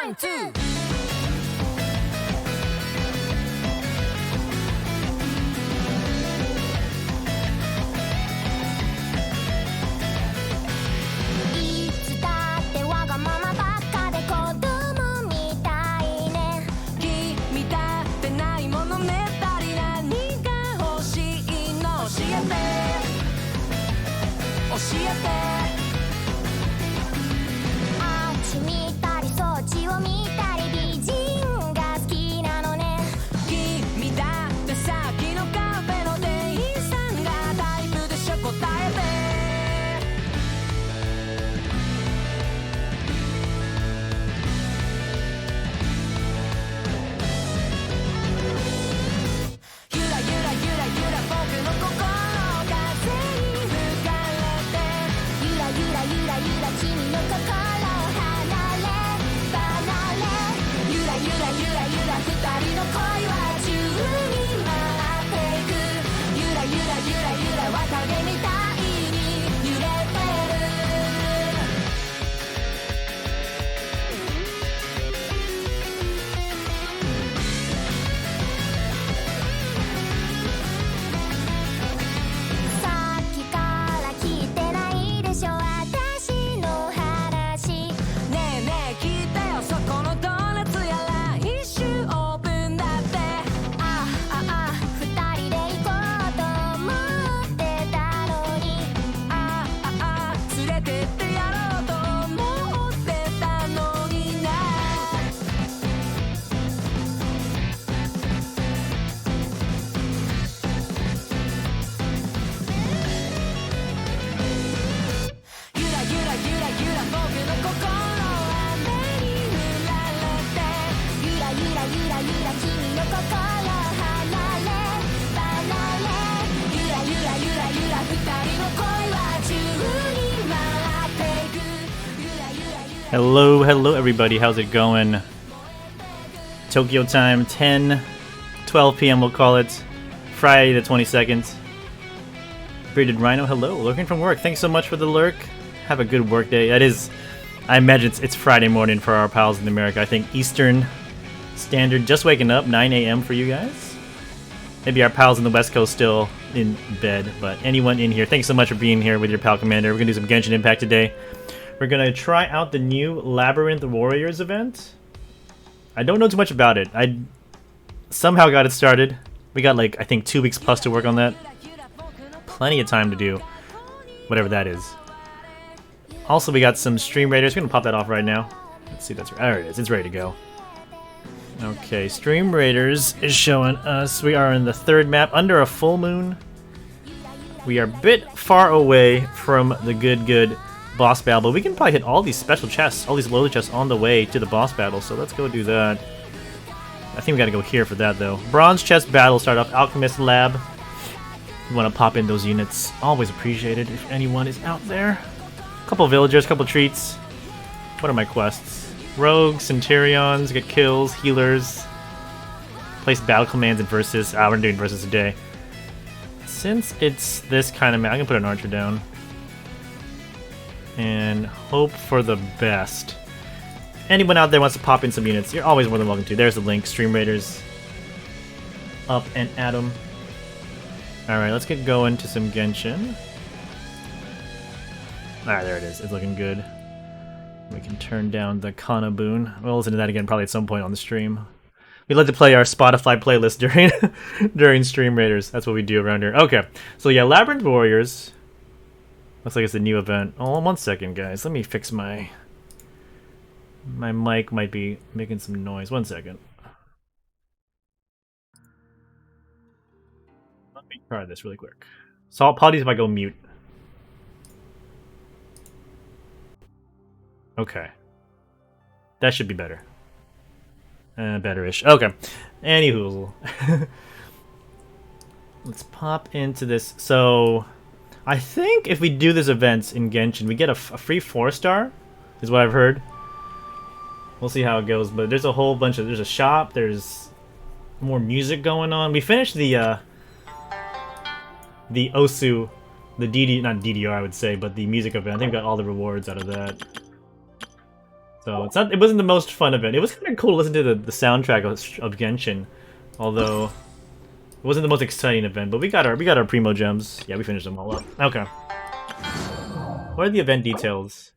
1, 2Hello, hello everybody, how's it going? Tokyo time, 10-12 p.m. we'll call it. Friday the 22nd. Bearded Rhino, hello, lurking from work. Thanks so much for the lurk. Have a good work day. That is, I imagine it's Friday morning for our pals in America. I think Eastern Standard, just waking up, 9 a.m. for you guys. Maybe our pals in the West Coast still in bed, but anyone in here, thanks so much for being here with your pal commander. We're gonna do some Genshin Impact today. We're gonna try out the new Labyrinth Warriors event. I don't know too much about it. I somehow got it started. We got like, I think 2 weeks plus to work on that. Plenty of time to do whatever that is. Also, we got some Stream Raiders. We're gonna pop that off right now. Let's see, there it is. It's ready to go. Okay, Stream Raiders is showing us we are in the 3rd map under a full moon. We are a bit far away from the good boss battle, but we can probably hit all these special chests, all these loaded chests on the way to the boss battle, so let's go do that. I think we gotta go here for that though. Bronze chest battle, start off Alchemist Lab. You wanna pop in those units. Always appreciated if anyone is out there. Couple villagers, couple treats. What are my quests? Rogues, Centurions, get kills, healers. Place battle commands and versus. We're doing versus today. Since it's this kind of map, I'm gonna put an archer down. And hope for the best. Anyone out there wants to pop in some units, you're always more than welcome to. There's the link, Stream Raiders. Up and at 'em. Alright, let's get going to some Genshin. Alright, there it is. It's looking good. We can turn down the Kana Boon. We'll listen to that again probably at some point on the stream. We like to play our Spotify playlist during Stream Raiders. That's what we do around here. Okay, so yeah, Labyrinth Warriors. Looks like it's a new event. Oh, 1 second, guys. Let me fix my mic. Might be making some noise. 1 second. Let me try this really quick. So apologies if I go mute. Okay. That should be better. Better-ish. Okay. Anywho. Let's pop into this. So I think if we do this event in Genshin, we get a free 4-star, is what I've heard. We'll see how it goes, but there's a whole bunch of, there's a shop, there's more music going on. We finished the Osu, not DDR I would say, but the music event. I think we got all the rewards out of that. So it wasn't the most fun event. It was kind of cool to listen to the soundtrack of Genshin, although it wasn't the most exciting event. But we got our primo gems. Yeah, we finished them all up. Okay. What are the event details?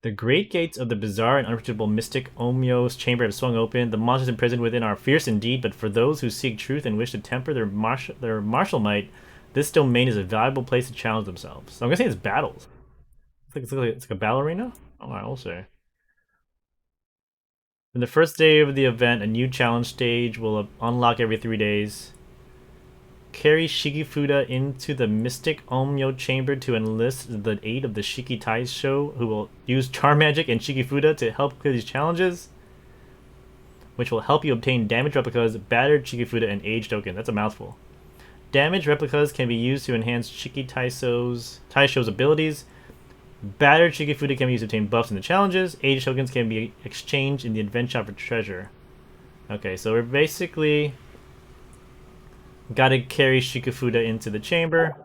The great gates of the bizarre and unpredictable mystic Omyo's chamber have swung open. The monsters imprisoned within are fierce indeed, but for those who seek truth and wish to temper their martial might, this domain is a valuable place to challenge themselves. So I'm gonna say it's battles. It's like a battle arena. Alright, we'll see. In the first day of the event, a new challenge stage will unlock every 3 days. Carry Shikifuda into the Mystic Omyo Chamber to enlist the aid of the Shiki Taisho, who will use Charm Magic and Shikifuda to help clear these challenges, which will help you obtain damage replicas, battered Shikifuda, and age token. That's a mouthful. Damage replicas can be used to enhance Shiki Taisho's abilities. Battered Shikifuda can be used to obtain buffs in the challenges. Age tokens can be exchanged in the event shop for treasure. Okay, so we're basically gotta carry Shikifuda into the chamber.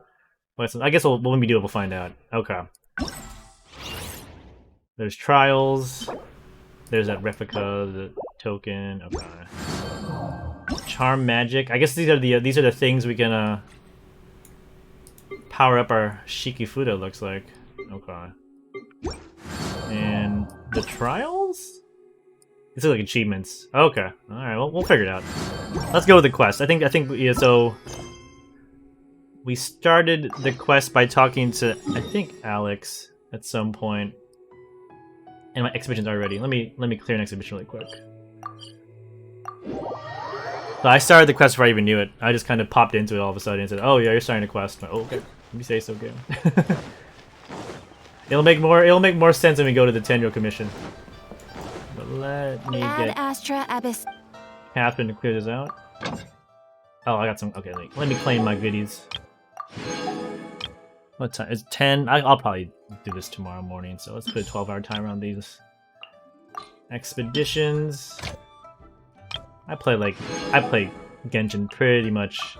I guess when we do it, we'll find out. Okay. There's trials. There's that replica, the token. Okay. Charm magic. I guess these are the things we can power up our Shikifuda. Looks like. Okay. And the trials? These are like achievements. Okay. All right. Well, we'll figure it out. Let's go with the quest. I think yeah, so we started the quest by talking to I think Alex at some point. And my exhibition's already ready. Let me clear an exhibition really quick. So I started the quest before I even knew it. I just kind of popped into it all of a sudden and said, "Oh yeah, you're starting a quest." Oh, okay. Let me say so, game. It'll make more sense when we go to the Tenryou Commission. But let me get Astra Abyss. Catherine to clear this out. Oh, I got some. Okay, let me claim my goodies. What time? It's 10. I'll probably do this tomorrow morning. So let's put a 12-hour timer on these expeditions. I play Genshin pretty much.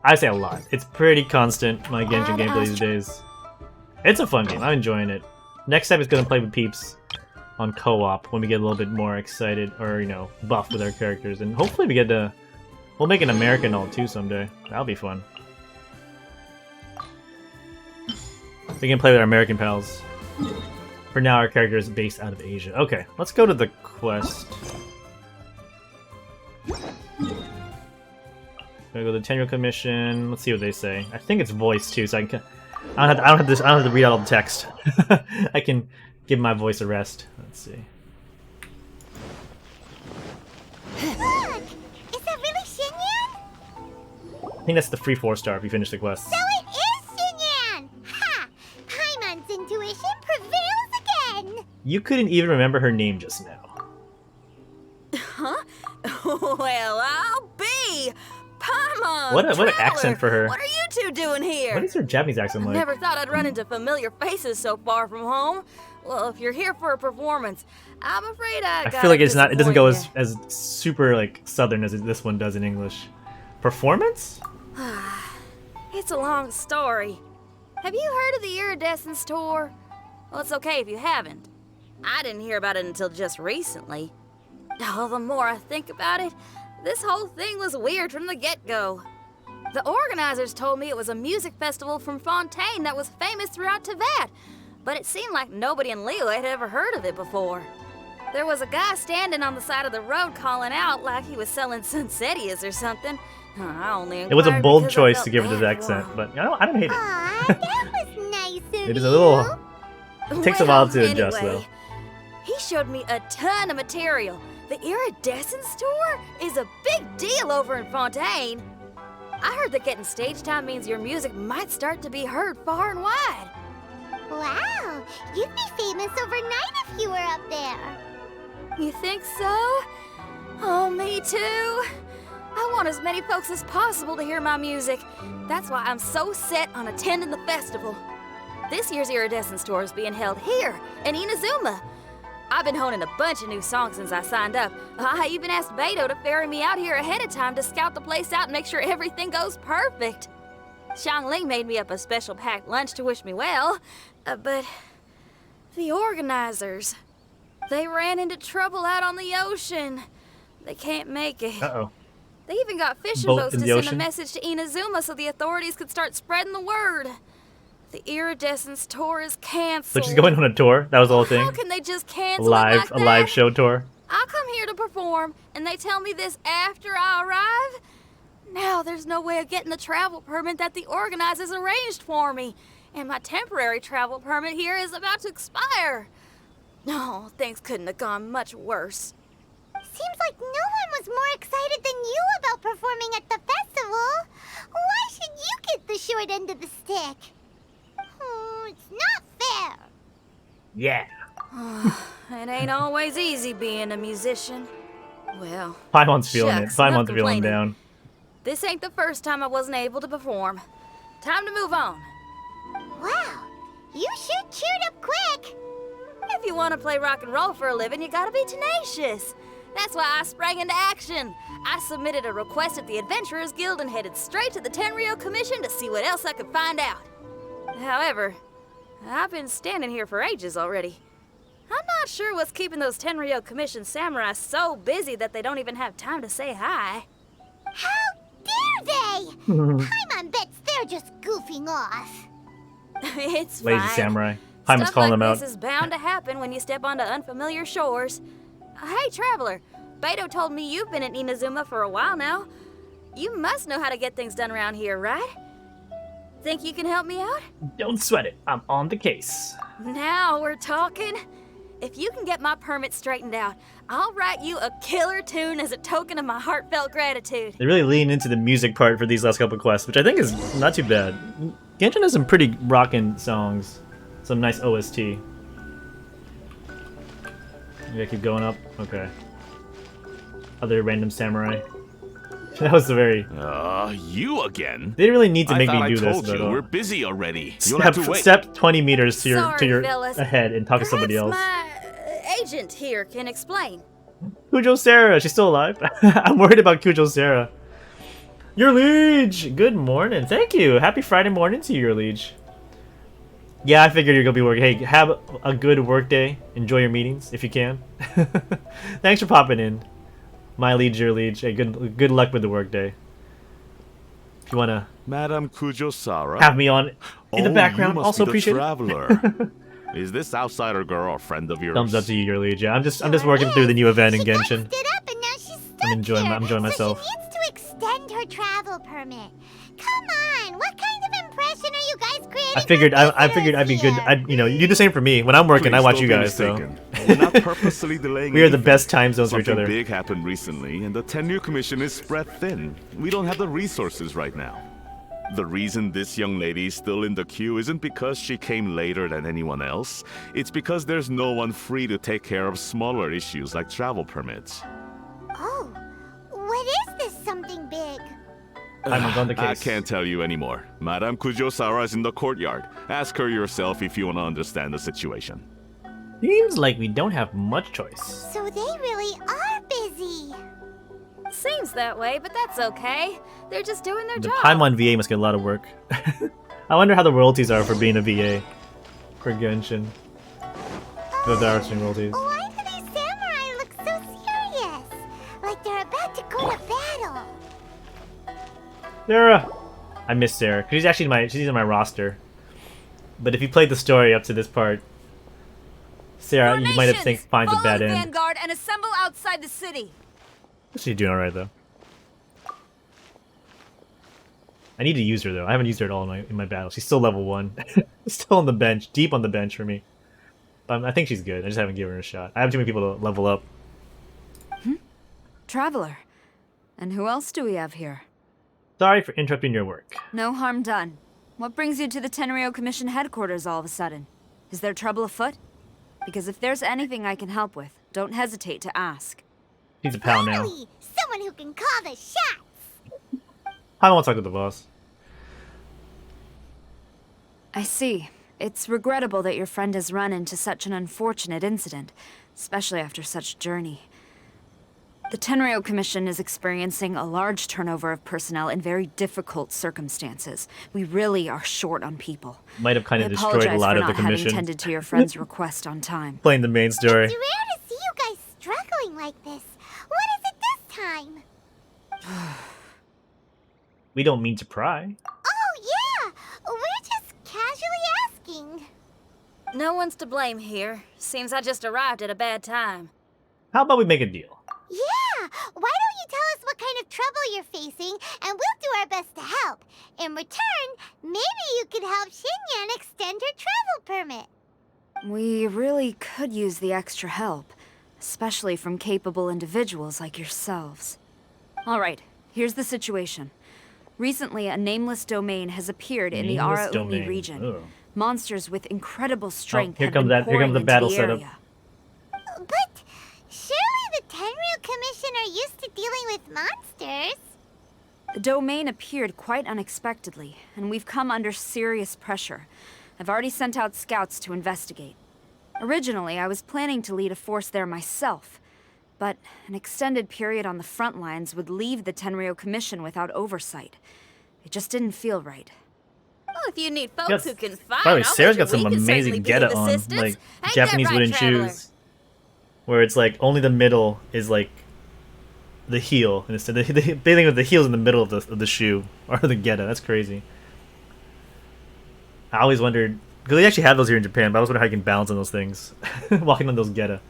I say a lot. It's pretty constant, my Genshin gameplay these days. It's a fun game. I'm enjoying it. Next time is gonna play with peeps on co-op when we get a little bit more excited or, you know, buff with our characters, and hopefully we get to. We'll make an American alt too someday. That'll be fun. We can play with our American pals. For now, our character is based out of Asia. Okay, let's go to the quest. Gonna go to the Tenryou Commission. Let's see what they say. I think it's voice too, so I don't have to read out all the text. I can give my voice a rest. Let's see. Look! Is that really Xinyan? I think that's the free 4-star if you finish the quest. So it is Xinyan! Ha! Paimon's intuition prevails again! You couldn't even remember her name just now. Huh? Well, I'll be! Paimon! What an accent for her. What are you two doing here? What is her Japanese accent like? Never thought I'd run into familiar faces so far from home. Well, if you're here for a performance, I'm afraid I feel like it doesn't go as super like southern as this one does in English. Performance? It's a long story. Have you heard of the Iridescence Tour? Well, it's okay if you haven't. I didn't hear about it until just recently. Oh, the more I think about it, this whole thing was weird from the get-go. The organizers told me it was a music festival from Fontaine that was famous throughout Teyvat, but it seemed like nobody in Liyue had ever heard of it before. There was a guy standing on the side of the road calling out like he was selling Sunsetias or something. I only It was a bold choice to give her her this accent, but I don't hate it. Aw, that was nice of It is a little. It takes a while to Well, adjust, anyway, though. He showed me a ton of material. The Iridescence Tour is a big deal over in Fontaine. I heard that getting stage time means your music might start to be heard far and wide. Wow, you'd be famous overnight if you were up there. You think so? Oh, me too. I want as many folks as possible to hear my music. That's why I'm so set on attending the festival. This year's Iridescence Tour is being held here in Inazuma. I've been honing a bunch of new songs since I signed up. I even asked Beto to ferry me out here ahead of time to scout the place out and make sure everything goes perfect. Xiangling made me up a special packed lunch to wish me well, but the organizers, They ran into trouble out on the ocean. They can't make it. Uh-oh. They even got fishing Boat boats in to the send ocean? a message to Inazuma so the authorities could start spreading the word. The Iridescence tour is So canceled. she's going on a tour? That was the whole thing? How can they just A cancel it like a live that? show tour? I come here to perform, and they tell me this after I arrive? Now there's no way of getting the travel permit that the organizers arranged for me, and my temporary travel permit here is about to expire. No, things couldn't have gone much worse. Seems like no one was more excited than you about performing at the festival. Why should you get the short end of the stick? Oh, it's not fair. Yeah. It ain't always easy being a musician. Well, Paimon's feeling it. shucks, Paimon's enough feeling complaining. down. This ain't the first time I wasn't able to perform. Time to move on. Wow, you sure cheered up quick. If you want to play rock and roll for a living, you gotta be tenacious. That's why I sprang into action. I submitted a request at the Adventurers Guild and headed straight to the Tenryou Commission to see what else I could find out. However, I've been standing here for ages already. I'm not sure what's keeping those Tenryou Commission samurai so busy that they don't even have time to say hi. How dare they? Paimon bets they're just goofing off. It's Lazy fine. samurai. Paimon's Stuff calling like them out. this is bound to happen when you step onto unfamiliar shores. Hey, traveler. Beto told me you've been in Inazuma for a while now. You must know how to get things done around here, right? Think you can help me out? Don't sweat it. I'm on the case. Now we're talking. If you can get my permit straightened out, I'll write you a killer tune as a token of my heartfelt gratitude. They really lean into the music part for these last couple quests, which I think is not too bad. Genshin has some pretty rockin' songs. Some nice OST. You gotta keep going up? Okay. Other random samurai. That was a very... You again? They didn't really need to make I me do thought I this, told but... you, we're busy already. You'll have to wait. Step 20 meters to Sorry, your fellas. ahead and talk to somebody else. My agent here can explain. Kujo Sarah, she's still alive? I'm worried about Kujo Sarah. Your liege! Good morning. Thank you. Happy Friday morning to you, your liege. Yeah, I figured you're gonna be working. Hey, have a good work day. Enjoy your meetings if you can. Thanks for popping in. My liege, your liege. Hey, good luck with the work day. If you wanna Madam Kujo-Sara? have me on in the background, you must also be the appreciate it. traveler. Is this outsider girl a friend of yours? Thumbs up to you, your liege. Yeah, I'm just working through the new event in She got Genshin. stood up and now she's stuck I'm enjoying here, myself. So she needs to extend her travel permit. Come on, what kind of impression are you guys creating? I figured for I'd be good. visitors You know, you do the same for me. When I'm working, Please I watch don't you be guys. So mistaken. We're not purposely delaying we are the anything. best time zones for each Something other. big happened recently, and the Tenryou Commission is spread thin. We don't have the resources right now. The reason this young lady is still in the queue isn't because she came later than anyone else. It's because there's no one free to take care of smaller issues like travel permits. Oh, what is this something big? I'm on the I case. can't tell you anymore. Madame Kujo-Sara is in the courtyard. Ask her yourself if you want to understand the situation. Seems like we don't have much choice. So they really are busy. Seems that way, but that's okay. They're just doing their The job. Paimon VA must get a lot of work. I wonder how the royalties are for being a VA for Genshin. The Arsenal royalties. Why do these samurai look so serious? Like they're about to go to battle. Sarah, I miss Sarah. 'Cause she's actually she's in my roster. But if you played the story up to this part, Sarah, you might have finds a bad end. Vanguard and assemble outside the city. She's doing alright though. I need to use her though. I haven't used her at all in my battle. She's still level 1. Still on the bench, deep on the bench for me. I think she's good. I just haven't given her a shot. I have too many people to level up. Traveler. And who else do we have here? Sorry for interrupting your work. No harm done. What brings you to the Tenryou Commission headquarters all of a sudden? Is there trouble afoot? Because if there's anything I can help with, don't hesitate to ask. She's a pal now. Finally, someone who can call the shots. I want to talk to the boss. I see. It's regrettable that your friend has run into such an unfortunate incident, especially after such a journey. The Tenryo Commission is experiencing a large turnover of personnel in very difficult circumstances. We really are short on people. Might have kind I of destroyed a apologize lot for of the not having commission. tended to your friend's request on time. Playing the main story. It's rare to see you guys struggling like this. What is it this time? We don't mean to pry. Oh, yeah! We're just casually asking. No one's to blame here. Seems I just arrived at a bad time. How about we make a deal? Yeah! Why don't you tell us what kind of trouble you're facing, and we'll do our best to help. In return, maybe you could help Xinyan extend her travel permit. We really could use the extra help, especially from capable individuals like yourselves. All right, here's the situation. Recently, a nameless domain has appeared in the Nameless Araumi domain. region. Ugh. Monsters with incredible strength here have comes been here comes the pouring battle into the setup. area. But surely the Tenryu Commission are used to dealing with monsters. The domain appeared quite unexpectedly, and we've come under serious pressure. I've already sent out scouts to investigate. Originally, I was planning to lead a force there myself, but an extended period on the front lines would leave the Tenryo Commission without oversight. It just didn't feel right. Well, if you need folks Yes. who can fight, By the way, I'll Sarah's wager got some we can amazing certainly be of geta on, assistance. like Ain't Japanese that right, wooden traveler? shoes, where it's like only the middle is like the heel, and instead the big thing with the heel's in the middle of the shoe or the geta. That's crazy. I always wondered because they actually have those here in Japan, but I always wonder how you can balance on those things, walking on those geta.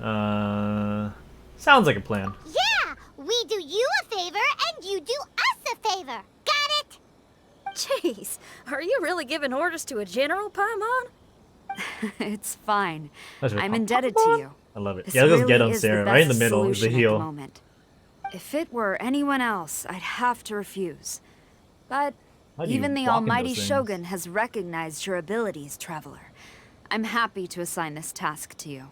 Sounds like a plan. Yeah! We do you a favor, and you do us a favor. Got it? Jeez, are you really giving orders to a general, Paimon? It's fine. That's really I'm cool. indebted to you. I love it. This Yeah, look at those really geta on is Sarah, the right in the best middle is the solution at heel. moment. If it were anyone else, I'd have to refuse. But How do you even the walk in almighty those things? Shogun has recognized your abilities, Traveler. I'm happy to assign this task to you.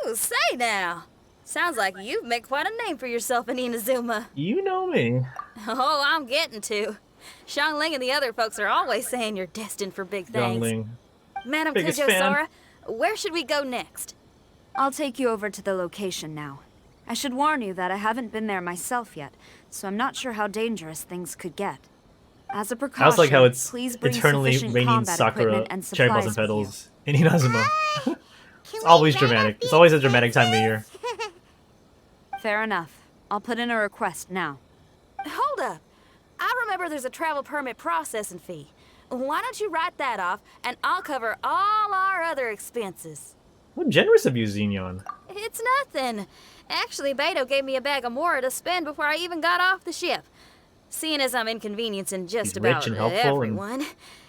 Ooh, say now. Sounds like you've made quite a name for yourself in Inazuma. You know me. Oh, I'm getting to. Xiangling and the other folks are always saying you're destined for big things. Youngling. Madam Biggest Kujo fan. Sora, where should we go next? I'll take you over to the location now. I should warn you that I haven't been there myself yet, so I'm not sure how dangerous things could get. As a precaution, I also like how it's please bring eternally sufficient raining combat Sakura equipment and cherry supplies blossom with you. petals in Inazuma. Can It's we always write up dramatic. the It's always a dramatic time of year. Fair enough. I'll put in a request now. Hold up. I remember there's a travel permit processing fee. Why don't you write that off, and I'll cover all our other expenses. How generous of you, Xenon. It's nothing. Actually, Beto gave me a bag of Mora to spend before I even got off the ship. Seeing as I'm inconveniencing just He's rich about and helpful everyone,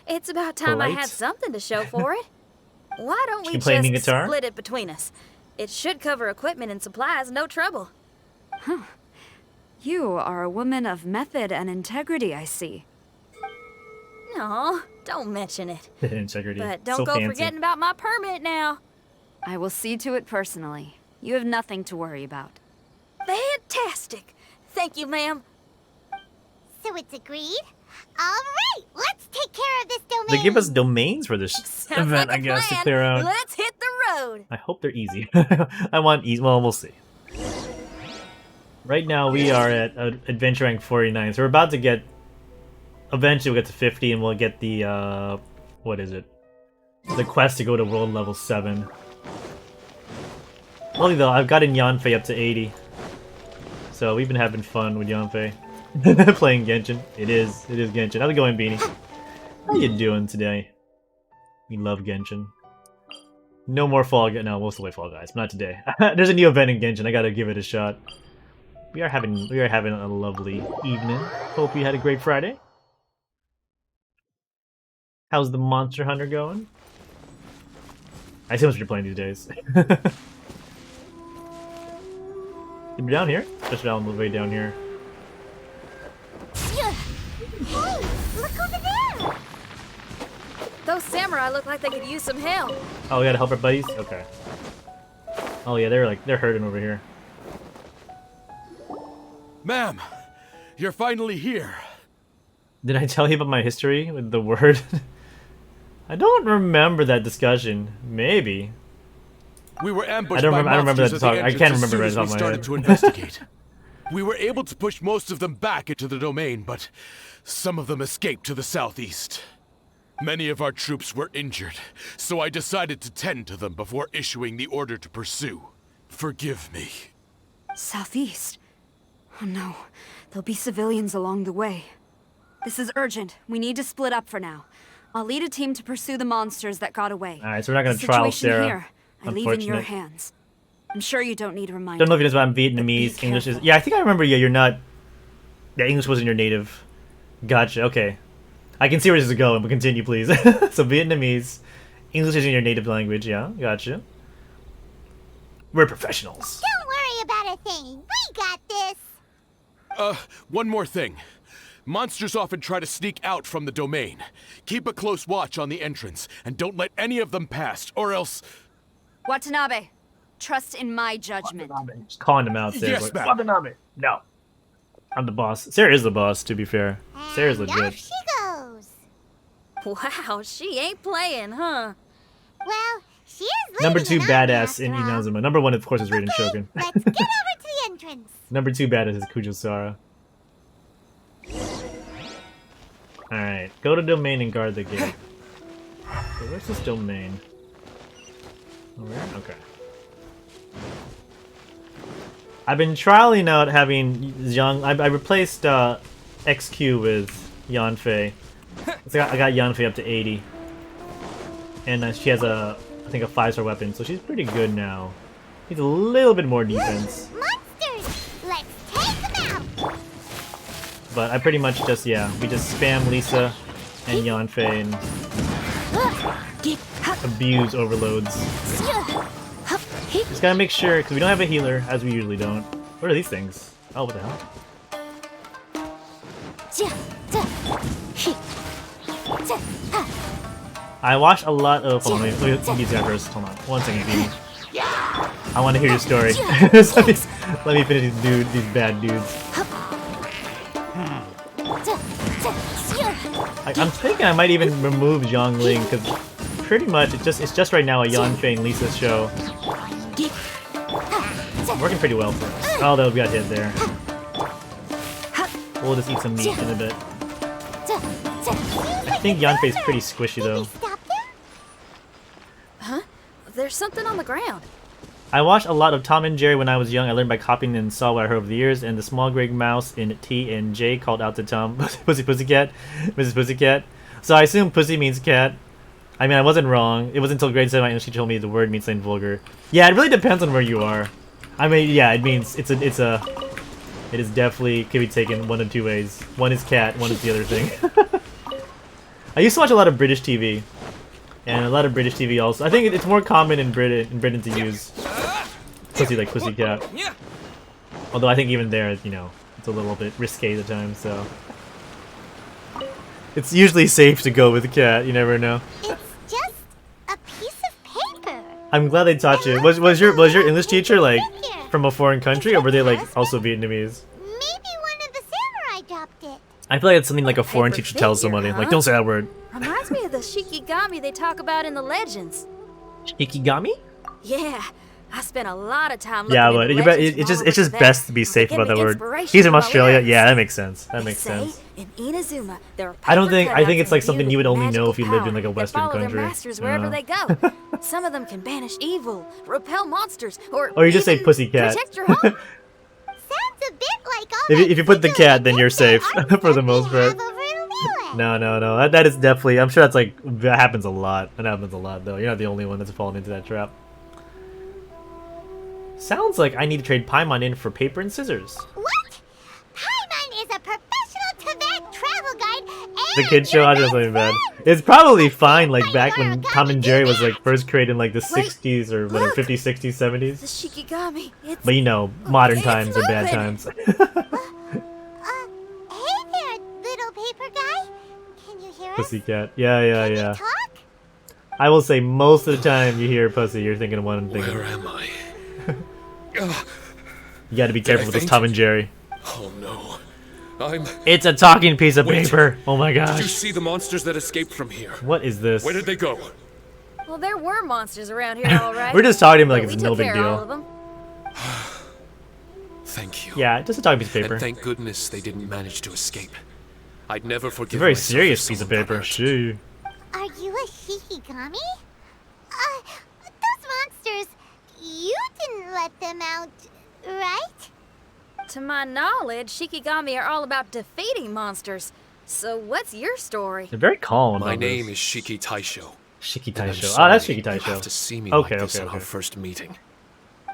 it's about time I polite. had something to show for it. Why don't we can play any just guitar? split it between us? It should cover equipment and supplies, no trouble. You are a woman of method and integrity, I see. No, don't mention it. Integrity. But don't so go fancy. forgetting about my permit now. I will see to it personally. You have nothing to worry about. Fantastic. Thank you, ma'am. So it's agreed? Alright, let's take care of this domain. They give us domains for this Sounds event, like I a guess, plan. to clear out. Let's hit the road. I hope they're easy. I want easy. Well, we'll see. Right now, we are at adventure rank 49, so we're about to get. Eventually, we'll get to 50, and we'll get the what is it? The quest to go to world level 7. Only though, I've gotten Yanfei up to 80, so we've been having fun with Yanfei. Playing Genshin. It is Genshin. How's it going, Beanie? How you doing today? We love Genshin. No more Fall Guys. No, we'll still play Fall Guys, but not today. There's a new event in Genshin. I gotta give it a shot. We are having a lovely evening. Hope you had a great Friday. How's the Monster Hunter going? I assume that's what you're playing these days. You're down here? Just down the way down here. Hey, look over there! Those samurai look like they could use some help. Oh, we gotta help our buddies? Okay. Oh yeah, they're hurting over here. Ma'am, you're finally here. Did I tell you about my history with the word? I don't remember that discussion. Maybe. We were ambushed I don't by remember monsters that at the song. I entrance can't as remember soon right as off we my started head. to investigate. We were able to push most of them back into the domain, but some of them escaped to the southeast. Many of our troops were injured, so I decided to tend to them before issuing the order to pursue. Forgive me. Southeast. Oh no, there'll be civilians along the way. This is urgent. We need to split up for now. I'll lead a team to pursue the monsters that got away. Alright, so we're not gonna The trial situation Sarah. here, I leave in your Unfortunate. hands. I'm sure you don't need a reminder. Don't know if you know about Be Vietnamese. English is. careful. Yeah, I think I remember. Yeah, you're not. Yeah, English wasn't your native. Gotcha. Okay. I can see where this is going, but continue, please. So Vietnamese, English isn't your native language. Yeah, gotcha. We're professionals. Don't worry about a thing. We got this. One more thing. Monsters often try to sneak out from the domain. Keep a close watch on the entrance, and don't let any of them pass, or else... Watanabe, trust in my judgment. Just calling them out there. Yes, but- ma'am. No. I'm the boss. Sarah is the boss, to be fair. Sarah's And legit. off she goes. Wow, she ain't playing, huh? Well, she is Number leading 2 an army badass in after all. Inazuma. Number 1, of course, is Raiden Okay, Shogun. let's get over to the entrance. Number 2 badass is Kujo Sara. Alright, go to domain and guard the gate. So where's this domain? Over here? Okay. I've been trialing out having Yang. I replaced XQ with Yanfei. So I got Yanfei up to 80. And she has I think a 5-star weapon, so she's pretty good now. Needs a little bit more defense. Monsters! Let's take them out! But I pretty much just, yeah, we just spam Lisa and Yanfei and abuse overloads. Just gotta make sure, because we don't have a healer, as we usually don't. What are these things? Oh, what the hell? I watched a lot of... Hold on, let me beat that first. Hold on. 1 second, Phoebe. I want to hear your story. Let me finish these bad dudes. I'm thinking I might even remove Zhongling, because pretty much it's just right now a Yanfei and Lisa show. Working pretty well for us. Although we got hit there. We'll just eat some meat in a bit. I think Yanfei's pretty squishy though. Stop them? Huh? There's something on the ground. I watched a lot of Tom and Jerry when I was young. I learned by copying and saw what I heard over the years, and the small gray mouse in T and J called out to Tom, Pussy Pussycat, Mrs. Pussycat. So I assume pussy means cat. I mean, I wasn't wrong. It wasn't until grade 7 my English teacher told me the word means something vulgar. Yeah, it really depends on where you are. I mean, yeah, it means it is definitely can be taken one of 2 ways. One is cat, one is the other thing. I used to watch a lot of British TV, and a lot of British TV also. I think it's more common in Britain to use pussy like pussycat. Although I think even there, you know, it's a little bit risque at times. So it's usually safe to go with a cat. You never know. It's just a piece of paper. I'm glad they taught you. Was your English teacher like from a foreign country, or were they like also Vietnamese? Maybe one of the samurai dropped it. I feel like it's something like a foreign Paper teacher tells figure, somebody, like huh? don't say that word. Reminds me of the Shikigami they talk about in the legends. Ikigami? Yeah, I spent a lot of time looking Yeah, at but the it's legends just all best over to be that. safe They about give that me word. inspiration He's from for my Australia. lyrics. Yeah, that makes sense. That They makes say sense. in Inazuma, there are I don't paper think- I think cutouts it's like imbued something you would with only know magical if you lived in, like, a power that Western follow their country. masters Yeah. wherever they go. Some of them can banish evil, repel monsters, Or you just say even pussycat. protect your home. Sounds a bit like all If that you put the sigil cat, and then you're info safe, art for the stuff most they have part. over in Lille. No. That is definitely. I'm sure that's like that happens a lot. That happens a lot though. You're not the only one that's fallen into that trap. Sounds like I need to trade Paimon in for paper and scissors. What? Paimon is a professional Tibet travel guide and The kid show, I did something bad. It's probably fine, like back when Tom and Jerry was like first created in like the Wait, 60s or whatever, look. 50s, 60s, The 70s. Shikigami, it's... But you know, modern It's times are bad moving. times. Hey there, little paper guy. Can you hear us? Pussycat. Yeah. Can you talk? I will say most of the time you hear pussy, you're thinking of one thing. Where am I? You gotta be careful with this faint? Tom and Jerry. Oh no. It's a talking piece of Wait. paper. Oh my Did you gosh. see the monsters that escaped from here? What is this? Where did they go? Well, Well, there were monsters around here, all right. We're just talking to him like But it's we no took big care of all of deal. them. Thank you. Yeah, just a talking piece of paper. And thank goodness they didn't manage to escape. I'd never forgive It's a very myself if serious piece of someone got paper. hurt. Shoo. Are you a Shikigami? Those monsters, you didn't let them out, right? To my knowledge, Shikigami are all about defeating monsters. So what's your story? They're very calm. My about name this. is Shiki Taisho. Shiki And I'm Taisho. Oh, sorry that's Shiki You Taisho. have to see me Okay, like this okay, on okay. our first meeting.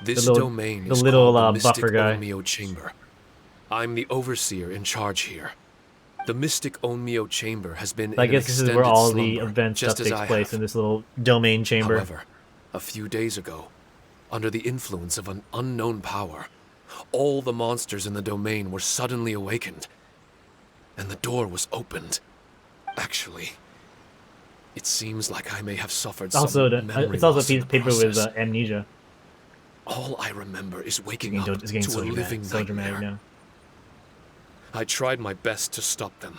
This little- domain the is little, called the buffer Mystic guy. Onmyo Chamber. I'm the overseer in charge here. The Mystic Onmyo Chamber has been I in guess an this is where all the extended event slumber, stuff just as takes I place have. in this little domain chamber. However, a few days ago, under the influence of an unknown power, all the monsters in the domain were suddenly awakened, and the door was opened. Actually, it seems like I may have suffered some Also, memory it's also a loss in piece of the paper with process. amnesia. All I remember is waking It's up getting to so a living dramatic, so dramatic nightmare. now. I tried my best to stop them.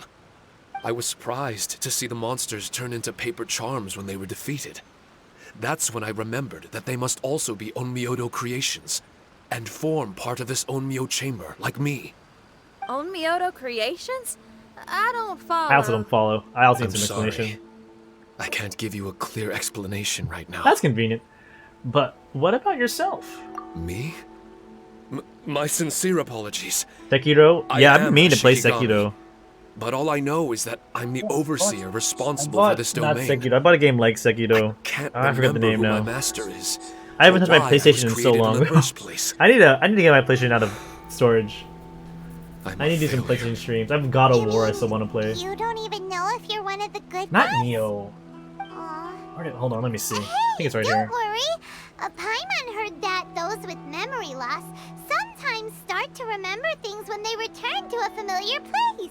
I was surprised to see the monsters turn into paper charms when they were defeated. That's when I remembered that they must also be Onmyodo creations, and form part of this Onmyo chamber, like me. Onmyodo Creations? I don't follow. I also don't follow. I also I'm need some sorry. explanation. I can't give you a clear explanation right now. That's convenient. But what about yourself? Me? My sincere apologies. Sekiro? I Yeah, I've been am meaning to play Shikigami. Sekiro. But all I know is that I'm the overseer responsible I for bought, this not domain. Sekiro. I bought a game like Sekiro. Can't Oh, I forgot the remember name who now. my master is. I haven't or touched my why I was PlayStation in so created long. In the first place. I need to get my PlayStation out of storage. I'm I need to do some a failure. PlayStation streams. I've God of War I still want to play. You don't even know if you're one of the good Not ones? Neo. Aw. Hold on, let me see. I Hey, think it's right don't here. worry. Paimon heard that those with memory loss sometimes start to remember things when they return to a familiar place.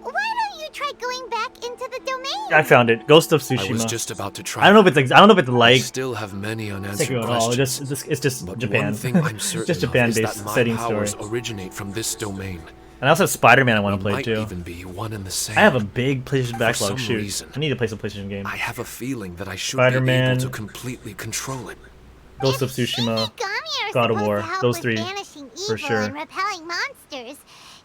Why don't you try going back into the domain? I found it. Ghost of I was Tsushima. just about to try. I don't know if it's I I like still have many unanswered Sekiro at all. questions. It's just But Japan. one thing I'm certain just of Japan-based is that my setting story. powers originate from this domain. And I also have Spider-Man I want We to play might too. even be one and the same. I have a big PlayStation backlog. some Shoot, reason, I need to play some PlayStation games. I have a feeling that I should Spider-Man. be able to completely control it. Ghost of Tsushima. Shikigami are God of supposed War. to help Those with three, banishing for evil sure. and repelling monsters.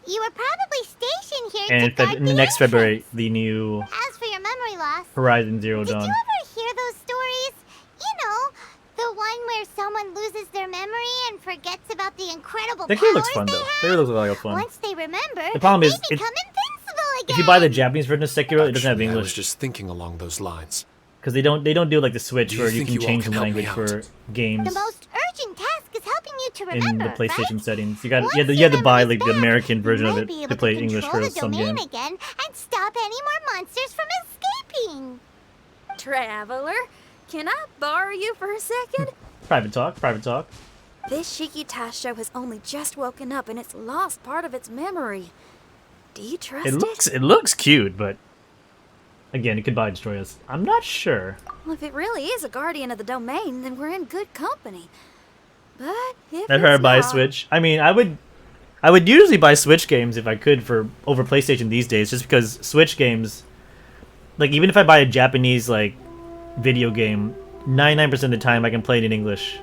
You were probably stationed here And to guard in the next entrance. February, the new As for your memory loss, Horizon Zero did Dawn. you ever hear those stories? You know, the one where someone loses their memory and forgets about the incredible That powers game looks fun they though. have? That looks like fun. Once they remember, The problem is, they become invincible again. If you buy the Japanese version of Sekiro, it doesn't have Actually, I was English just thinking along those lines. because they don't do like the Switch Do you where you think can you all change can the help me language out? for games The most urgent task is helping you to remember, in the PlayStation right? settings. You Once had to your buy memory's like the back, American version you of might it be to able play to English control for the some domain games. again and stop any more monsters from escaping. Traveler, can I borrow you for a second? Private talk, private talk. This Shiki Taisho has only just woken up and it's lost part of its memory. Do you trust It looks cute, but again, it could buy destroy us. I'm not sure. Well, if it really is a guardian of the domain, then we're in good company. But if I'd rather it's buy a not, Switch. I mean, I would usually buy Switch games if I could for over PlayStation these days, just because Switch games, like even if I buy a Japanese like video game, 99% of the time I can play it in English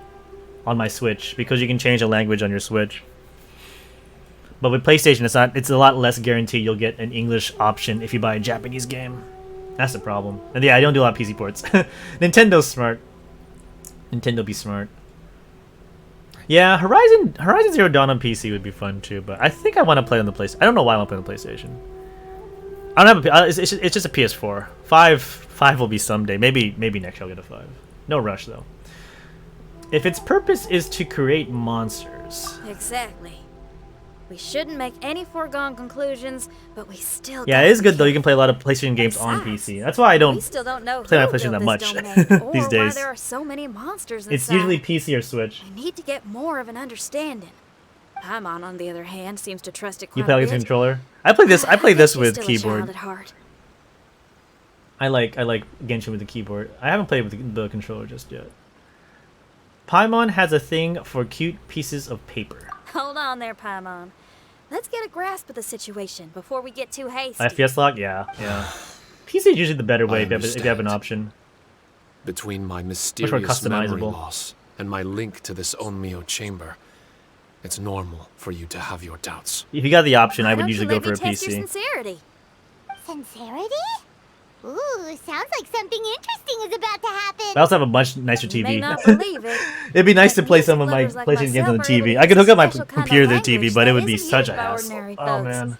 on my Switch because you can change the language on your Switch. But with PlayStation, it's a lot less guaranteed you'll get an English option if you buy a Japanese game. That's the problem. And yeah, I don't do a lot of PC ports. Nintendo's smart. Nintendo be smart. Yeah, Horizon Zero Dawn on PC would be fun too, but I think I want to play on the PlayStation. I don't know why I want to play on the PlayStation. I don't have a. It's just a PS4. Five will be someday. Maybe next year I'll get a 5. No rush though. If its purpose is to create monsters. Exactly. We shouldn't make any foregone conclusions, but we still. Yeah, it is good though. You can play a lot of PlayStation games on Besides, PC. That's why I We don't still don't know play my who PlayStation built that much this domain, or these why days. there are so many monsters inside. It's usually PC or Switch. We need to get more of an understanding. Paimon, on the other hand, seems to trust it quite You play a with bit. a controller? I play this I think this he's with still a child keyboard. at heart. I like Genshin with the keyboard. I haven't played with the controller just yet. Paimon has a thing for cute pieces of paper. Hold on there, Paimon. Let's get a grasp of the situation before we get too hasty. FPS lock? Yeah. PC is usually the better way I if you have an understand. option. between my mysterious memory customizable. loss and my link to this Onmyo chamber. It's normal for you to have your doubts. If you got the option, I Why would don't usually you go let for a me test your PC. sincerity? Sincerity? Ooh, sounds like something interesting is about to happen. I also have a much nicer You may TV. not believe it. It'd be nice to but play music some of my lovers like PlayStation games on the myself are able TV. to I could use hook up my a special kind of computer to the TV, language but it that would be isn't such a used by hassle. ordinary Oh folks. man.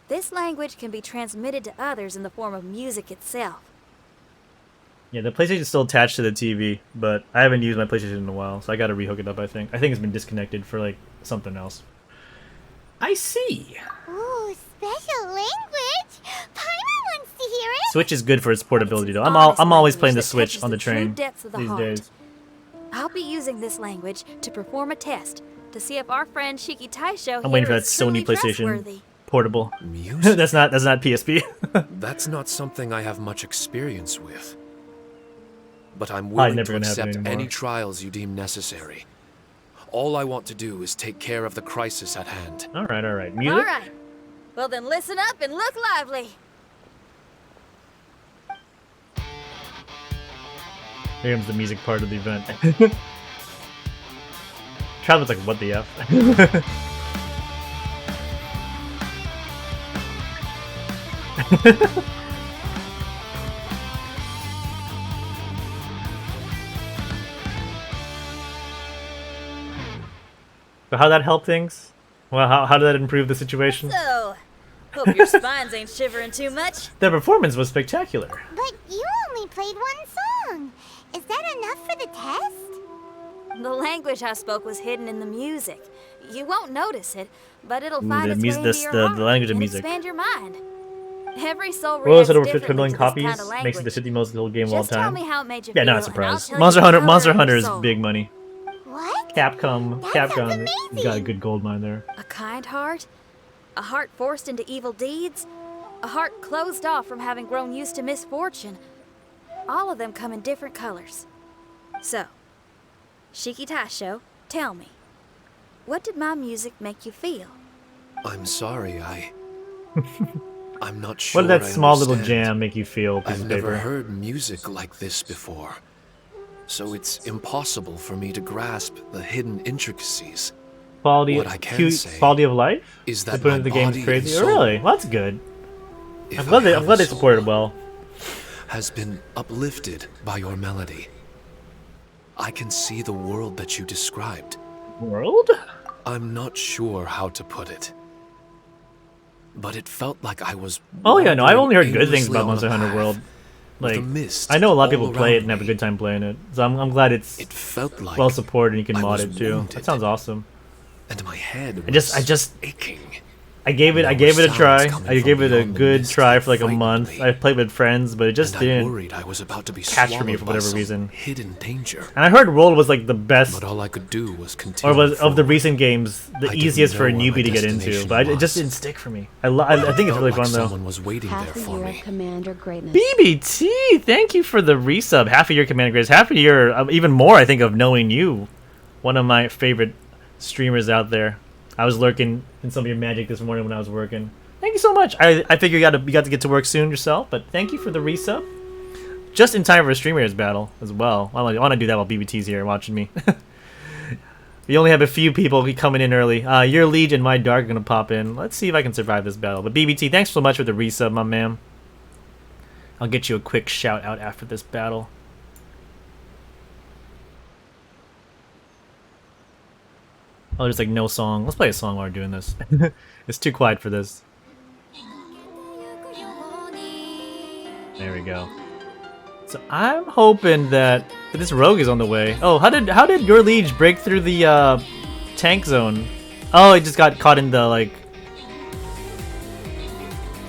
This language can be transmitted to others in the form of music itself. Yeah, the PlayStation's still attached to the TV, but I haven't used my PlayStation in a while, so I gotta rehook it up, I think. I think it's been disconnected for, like, something else. I see. Ooh, special language. Paimon wants to hear it. Switch is good for its portability, though. Honest I'm always language playing the that Switch touches on the the true train depths of the these heart. days. I'll be using this language to perform a test to see if our friend Shiki Taisho I'm waiting for here that is Sony truly PlayStation trustworthy. portable. Music? that's not PSP. That's not something I have much experience with. But I'm Probably willing never to gonna happen accept anymore. any trials you deem necessary. All I want to do is take care of the crisis at hand. all right. Music? All right. Well, then listen up and look lively. Here comes the music part of the event. Travis like, what the F? So how'd that help things? Well, how did that improve the situation? So, hope your spines ain't shivering too much. The performance was spectacular. But you only played one song. Is that enough for the test? The language I spoke was hidden in the music. You won't notice it, but it'll Mm, find the its mus- way the- into your the heart language of and music. expand your mind. Every soul Roll reacts it over differently 50 million to this copies, kind of language. makes it the 50 most little game of all Just tell time. me how it made you Yeah, feel, not a and I'll surprise. tell Monster you the Hunter, color Monster of your Hunter is soul. big money. What? Capcom, That sounds Capcom got a amazing. good gold mine there. A kind heart? A heart forced into evil deeds? A heart closed off from having grown used to misfortune? All of them come in different colors. So, Shiki Taisho, tell me, what did my music make you feel? I'm sorry, I'm not sure. What did that I small little understand. jam make you feel, piece I've of never paper? heard music like this before, so it's impossible for me to grasp the hidden intricacies. Quality, What I can cute say quality of life? is They that put my into the game's body crazy. and Oh, soul, really? Well, that's good. if I'm glad I they have a supported soul, well. has been uplifted by your melody. I can see the world that you described. World? I'm not sure how to put it, but it felt like I was. Oh yeah, no, I've only heard wandering good things aimlessly about on a Monster Hunter path World. with Like, a mist I know a lot of all people play it around and have a me. good time playing it. So I'm glad it's It felt like well supported and you can I mod was it too. That wounded. sounds awesome. and my head I just was aching. I gave it There a were try. sounds coming I from gave it a beyond the good mist try that for like a frightened month. me. I played with friends, but it just And I didn't. worried I was about to be catch for me swallowed for by whatever some reason. hidden danger. And I heard World was like the best, But all I could do was continue. or was of the forward. recent games, the I didn't easiest for a know where newbie my to get into. destination But it just was. didn't stick for me. I think it's really Felt fun like though. someone was waiting there Half a for year me. of Commander Greatness. BBT, thank you for the resub. Half a year, Command Grace. Half a year, even more, I think, of knowing you. One of my favorite streamers out there. I was lurking in some of your magic this morning when I was working. Thank you so much. I figure you got to get to work soon yourself, but thank you for the resub. Just in time for a streamers battle as well. I want to do that while BBT's here watching me. We only have a few people coming in early. Your Liege and my Dark are going to pop in. Let's see if I can survive this battle. But BBT, thanks so much for the resub, my man. I'll get you a quick shout out after this battle. Oh, there's like no song. Let's play a song while we're doing this. It's too quiet for this. There we go. So I'm hoping that this rogue is on the way. Oh, how did your liege break through the tank zone? Oh, it just got caught in the like.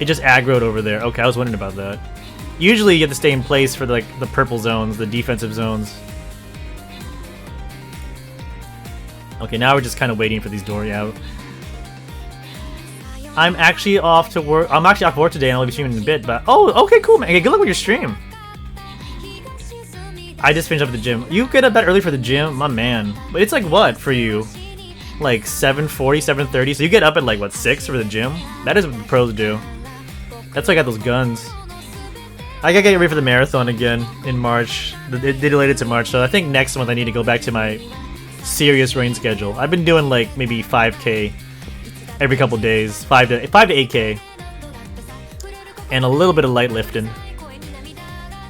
It just aggroed over there. Okay, I was wondering about that. Usually you have to stay in place for like the purple zones, the defensive zones. Okay, now we're just kind of waiting for these doors out. I'm actually off to work. I'm actually off work today, and I'll be streaming in a bit. But oh, okay, cool, man. Okay, good luck with your stream. I just finished up at the gym. You get up that early for the gym, my man. But it's like what for you? Like 7:40, 7:30. So you get up at like what 6 for the gym? That is what the pros do. That's why I got those guns. I gotta get ready for the marathon again in March. They delayed it to March, so I think next month I need to go back to my serious rain schedule. I've been doing like maybe 5K every couple days, 5 to 8K, and a little bit of light lifting.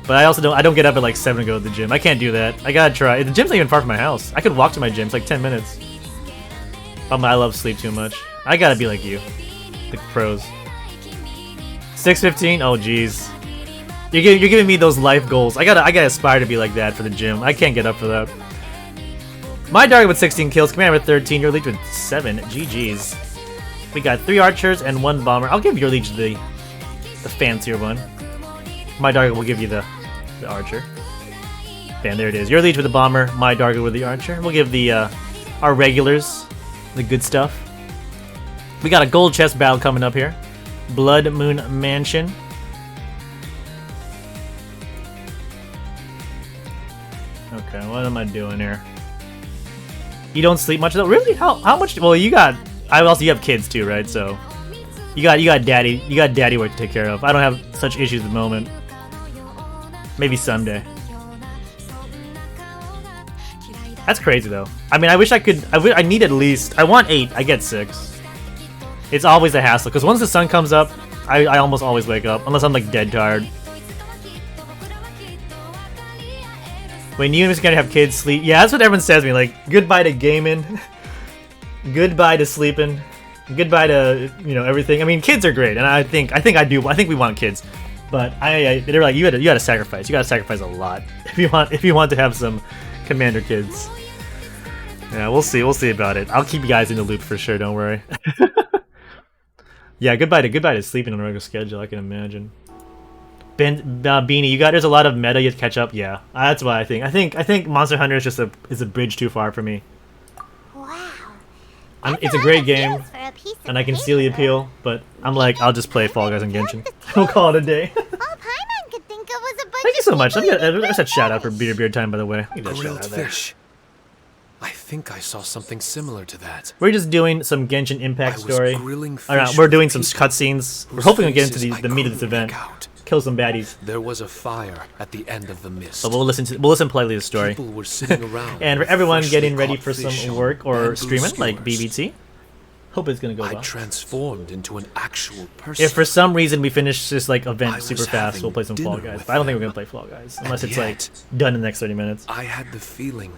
But I also don't get up at like 7 to go to the gym. I can't do that. I gotta try. The gym's not even far from my house. I could walk to my gym. It's like 10 minutes. I love sleep too much. I gotta be like you, the pros. 6:15. Oh jeez. You're giving me those life goals. I gotta aspire to be like that for the gym. I can't get up for that. My target with 16 kills, Commander with 13, your leech with 7. GG's. We got 3 archers and 1 bomber. I'll give your leech the fancier one. My target will give you the archer. Bam, there it is. Your leech with the bomber, my target with the archer. We'll give the our regulars the good stuff. We got a gold chest battle coming up here. Blood Moon Mansion. Okay, what am I doing here? You don't sleep much though? Really? How much? Well, you got. You have kids too, right? So you got daddy work to take care of. I don't have such issues at the moment. Maybe someday. That's crazy though. I mean, I wish I could. I need at least. I want 8. I get 6. It's always a hassle because once the sun comes up, I almost always wake up unless I'm like dead tired. When you and Mr. Candy have kids, sleep. Yeah, that's what everyone says to me. Like, goodbye to gaming, goodbye to sleeping, goodbye to everything. I mean, kids are great, and I think we want kids, but they're like you gotta sacrifice. You gotta sacrifice a lot if you want to have some commander kids. Yeah, we'll see about it. I'll keep you guys in the loop for sure. Don't worry. Yeah, goodbye to sleeping on a regular schedule. I can imagine. Beanie, there's a lot of meta you have to catch up. Yeah, that's what I think. I think Monster Hunter is just a bridge too far for me. Wow. It's a great game, and I can see the appeal, but I'm like, I'll just play Fall Guys and Genshin. We'll call it a day. All Paimon could think of was a bunch Thank you so much. of people That's a shout out for Beard Time, by the way. Grilled fish. I think I saw something similar to that. We're just doing some Genshin Impact I was story. grilling fish We're doing with some people cutscenes. We're whose hoping to get into faces the I meat of this couldn't event. make out. Kill some baddies. There was a fire at the end of the mist. So we'll listen politely to the story. People were sitting around And for with everyone freshly getting ready caught for fish some on work or bamboo streaming, like skewers. BBT. Hope it's gonna go I well. transformed into an actual person. If for some reason we finish this like I event was super fast, we'll play some Fall having Guys. dinner But I don't think we're with gonna play Fall Guys And unless it's like yet, done in the next 30 minutes. I had the feeling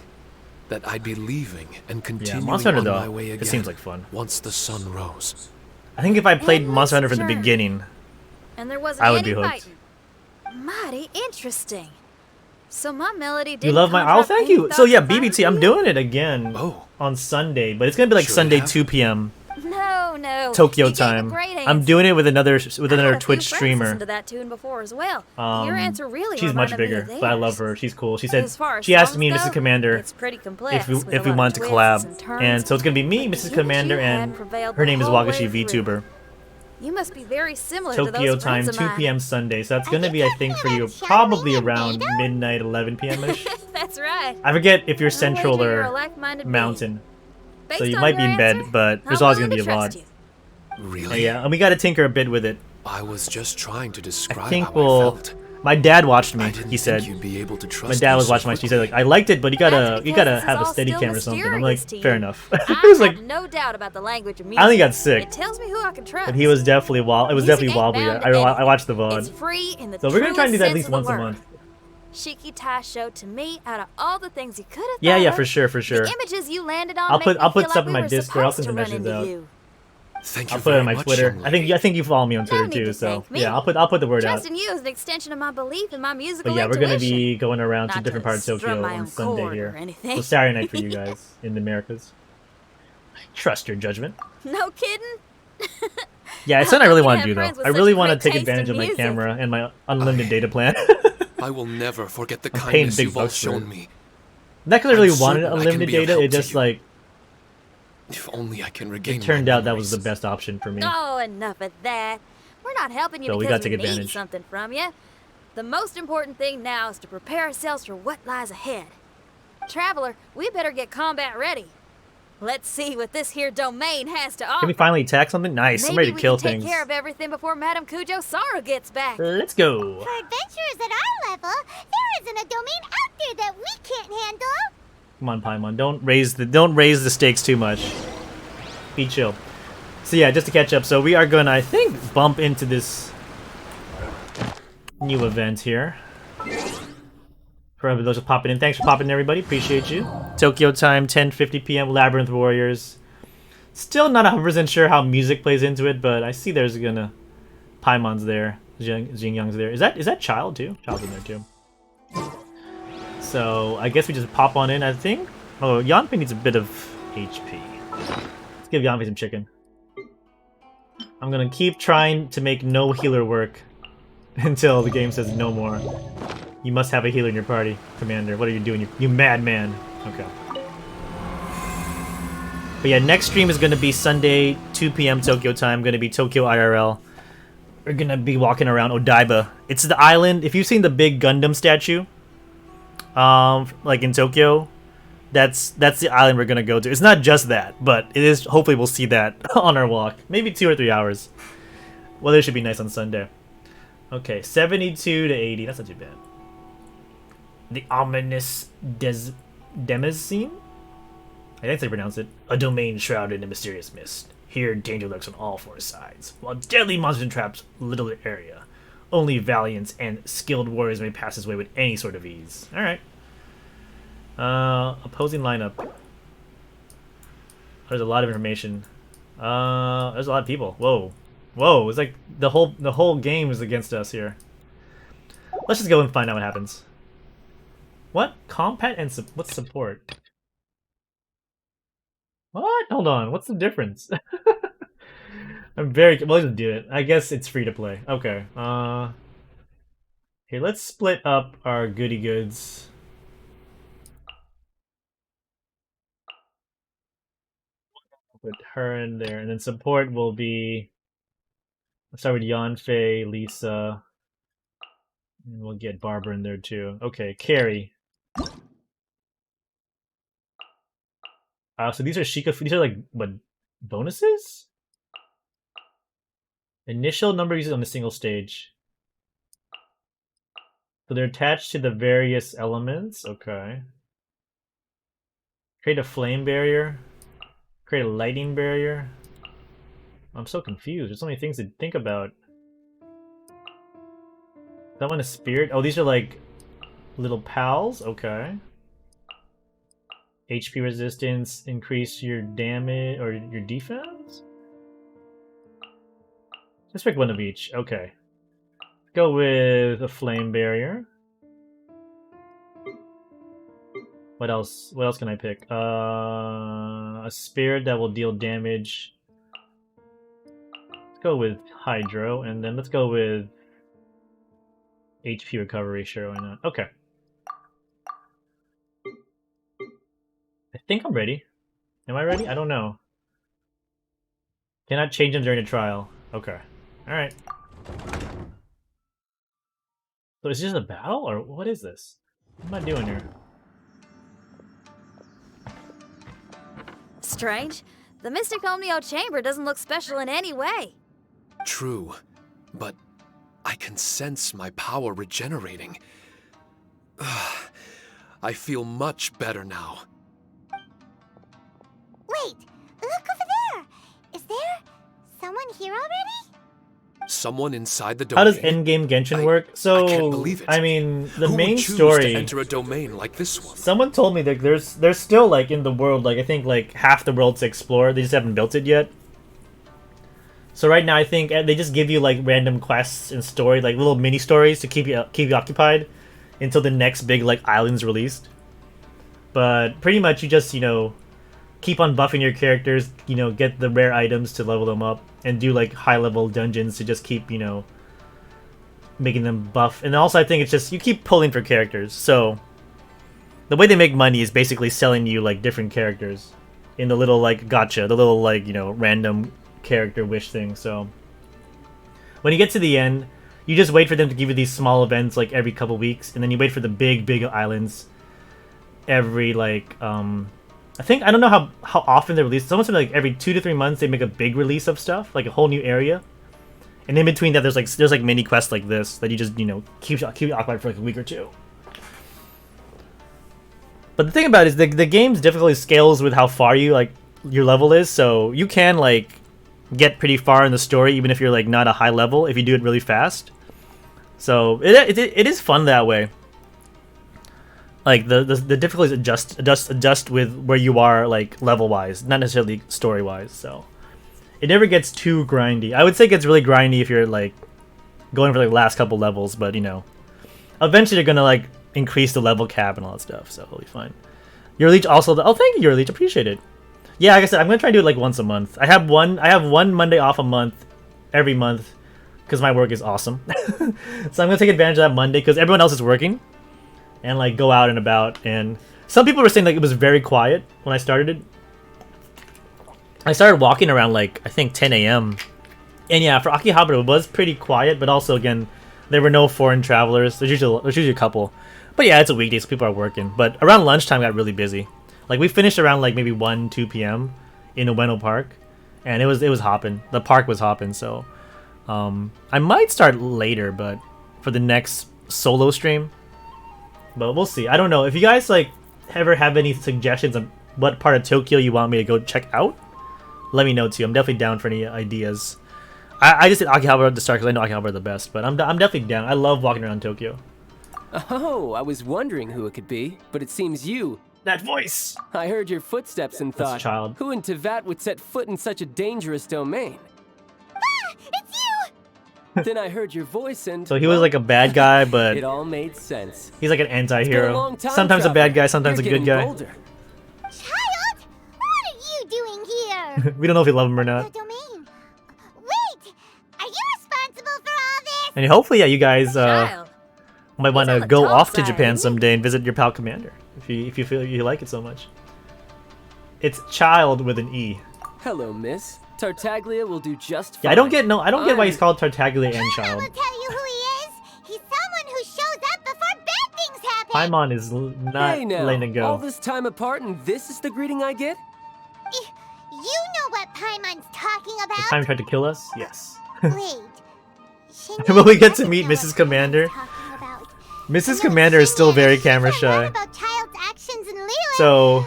that I'd be leaving and continuing Monster Hunter, on though, my way again. it seems like fun. Once the sun rose. I think if I played And Monster Hunter let's from the turn. beginning, And there wasn't I would any be hooked. fighting. Mighty interesting. So my melody didn't you love my. conjure Oh, up thank any you. So thoughts yeah, of fire BBT. for I'm you? doing it again Oh. on Sunday, but it's gonna be like Should Sunday have. 2 p.m. No. Tokyo You gave a time. great I'm answer. doing it with another I had a few Twitch friends streamer. listen to that tune before as well. Your answer really She's much reminded me bigger, of but I love theirs. her. She's cool. She said As far as she asked songs me, go, Mrs. Commander, it's pretty complex if with a we lot wanted of to twists collab, and turns, and so it's gonna be me, but Mrs. you Commander, had and prevailed her the name is whole Wakashi way through. VTuber. You must be very similar to Tokyo those time, friends 2 of mine. p.m. Sunday. So that's Are gonna you be, I talking think, for about you Xiaomi probably and around Nato? midnight, 11 p.m. ish. That's right. I forget if you're I'll Central wager you're or a like-minded being. Mountain, so Based you on might be your in bed, answer, but there's I'm always willing gonna be to a trust VOD. you. Really? Yeah, and we gotta tinker a bit with it. I was just trying to describe I think how I we'll. felt. My dad watched me. I didn't He said. think you'd be able to trust My dad me was so watching my. She said quickly. like, I liked it, but you That's gotta because this have is a all steady still cam or something. I'm mysterious like, to fair you. enough. I It was like, have no doubt about the language of music. I only got sick, It tells me who I can trust. but he was definitely It was Music definitely ain't wobbly. bound I to watched the anything. It's VOD. free in the So we're gonna try and do that at least truest sense once a of the month. word. Shiki Tai showed to me out of all the things you could have Yeah, thought yeah, of, for sure. The images you landed on I'll make put me I'll put feel stuff like in we my were Discord. I'll supposed send the to run messages into out. you. Thank you I'll put it very on my much, Twitter. young I think you follow me on Twitter need too. to So thank me. yeah, I'll put the word out. Trusting you is an extension of my belief in my musical But yeah, we're gonna intuition. be going around to Not different to parts of strum Tokyo my on own Sunday chord or here. anything. So Saturday night for you guys in the Americas. Trust your judgment. No kidding? Yeah, it's something I really You want have to do though. friends with I such really want to great take taste advantage in of my music. camera and my unlimited data plan. I will never forget the I'm paying kindness big you've all bucks for it. shown me. Not because I really I'm wanted certain I can unlimited be of data. help It to just you. like If only I can regain it turned my out that was the memories. best option for me. Oh, enough of that. We're not helping you So we because gotta take need advantage. something from you. The most important thing now is to prepare ourselves for what lies ahead. Traveler, we better get combat ready. Let's see what this here domain has to Can offer. we finally attack something? Nice. I'm Maybe ready to we kill can take things. care of everything before Madame Cujo Sara gets back. Let's go. For adventurers at our level, there isn't a domain out there that we can't handle. Come on, Paimon. Don't raise the stakes too much. Be chill. So yeah, just to catch up. So we are gonna, I think, bump into this new event here. For those who are popping in, thanks for popping in, everybody. Appreciate you. Tokyo time, 10:50 p.m. Labyrinth Warriors. Still not 100% sure how music plays into it, but I see there's gonna Paimon's there, Jing Young's there. Is that Child too? Child's in there too. So I guess we just pop on in. I think. Oh, Yanfei needs a bit of HP. Let's give Yanfei some chicken. I'm gonna keep trying to make no healer work until the game says no more. You must have a healer in your party, Commander. What are you doing, you madman? Okay. But yeah, next stream is going to be Sunday, 2 p.m. Tokyo time. Going to be Tokyo IRL. We're going to be walking around Odaiba. It's the island. If you've seen the big Gundam statue, like in Tokyo, that's the island we're going to go to. It's not just that, but it is. Hopefully we'll see that on our walk. Maybe 2 or 3 hours. Weather should be nice on Sunday. Okay, 72 to 80. That's not too bad. The ominous Demoscene? I think they pronounce it. A domain shrouded in mysterious mist. Here, danger lurks on all 4 sides, while deadly monsters entraps little area. Only valiant and skilled warriors may pass this way with any sort of ease. Alright. Opposing lineup. There's a lot of information. There's a lot of people. Whoa. Whoa, it's like the whole game is against us here. Let's just go and find out what happens. What? Compat and what's support? What? Hold on. What's the difference? I'm very... Well, let's do it. I guess it's free to play. Okay. Here, let's split up our goody goods. Put her in there. And then support will be... Let's start with Yanfei, Lisa. And we'll get Barbara in there too. Okay, carry. So these are Sheikah. These are like what bonuses? Initial number used on a single stage. So they're attached to the various elements. Okay. Create a flame barrier. Create a lighting barrier. I'm so confused. There's so many things to think about. That one is spirit. Oh, these are like little pals. Okay. HP resistance, increase your damage or your defense? Let's pick one of each. Okay. Go with a flame barrier. What else? What else can I pick? A spirit that will deal damage. Let's go with Hydro, and then let's go with HP recovery. Sure, why not? Okay. I think I'm ready. Am I ready? I don't know. Cannot change them during a trial. Okay. Alright. So is this a battle, or what is this? What am I doing here? Strange. The Mystic Omnio Chamber doesn't look special in any way. True, but I can sense my power regenerating. I feel much better now. Wait, look over there. Is there someone here already? Someone inside the How domain. does endgame Genshin work? So, I can't believe it. I mean, the Who main would choose story. to enter a domain like this one? Someone told me that there's still like in the world, like I think like half the world to explore. They just haven't built it yet. So right now, I think they just give you like random quests and story, like little mini stories to keep you occupied until the next big like island's released. But pretty much, you just keep on buffing your characters, get the rare items to level them up, and do like high level dungeons to just keep making them buff. And also, I think it's just you keep pulling for characters. So the way they make money is basically selling you like different characters in the little like gacha, the little like random character wish thing. So when you get to the end, you just wait for them to give you these small events like every couple weeks, and then you wait for the big islands every like I think, I don't know how often they release. It's almost like every 2 to 3 months they make a big release of stuff, like a whole new area. And in between that, there's like mini quests like this that you just, you know, keep you occupied for like a week or two. But the thing about it is the game's difficulty scales with how far you like your level is, so you can like get pretty far in the story even if you're like not a high level if you do it really fast. So it is fun that way. Like the difficulties adjust with where you are like level wise, not necessarily story wise. So it never gets too grindy. I would say it gets really grindy if you're like going for like the last couple levels, but you know, eventually you're gonna like increase the level cap and all that stuff, so it'll be fine. Your Leech also. Oh, thank you, Your Leech. Appreciate it. Yeah, like I said, I'm gonna try to do it like once a month. I have one Monday off a month, every month, because my work is awesome. So I'm gonna take advantage of that Monday because everyone else is working, and like go out and about. And some people were saying like it was very quiet when I started it. I started walking around like I think 10 a.m. And yeah, for Akihabara it was pretty quiet, but also again, there were no foreign travelers. There's usually a couple. But yeah, it's a weekday, so people are working. But around lunchtime got really busy. Like we finished around like maybe 1, 2 p.m. in Ueno Park, and it was hopping. The park was hopping. So I might start later, but for the next solo stream. But we'll see. I don't know if you guys like ever have any suggestions of what part of Tokyo you want me to go check out. Let me know too. I'm definitely down for any ideas. I just did Akihabara at the start because I know Akihabara the best, but I'm definitely down. I love walking around Tokyo. Oh, I was wondering who it could be, but it seems you. That voice! I heard your footsteps and That's thought, child. who in Tevat would set foot in such a dangerous domain? Ah, it's you! Then I heard your voice and... So he was like a bad guy, but it all made sense. he's like an It's been a anti-hero. long time, Sometimes a bad Traveler. guy, sometimes You're a good getting guy. bolder. Child, what are you doing here? We don't know if we love him or The not. domain. Wait, are you responsible for all this? And hopefully, yeah, you guys Child. might want on to the go top off to side. Japan someday and visit your pal Commander if you feel you like it so much. It's child with an E. Hello, miss. Tartaglia will do just fine. Yeah, I don't get why he's called Tartaglia and I child. will tell you who he is. He's someone who shows up before bad things happen. Paimon is not Hey now, letting it all go. this time apart and this is the greeting I get? You know what Paimon's talking The about? time tried to kill us? Yes. Wait. Shinji Will we get to doesn't meet know Mrs. what Commander? Paimon's talking about. Mrs. No, Commander is still Shinji, very she camera said more shy. about Child's actions in Liyue. So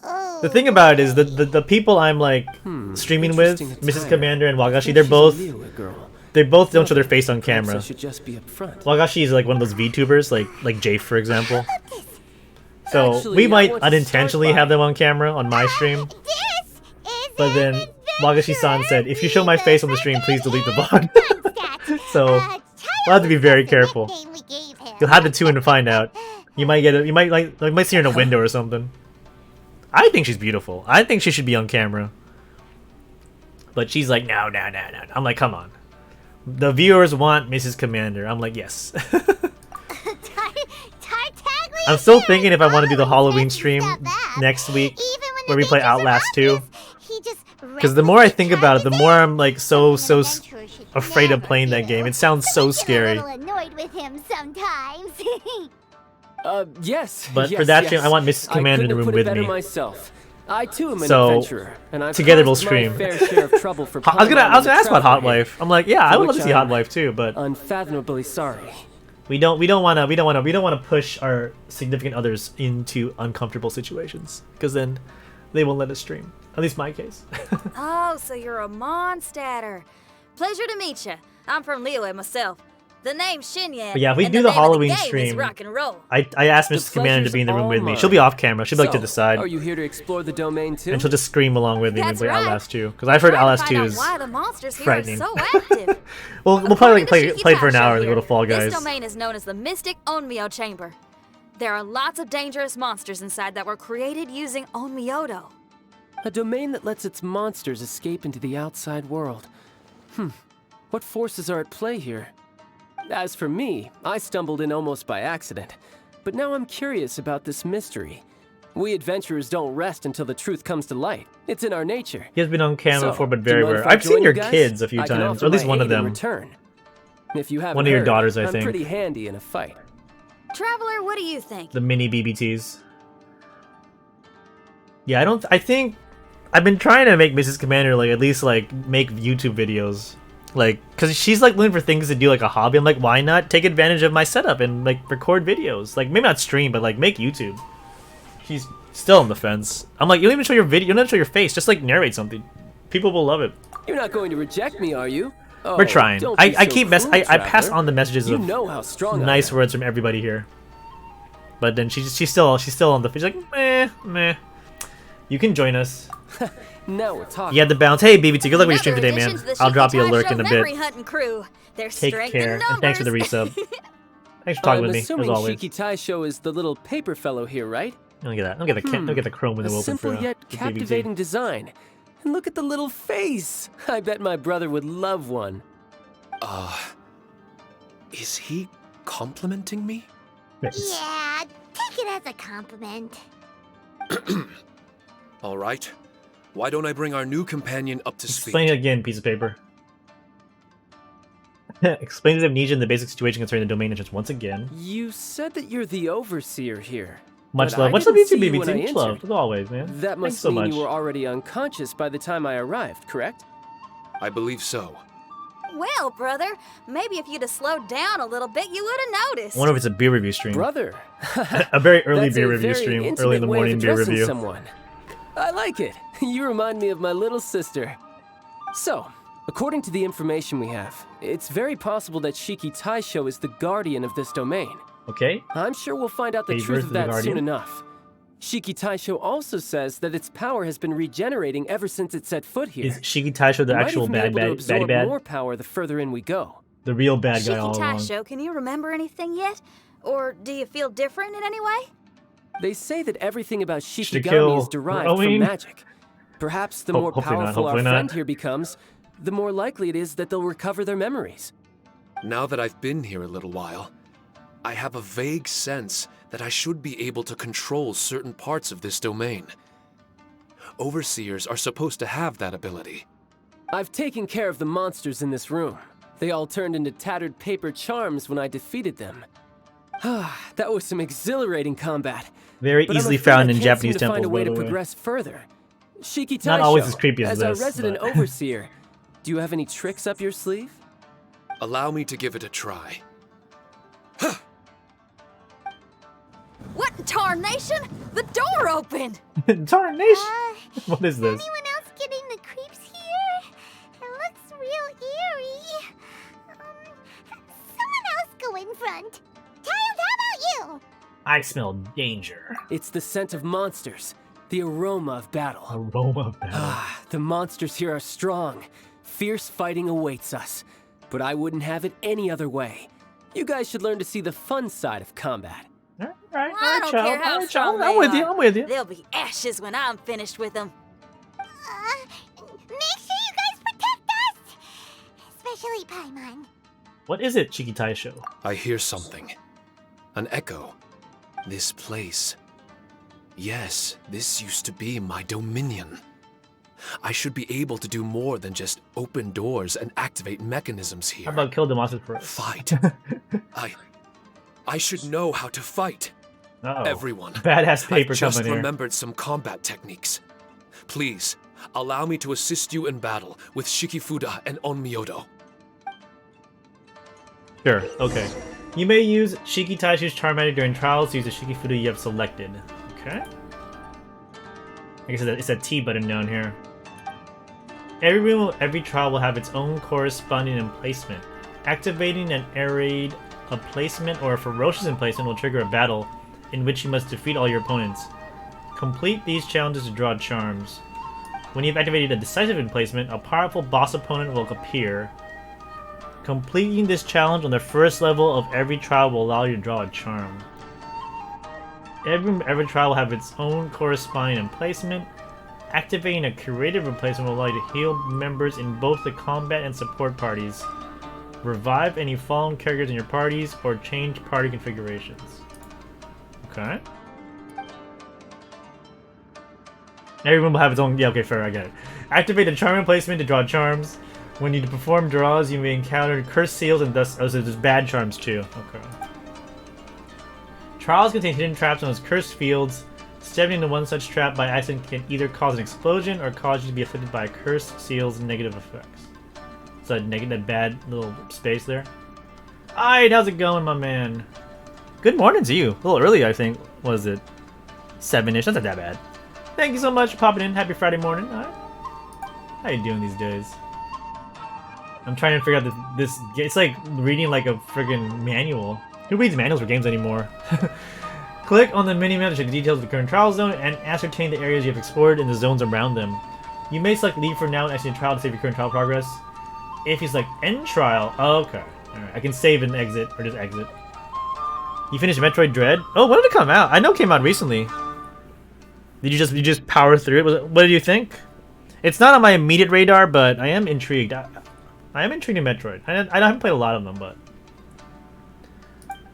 Oh, the thing about it is the people I'm like streaming with, interesting Mrs. attire. Commander and Wagashi, Think they're she's a both Liyue girl. they both don't show their face on Perhaps I camera. should just be upfront. Wagashi is like one of those VTubers, like Jafe for example. So Actually, we I might want to unintentionally start by- have them on camera on my stream. This is But then an Wagashi-san said, if you show my face on the stream, please delete the VOD. adventure. So we'll have to be very careful. You'll have to tune in to find out. You might get it. You might see her in a window or something. I think she's beautiful. I think she should be on camera. But she's like, no. I'm like, come on. The viewers want Mrs. Commander. I'm like, yes. I'm still thinking if I want to do the Halloween stream next week, where we play Outlast 2. Because the more I think about it, the more I'm like so afraid of playing that game. It sounds so scary. Annoyed with him sometimes. Yes. But yes, for that yes. stream, I want Mrs. Commander in the I couldn't room have put with it better me. myself. I too am an So, adventurer, and I've together we'll caused my stream. fair share of trouble for I was gonna Paimon the ask about Hot Traveler here. Wife. I'm like, yeah, I For would love to which see I'm Hot Wife too, but Unfathomably sorry. we don't want to push our significant others into uncomfortable situations because then they won't let us stream. At least my case. Oh, so you're a Mondstatter. Pleasure to meet you. I'm from Liyue myself. The name's Shinyan. But yeah, if we and do the name of the Halloween game is stream, rock and roll. I asked Mrs. Commander to be in the room with me. She'll be off camera. She'll be like to the side, Are you here to explore the domain too? and she'll just scream along with me when we That's play right. Outlast 2. Because I've heard Trying to Outlast find 2 out is why the monsters here frightening. are so active. we'll probably According play to it for an Shikitasha hour and go here, to Fall Guys. This domain is known as the Mystic Onmyo Chamber. There are lots of dangerous monsters inside that were created using Onmyodo. A domain that lets its monsters escape into the outside world. What forces are at play here? As for me, I stumbled in almost by accident. But now I'm curious about this mystery. We adventurers don't rest until the truth comes to light. It's in our nature. He has been on camera So, before, but do you very mind rare. if I I've seen join your you guys? kids a few I can times, offer or at least my one of aid in them. return. If you haven't One of your heard, daughters, I I'm think. pretty handy in a fight. Traveler, what do you think? The mini BBTs. Yeah, I think I've been trying to make Mrs. Commander like at least like make YouTube videos, like because she's like looking for things to do like a hobby. I'm like, why not take advantage of my setup and like record videos? Like maybe not stream, but like make YouTube. She's still on the fence. I'm like, you don't even show your video. You don't even show your face. Just like narrate something. People will love it. You're not going to reject me, are you? Oh, We're trying. don't be I so keep cruel, I pass Traveler. on the messages You of know how strong I nice am. words from everybody here. But then she's still on the. She's like meh. You can join us. Now we're talking. You had the bounce. Hey BBT, good luck with your stream Another today, man. addition to the I'll drop you a Shiki lurk Show in a bit. memory hunting crew. Their Take strength care, in and thanks for the numbers. resub. Thanks for talking I'm with me, as assuming always. Shiki Taisho is the little paper fellow here, right? Don't get that. Don't get the chrome window A open simple for yet the BBT. captivating design. And look at the little face. I bet my brother would love one. Is he complimenting me? Yes. Yeah, take it as a compliment. All right. Why don't I bring our new companion up to Explain speed? it again, piece of paper. Explain his amnesia and the basic situation concerning the domain entrance once again. You said that you're the overseer here. Much but love. I Much love, didn't YouTube see you when I BBT. Much love, entered. as always, man. That Thanks must so mean much. you were already unconscious by the time I arrived, correct? I believe so. Well, brother, maybe if you'd have slowed down a little bit, you would have noticed. I wonder if it's a beer review stream. Brother. A very early That's beer a review very stream. intimate Early in the way of morning beer addressing review. Someone. I like it. You remind me of my little sister. So, according to the information we have, it's very possible that Shiki Taisho is the guardian of this domain. Okay. I'm sure we'll find out the Favors truth of the that guardian. soon enough. Shiki Taisho also says that its power has been regenerating ever since it set foot here. Is Shiki Taisho the It might actual even be able to baddie absorb bad? more power the further in we go. The real bad guy Shiki all along. Taisho, can you remember anything yet? Or do you feel different in any way? They say that everything about Should Shikigami kill is derived Rowing. from magic. Perhaps the more Hopefully not, powerful our hopefully not. friend here becomes, the more likely it is that they'll recover their memories. Now that I've been here a little while, I have a vague sense that I should be able to control certain parts of this domain. Overseers are supposed to have that ability. I've taken care of the monsters in this room. They all turned into tattered paper charms when I defeated them. That was some exhilarating combat. Very But I'm easily afraid I found in can't Japanese seem to find temples, a way by to the way. progress further. Shiki Taisho, Not always as creepy as our this, resident but- overseer, do you have any tricks up your sleeve? Allow me to give it a try. What in tarnation? The door opened! Tarnation! What is this? Anyone else getting the creeps here? It looks real eerie. Someone else go in front. Tiles, how about you? I smell danger. It's the scent of monsters, the aroma of battle. Aroma of battle. The monsters here are strong. Fierce fighting awaits us. But I wouldn't have it any other way. You guys should learn to see the fun side of combat. Alright, I don't care how strong I'm they with you, are. I'm with you. They'll be ashes when I'm finished with them. Make sure you guys protect us! Especially Paimon. What is it, Shiki Taisho? I hear something. An echo. This place. Yes, this used to be my dominion. I should be able to do more than just open doors and activate mechanisms here. How about kill the monster for us? Fight. I should know how to fight. Uh-oh. Everyone. Badass paper I've just coming here. remembered some combat techniques. Please, allow me to assist you in battle with Shikifuda and Onmyodo. Sure, okay. You may use Shiki Taisho's Charm Magic during trials to use the Shikifuda you have selected. Okay. I guess it's a T button down here. Every trial will have its own corresponding emplacement. Activating an arid emplacement or a ferocious emplacement will trigger a battle in which you must defeat all your opponents. Complete these challenges to draw charms. When you've activated a decisive emplacement, a powerful boss opponent will appear. Completing this challenge on the first level of every trial will allow you to draw a charm. Every trial will have its own corresponding emplacement. Activating a creative replacement will allow you to heal members in both the combat and support parties. Revive any fallen characters in your parties, or change party configurations. Okay. Everyone will have its own... Yeah, okay, fair, I get it. Activate a charm replacement to draw charms. When you perform draws, you may encounter cursed seals and thus... Oh, so there's bad charms too. Okay. Trials contain hidden traps on those cursed fields. Stepping into one such trap by accident can either cause an explosion or cause you to be afflicted by a curse, seals, and negative effects. So that bad little space there. Alright, how's it going, my man? Good morning to you. A little early, I think. What is it? 7-ish. That's not that bad. Thank you so much for popping in. Happy Friday morning. Alright. How you doing these days? I'm trying to figure out this. It's like reading like a friggin' manual. Who reads manuals for games anymore? Click on the mini-map to check the details of the current trial zone and ascertain the areas you have explored and the zones around them. You may select leave for now and exit trial to save your current trial progress. If you select end trial, okay. Alright, I can save and exit, or just exit. You finished Metroid Dread? Oh, when did it come out? I know it came out recently. Did you just power through it? What did you think? It's not on my immediate radar, but I am intrigued. I am intrigued in Metroid. I haven't played a lot of them, but...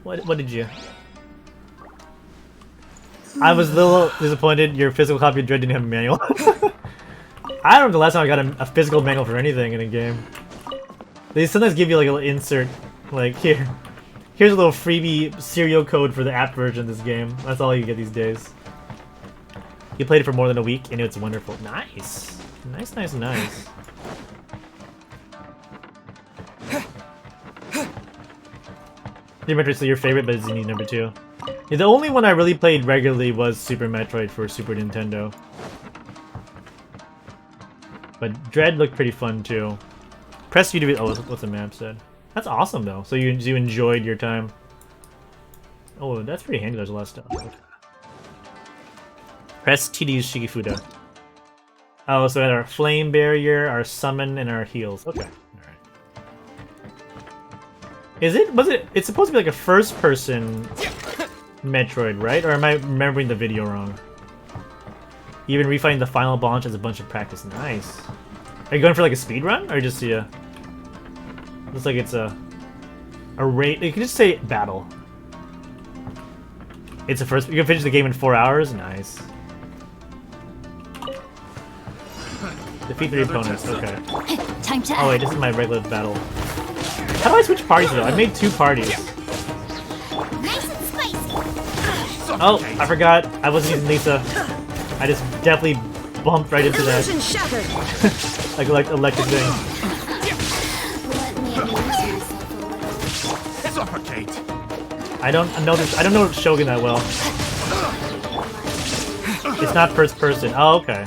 What did you... I was a little disappointed your physical copy of Dread didn't have a manual. I don't know the last time I got a physical manual for anything in a game. They sometimes give you like a little insert, like here's a little freebie serial code for the app version of this game. That's all you get these days. You played it for more than a week and it's wonderful. Nice. Nice. Super Metroid's still your favorite, but it's number 2. Yeah, the only one I really played regularly was Super Metroid for Super Nintendo. But Dread looked pretty fun too. Press U to be. Oh, what's the map said? That's awesome though. So you enjoyed your time. Oh, that's pretty handy. There's a lot of stuff. Press T to use Shigefuda. Oh, so we had our flame barrier, our summon, and our heals. Okay. Alright. It's supposed to be like a first-person Metroid, right? Or am I remembering the video wrong? Even refighting the final boss as a bunch of practice. Nice. Are you going for like a speed run, or just looks like it's a rate. You can just say battle. It's a first. You can finish the game in 4 hours. Nice. Defeat 3 opponents. Okay. Time to. Oh wait, this is my regular battle. How do I switch parties though? I made 2 parties. Nice and spicy. Oh, I forgot. I wasn't using Lisa. I just definitely bumped right into that. Illusion shattered. like electric thing. Let me amuse myself a little. Suffocate! I don't know Shogun that well. It's not first person. Oh, okay.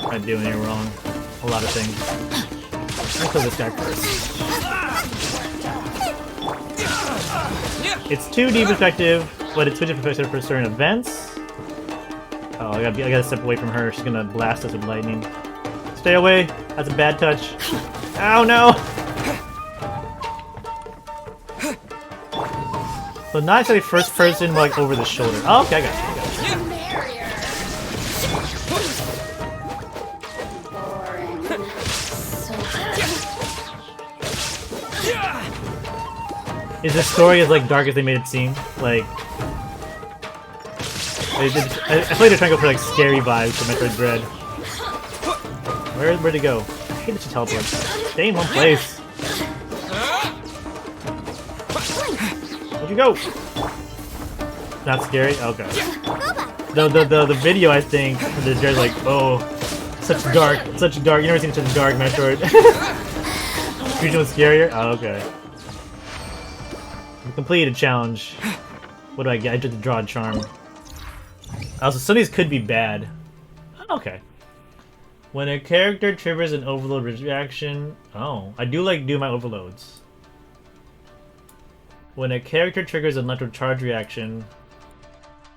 I'm not doing it wrong. A lot of things. Let's kill this guy first. It's 2D perspective, but it's 2D perspective for certain events. Oh, I gotta step away from her. She's gonna blast us with lightning. Stay away. That's a bad touch. Ow, no! So not actually first person, like over the shoulder. Oh, okay, I got you. Is this story as like dark as they made it seem? Like, I feel like they're trying to go for like scary vibes for Metroid Dread. Where'd it go? I hate that she teleports. Stay in one place. Where'd you go? Not scary? Okay. The video I think the Dread's like, oh, such dark. You never seen such a dark Metroid. Fusion was scarier? Oh, okay. We completed a challenge. What do I get? I just draw a charm. Also, some of these could be bad. Okay. When a character triggers an overload reaction... Oh, I do like do my overloads. When a character triggers an electro charge reaction,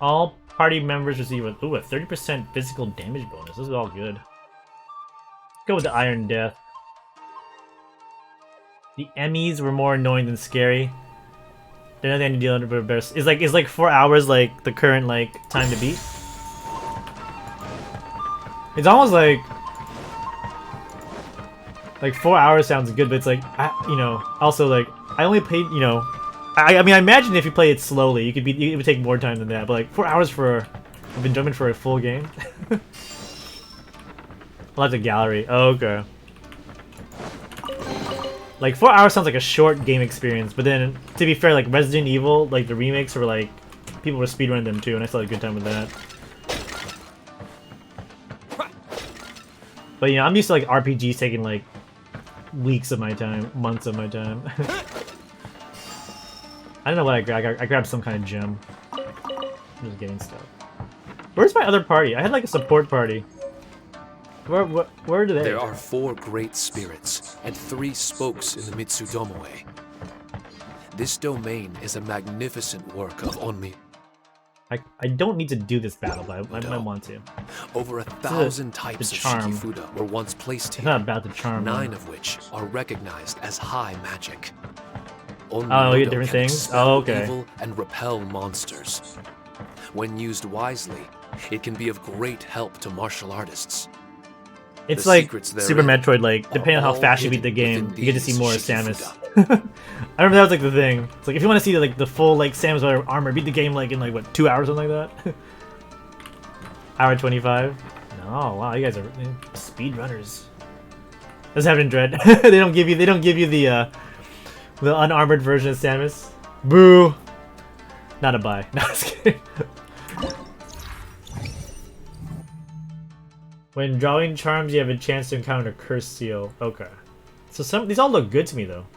all party members receive a 30% physical damage bonus. This is all good. Let's go with the Iron Death. The Emmys were more annoying than scary. They're nothing to deal with better. Is like 4 hours like the current like time to beat? It's almost like 4 hours sounds good, but it's like also like I only played I mean I imagine if you play it slowly it would take more time than that, but like 4 hours for enjoyment for a full game. I'll have the gallery. Oh, okay. Like 4 hours sounds like a short game experience, but then to be fair, like Resident Evil, like the remakes were like people were speedrunning them too, and I still had a good time with that. But you know, I'm used to like RPGs taking like weeks of my time, months of my time. I don't know what I grabbed. I grabbed some kind of gem. I'm just getting stuff. Where's my other party? I had like a support party. Where do they? There are 4 great spirits and 3 spokes in the Mitsudomoe. This domain is a magnificent work of Onmi. I don't need to do this battle, but I might want to. Over 1,000 types of charm. Shikifuda were once placed It's here, not about the charm. 9 of which are recognized as high magic. Onmi Oh, you get Odo different can things? expel Oh, okay. evil and repel monsters. When used wisely, it can be of great help to martial artists. It's The like secrets Super therein Metroid, like, depending on how all fast you beat hidden the game, within you get to see these more of Samus. Shikifuda. I remember that was like the thing. It's like if you want to see like the full like Samus armor, beat the game like in like what 2 hours or something like that. Hour 25. No, wow, you guys are speed runners. That's happening in Dread. they don't give you the unarmored version of Samus. Boo. Not a buy. No, I was kidding. When drawing charms, you have a chance to encounter a cursed seal. Okay. So these all look good to me, though.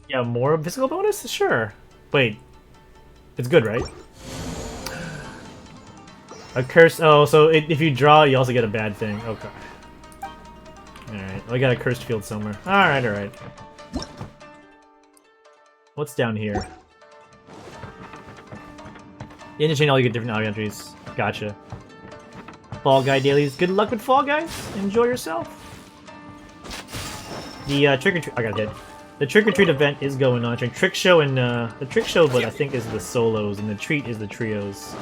Yeah, more physical bonus? Sure. Wait. It's good, right? A curse. Oh, so if you draw, you also get a bad thing. Okay. Alright. Well, I got a cursed field somewhere. Alright, alright. What's down here? Interchain all you get different audio entries. Gotcha. Fall Guy dailies. Good luck with Fall Guys. Enjoy yourself. The trick or treat. I got hit. The trick or treat event is going on. Trick show and the trick show, but I think is the solos, and the treat is the trios.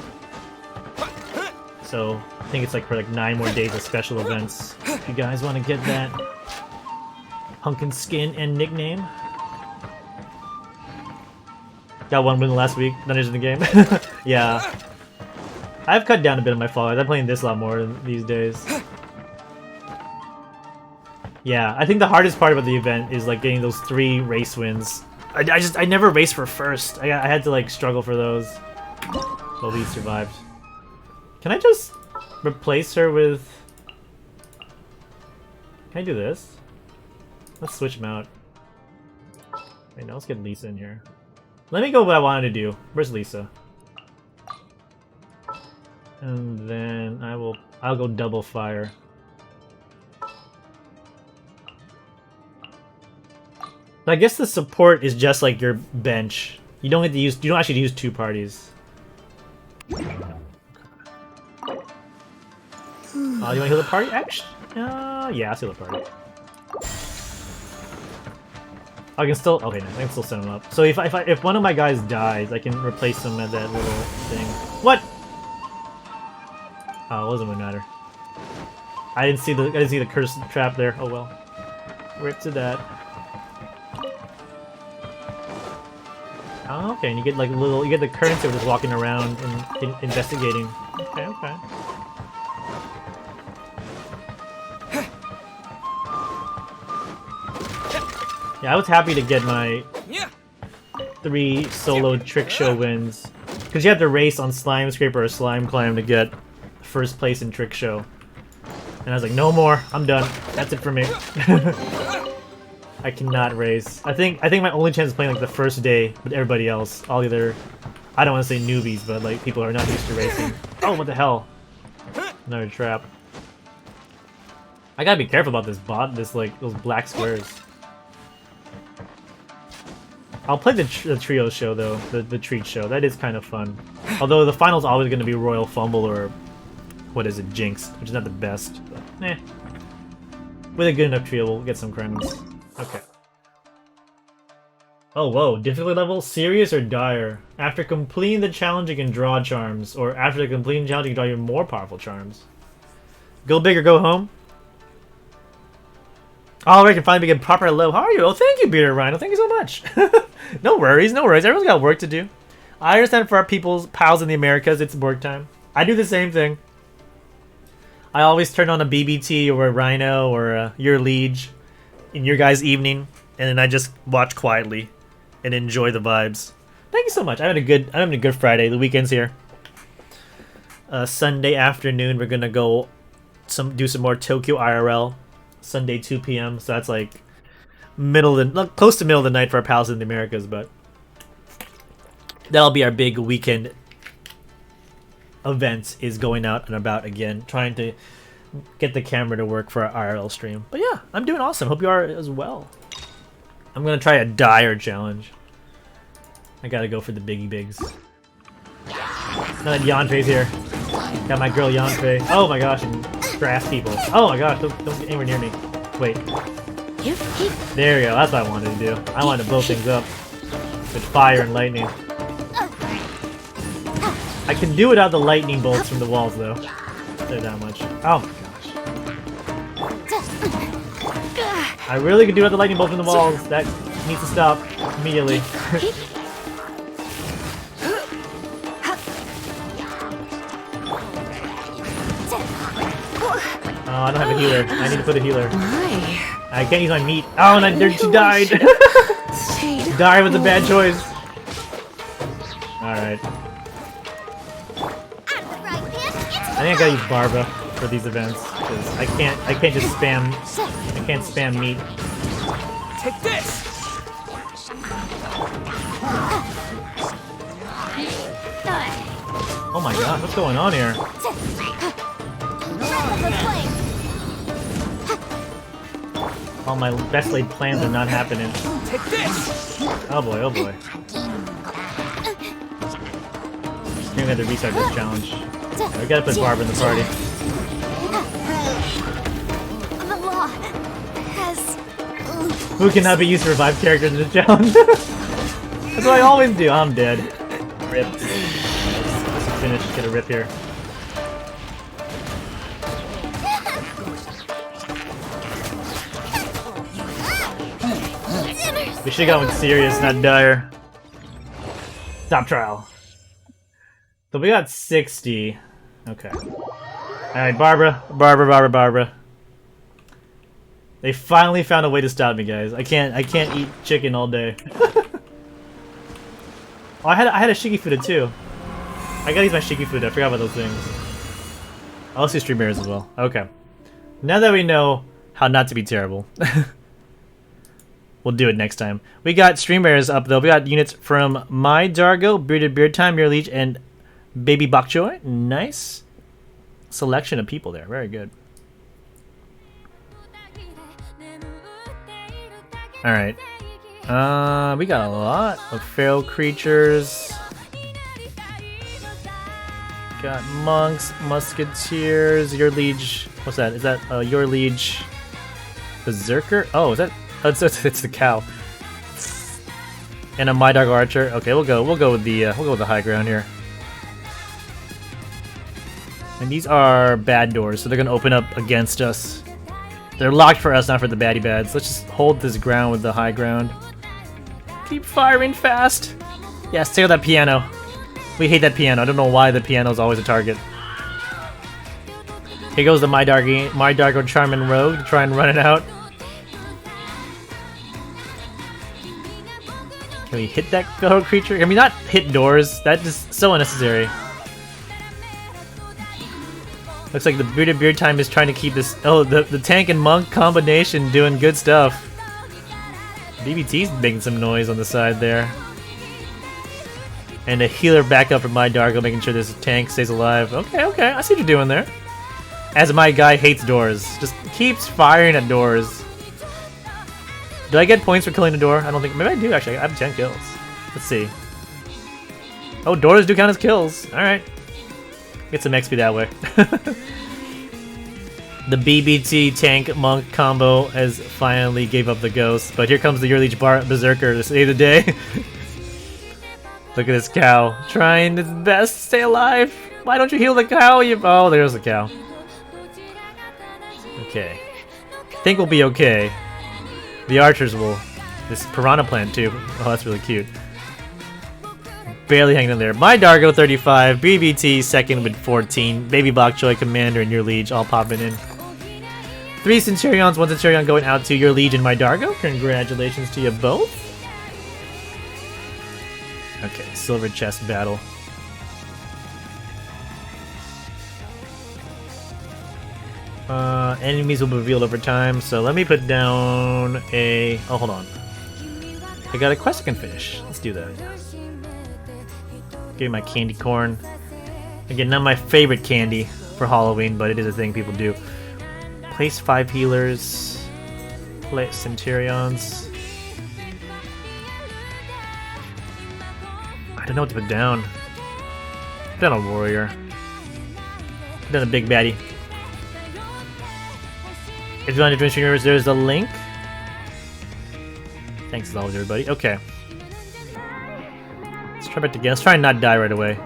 So I think it's like for like 9 more days of special events. If you guys want to get that pumpkin skin and nickname. Got 1 win last week. None in the game. Yeah. I've cut down a bit of my Fall Guys. I'm playing this a lot more these days. Yeah, I think the hardest part about the event is like getting those 3 race wins. I never raced for first. I had to like struggle for those. The lead survived. Can I just replace her with... Can I do this? Let's switch them out. Wait, no, let's get Lisa in here. Let me go what I wanted to do. Where's Lisa? And then I'll go double fire. I guess the support is just like your bench. You don't actually use 2 parties. Oh, you want to heal the party? Actually, yeah, I'll heal the party. I can still. Okay, nice. I can still send them up. So if one of my guys dies, I can replace them at that little thing. What? Oh, it doesn't really matter. I didn't see the curse trap there. Oh well. Rip to that. Oh, okay, and you get like you get the currency of just walking around and investigating. Okay, okay. Yeah, I was happy to get my 3 solo trick show wins. Because you have to race on Slime Scraper or Slime Climb to get first place in trick show. And I was like, no more, I'm done. That's it for me. I cannot race. I think my only chance is playing like the first day with everybody else. All the other, I don't want to say newbies, but like people who are not used to racing. Oh, what the hell? Another trap. I gotta be careful about this bot, like those black squares. I'll play the trio show though, the treat show. That is kind of fun. Although the final's always going to be Royal Fumble or what is it, Jinx, which is not the best. But, eh. With a good enough trio, we'll get some crowns. Okay. Oh, whoa. Difficulty level? Serious or dire? After completing the challenge, you can draw charms. Or after completing the challenge, you can draw even more powerful charms. Go big or go home? Oh, I can finally begin proper hello. How are you? Oh, thank you, Bearded Rhino. Thank you so much. No worries, no worries. Everyone's got work to do. I understand for our pals in the Americas, it's work time. I do the same thing. I always turn on a BBT or a Rhino or your Liege in your guys' evening, and then I just watch quietly and enjoy the vibes. Thank you so much. I'm having a good Friday. The weekend's here. Sunday afternoon, we're gonna go do some more Tokyo IRL. Sunday 2 p.m. So that's like close to middle of the night for our pals in the Americas, but that'll be our big weekend event, is going out and about again, trying to get the camera to work for our IRL stream. But yeah, I'm doing awesome. Hope you are as well. I'm gonna try a dire challenge. I gotta go for the biggie bigs. Now that Yanfei's here. Got my girl Yanfei. Oh my gosh, and grass people. Oh my gosh, don't get anywhere near me. Wait. There we go, that's what I wanted to do. I wanted to blow things up with fire and lightning. I can do without the lightning bolts from the walls though. They're that much. Oh my gosh. I really could do without the lightning bolts from the walls. That needs to stop immediately. Oh, I don't have a healer. I need to put a healer. I can't use my meat. Oh, and she died. Die was a bad choice. Alright. I think I gotta use Barba for these events, because I can't just spam. I can't spam meat. Take this! Oh my god, what's going on here? All my best laid plans are not happening. Take this! Oh boy, oh boy. I think we have to restart this challenge. We gotta put Barb in the party. The law has... Who cannot be used to revive characters in this challenge? That's what I always do. I'm dead. Rip. Let's finish. Get a rip here. We should've gone with serious, not dire. Stop trial. So we got 60. Okay. Alright, Barbara. They finally found a way to stop me, guys. I can't eat chicken all day. Oh, I had a Shikifuda too. I gotta use my Shikifuda. I forgot about those things. I'll see stream mirrors as well. Okay. Now that we know how not to be terrible. We'll do it next time. We got stream bearers up though. We got units from My Dargo, Bearded Beard Time, Mirror Leech, and Baby Bokchoy. Nice selection of people there. Very good. Alright. We got a lot of feral creatures. Got monks, musketeers, your liege. What's that? Is that your liege berserker? Oh, is that? Oh, it's the cow. And a My Dark Archer. Okay, we'll go with the high ground here. And these are bad doors, so they're gonna open up against us. They're locked for us, not for the baddie bads. Let's just hold this ground with the high ground. Keep firing fast. Yes, take out that piano. We hate that piano. I don't know why the piano is always a target. Here goes the My Dark Charmin Rogue to try and run it out. Can we hit that little creature? Can we not hit doors? That's just so unnecessary. Looks like the Bearded Beard Time is trying to keep this... Oh, the tank and monk combination doing good stuff. BBT's making some noise on the side there. And a healer backup from My Dargo, making sure this tank stays alive. Okay, I see what you're doing there. As my guy hates doors. Just keeps firing at doors. Do I get points for killing the door? I don't think... Maybe I do, actually. I have 10 kills. Let's see. Oh, doors do count as kills. Alright. Get some XP that way. The BBT tank monk combo has finally gave up the ghost. But here comes the Your Liege Berserker to save the day. Look at this cow. Trying its best to stay alive. Why don't you heal the cow? Oh, there's the cow. Okay. Think we'll be okay. The archers will. This piranha plant too. Oh, that's really cute. barely hanging in there. My Dargo 35, BBT second with 14, Baby Bok Choy Commander and your Liege all popping in. 3 Centurions, 1 Centurion going out to your Liege and my Dargo. Congratulations to you both. Okay, silver chest battle. Enemies will be revealed over time, so let me put down a... Oh, hold on. I got a quest I can finish. Let's do that. Give me my candy corn. Again, not my favorite candy for Halloween, but it is a thing people do. Place 5 healers. Place Centurions. I don't know what to put down. Put down a warrior. Put down a big baddie. If you want to Adventure Universe, there's a link. Thanks as always, everybody. Okay. Let's try back again. Let's try and not die right away.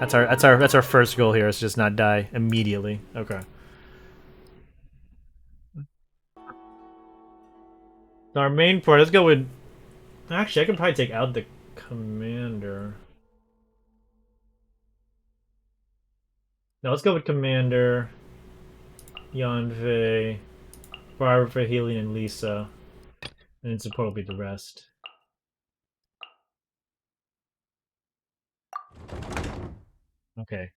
That's our first goal here, is just not die immediately. Okay. So our main part, let's go with... Actually, I can probably take out the commander. No, let's go with commander. Yanfei, Barbara for healing, and Lisa. And then support will be the rest. Okay.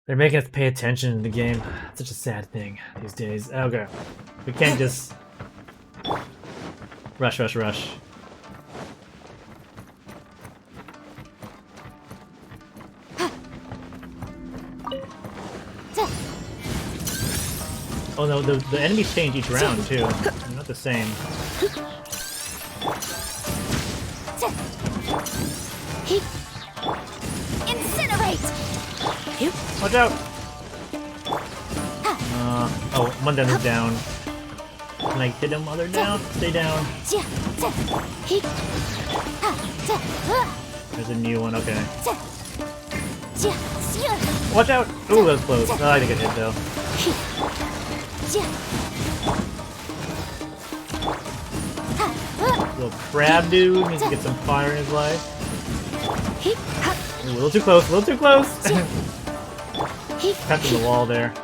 They're making us pay attention in the game. It's such a sad thing these days. Okay. We can't just... Rush, rush, rush. Oh no, the enemies change each round too. They're not the same. Incinerate! Watch out! Oh, one down is down. Can I hit them while they're down? Stay down. There's a new one, okay. Watch out! Ooh, that was close. Oh, I didn't get hit though. Little crab dude needs to get some fire in his life. Ooh, a little too close, a little too close! Tapped in the wall there.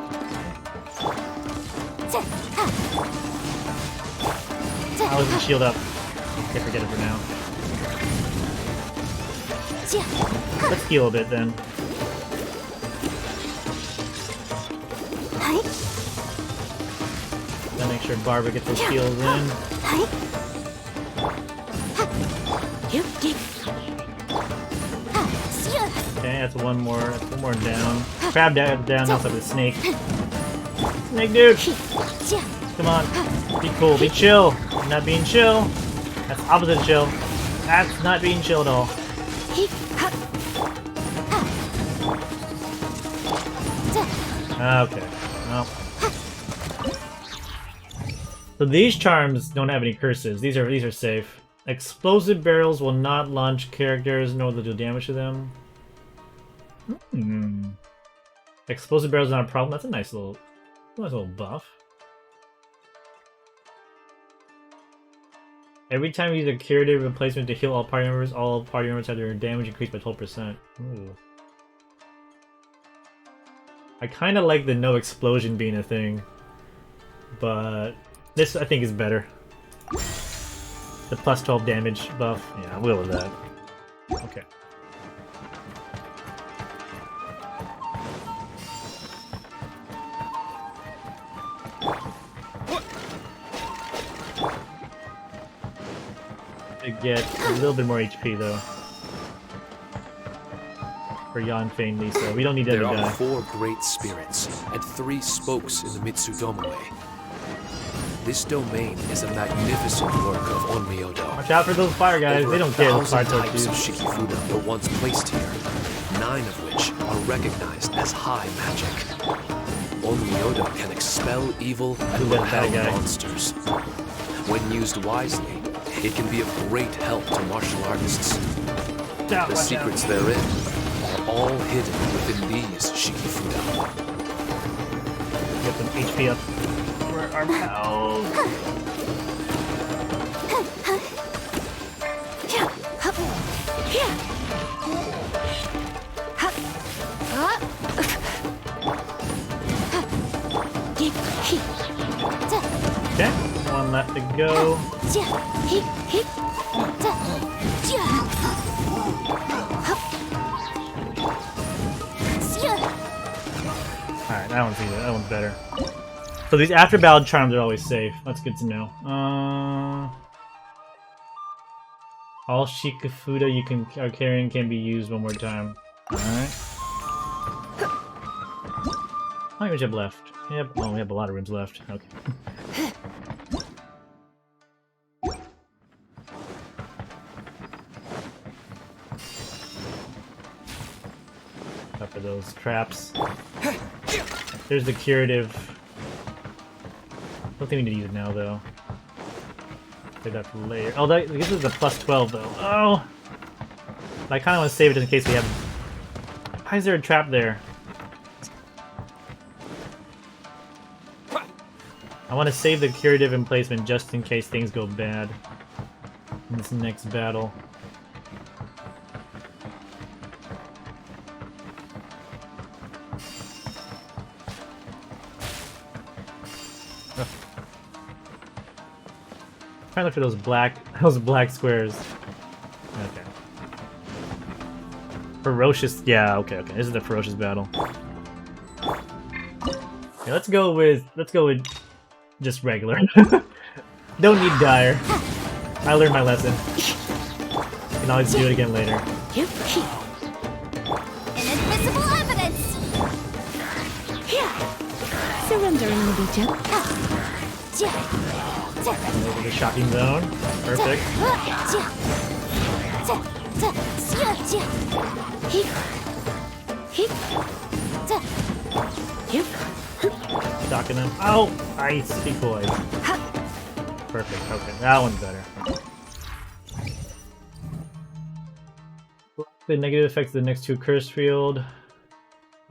I wasn't shield up. Okay, forget it for now. Let's heal a bit then. Gotta make sure Barbara gets those heals in. Okay, that's one more down. Crab down outside the snake. Snake dude! Come on. Be cool, be chill. You're not being chill. That's opposite chill. That's not being chill at all. Okay. Well. So these charms don't have any curses. These are safe. Explosive barrels will not launch characters nor will do damage to them. Explosive barrels not a problem. That's a nice little buff. Every time you use a curative replacement to heal all party members have their damage increased by 12%. Ooh. I kind of like the no explosion being a thing, but this I think is better. The plus 12 damage buff. Yeah, I'm good with that. Okay. To get a little bit more HP though. For Yanfei and Lisa. We don't need that to die. There are 4 great spirits and 3 spokes in the Mitsudomaway. This domain is a magnificent work of Onmyodo. Watch out for those fire guys. They don't care those fire types of Shikifuda were once placed here, 9 of which are recognized as high magic. Onmyodo can expel evil and repel monsters. When used wisely, it can be of great help to martial artists. The secrets therein are all hidden within these Shikifuda. Get some HP up for our pals. One left to go. Alright, that one's easy. That one's better. So these after battle charms are always safe. That's good to know. All Shikafuda you are carrying can be used one more time. Alright. How many rooms have left? Yep. Oh, we have a lot of rooms left. Okay. Up for those traps. There's the curative. Don't think we need to use it now, though. Save that for later. Oh, this is a plus 12, though. Oh! I kind of want to save it in case we have... Why is there a trap there? I want to save the curative emplacement just in case things go bad in this next battle. Trying to look for those black squares. Okay. Ferocious. Yeah. Okay. This is the ferocious battle. Okay, let's go with just regular. Don't need dire. I learned my lesson. Can always do it again later. Inadmissible evidence! Surrendering will be gentle. Over the shocking zone. Perfect. Shocking them. Oh! Ice decoys. Perfect. Okay, that one's better. The negative effects of the next two curse field.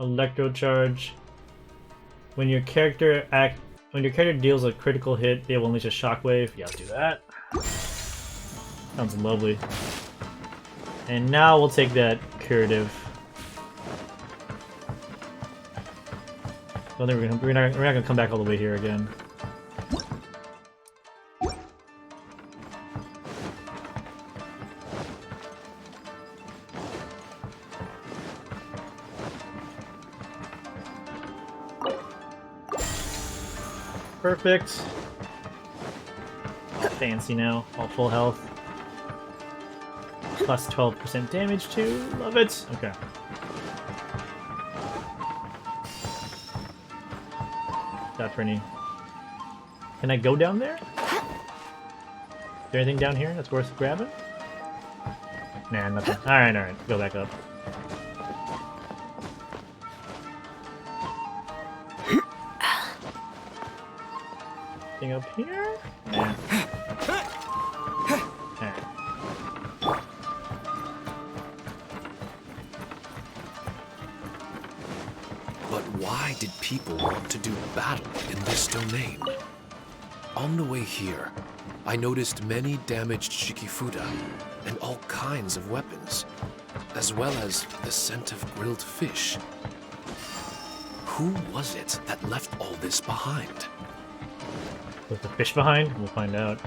Electro charge. When your character deals a critical hit, they will unleash a shockwave. Yeah, let's do that. Sounds lovely. And now we'll take that curative. I don't think we're not gonna come back all the way here again. Perfect. Fancy now, all full health. Plus 12% damage too. Love it. Okay. Not pretty. Can I go down there? Is there anything down here that's worth grabbing? Nah, nothing. Alright. Go back up. Thing up here? Yeah. Alright. But why did people want to do battle in this domain? On the way here, I noticed many damaged Shikifuda and all kinds of weapons, as well as the scent of grilled fish. Who was it that left all this behind? Was the fish behind? We'll find out.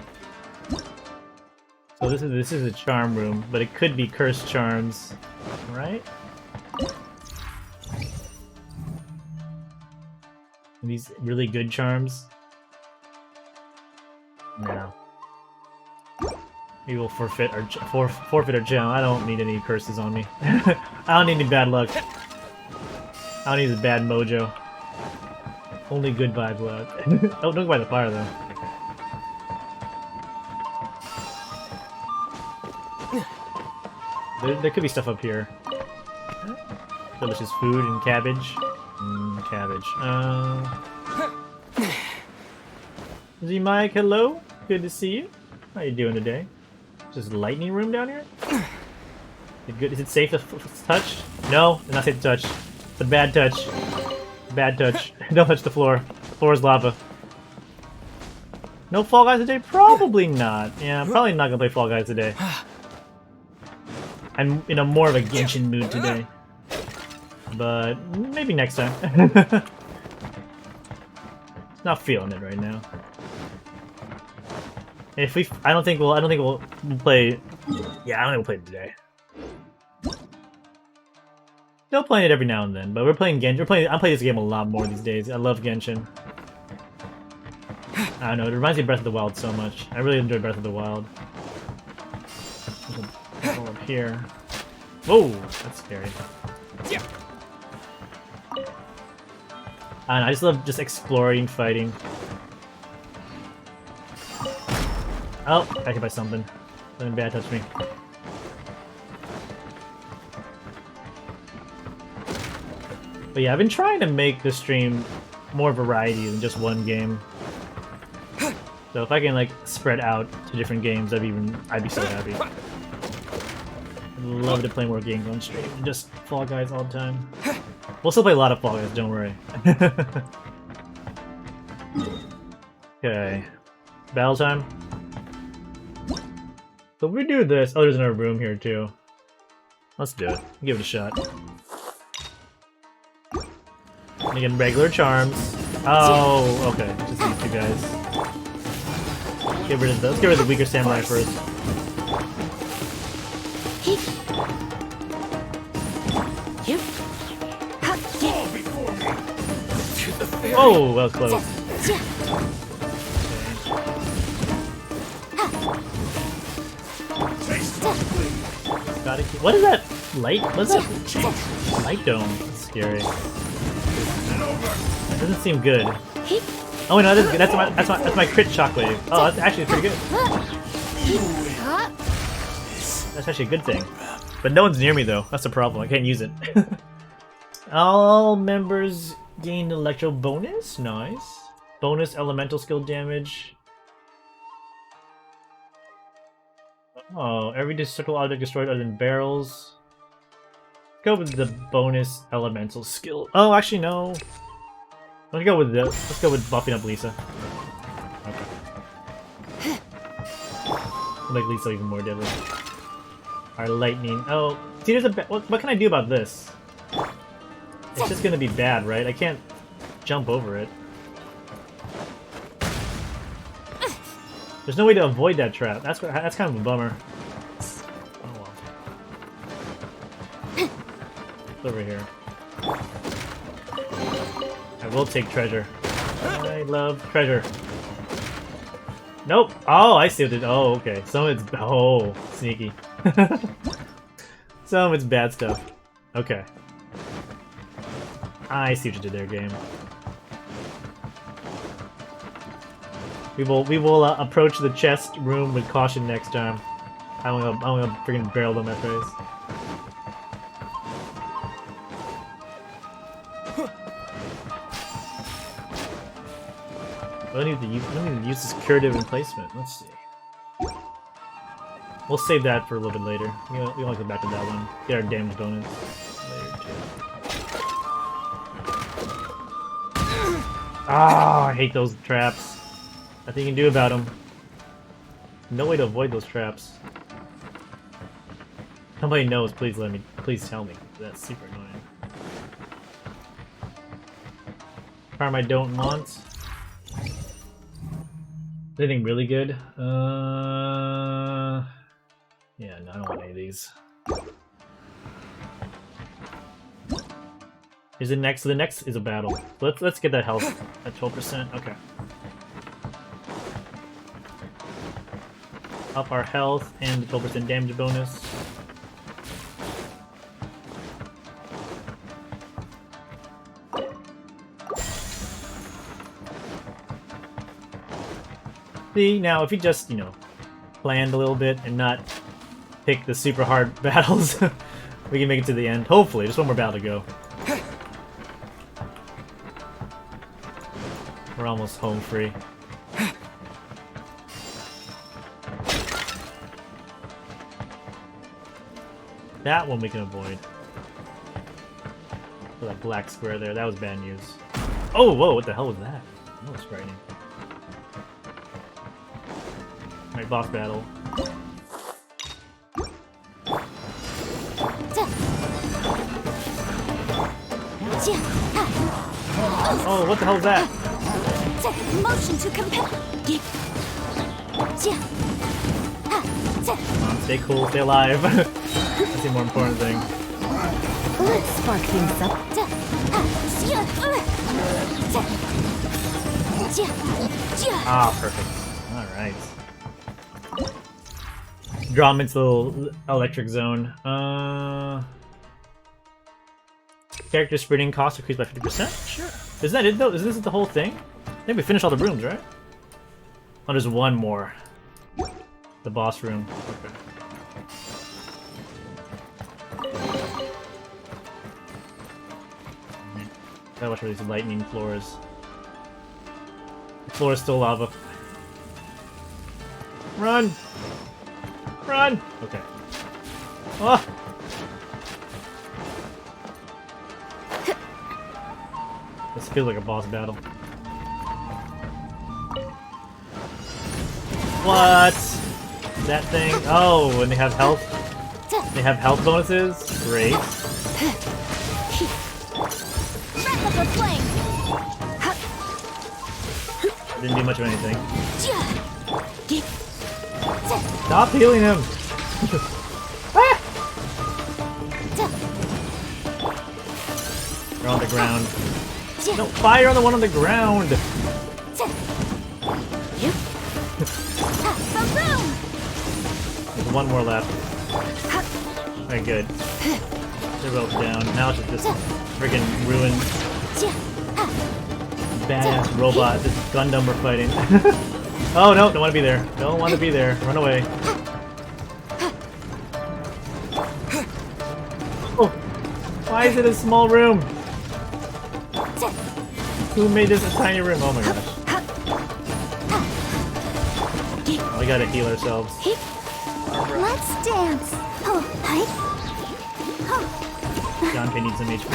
So this is a charm room, but it could be cursed charms, right? These really good charms? No. Maybe we'll forfeit our channel. I don't need any curses on me. I don't need any bad luck. I don't need the bad mojo. Only good vibes left. Oh, don't go by the fire though. There could be stuff up here. Delicious food and cabbage. Cabbage. Z-Mike, hello. Good to see you. How you doing today? Just lightning room down here? Is it safe to touch? No, it's not safe to touch. It's a bad touch. Bad touch. Don't touch the floor. The floor is lava. No Fall Guys today? Probably not. Yeah, I'm probably not gonna play Fall Guys today. I'm in a more of a Genshin mood today. But maybe next time. Not feeling it right now. If we, I don't think we'll play. Yeah, I don't think we'll play it today. Still playing it every now and then, but we're playing Genshin. I'm playing this game a lot more these days. I love Genshin. I don't know, it reminds me of Breath of the Wild so much. I really enjoy Breath of the Wild. There's a hole up here. Whoa, that's scary. Yeah. I don't know, I just love just exploring, fighting. Oh, got hit by something. Something bad touched me. But yeah, I've been trying to make the stream more variety than just one game. So if I can like spread out to different games, I'd be so happy. I'd love to play more games on stream than just Fall Guys all the time. We'll still play a lot of Fall Guys, don't worry. Okay. Battle time. So if we do this, oh, there's another room here too. Let's do it. Give it a shot. And again, regular charms. Oh, okay. Just these two guys. Let's get rid of the weaker samurai first. Oh, that was close. Okay. What is that light? What's that light dome? That's scary. That doesn't seem good. Oh no, that's good. That's my crit shockwave. Oh, that's actually pretty good. That's actually a good thing. But no one's near me though. That's the problem. I can't use it. All members gain electro bonus. Nice. Bonus elemental skill damage. Oh, every destructible object destroyed other than barrels. Go with the bonus elemental skill. Oh, actually no. Let's go with this. Let's go with buffing up Lisa. Okay. We'll make Lisa even more deadly. Our lightning. Oh, see, there's a. What can I do about this? It's just gonna be bad, right? I can't jump over it. There's no way to avoid that trap. That's kind of a bummer. Oh well. It's over here. I will take treasure. I love treasure. Nope. Oh, I see what it. Oh, okay. Some of it's sneaky. Some of it's bad stuff. Okay. I see what you did there, game. We will approach the chest room with caution next time. I'm gonna freaking barrel them in my face. I don't need to use this curative emplacement. Let's see. We'll save that for a little bit later. We want to go back to that one. Get our damage bonus later too. Ah, I hate those traps. Nothing you can do about them. No way to avoid those traps. Somebody knows, please tell me. That's super annoying. Farm I don't want. Anything really good? Yeah, no, I don't want any of these. Is it next? So the next is a battle. Let's get that health at 12%. Okay. Up our health and the 12% damage bonus. See, now if you just, planned a little bit and not pick the super hard battles, we can make it to the end. Hopefully, just one more battle to go. We're almost home free. That one we can avoid. For that black square there, that was bad news. Oh, whoa, what the hell was that? That was frightening. Alright, boss battle. Oh, what the hell is that? Motion to compel. Come on, stay cool, stay alive. That's the more important thing. Let's spark things up. Ah, perfect. Alright. Draw him into the little electric zone. Character sprinting cost increased by 50%? Sure. Is that it though? Is this the whole thing? I think we finished all the rooms, right? Oh, there's one more. The boss room. Okay. Gotta watch for these lightning floors. The floor is still lava. Run! Run! Okay. Oh! This feels like a boss battle. What? That thing? Oh, and they have health? They have health bonuses? Great. Didn't do much of anything. Stop healing him! Ah! They're on the ground. No, fire on the one on the ground! There's one more left. Very good. They're both down. Now it's just friggin' ruined. Badass robot. This Gundam we're fighting. Oh no, don't want to be there. Don't want to be there. Run away. Oh, why is it a small room? Who made this a tiny room? Oh my gosh. Oh, we gotta heal ourselves. Let's dance. Oh, hi. John K needs some HP.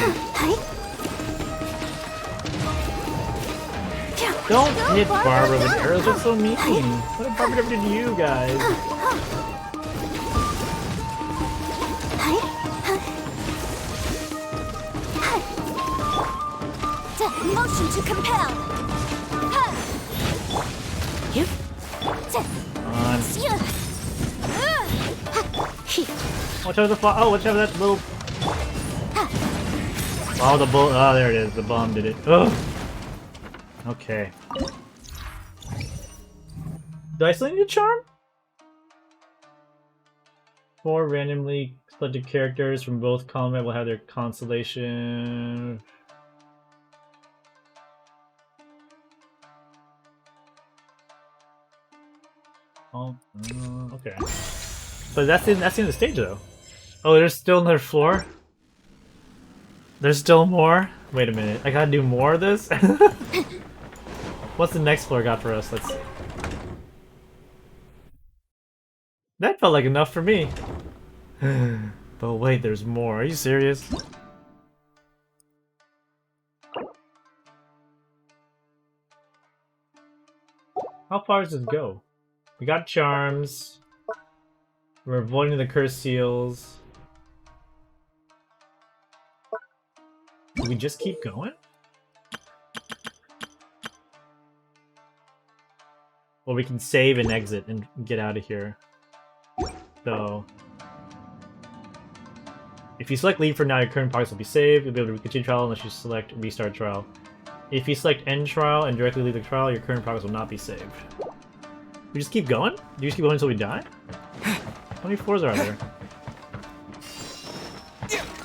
Don't hit Barbara with arrows, that's so mean! What did Barbara ever do to you guys? Motion to compel! Come on. Watch out the oh, watch out that little... Oh, the bull. Oh, there it is. The bomb did it. Ugh! Okay. Do I still need a charm? 4 randomly selected characters from both combat will have their constellation. Oh, okay. But that's the end of the stage, though. Oh, there's still another floor? There's still more? Wait a minute, I gotta do more of this? What's the next floor got for us? Let's see. That felt like enough for me. But wait, there's more. Are you serious? How far does this go? We got charms. We're avoiding the cursed seals. Do we just keep going? Or we can save and exit and get out of here. So, if you select leave for now, your current progress will be saved. You'll be able to continue trial unless you select restart trial. If you select end trial and directly leave the trial, your current progress will not be saved. We just keep going? Do you just keep going until we die? How many floors are there?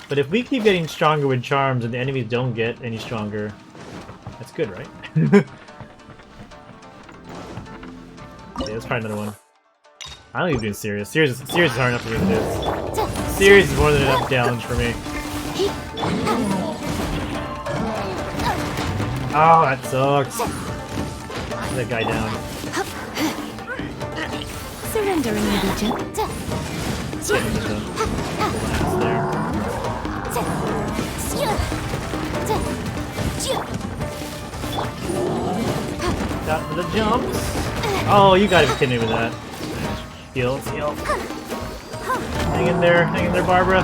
But if we keep getting stronger with charms and the enemies don't get any stronger, that's good, right? Okay, let's try another one. I don't even do serious. Serious is hard enough to do this. Serious is more than enough challenge for me. Oh, that sucks. Get that guy down. Surrendering allegiance. Got the jumps. Oh, you gotta be kidding me with that. Heal, heal. Hang in there, Barbara.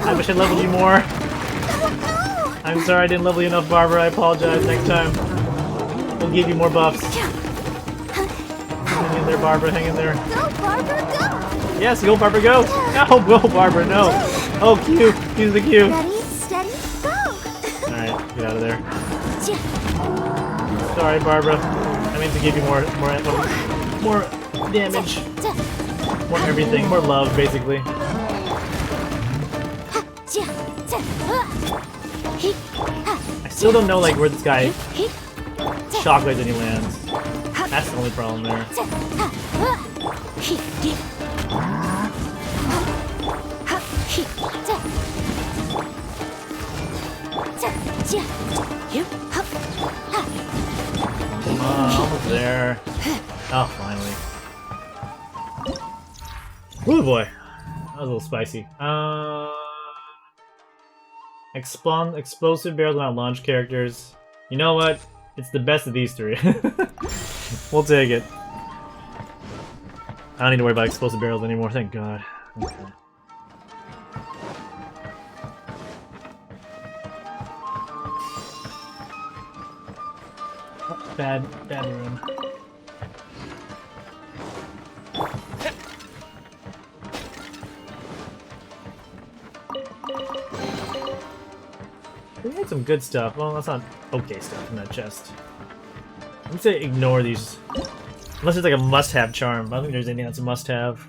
I wish I leveled you more. I'm sorry I didn't level you enough, Barbara. I apologize. Next time, we'll give you more buffs. Hang in there, Barbara. Hang in there. Go, Barbara, go! Yes, go, Barbara, go! No, go, Barbara, no! Oh, Q! Use the Q! Ready, steady, go! Alright, get out of there. Sorry, Barbara. I mean to give you more damage. More everything. More love, basically. I still don't know, like, where this guy shockwaves and he lands. That's the only problem there. Almost there. Oh, finally. Oh boy. That was a little spicy. Explosive barrels without launch characters. You know what? It's the best of these three. We'll take it. I don't need to worry about explosive barrels anymore, thank God. Okay. Bad room. We had some good stuff. Well, that's not okay stuff in that chest. I'm gonna say ignore these. Unless it's like a must-have charm. I don't think there's anything that's a must-have.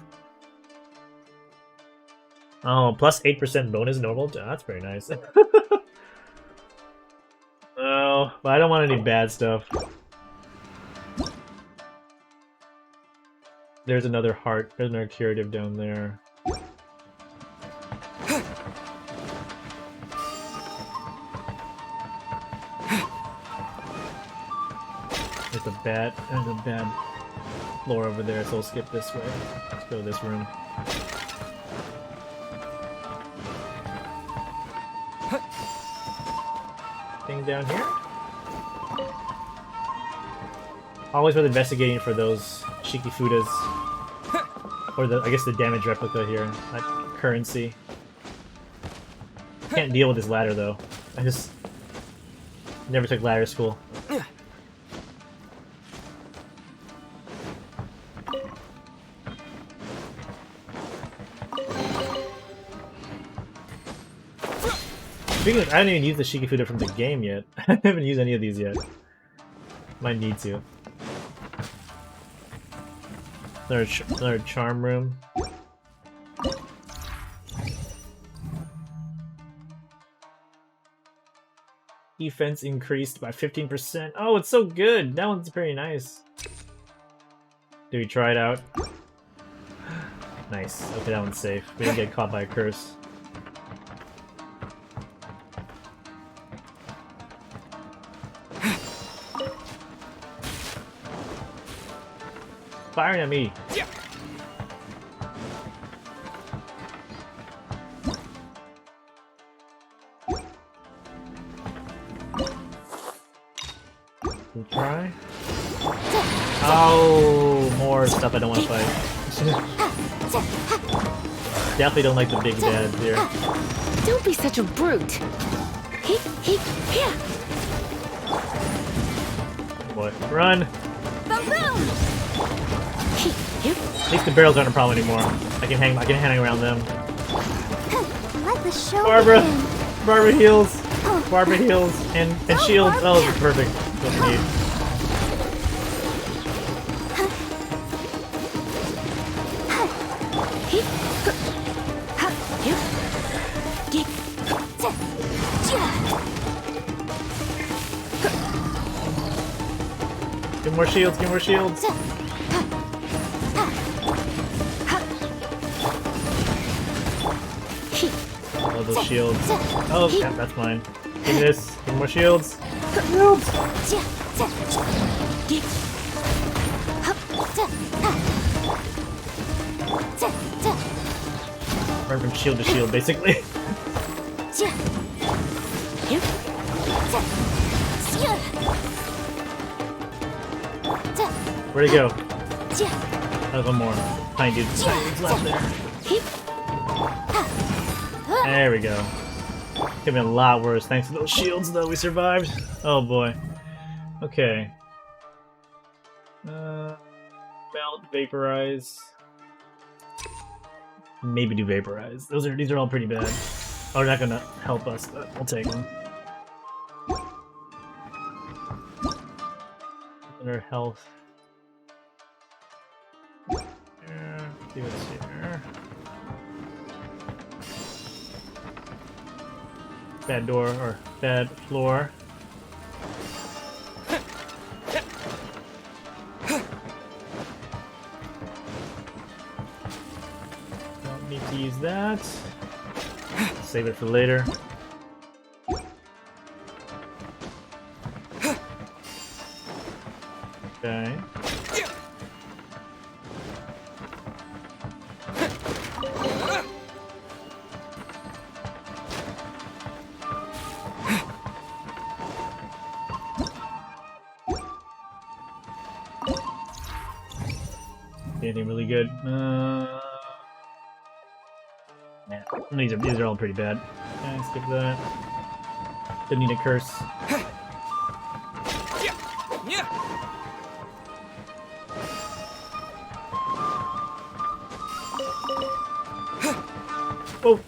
Oh, plus 8% bonus normal? That's very nice. Oh, but I don't want any bad stuff. There's another heart. There's another curative down there. There's a bad floor over there, so we'll skip this way. Let's go to this room. Thing down here? Always worth investigating for those Shikifudas. Or I guess the damage replica here. That currency. Can't deal with this ladder though. I just never took ladder school. Speaking of, I haven't even used the Shikifuda from the game yet. I haven't used any of these yet. Might need to. Another charm room. Defense increased by 15%. Oh, it's so good! That one's pretty nice. Did we try it out? Nice. Okay, that one's safe. We didn't get caught by a curse. Firing at me. Try. Oh, more stuff I don't want to fight. Definitely don't like the big dads here. Don't be such a brute. Boy, run! At least the barrels aren't a problem anymore. I can hang around them. Let the show Barbara! begin. Barbara heals! Barbara heals! And shields! Oh, this is perfect. What we need. Get more shields, get more shields! Oh, those shields. Oh, yeah, that's mine. Give me this. Give me more shields. Shields! Run from shield to shield, basically. Where'd he go? There's one more. Tiny dude's left there. There we go. Could have been a lot worse thanks to those shields, though. We survived. Oh boy. Okay. Melt, vaporize. Maybe do vaporize. These are all pretty bad. Oh, they're not gonna help us, but we'll take them. Their health. Yeah, see what's here. Bad door or bad floor. Don't need to use that. Save it for later. Okay. Anything really good? Yeah, these are all pretty bad. Okay, skip that. Didn't need a curse. Oh!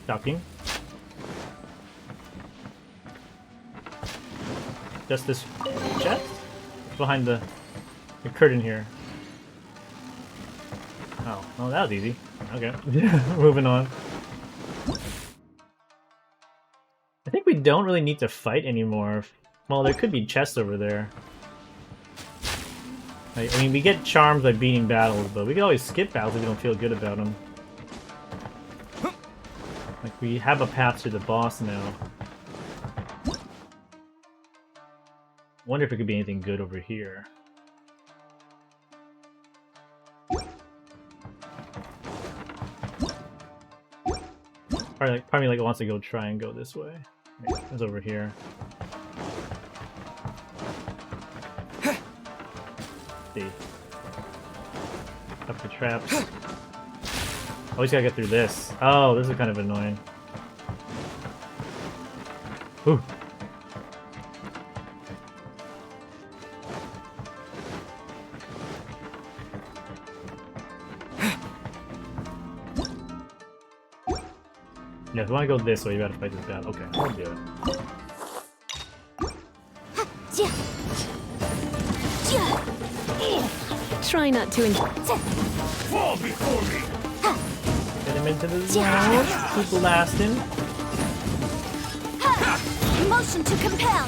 Docking. Just this chest? Behind the curtain here. Oh, well that was easy. Okay. Moving on. I think we don't really need to fight anymore. Well, there could be chests over there. I mean, we get charms by beating battles, but we can always skip battles if we don't feel good about them. Like, we have a path to the boss now. Wonder if it could be anything good over here. Probably like wants to go try and go this way. Yeah, it's over here. See. Up the traps. Always gotta get through this. Oh, this is kind of annoying. Ooh. Yeah, if you want to go this way, you gotta fight this guy. Okay, I'll do it. Try not to Fall before me! Get him into the zone. Keep blasting. Motion to compel.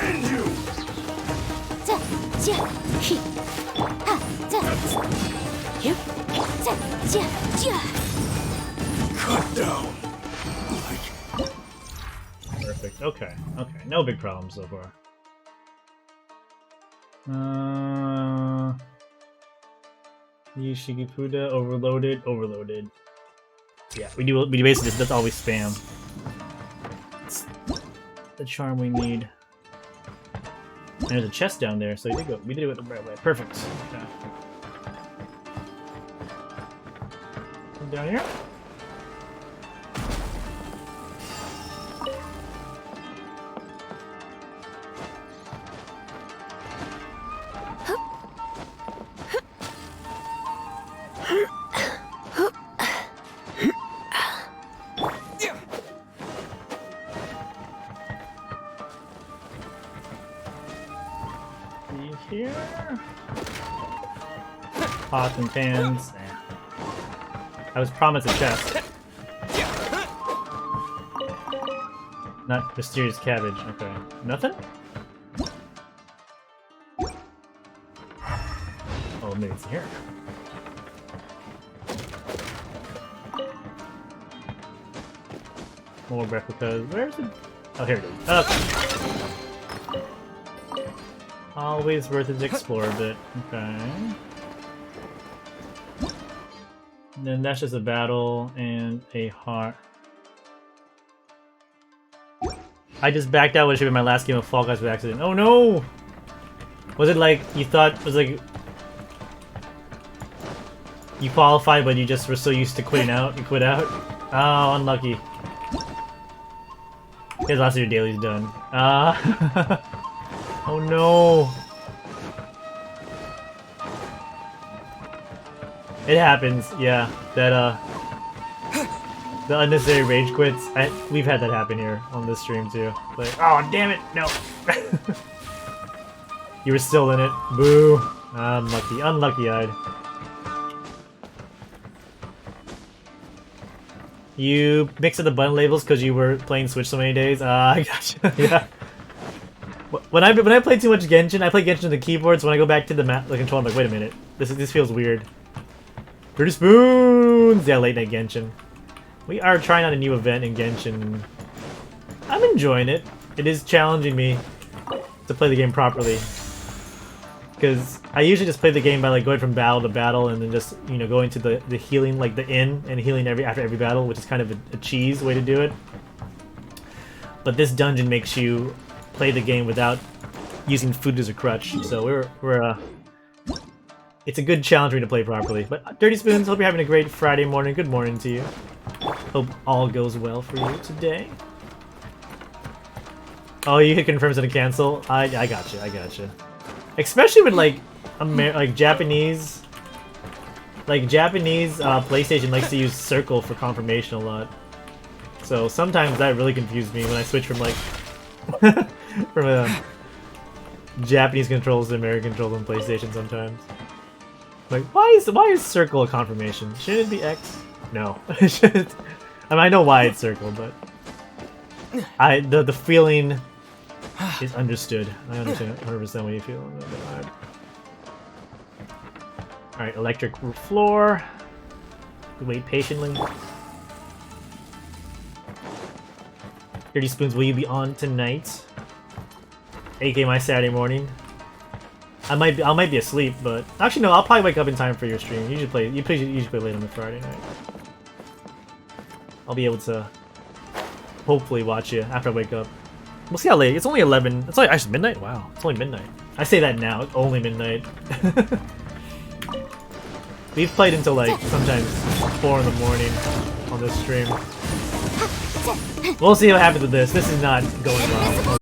And you! Cut down! Perfect. Okay. Okay. No big problems so far. Yushigifuda, overloaded. Yeah, we do basically just, that's all we spam. It's the charm we need. And there's a chest down there, so we did it the right way. Perfect. Okay. Come down here. Here. Pots and pans. I was promised a chest. Not mysterious cabbage. Okay. Nothing? Oh, maybe it's here. More replicas. Where's it? Oh, here it is. Okay. Always worth it to explore a bit. Okay. And then that's just a battle and a heart. I just backed out what should be my last game of Fall Guys by accident. Oh no! Was it like you thought it was like you qualified but you just were so used to quitting out, you quit out? Oh, unlucky. Here's lots of your dailies done. Oh no. It happens, yeah. That the unnecessary rage quits. We've had that happen here on this stream too. Like, oh damn it, no. You were still in it. Boo. Unlucky, unlucky-eyed. You mixed up the button labels because you were playing Switch so many days. I gotcha. Yeah. When I play too much Genshin, I play Genshin on the keyboards. When I go back to the control, I'm like, wait a minute, this feels weird. Dirty Spoons! Yeah, late night Genshin. We are trying out a new event in Genshin. I'm enjoying it. It is challenging me to play the game properly. Because I usually just play the game by like going from battle to battle and then just, you know, going to the healing, like the inn, and healing after every battle, which is kind of a cheese way to do it. But this dungeon makes you play the game without using food as a crutch, so it's a good challenge for me to play properly. But Dirty Spoons, hope you're having a great Friday morning. Good morning to you. Hope all goes well for you today. Oh, you hit confirms and a cancel? I gotcha, I gotcha. Especially with like Japanese PlayStation likes to use circle for confirmation a lot. So sometimes that really confused me when I switch from like from Japanese controls to American controls on PlayStation sometimes. Like, why is circle a confirmation? Shouldn't it be X? No. I mean, I know why it's circle, but the feeling is understood. I understand 100% what you feel. Alright, electric floor. Wait patiently. Dirty Spoons, will you be on tonight? AK my Saturday morning. I might be asleep, but actually no, I'll probably wake up in time for your stream. You usually play late on the Friday night. I'll be able to hopefully watch you after I wake up. We'll see how late. It's only 11. It's only actually midnight. Wow, it's only midnight. I say that now. It's only midnight. We've played until like sometimes 4 in the morning on this stream. We'll see what happens with this. This is not going well.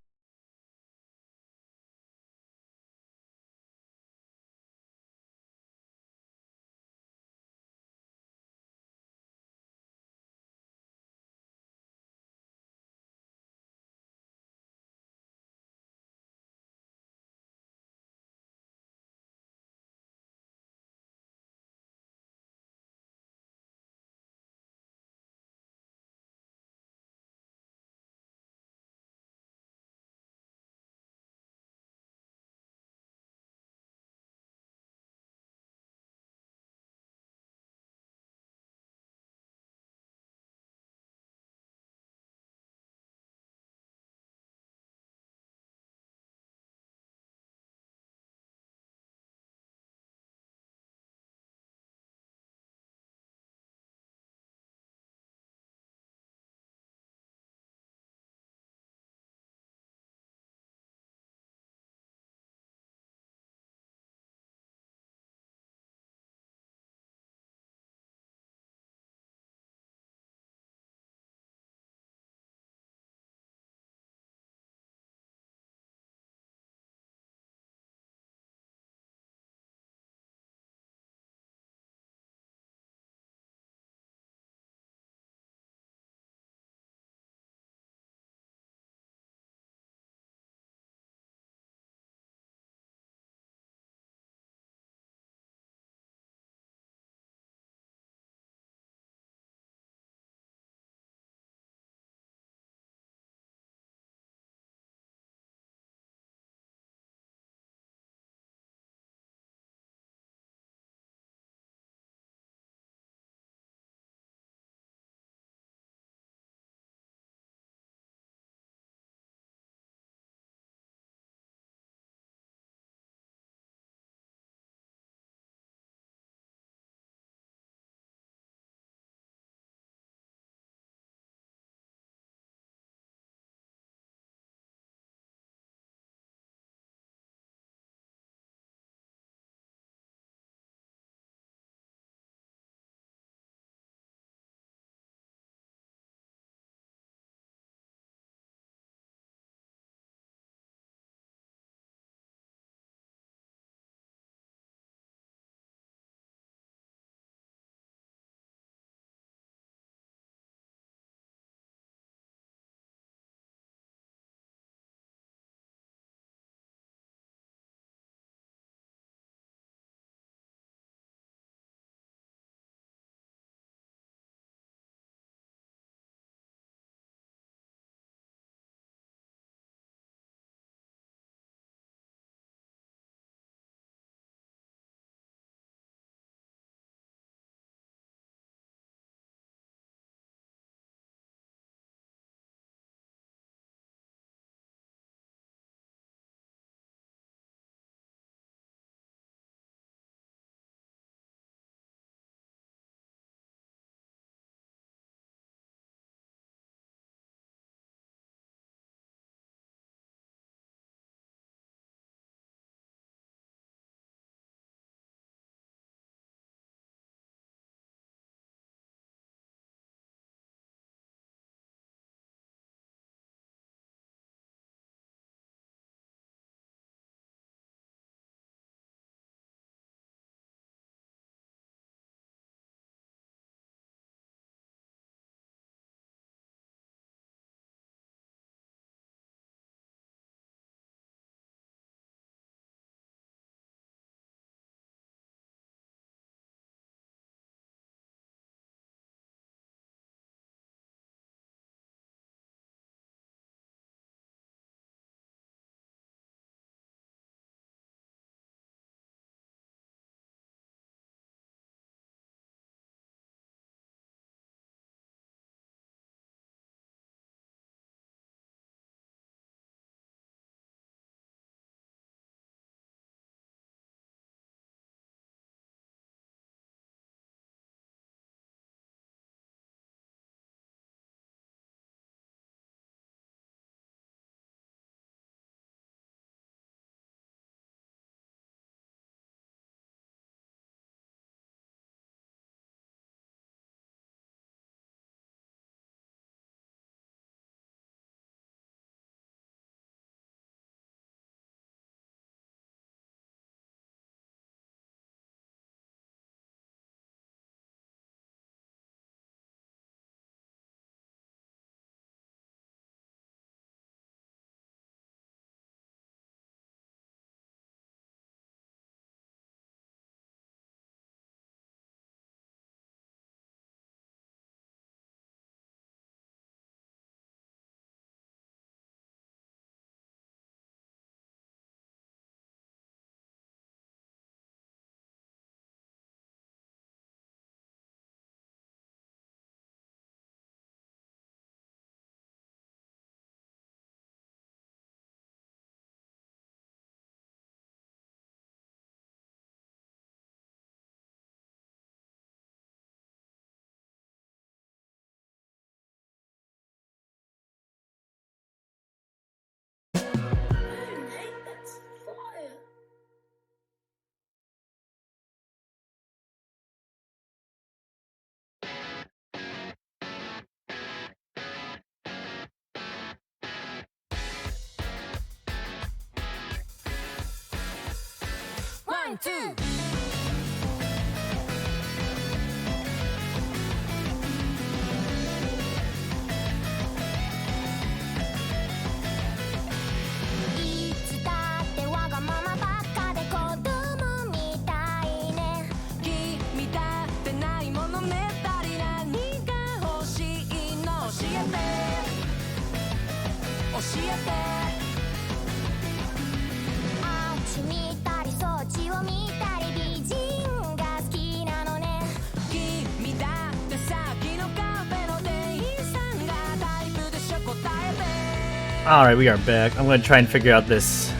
Alright, we are back. I'm gonna try and figure out this.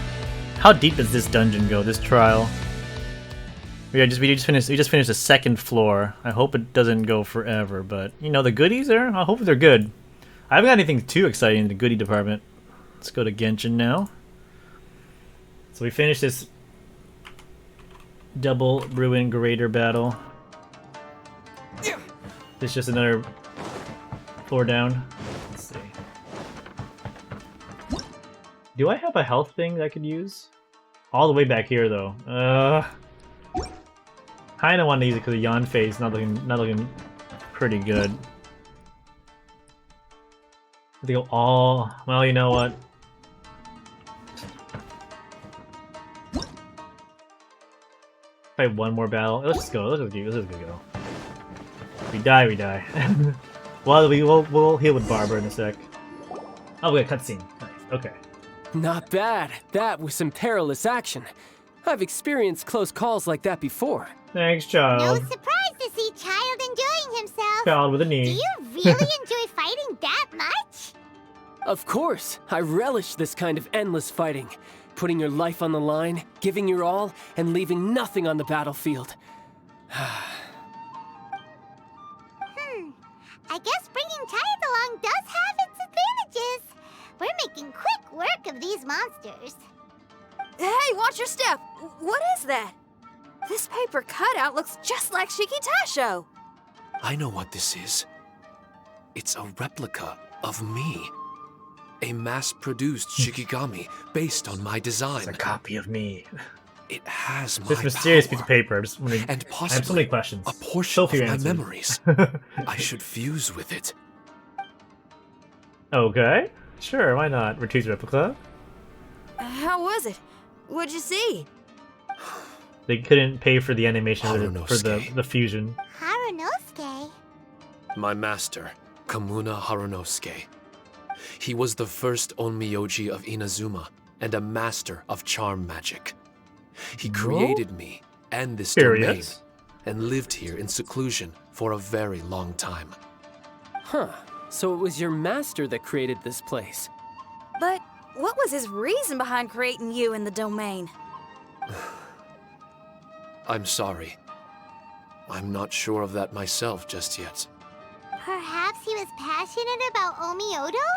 How deep does this dungeon go, this trial? We just finished the second floor. I hope it doesn't go forever, but you know the goodies there? I hope they're good. I haven't got anything too exciting in the goodie department. Let's go to Genshin now. So we finished this double ruin greater battle. It's just another floor down. Let's see. Do I have a health thing that I could use? All the way back here though. Kinda want to use it because the yawn phase not looking pretty good. They go all well, you know what? Probably one more battle. Let's just go. Let's just go. We die, we die. Well, we'll heal with Barbara in a sec. Oh, we got a cutscene. Nice. Okay. Not bad. That was some perilous action. I've experienced close calls like that before. Thanks, No child. surprise to see Child enjoying himself. Child with a Do knee. you really enjoy fighting that much? Of course. I relish this kind of endless fighting. Putting your life on the line, giving your all, and leaving nothing on the battlefield. I guess bringing Child along does have its advantages. We're making quick work of these monsters. Hey, watch your step! What is that? This paper cutout looks just like Shiki Tasho. I know what this is. It's a replica of me. A mass-produced Shikigami based on my design. It's a copy of me. It has my This mysterious power. piece of paper. I'm just wondering. And I have so possibly many questions. a portion So of few my answers. memories. I should fuse with it. Okay. Sure, why not? Retrieve replica. How was it? What'd you see? They couldn't pay for the animation for Harunosuke. the fusion. Harunosuke. My master, Kamuna Harunosuke. He was the first Onmyoji of Inazuma and a master of charm magic. He created me and this domain Curious. and lived here in seclusion for a very long time. Huh. So it was your master that created this place. But what was his reason behind creating you in the domain? I'm sorry. I'm not sure of that myself just yet. Perhaps he was passionate about Omiodo?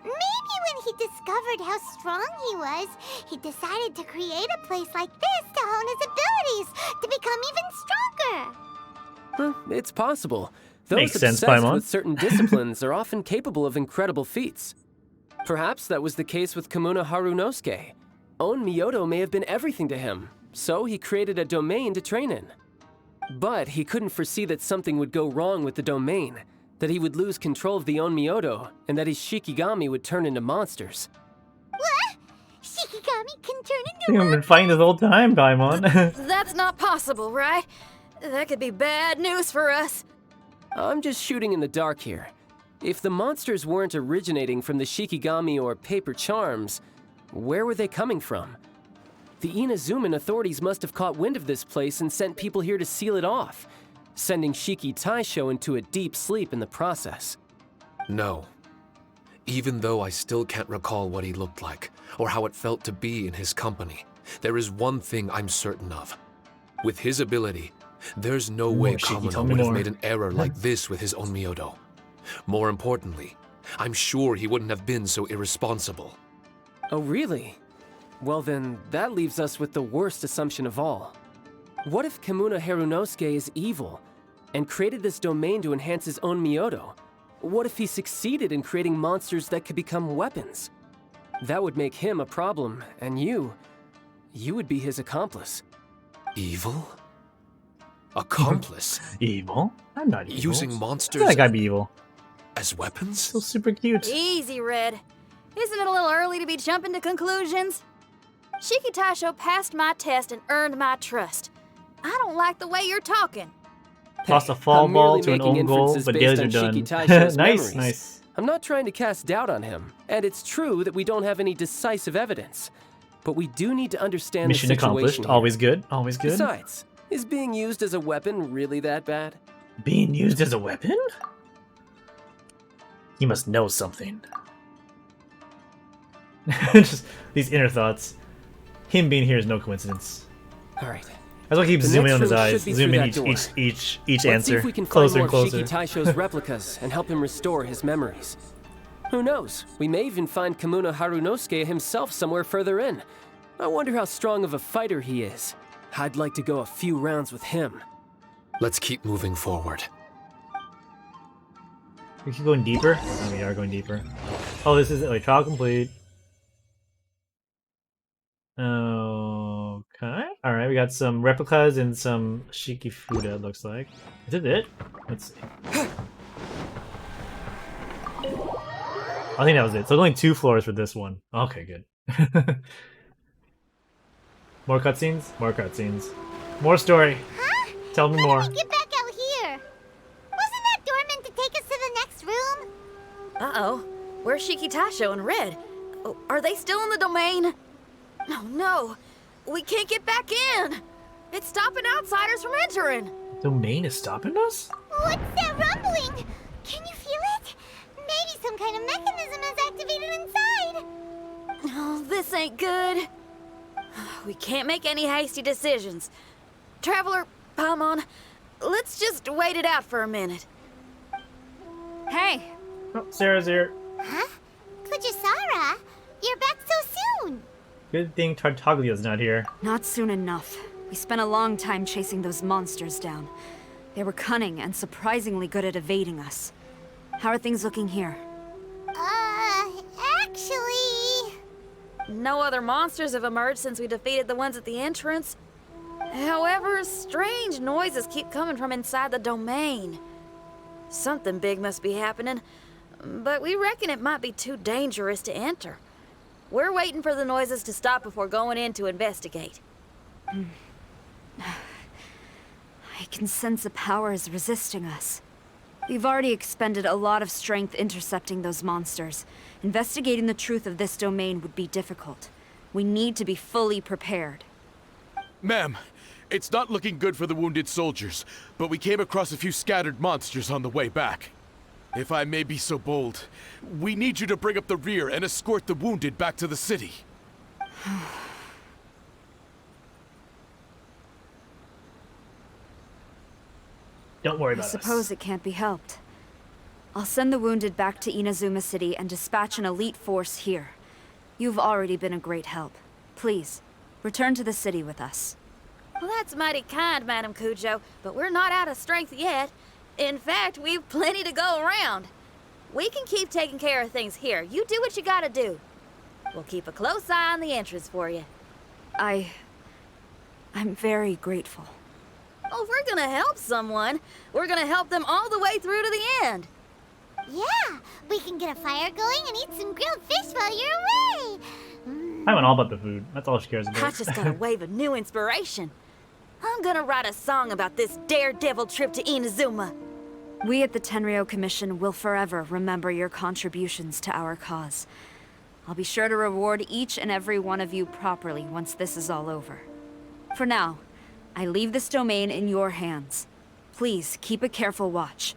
Maybe when he discovered how strong he was, he decided to create a place like this to hone his abilities, to become even stronger. Huh, it's possible. Those Makes sense, obsessed Paimon. with certain disciplines are often capable of incredible feats. Perhaps that was the case with Kamuna Harunosuke. Onmyodo may have been everything to him, so he created a domain to train in. But he couldn't foresee that something would go wrong with the domain, that he would lose control of the Onmyodo, and that his Shikigami would turn into monsters. What? Shikigami can turn into You've been fighting this whole time, Paimon. That's not possible, right? That could be bad news for us. I'm just shooting in the dark here. If the monsters weren't originating from the Shikigami or paper charms, where were they coming from? The Inazuman authorities must have caught wind of this place and sent people here to seal it off, sending Shiki Taisho into a deep sleep in the process. No. Even though I still can't recall what he looked like, or how it felt to be in his company, there is one thing I'm certain of. With his ability, there's no way Shiki, tell Kamuna me would have more. made an error like this with his Onmyodo. More importantly, I'm sure he wouldn't have been so irresponsible. Oh, really? Well then, that leaves us with the worst assumption of all. What if Kamuna Harunosuke is evil, and created this domain to enhance his own Myoto? What if he succeeded in creating monsters that could become weapons? That would make him a problem, and you would be his accomplice. Evil? Accomplice? Evil? I'm not evil. Using I monsters feel like I'd be evil. as weapons? Still super cute. Easy, Red. Isn't it a little early to be jumping to conclusions? Shiki Taisho passed my test and earned my trust. I don't like the way you're talking. Toss a fall I'm ball merely to an making own goal, inferences but based dailies are on done. Shiki Taisho's Nice, memories. nice. I'm not trying to cast doubt on him, and it's true that we don't have any decisive evidence. But we do need to understand Mission the situation accomplished. here. Always good. Always good. Besides, is being used as a weapon really that bad? Being used as a weapon? He must know something. Just these inner thoughts. Him being here is no coincidence. All right. That's why I keep The zooming next on his room eyes. should be Zoom through in that door. each Let's answer. see if we can Closer find and more of closer. Shiki Taisho's replicas and help him restore his memories. Who knows? We may even find Kamuna Harunosuke himself somewhere further in. I wonder how strong of a fighter he is. I'd like to go a few rounds with him. Let's keep moving forward. We keep going deeper. Oh, we are going deeper. Oh, this is trial complete. Okay. All right, we got some replicas and some Shikifuda. It looks like. Is it? Let's see. I think that was it. So only 2 floors for this one. Okay, good. More cutscenes. More cutscenes. More story. Huh? Tell me How more. did we get back out here? Wasn't that door meant to take us to the next room? Uh-oh. Where's Shiki Taisho and Red? Oh, are they still in the domain? Oh, no. We can't get back in. It's stopping outsiders from entering. Domain is stopping us? What's that rumbling? Can you feel it? Maybe some kind of mechanism is activated inside. Oh, this ain't good. We can't make any hasty decisions. Traveler, Paimon, let's just wait it out for a minute. Hey, Oh, Sarah's here. Huh? Kujisara, you're back so soon. Good thing Tartaglia's not here. not soon enough. We spent a long time chasing those monsters down. They were cunning and surprisingly good at evading us. How are things looking here? Actually... No other monsters have emerged since we defeated the ones at the entrance. However, strange noises keep coming from inside the domain. Something big must be happening, but we reckon it might be too dangerous to enter. We're waiting for the noises to stop before going in to investigate. I can sense a power is resisting us. We've already expended a lot of strength intercepting those monsters. Investigating the truth of this domain would be difficult. We need to be fully prepared. Ma'am, it's not looking good for the wounded soldiers, but we came across a few scattered monsters on the way back. If I may be so bold, we need you to bring up the rear and escort the wounded back to the city. Don't worry I about suppose us. it can't be helped. I'll send the wounded back to Inazuma City and dispatch an elite force here. You've already been a great help. Please, return to the city with us. Well, that's mighty kind, Madam Cujo, but we're not out of strength yet. In fact, we've plenty to go around. We can keep taking care of things here. You do what you gotta do. We'll keep a close eye on the entrance for you. I'm very grateful. Oh, if we're gonna help someone, we're gonna help them all the way through to the end. Yeah, we can get a fire going and eat some grilled fish while you're away. I went all about the food. That's all she cares about. I just got a wave of new inspiration. I'm gonna write a song about this daredevil trip to Inazuma. We at the Tenryou Commission will forever remember your contributions to our cause. I'll be sure to reward each and every one of you properly once this is all over. For now, I leave this domain in your hands. Please keep a careful watch.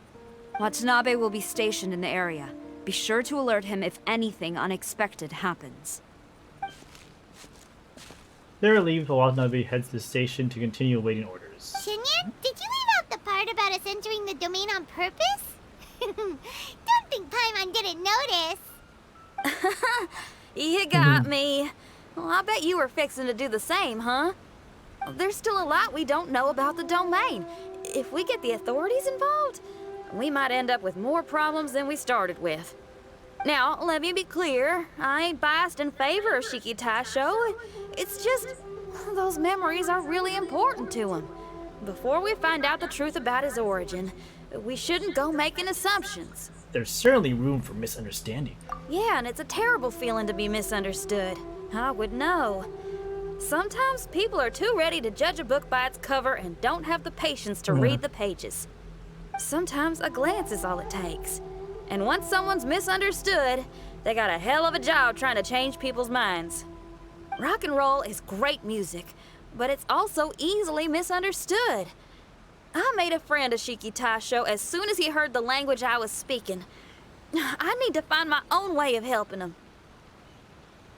Watanabe will be stationed in the area. Be sure to alert him if anything unexpected happens. They're relieved while Watanabe heads to the station to continue awaiting orders. Shinyan, did you leave out the part about us entering the domain on purpose? Don't think Paimon didn't notice. You got me. Well, I bet you were fixing to do the same, huh? There's still a lot we don't know about the domain. If we get the authorities involved, we might end up with more problems than we started with. Now, let me be clear. I ain't biased in favor of Shiki Taisho. It's just... Those memories are really important to him. Before we find out the truth about his origin, we shouldn't go making assumptions. There's certainly room for misunderstanding. Yeah, and it's a terrible feeling to be misunderstood. I would know. Sometimes people are too ready to judge a book by its cover and don't have the patience to read the pages. Sometimes a glance is all it takes. And once someone's misunderstood, they got a hell of a job trying to change people's minds. Rock and roll is great music, but it's also easily misunderstood. I made a friend of Shiki Taisho as soon as he heard the language I was speaking. I need to find my own way of helping him.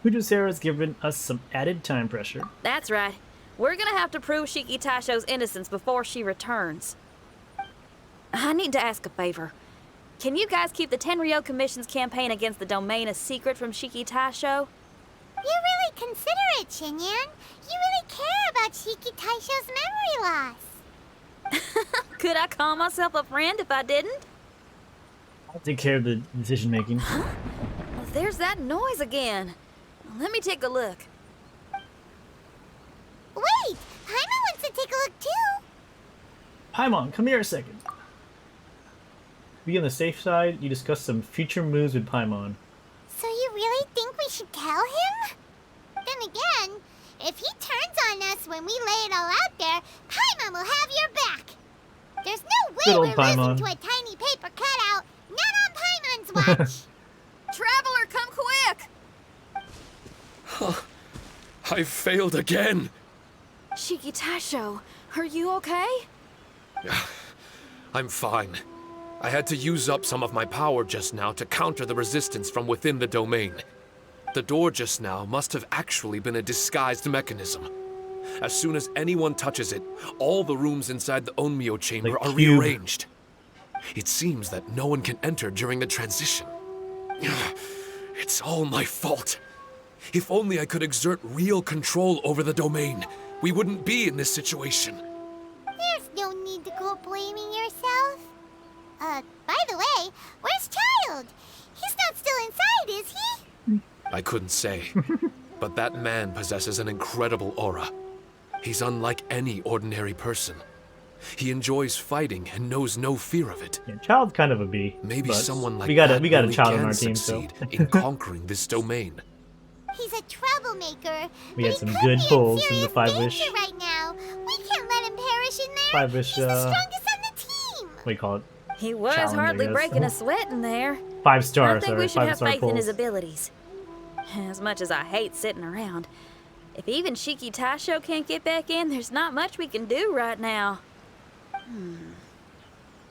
Fujisera's given us some added time pressure. That's right. We're gonna have to prove Shiki Taisho's innocence before she returns. I need to ask a favor. Can you guys keep the Tenryo Commission's campaign against the domain a secret from Shiki Taisho? You're really considerate, Shinyan. You really care about Shiki Taisho's memory loss. Could I call myself a friend if I didn't? I'll take care of the decision making. Well, there's that noise again. Let me take a look. Wait! Paimon wants to take a look too! Paimon, come here a second. Be on the safe side, you discuss some future moves with Paimon. So you really think we should tell him? Then again, if he turns on us when we lay it all out there, Paimon will have your back! There's no Good way old we're Paimon. losing to a tiny paper cutout! Not on Paimon's watch! Traveler, come quick! I failed again. Shiki Taisho, are you okay? I'm fine. I had to use up some of my power just now to counter the resistance from within the domain. The door just now must have actually been a disguised mechanism. As soon as anyone touches it, all the rooms inside the Onmyo chamber Like are cube. rearranged. It seems that no one can enter during the transition. It's all my fault. If only I could exert real control over the domain, we wouldn't be in this situation. There's no need to go blaming yourself. By the way, where's Child? He's not still inside, is he? I couldn't say, but that man possesses an incredible aura. He's unlike any ordinary person. He enjoys fighting and knows no fear of it. Yeah, Child's kind of a B. Maybe but someone like we got that a really child on can our team, so succeed in conquering this domain. He's a troublemaker. We but had he some could good be in pulls from the serious five-wish. danger right now. We can't let him perish in there. Five-wish, He's the strongest on the team. what do you call it? He was Challenge, I hardly guess. breaking a sweat in there. 5-star, I think sorry, we should have 5-star faith in his pulls. abilities. As much as I hate sitting around, if even Shiki Taisho can't get back in, there's not much we can do right now.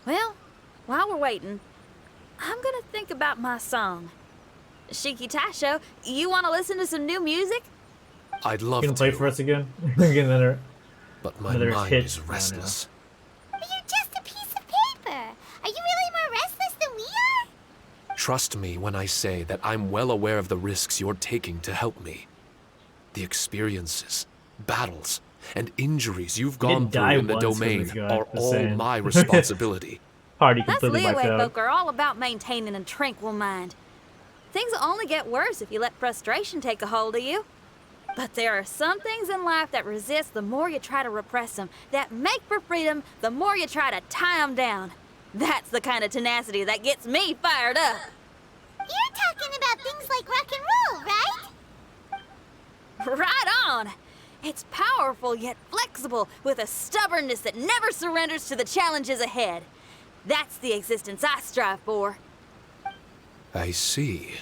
Well, while we're waiting, I'm gonna think about my song. Shiki Taisho, you want to listen to some new music? I'd love You gonna play to, for us again? Get another. but my another mind hit? is Oh, no. restless. But you're just a piece of paper. Are you really more restless than we are? Trust me when I say that I'm well aware of the risks you're taking to help me. The experiences, battles, and injuries you've gone didn't die through in the once from domain this guy, are just all saying. my responsibility. Party Us completely wiped Liyue out. folk are all about maintaining a tranquil mind. Things will only get worse if you let frustration take a hold of you. But there are some things in life that resist the more you try to repress them, that make for freedom the more you try to tie them down. That's the kind of tenacity that gets me fired up. You're talking about things like rock and roll, right? Right on! It's powerful yet flexible, with a stubbornness that never surrenders to the challenges ahead. That's the existence I strive for. I see.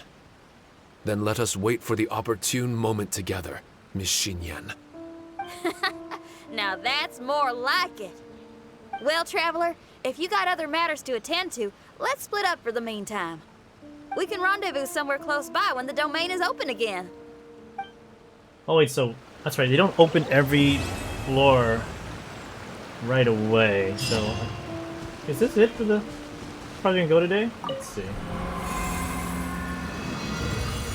Then let us wait for the opportune moment together, Miss Xinyan. Now that's more like it. Well, Traveler, if you got other matters to attend to, let's split up for the meantime. We can rendezvous somewhere close by when the domain is open again. Oh wait, so that's right. They don't open every floor right away. So is this it for the? Probably gonna go today. Let's see.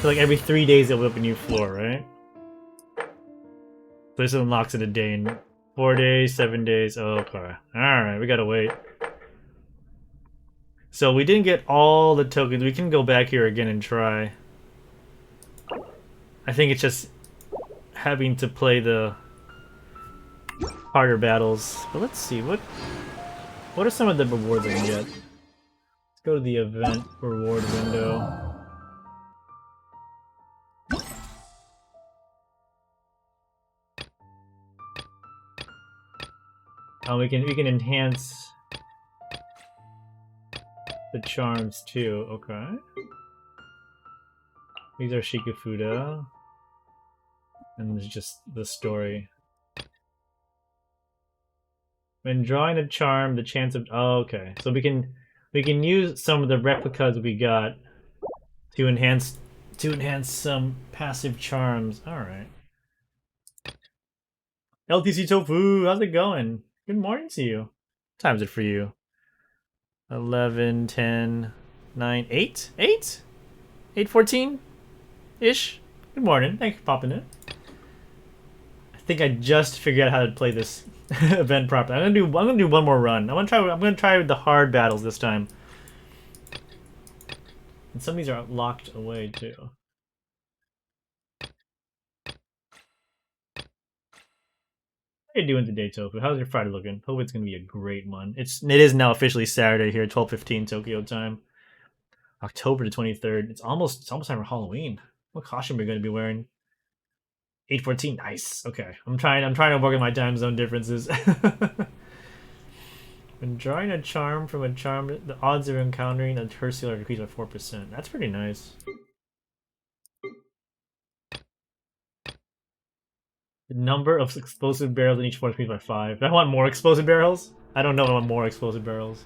So like every 3 days they'll open a new floor, right? So this unlocks in a day in 4 days, 7 days. Oh, okay. All right, we gotta wait. So we didn't get all the tokens. We can go back here again and try. I think it's just having to play the harder battles. But let's see, what are some of the rewards I can get? Let's go to the event reward window. Oh, we can enhance the charms too. Okay. These are Shikafuda. And there's just the story. When drawing a charm, the chance of okay. So we can use some of the replicas we got to enhance some passive charms. Alright. LTC Tofu, how's it going? Good morning to you. What time is it for you? 11, 10, 9, 8? 8? 8:14-ish? Good morning. Thanks for popping in. I think I just figured out how to play this event properly. I'm gonna do one more run. I'm gonna try the hard battles this time. And some of these are locked away too. How you doing today, Tofu? How's your Friday looking? Hope it's gonna be a great one. It is now officially Saturday here, 12:15 Tokyo time. October the 23rd. It's almost time for Halloween. What costume are we gonna be wearing? 8:14. Nice. Okay. I'm trying to work on my time zone differences. When drawing a charm from a charm, the odds of encountering a curse are decreased by 4%. That's pretty nice. The number of explosive barrels in each force increased by 5. Do I want more explosive barrels? I don't know if I want more explosive barrels.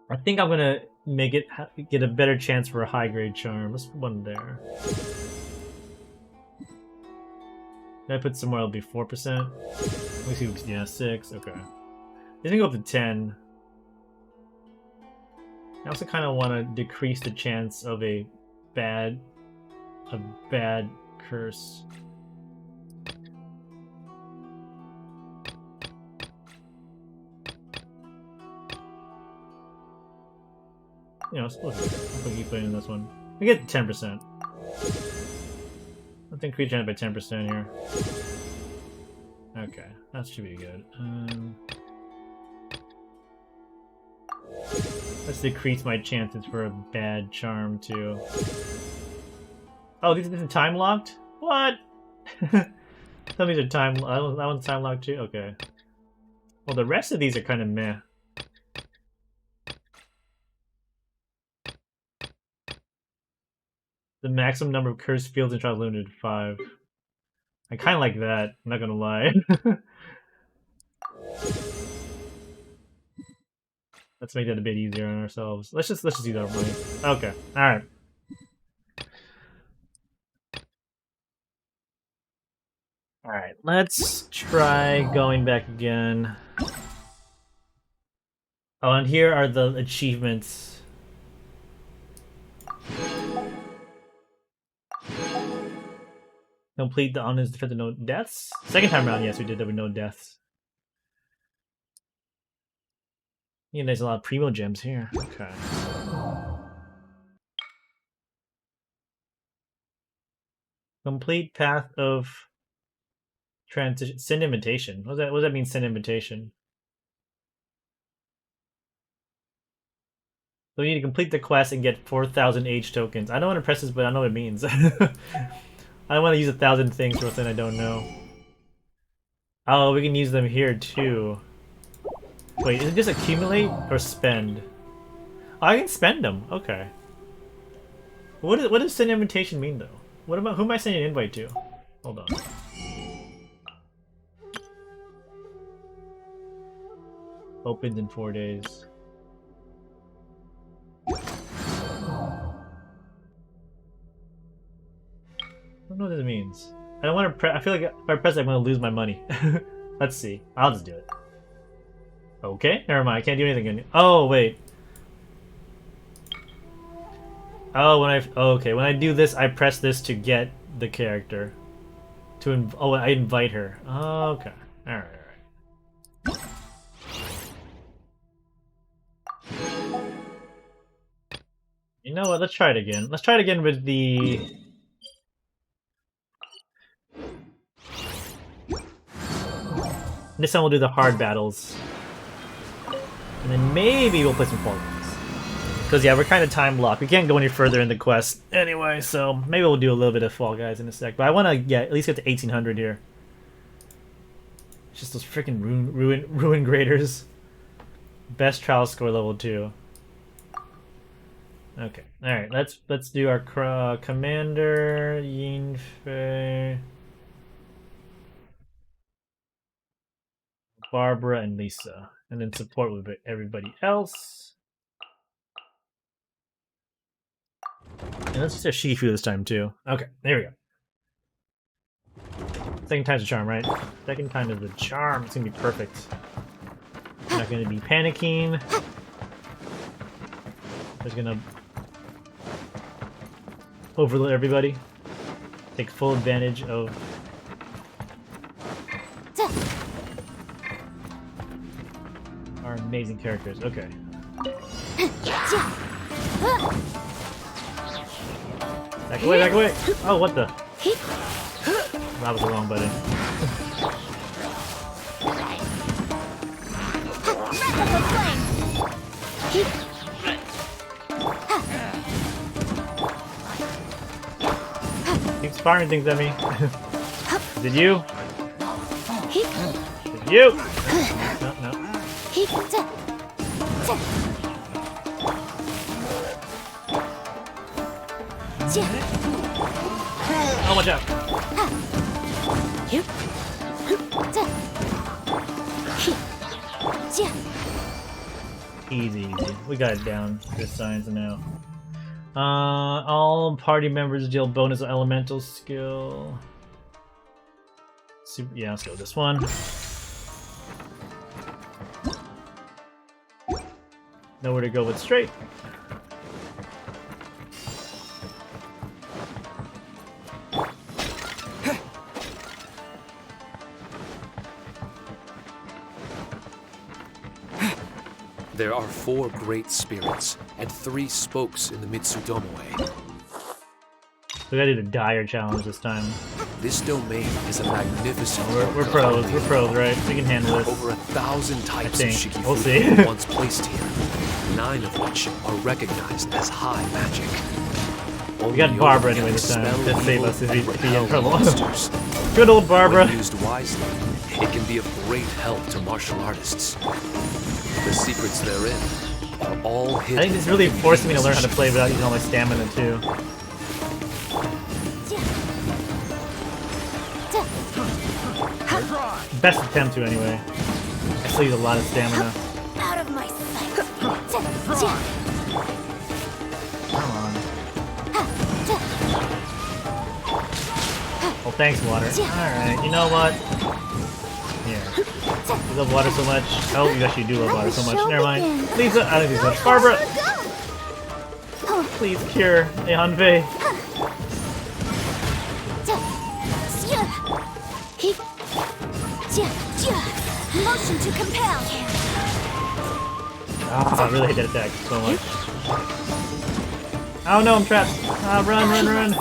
I think I'm gonna make it get a better chance for a high grade charm. Let's put one there. If I put somewhere, it'll be 4%. Let me see. Yeah, 6. Okay. It's gonna go up to 10. I also kind of want to decrease the chance of a bad curse. You know, I'll keep playing in this one. I get 10%. Let's increase chance by 10% here. Okay, that should be good. Let's decrease my chances for a bad charm too. Oh, these are time locked? What? Some of these are time. That one's time locked too. Okay. Well, the rest of these are kind of meh. The maximum number of cursed fields and trials limited to 5. I kind of like that. I'm not gonna lie. Let's make that a bit easier on ourselves. Let's just use our money. Okay. All right. All right. Let's try going back again. Oh, and here are the achievements. Complete the honest defense with no deaths. Second time around, yes, we did that with no deaths. Yeah, there's a lot of primo gems here. Okay. Complete path of transition. Send invitation. What does that mean? Send invitation. So we need to complete the quest and get 4,000 H tokens. I don't want to press this, but I know what it means. I don't want to use 1,000 things for something I don't know. Oh, we can use them here too. Wait, is it just accumulate or spend? Oh, I can spend them. Okay. What does send invitation mean though? What about who am I sending an invite to? Hold on. Opens in 4 days. I don't know what this means. I don't want to I feel like if I press it, I'm going to lose my money. Let's see. I'll just do it. Okay, never mind. I can't do anything. Oh, wait. Oh, okay, when I do this, I press this to get the character. I invite her. Okay. Alright, alright. You know what? Let's try it again. Let's try it again with This time we'll do the hard battles. And then maybe we'll play some Fall Guys. Because, yeah, we're kind of time locked. We can't go any further in the quest anyway, so maybe we'll do a little bit of Fall Guys in a sec. But I want to, yeah, at least get to 1800 here. It's just those freaking ruin graders. Best trial score level 2. Okay, alright, let's do our commander, Yinfei, Barbara, and Lisa. And then support with everybody else. And let's just have Shifu this time too. Okay, there we go. Second time's a charm, right? Second time is the charm. It's gonna be perfect. I'm not gonna be panicking. Just gonna overload everybody. Take full advantage of our amazing characters. Okay. Back away, back away! Oh, what the? That was the wrong button. Keeps firing things at me. Is it you? Is it you? No, no. Oh, watch out. Easy, easy. We got it down. This signs now. All party members deal bonus elemental skill. Super, yeah, let's go with this one. Nowhere to go but straight. There are 4 great spirits and 3 spokes in the Mitsudomoe. We gotta do the dire challenge this time. This domain is a magnificent. We're pros. We're pros, right? We can handle this. Over 1,000 types of Shikifuku We'll see. were once placed here, 9 of which are recognized as high magic. We got Barbara anyway this time. Just save us if we be in trouble. Good old Barbara. When used wisely, it can be of great help to martial artists. The secrets therein are all hidden. I think this really forced me to learn how to play without using all my stamina too. Best attempt to anyway. I still use a lot of stamina. Out of my sight. Come on. Oh, thanks, water. Alright, you know what? Here. You love water so much. Oh, you actually do love water so much. Never mind. Lisa, I don't think so. Barbara! Please cure Ehanvei. Motion to compel. Ah, I really hate that attack so much. Oh no, I'm trapped. Ah, run, run, run.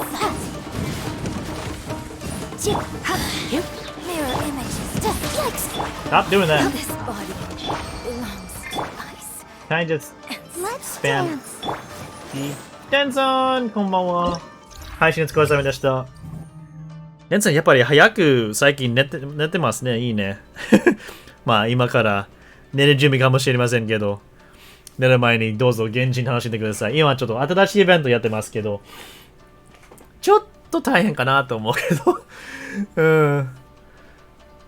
Mirror images. Stop doing that. This body belongs to ice. Can I just Let's spam? dance. デンさんこんばんは。配信お疲れ様でした。デンさんやっぱり早く最近寝てますね。いいね。まあ今から寝る準備かもしれませんけど、寝る前にどうぞ現地に楽しんでください。今ちょっと新しいイベントやってますけど、ちょっと大変かなと思うけど、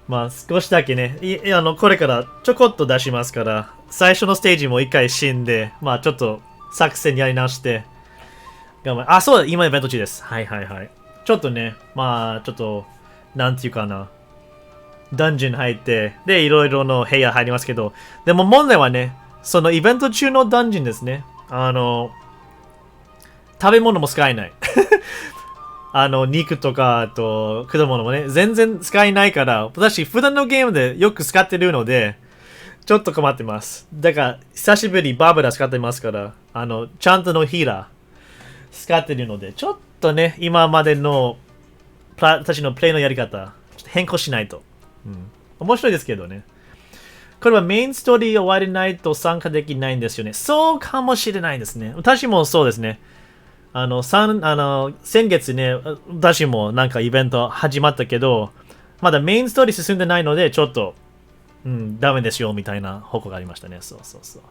まあ少しだけね、これからちょこっと出しますから、最初のステージも一回死んで、まあちょっと作戦やり直して、頑張る。あ、そうだ、今イベント中です。はいはいはい。ちょっとね、まあちょっと、なんていうかな。ダンジョン入って、で、いろいろの部屋入りますけど、でも問題はね、そのイベント中のダンジョンですね。食べ物も使えない。肉とか、あと、果物もね、全然使えないから、私、普段のゲームでよく使ってるので、ちょっと困ってます。だから、久しぶりバーブラ使ってますから、ちゃんとのヒーラー使ってるので、ちょっとね、今までの、私のプレイのやり方、ちょっと変更しないと。面白いですけどね。これはメインストーリー終わりないと参加できないんですよね。そうかもしれないですね。私もそうですね。先月ね、私もなんかイベント始まったけど、まだメインストーリー進んでないので、ちょっと、ダメですよみたいな方向がありましたね。そうそうそう。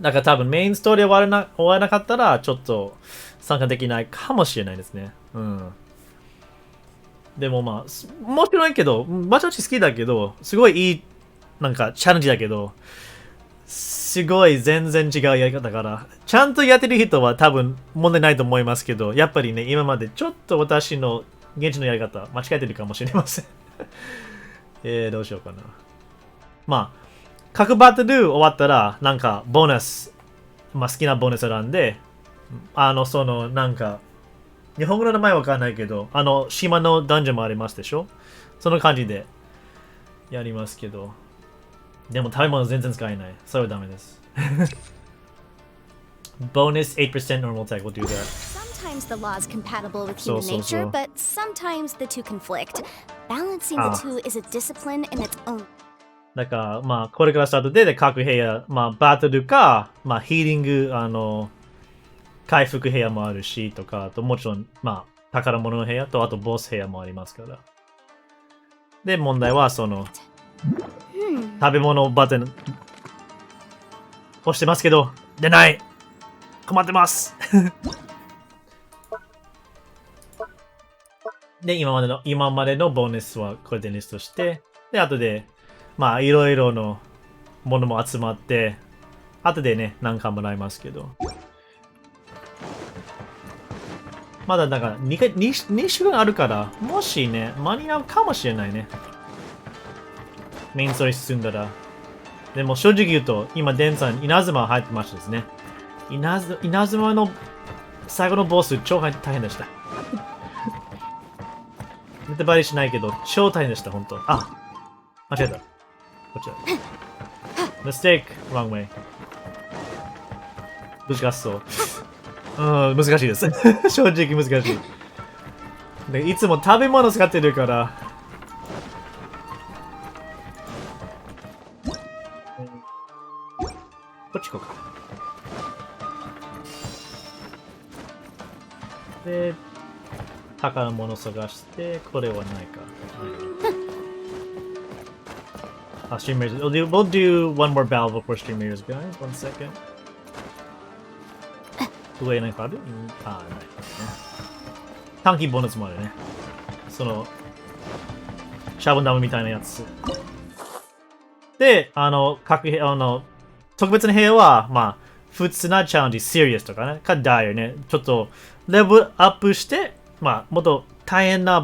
だから多分メインストーリー終わらなかったら、ちょっと参加できないかもしれないですね。でもまあ、面白いけど、バチバチ好きだけど、すごいいい、なんかチャレンジだけど、すごい全然違うやり方だから、ちゃんとやってる人は多分問題ないと思いますけど、やっぱりね、今までちょっと私の現地のやり方間違えてるかもしれません。どうしようかな。まあ、各バトル終わったら、なんかボーナス、まあ好きなボーナス選んで、なんか、日本語の名前わかんないけど、島のダンジョンもありますでしょ？その感じでやりますけど。でも食べ物全然使えない。それはダメです。Bonus 8% normal tech will do that. Sometimes the law is compatible with So, human so, nature, so. but sometimes the two conflict. Balancing the two is a discipline in its own. だから、まあ、これからスタートで、各部屋、まあ、バトルか、まあ、ヒーリング、回復部屋もあるし、とか、あと、もちろん、まあ、宝物の部屋と、あと、ボス部屋もありますから。で、問題は、食べ物バトル、押してますけど、出ない困ってますで、今までのボーナスはこれでリストして、で、後で、まあ、いろいろのものも集まって、後でね、何かもらいますけど。まだ、だから2週間あるから、もしね、間に合うかもしれないね。メインストーリー進んだら。でも正直言うと、今、デンさん、稲妻入ってましたですね。稲妻の最後のボス、超大変でした。ネタバレしないけど、超大変でした、本当。あ、間違えた。こっちだ。Mistake, wrong way. 難しそう。難しいです。正直難しい。で、いつも食べ物使ってるから。こっち行こうか。で、宝物探して、これはないか。Stream Raiders. We'll do one more battle before Stream Raiders, guys. 1 second. 上なんかある？ないね。短期ボーナスもあるね。シャボン玉みたいなやつ。で、各部屋、特別な部屋は、まあ、普通なチャレンジ、Serious とかね、ダイヤね、ちょっと、レベルアップして、まあ、もっと大変な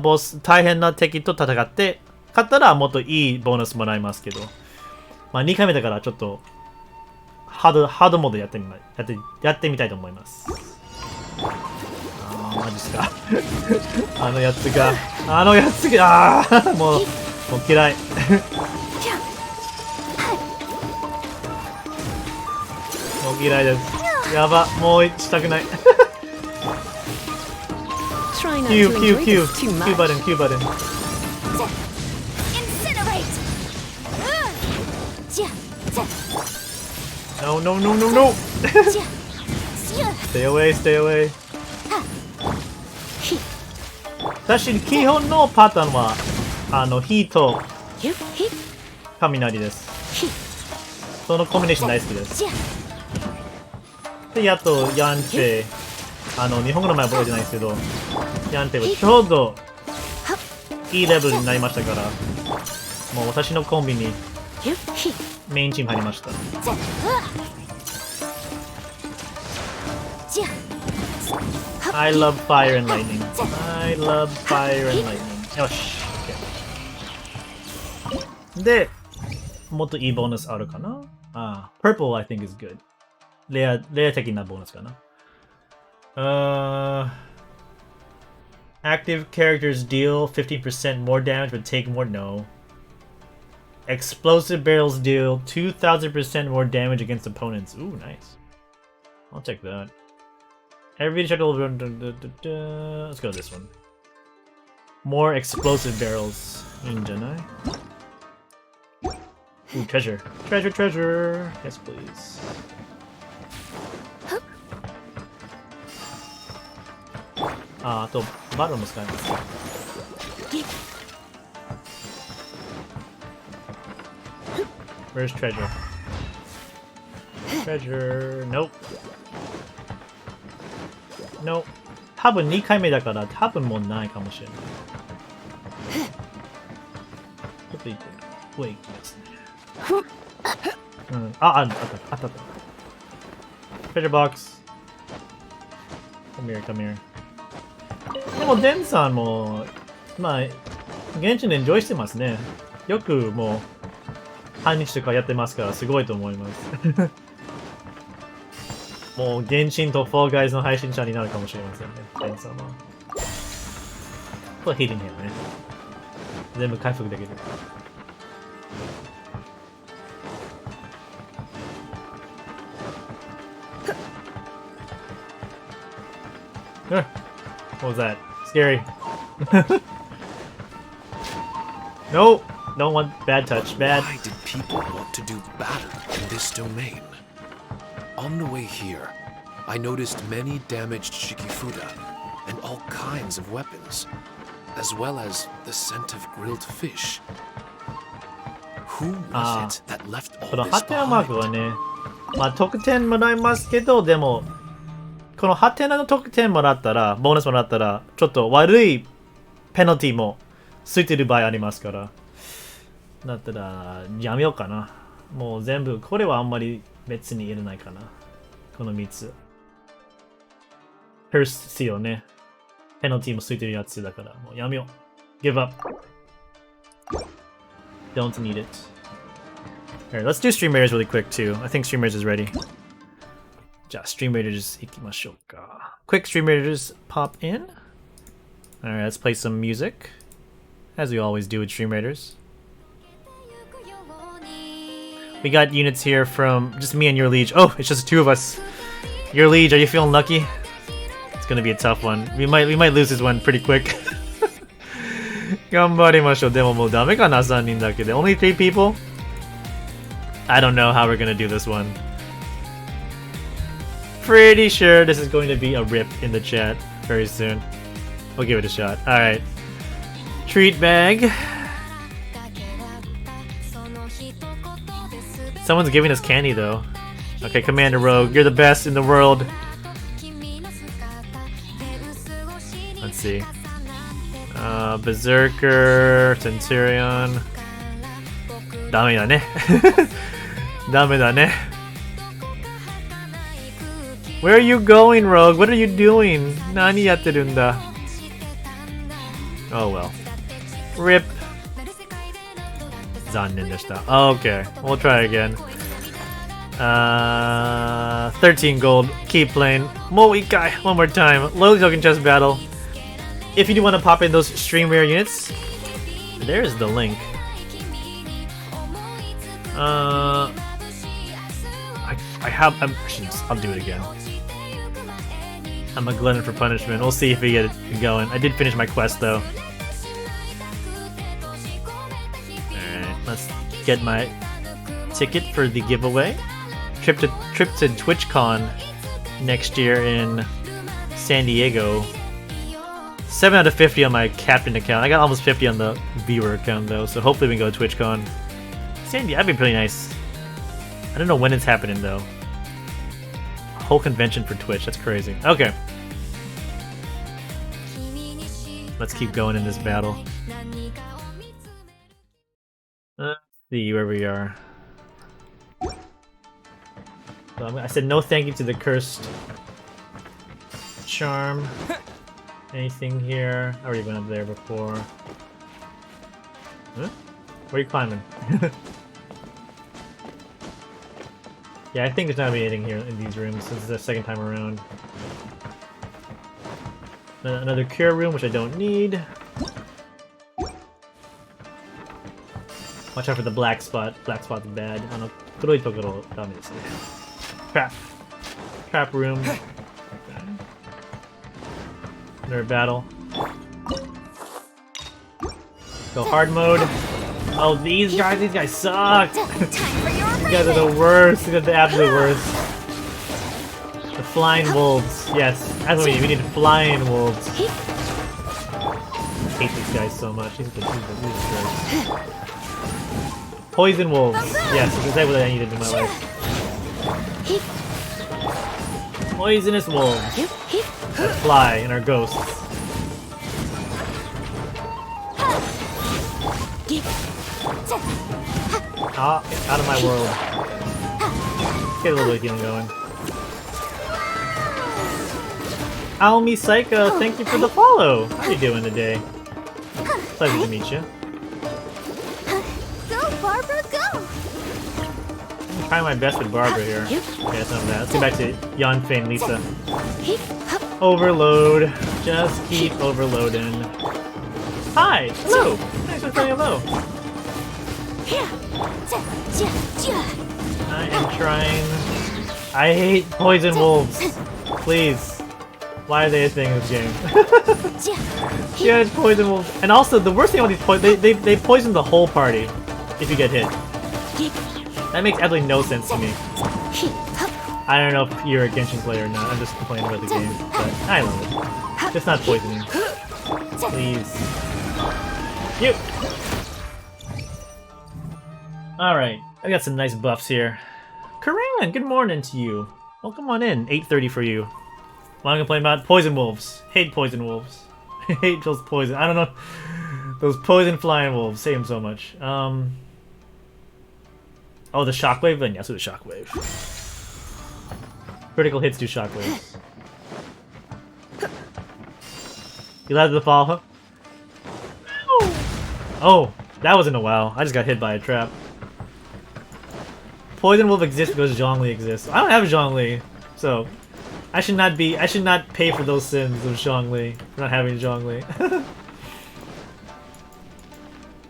敵と戦って、勝ったらもっといいボーナスもらいますけど、まあ2回目だからちょっとハードモードやってみたいと思います。マジっすか。あのやつが、もう嫌い。もう嫌いです。やば、もうしたくない。Q バトン。No. Stay away. 確かに基本のパターンは、火と雷です。そのコンビネーション大好きです。で、やっとヤンテ、日本語の名前覚えてないですけど、ヤンテはちょうどいいレベルになりましたから、もう私のコンビにメインチーム入りました。I love fire and lightning. よし。で、もっといいボーナスあるかな？Purple I think is good. レア的なボーナスかな。Active characters deal 15% more damage but take more. No. Explosive barrels deal 2,000% more damage against opponents. Ooh, nice. I'll check that. Every shuttle. Let's go this one. More explosive barrels. いいんじゃない? Ooh, treasure. Treasure, treasure. Yes, please. Ah, とバルも使います。Where's treasure? Treasure. Nope. Nope. 多分2回目だから多分もうないかもしれない。ちょっと行って上行きますね。うん。あった。Treasure box. Come here, come here. でもデンさんもまあ現地でエンジョイしてますね。よくもう半日とかやってますからすごいと思います。もう原神とフォーガイズの配信者になるかもしれませんね、デンさんは。これヒーリングやね。全部回復できる。What was that? Scary. No! Don't want bad touch. Bad. Why did people want to do battle in this domain? On the way here, I noticed many damaged Shikifuda and all kinds of weapons, as well as the scent of grilled fish. Who was it that left こ all のハ this テナマークは behind? ね、まあ得点もらえますけど、でもこのハテナの得点もらったら、ボーナスもらったら、ちょっと悪いペナルティもついてる場合ありますから。だったらやめようかな。もう全部、これはあんまり別にいらないかな。この3つ。Curse Seal ね。ペナルティもついてるやつだから、もうやめよう。Give up. Don't need it. Alright, let's do Stream Raiders really quick too. I think Stream Raiders is ready. じゃあ Stream Raiders 行きましょうか。Quick Stream Raiders pop in. Alright, let's play some music. As we always do with Stream Raiders. We got units here from just me and your liege. Oh, it's just the two of us. Your liege, are you feeling lucky? It's gonna be a tough one. We might lose this one pretty quick. 頑張りましょう。でももうダメかな、3人だけで。Only 3 people? I don't know how we're gonna do this one. Pretty sure this is going to be a rip in the chat very soon. We'll give it a shot. Alright. Treat bag. Someone's giving us candy though. Okay, Commander Rogue, you're the best in the world. Let's see. Berserker, Centurion. ダメだね。ダメだね。Where are you going, Rogue? What are you doing? 何やってるんだ? Oh well. Rip. 残念でした。Okay, we'll try again. 13 gold. Keep playing. もう一回. One more time. Low token chest battle. If you do want to pop in those stream rare units, there's the link. I'll do it again. I'm a glutton for punishment. We'll see if we get it going. I did finish my quest though. Alright, let's get my ticket for the giveaway. Trip to TwitchCon next year in San Diego. 7 out of 50 on my captain account. I got almost 50 on the viewer account though, so hopefully we can go to TwitchCon. San Diego, that'd be pretty nice. I don't know when it's happening though. A whole convention for Twitch, that's crazy. Okay. Let's keep going in this battle. Let's see where we are. So I said no thank you to the cursed charm. Anything here? I already went up there before. Huh? Where are you climbing? Yeah, I think there's not anything here in these rooms. This is the second time around. Another cure room, which I don't need. Watch out for the black spot. Black spot's bad. Trap. Trap room. Okay. Another battle. Go hard mode. Oh, these guys suck! Time for your You guys are the worst. You guys are the absolute worst. The flying wolves. Yes, that's what we need. We need flying wolves. I hate these guys so much. These are jerks. Poison wolves. Yes, that's exactly what I needed in my life. Poisonous wolves. That fly and are ghosts. Ah, out of my world. Get a little bit of healing going. Almi Psycho, thank you for the follow. How are you doing today? Pleasure to meet you. Go, Barbara, go! I'm trying my best with Barbara here. Okay, that's not bad. Let's get back to Yanfei and Lisa. Overload. Just keep overloading. Hi! Hello! Thanks for saying hello. I am trying. I hate poison wolves. Please. Why are they a thing in this game? Yeah, it's poison wolves. And also, the worst thing about these they poison the whole party if you get hit. That makes absolutely no sense to me. I don't know if you're a Genshin player or not. I'm just complaining about the game, but I love it. Just not poisoning. Please. You. Alright, I got some nice buffs here. Karan, good morning to you. Welcome on in. 8:30 for you. What I'm gonna complain about? Poison wolves. Hate poison wolves. Hate those poison. I don't know. Those poison flying wolves. Hate them so much. Oh, the shockwave? Then yes, do the shockwave. Critical hits do shockwaves. You led the fall, huh? Oh, that wasn't a wow. I just got hit by a trap. Poison wolf exists because Zhongli exists. I don't have Zhongli, so I should not pay for those sins of Zhongli for not having Zhongli.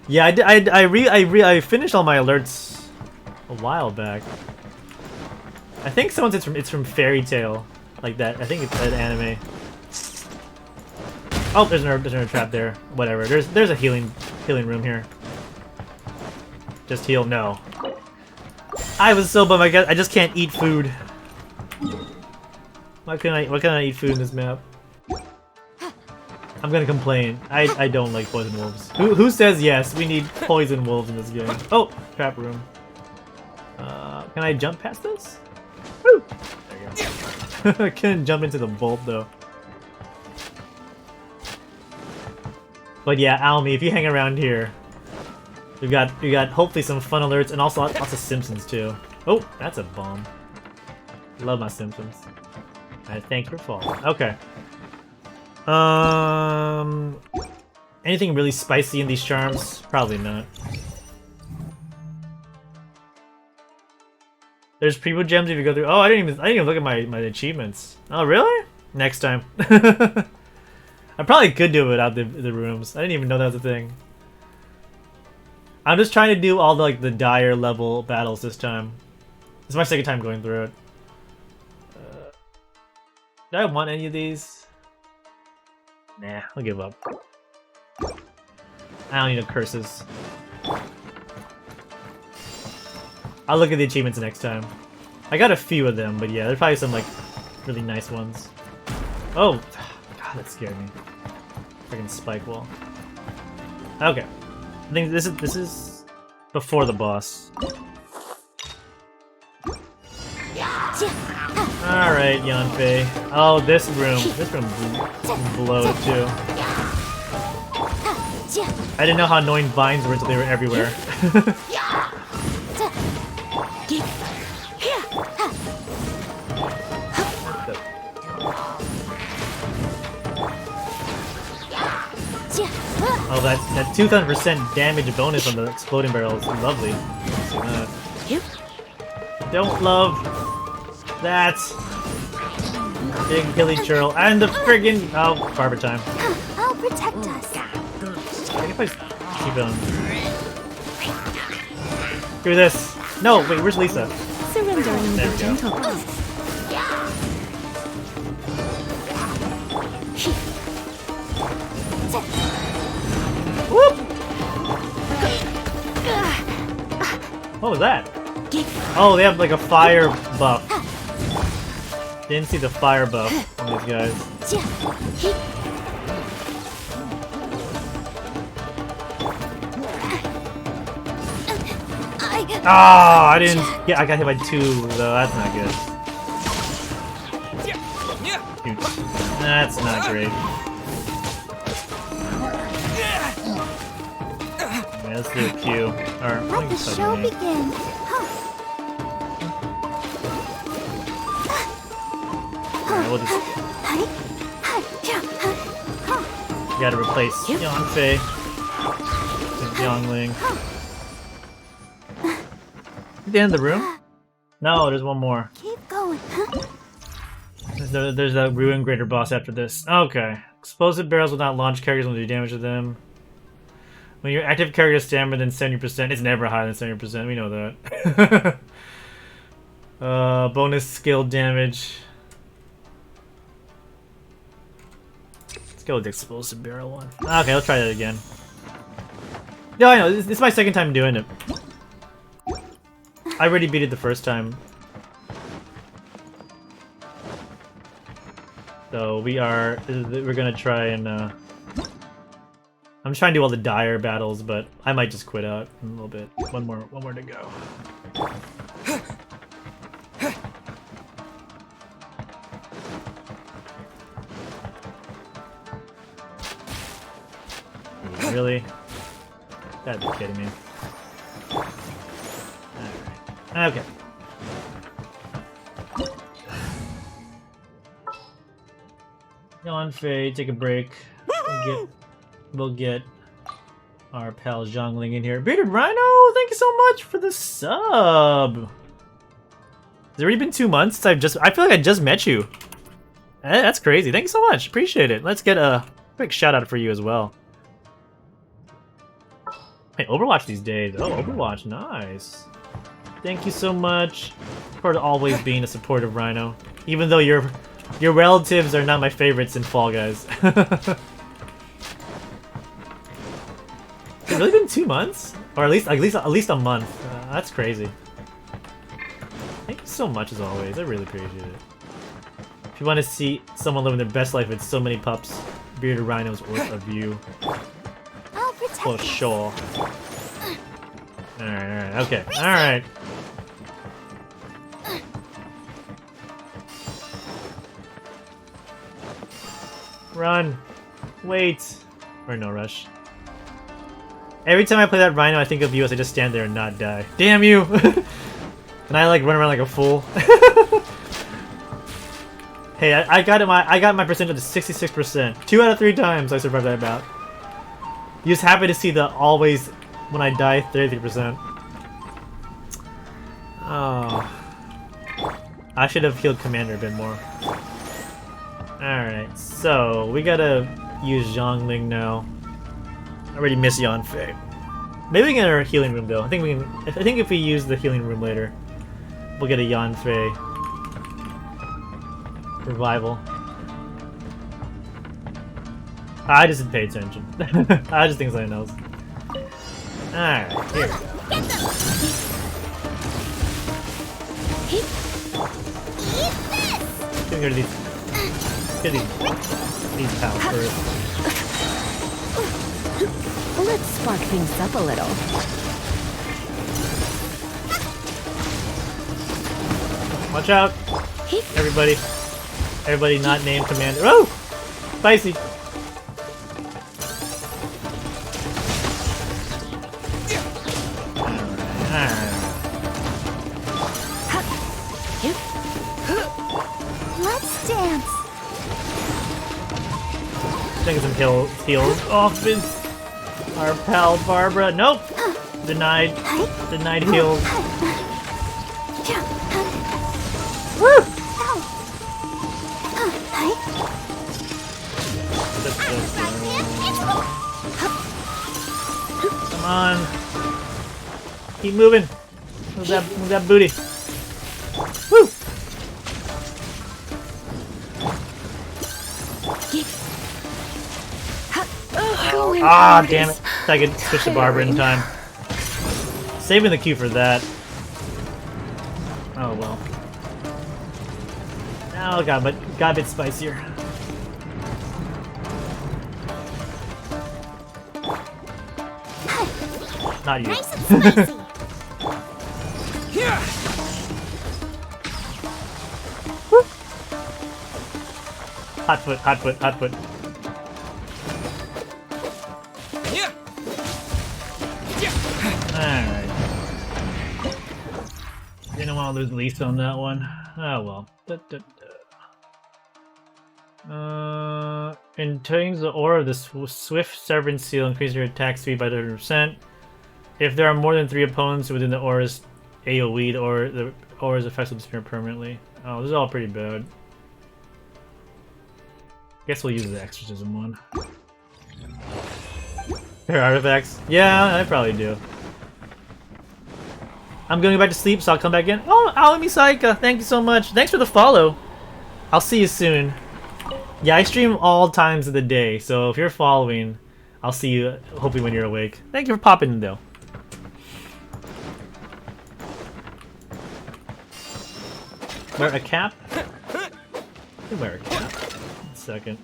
Yeah, I finished all my alerts a while back. I think someone said it's from Fairy Tail, like that. I think it's that anime. Oh, there's another trap there. Whatever. There's a healing room here. Just heal. No. I was so bummed. I just can't eat food. Why can't I eat food in this map? I'm gonna complain. I don't like poison wolves. Who says yes? We need poison wolves in this game. Oh, trap room. Can I jump past this? Woo! There you go. I couldn't jump into the bolt though. But yeah, Almi, if you hang around here, we got hopefully some fun alerts and also lots of Simpsons too. Oh, that's a bomb. Love my Simpsons. I thank your fall. Okay. Anything really spicy in these charms? Probably not. There's people gems if you go through. Oh, I didn't even look at my achievements. Oh, really? Next time. I probably could do it without the rooms. I didn't even know that was a thing. I'm just trying to do all the dire level battles this time. This is my second time going through it. Do I want any of these? Nah, I'll give up. I don't need no curses. I'll look at the achievements next time. I got a few of them, but yeah, there's probably some really nice ones. Oh, God, that scared me. Freaking spike wall. Okay, I think this is before the boss. All right, Yanfei. Oh, this room blow too. I didn't know how annoying vines were until they were everywhere. Oh, that 2000% damage bonus on the exploding barrel is lovely. Don't love that. Big hilly churl and the friggin' Barbara time. I'll protect us. I can probably keep on. Do this. No, wait, where's Lisa? Surrendering There with we go. gentle. Whoop! What was that? Oh, they have like a fire buff. Didn't see the fire buff on these guys. Ah, I didn't. Yeah, I got hit by 2 though. That's not good. Huge. That's not great. Okay, let's do a Q. Or Let the show begin. Alright, we'll just gotta replace Yanfei with Yongling. At the end of the room? No, there's one more. Keep going. There's a Ruin Greater boss after this. Okay. Explosive barrels will not launch characters when they do damage to them. When your active character is stamina than 70%, it's never higher than 70%. We know that. Bonus skill damage. Let's go with the explosive barrel one. Okay, let's try that again. Yeah, I know. This is my second time doing it. I already beat it the first time. So we're gonna try and I'm trying to do all the dire battles, but I might just quit out in a little bit. One more to go. Really? Gotta be kidding me. Alright. Okay. Yanfei, take a break. We'll get our pal Zhongling in here. Bearded Rhino, thank you so much for the sub. Has it already been 2 months? I feel like I just met you. That's crazy. Thank you so much. Appreciate it. Let's get a quick shout out for you as well. Hey, Overwatch these days. Oh, Overwatch, nice. Thank you so much for always being a supportive Rhino. Even though your relatives are not my favorites in Fall Guys. It's really been 2 months? Or at least a month. That's crazy. Thank you so much as always. I really appreciate it. If you want to see someone living their best life with so many pups, Bearded Rhinos worth a view. I'll protect For sure. Alright, okay. Alright. Run. Wait. Or no rush. Every time I play that Rhino, I think of you as I just stand there and not die. Damn you! And I like run around like a fool. Hey, I got my percentage to 66%. 2 out of 3 times I survived that bout. You just happy to see the always when I die 33%. Oh. I should have healed Commander a bit more. Alright, so we gotta use Zhongling now. I already miss Yanfei. Maybe we can get our healing room though. I think if we use the healing room later, we'll get a Yanfei revival. I just didn't pay attention. I just think something else. Alright, here we go. Get rid of these pals first. Let's spark things up a little. Watch out! Everybody not named Commander. Oh! Spicy! Let's dance. Taking some heals off our pal Barbara. Nope! Denied. Denied heals. Woo! Come on. Keep moving. Move that booty. Woo! Ah, damn it. I could switch to Barbara in time. Saving the Q for that. Oh well. Oh, got a bit spicier. Not you. Nice and spicy. Hot foot, hot foot, hot foot. Alright. Didn't want to lose Lisa on that one. Oh well. In terms of the aura of the Swift Severance Seal, increase your attack speed by 30%. If there are more than 3 opponents within the aura's AoE, the aura's effects will disappear permanently. Oh, this is all pretty bad. Guess we'll use the exorcism one. There are artifacts? Yeah, I probably do. I'm going back to sleep, so I'll come back in. Oh, Alami Saika, thank you so much. Thanks for the follow. I'll see you soon. Yeah, I stream all times of the day, so if you're following, I'll see you hopefully when you're awake. Thank you for popping in, though. Wear a cap? You wear a cap. 1 second.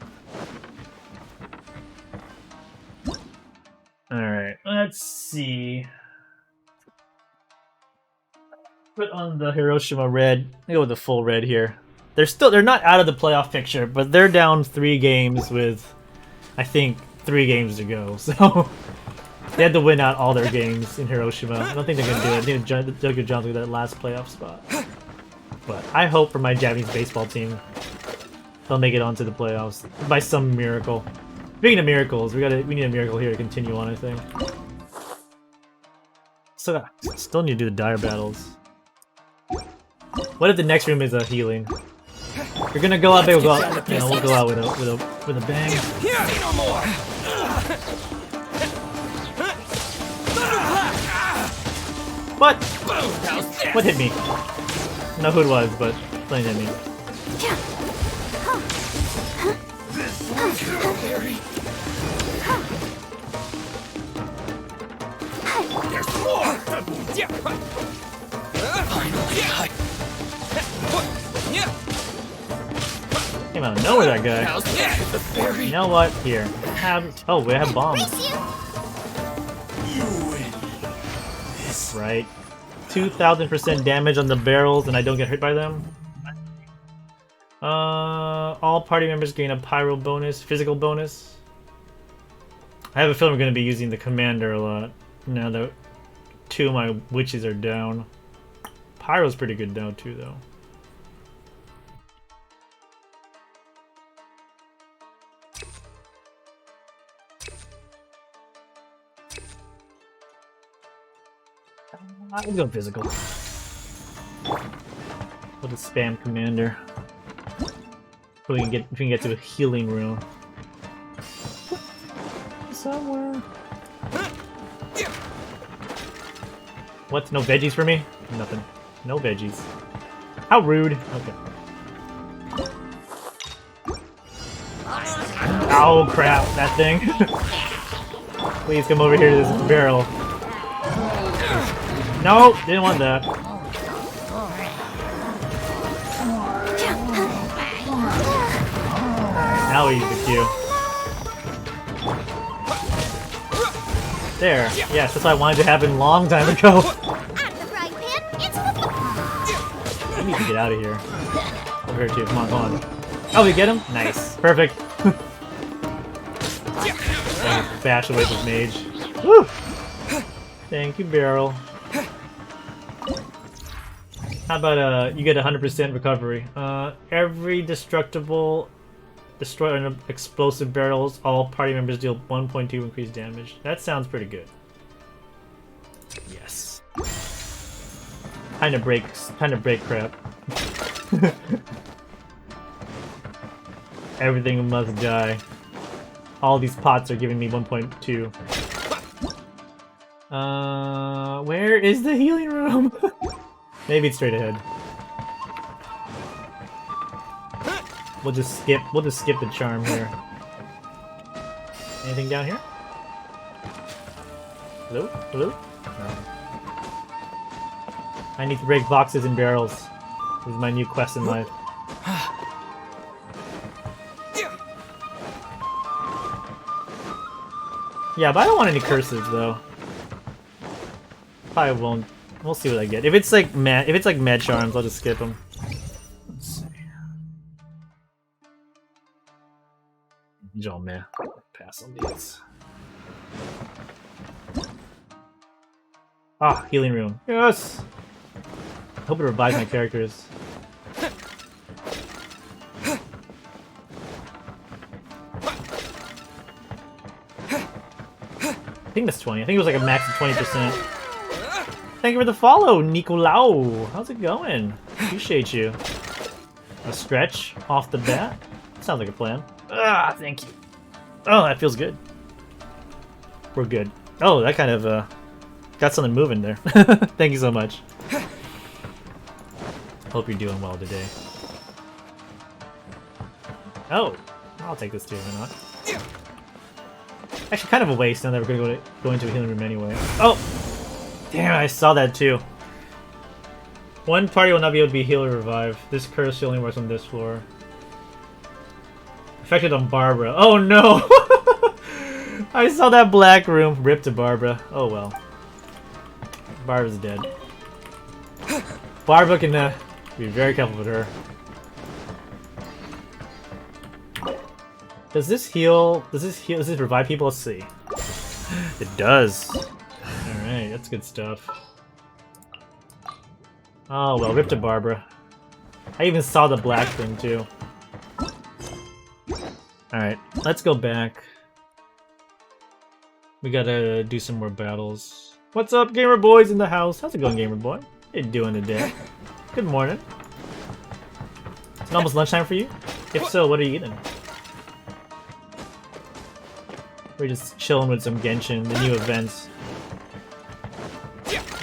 Alright, let's see. Put on the Hiroshima red. I'll go with the full red here. They're not out of the playoff picture, but they're down 3 games with, I think, 3 games to go. So they had to win out all their games in Hiroshima. I don't think they're gonna do it. I think they'll do a good job with that last playoff spot. But I hope for my Japanese baseball team, they'll make it onto the playoffs by some miracle. Speaking of miracles, we need a miracle here to continue on, I think. Still need to do the dire battles. What if the next room is a healing? You're gonna go out there, we'll go out with a bang. What? What hit me? I don't know who it was, but something hit me. There's more! Came out of nowhere, that guy. You know what? Here. Oh, we have bombs. Right. 2,000% damage on the barrels, and I don't get hit by them. All party members gain a pyro bonus, physical bonus. I have a feeling we're going to be using the commander a lot now that 2 of my witches are down. Pyro's pretty good now too, though. Let's go physical. We'll just spam commander. So we can get to a healing room. Somewhere. What? No veggies for me? Nothing. No veggies. How rude. Okay. Oh crap, that thing. Please come over here to this barrel. No, didn't want that. Now we use the Q. There. Yes, that's what I wanted to happen a long time ago. I need to get out of here. Over here too. Come on, come on. Oh, we get him? Nice. Perfect. Bash away with mage. Woo! Thank you, barrel. How about you get 100% recovery? Every destroy an explosive barrels, all party members deal 1.2 increased damage. That sounds pretty good. Yes. Time to break crap. Everything must die. All these pots are giving me 1.2. Where is the healing room? Maybe it's straight ahead. We'll just skip the charm here. Anything down here? Hello? Hello? No. I need to break boxes and barrels. This is my new quest in life. Yeah, but I don't want any curses though. Probably won't. We'll see what I get. If it's like med charms, I'll just skip them. Let's see. Oh man, pass on these. Ah, healing room. Yes. I hope it revives my characters. I think that's 20. I think it was like a max of 20%. Thank you for the follow, Nicolau. How's it going? Appreciate you. A stretch off the bat? Sounds like a plan. Ah, thank you. Oh, that feels good. We're good. Oh, that kind of got something moving there. Thank you so much. Hope you're doing well today. Oh, I'll take this too, why not? Actually, kind of a waste now that we're gonna go into a healing room anyway. Oh! Damn, I saw that too. One party will not be able to be healed or revived. This curse only works on this floor. Affected on Barbara. Oh no! I saw that black room. Rip to Barbara. Oh well. Barbara's dead. Barbara can be very careful with her. Does this heal? Does this revive people? Let's see. It does. Alright, that's good stuff. Oh well, rip to Barbara. I even saw the black thing too. Alright, let's go back. We gotta do some more battles. What's up, Gamer Boy's in the house? How's it going, Gamer Boy? How you doing today? Good morning. Is it almost lunchtime for you? If so, what are you eating? We're just chilling with some Genshin, the new events.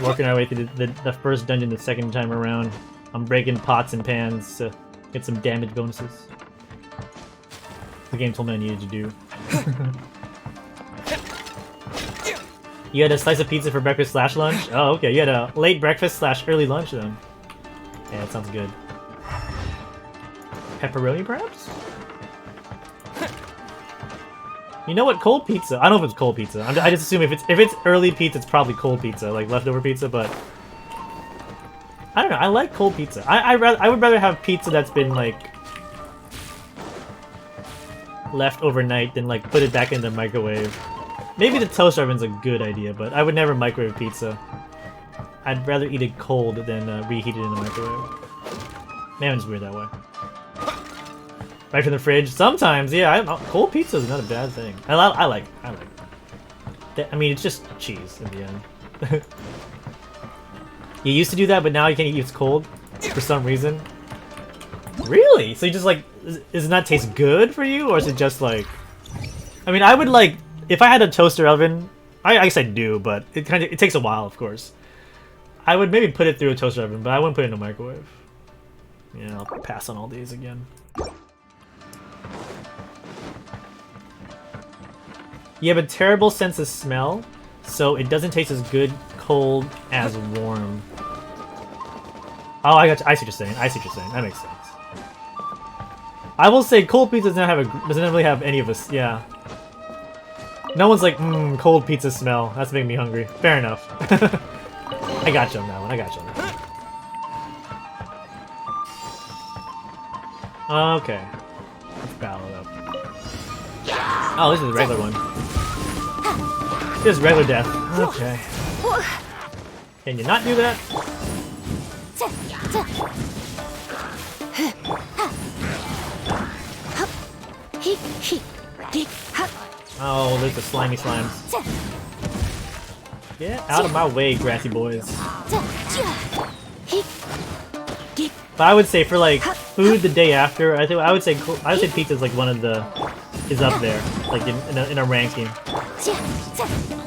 Working our way through the first dungeon the second time around. I'm breaking pots and pans to get some damage bonuses. The game told me I needed to do. You had a slice of pizza for breakfast / lunch? Oh, okay. You had a late breakfast / early lunch then. Yeah, that sounds good. Pepperoni, perhaps? You know what? Cold pizza. I don't know if it's cold pizza. I just assume if it's early pizza, it's probably cold pizza, like leftover pizza. But I don't know. I like cold pizza. I would rather have pizza that's been like left overnight than like put it back in the microwave. Maybe the toaster oven's a good idea, but I would never microwave pizza. I'd rather eat it cold than reheat it in the microwave. Man, it's weird that way. Right from the fridge. Sometimes, yeah. Cold pizza is not a bad thing. I like it. I mean, it's just cheese in the end. You used to do that, but now you can't eat it cold for some reason. Really? So you just like, does it not taste good for you, or is it just like? I mean, I would like if I had a toaster oven. I guess I do, but it takes a while, of course. I would maybe put it through a toaster oven, but I wouldn't put it in a microwave. Yeah, I'll pass on all these again. You have a terrible sense of smell, so it doesn't taste as good cold as warm. Oh, I see what you're saying. I see what you're saying. That makes sense. I will say cold pizza doesn't really have any of us. Yeah. No one's like, cold pizza smell. That's making me hungry. Fair enough. I got you on that one. I got you on that one. Okay. Let's battle it up. Oh, this is the regular one. This is regular death. Okay. Can you not do that? Oh, there's the slimy slimes. Get out of my way, grassy boys. But I would say for like food the day after, I would say pizza is like one of the up there, like in a ranking.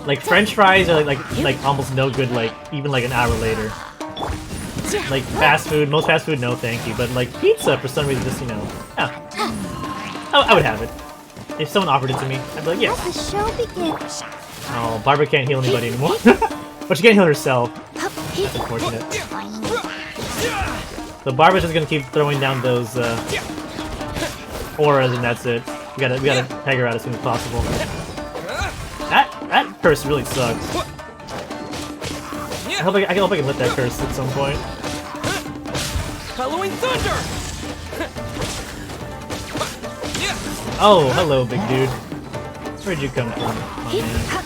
Like French fries are like almost no good, like even like an hour later. Like fast food, most fast food, no thank you. But like pizza, for some reason, just I would have it. If someone offered it to me, I'd be like, yes. The show begins. Oh, Barbara can't heal anybody anymore. But she can't heal herself. That's unfortunate. The Barba's just gonna keep throwing down those auras, and that's it. We gotta peg her out as soon as possible. That curse really sucks. I hope I can lift that curse at some point. Halloween Thunder! Oh, hello, big dude. Where'd you come from, my man?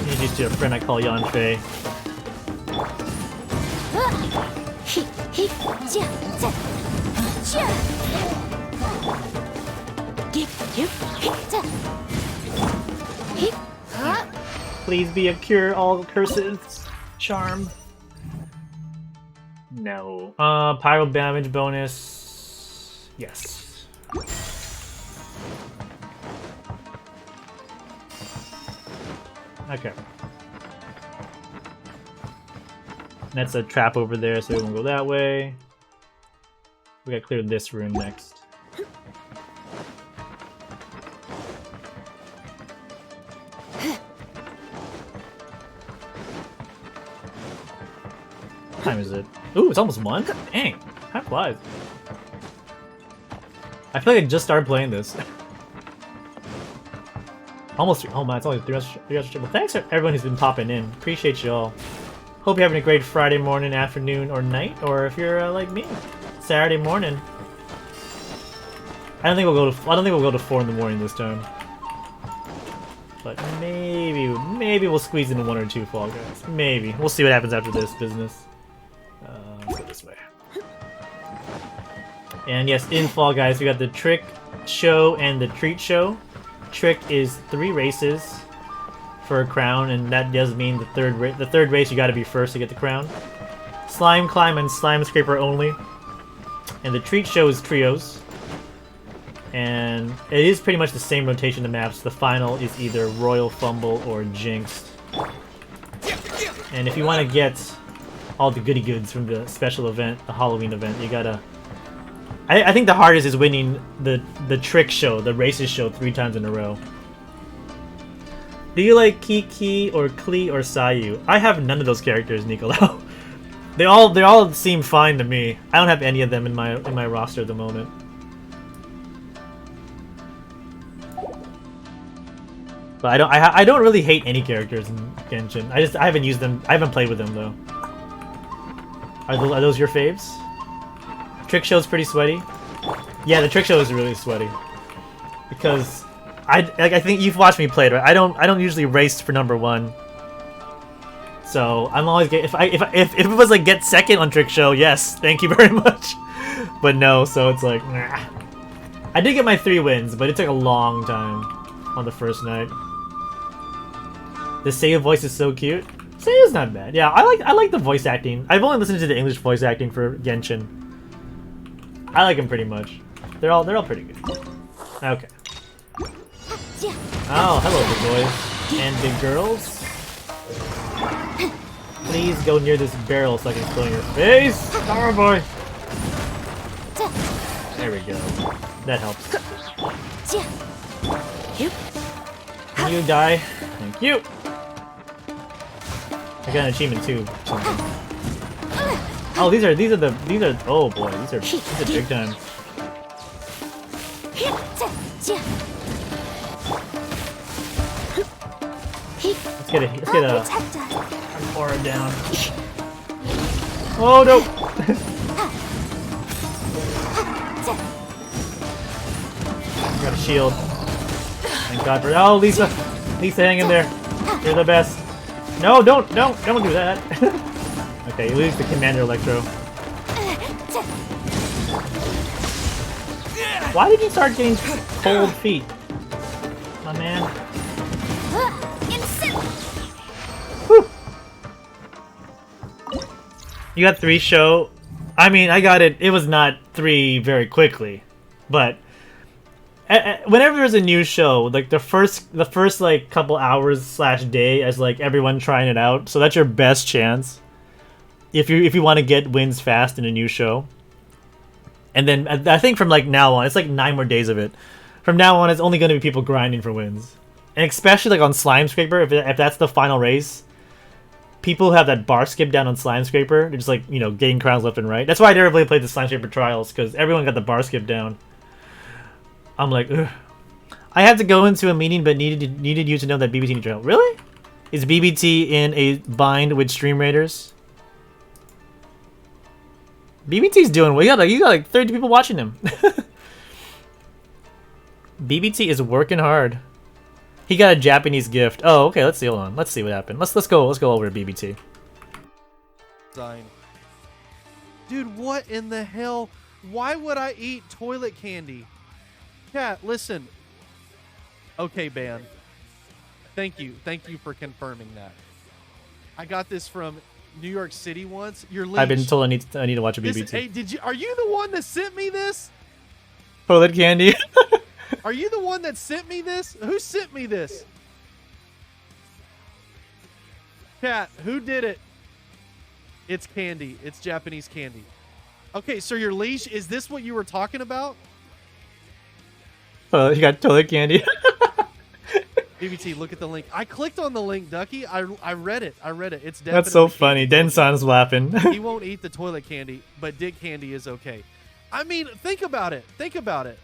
Introduce to a friend I call Yan Fei. Please be a cure all curses. Charm. No. Pyro damage bonus. Yes. Okay. That's a trap over there, so we won't go that way. We gotta clear this room next. What time is it? Ooh, it's almost 1? Dang, time flies. I feel like I just started playing this. Almost, oh man, it's only 3 hours. Well, thanks for everyone who's been popping in. Appreciate you all. Hope you're having a great Friday morning, afternoon, or night, or if you're like me, Saturday morning. I don't think we'll go to 4 in the morning this time. But maybe we'll squeeze into 1 or 2 Fall Guys. Maybe. We'll see what happens after this business. Let's go this way. And yes, in Fall Guys, we got the Trick Show and the Treat Show. Trick is 3 races for a crown, and that does mean the third race you got to be first to get the crown. Slime Climb and Slime Scraper only. And the Treat Show is trios. And it is pretty much the same rotation of maps. The final is either Royal Fumble or Jinxed. And if you want to get all the goody goods from the special event, the Halloween event, you gotta... I think the hardest is winning the Trick Show, the races show 3 times in a row. Do you like Kiki or Klee or Sayu? I have none of those characters, Nicolau. they all seem fine to me. I don't have any of them in my roster at the moment. But I don't really hate any characters in Genshin. I haven't used them. I haven't played with them though. Are those your faves? Trick Show's pretty sweaty. Yeah, the Trick Show is really sweaty because I think you've watched me play it, right? I don't usually race for number 1. So I'm always if it was like get second on Trick Show, yes, thank you very much. But no, so it's like nah. I did get my 3 wins, but it took a long time on the first night. The Seiyu voice is so cute. Seiyu's not bad. Yeah, I like the voice acting. I've only listened to the English voice acting for Genshin. I like them pretty much. They're all pretty good. Okay. Oh, hello, big boys and big girls. Please go near this barrel so I can kill your face. Oh boy. There we go. That helps. Can you die? Thank you. I got an achievement too. Something. Oh, these are oh boy, these are big time. Let's get a aura down. Oh no! Got a shield. Thank God for Lisa, hang in there. You're the best. No, don't do that. Okay, you lose the Commander Electro. Why did you start getting cold feet, my man? Whew. You got 3 show. I mean, I got it. It was not 3 very quickly, but whenever there's a new show, like the first like couple hours / day as like everyone trying it out, so that's your best chance if you want to get wins fast in a new show. And then I think from like now on, it's like 9 more days of it. From now on, it's only going to be people grinding for wins, and especially like on Slime Scraper, if that's the final race, people who have that bar skip down on Slime Scraper, they're just like, you know, getting crowns left and right. That's why I never really played the Slime Scraper Trials, because everyone got the bar skip down. I'm like, ugh. I had to go into a meeting, but needed you to know that BBT needs your help. Really? Is BBT in a bind with Stream Raiders? BBT's doing well. You got like 30 people watching him. BBT is working hard. He got a Japanese gift. Oh, okay. Let's see. Hold on. Let's see what happened. Let's go over to BBT. Dude, what in the hell? Why would I eat toilet candy? Chat, listen. Okay, Ban. Thank you for confirming that. I got this from New York City once. Your leash. I've been told I need to watch a BBT. Hey, are you the one that sent me this? Toilet candy. Are you the one that sent me this? Who sent me this? Chat, who did it? It's candy. It's Japanese candy. Okay, so your leash, is this what you were talking about? You got toilet candy. BBT, look at the link. I clicked on the link, Ducky. I read it. It's definitely That's so funny. Den-san's laughing. He won't eat the toilet candy, but dick candy is okay. I mean, think about it.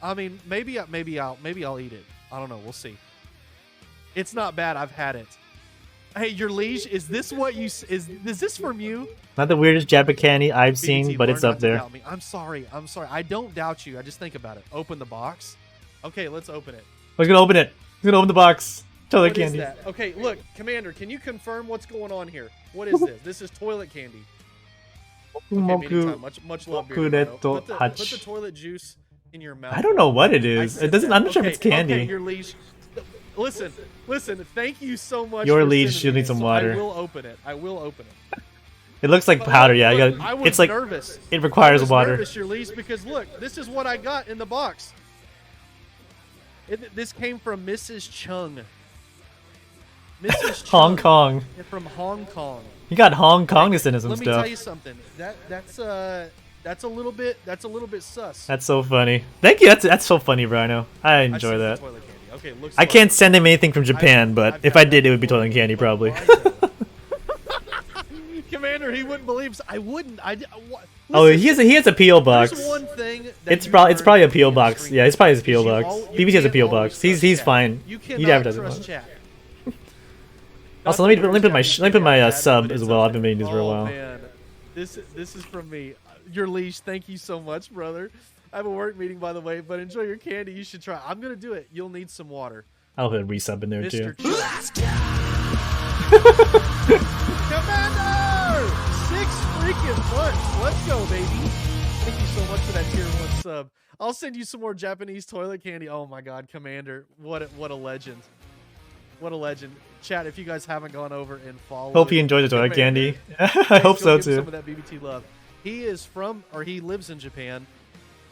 I mean, maybe I'll eat it. I don't know. We'll see. It's not bad. I've had it. Hey, your liege, is this what you is this from you? Not the weirdest Japa candy I've BBT, seen, but it's up there. I'm sorry. I don't doubt you. I just think about it. Open the box. Okay, let's open it. We're gonna open it. We're gonna open the box. Toilet What candy. is that? Okay, look, Commander, can you confirm what's going on here? What is this? This is toilet candy. Okay, much love, Bearded Rhino. Put the toilet juice in your mouth. I don't know what it is. It doesn't. I'm not sure if it's candy. Okay, your leash. Listen. Thank you so much. Your for leash sending should me need some this. water. I will open it. It looks like powder. Yeah, you I got. was It's like nervous. it requires I was water. Nervous, your leash, because look, this is what I got in the box. This came from Mrs. Chung. Mrs. Chung. Hong Kong. From Hong Kong. You got Hong Kong to send us some Let me stuff. tell you something. That's a little bit sus. That's so funny. Thank you. That's so funny, Rhino. I enjoy sent the that. toilet candy. Okay, looks I like can't send him anything from Japan, but I've if had I did, that it would be before. toilet candy probably. Commander, he wouldn't believe. I wouldn't. Oh, he has a PO box. There's one thing that It's you probably a learn PO in box. stream. Yeah, it's probably his PO You box. you BBC has a can't PO always box. trust He's chat. fine. You He cannot advertises trust it. chat. Also, let me put my sub as well. I've been making these for a while. Man, this is from me. Your leash. Thank you so much, brother. I have a work meeting, by the way, but enjoy your candy. You should try. I'm gonna do it. You'll need some water. I'll put a resub in there Mr. too. Commander! 6 freaking months. Let's go, baby. Thank you so much for that tier 1 sub. I'll send you some more Japanese toilet candy. Oh my god, Commander. What a legend. What a legend. Chat, if you guys haven't gone over and followed. Hope you enjoyed the toilet Commander, candy. I hope go so give him too. Some of that BBT love. He is from, or he lives in Japan.